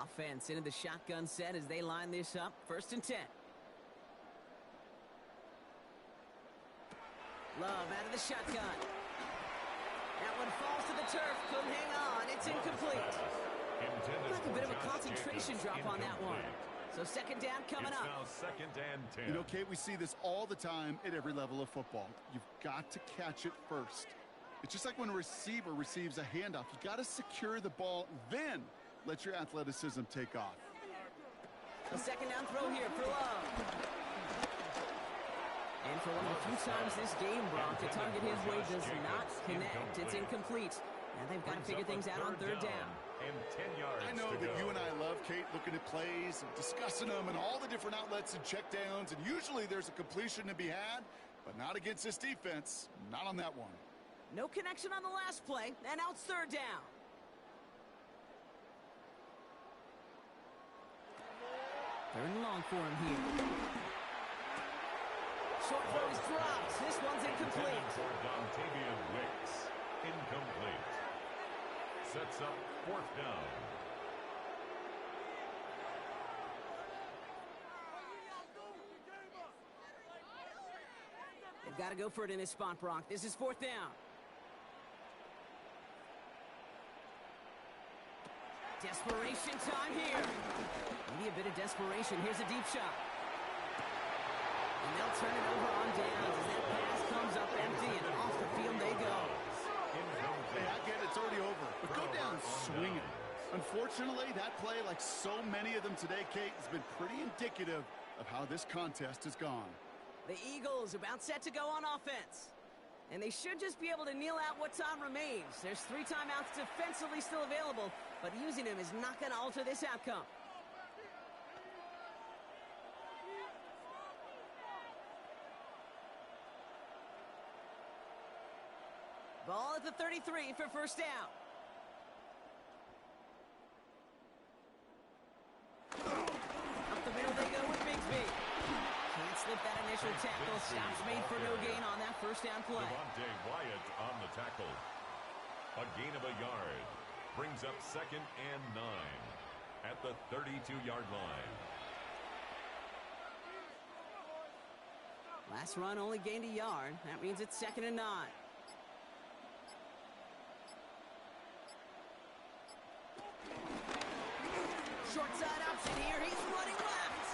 Offense into the shotgun set as they line this up. 1st and 10. Love out of the shotgun. That one falls to the turf. Couldn't hang on. It's incomplete. Like a bit of a concentration drop on that one. So 2nd down coming up. Now 2nd and 10. You know, Kate, we see this all the time at every level of football. You've got to catch it first. It's just like when a receiver receives a handoff. You've got to secure the ball, then let your athleticism take off. A 2nd down throw here for Love. And for one of the few times this game, Brock, the target his way does not connect. It's incomplete. Now they've got to figure things out on 3rd down. And 10 yards. I know that you and I love, Kate, looking at plays and discussing them and all the different outlets and checkdowns. And usually there's a completion to be had, but not against this defense. Not on that one. No connection on the last play, and now it's 3rd down. Third and long for him here. Short throw is dropped. This one's incomplete. For Dontavian Wicks. Incomplete. Sets up 4th down. They've got to go for it in this spot, Brock. This is 4th down. Desperation time here. Maybe a bit of desperation. Here's a deep shot. And they'll turn it over on downs as that pass comes up empty and off the field they go. Hey, I get it. It's already over. But go down swinging. Unfortunately, that play, like so many of them today, Kate, has been pretty indicative of how this contest has gone. The Eagles about set to go on offense. And they should just be able to kneel out what time remains. There's 3 timeouts defensively still available, but using them is not going to alter this outcome. Ball at the 33 for 1st down. Up the middle they go with Bigsby. Can't slip that initial tackle. Stops made for no gain on that 1st down play. Devontae Wyatt on the tackle. A gain of a yard. Brings up 2nd and 9 at the 32-yard line. Last run only gained a yard. That means it's 2nd and 9. Short side option here. He's running left.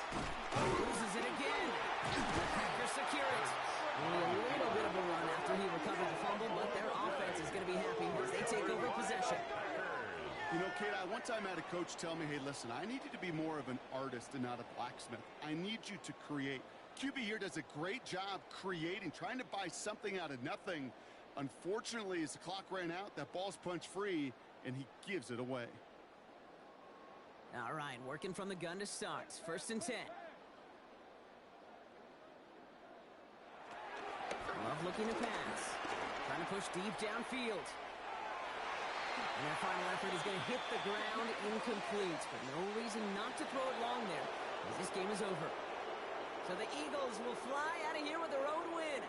Loses it again. The Packers secure it. Only a little bit of a run after he recovered the fumble, but their offense is going to be happy as they take over possession. You know, Kate, I one time had a coach tell me, hey, listen, I need you to be more of an artist and not a blacksmith. I need you to create. QB here does a great job creating, trying to buy something out of nothing. Unfortunately, as the clock ran out, that ball's punched free, and he gives it away. All right, working from the gun to start. 1st and 10. Love looking to pass. Trying to push deep downfield. And their final effort is going to hit the ground incomplete. But no reason not to throw it long there, as this game is over. So the Eagles will fly out of here with their own win.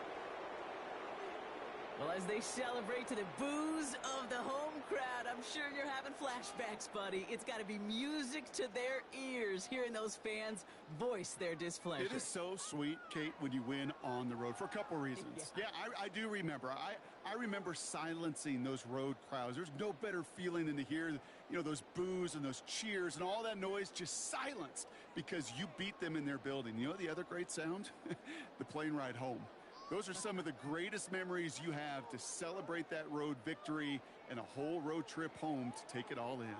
Well, as they celebrate to the boos of the home crowd, I'm sure you're having flashbacks, buddy. It's got to be music to their ears, hearing those fans voice their displeasure. It is so sweet, Kate, when you win on the road for a couple reasons. Yeah, I do remember. I remember silencing those road crowds. There's no better feeling than to hear, those boos and those cheers and all that noise just silenced because you beat them in their building. You know the other great sound? The plane ride home. Those are some of the greatest memories you have to celebrate that road victory and a whole road trip home to take it all in.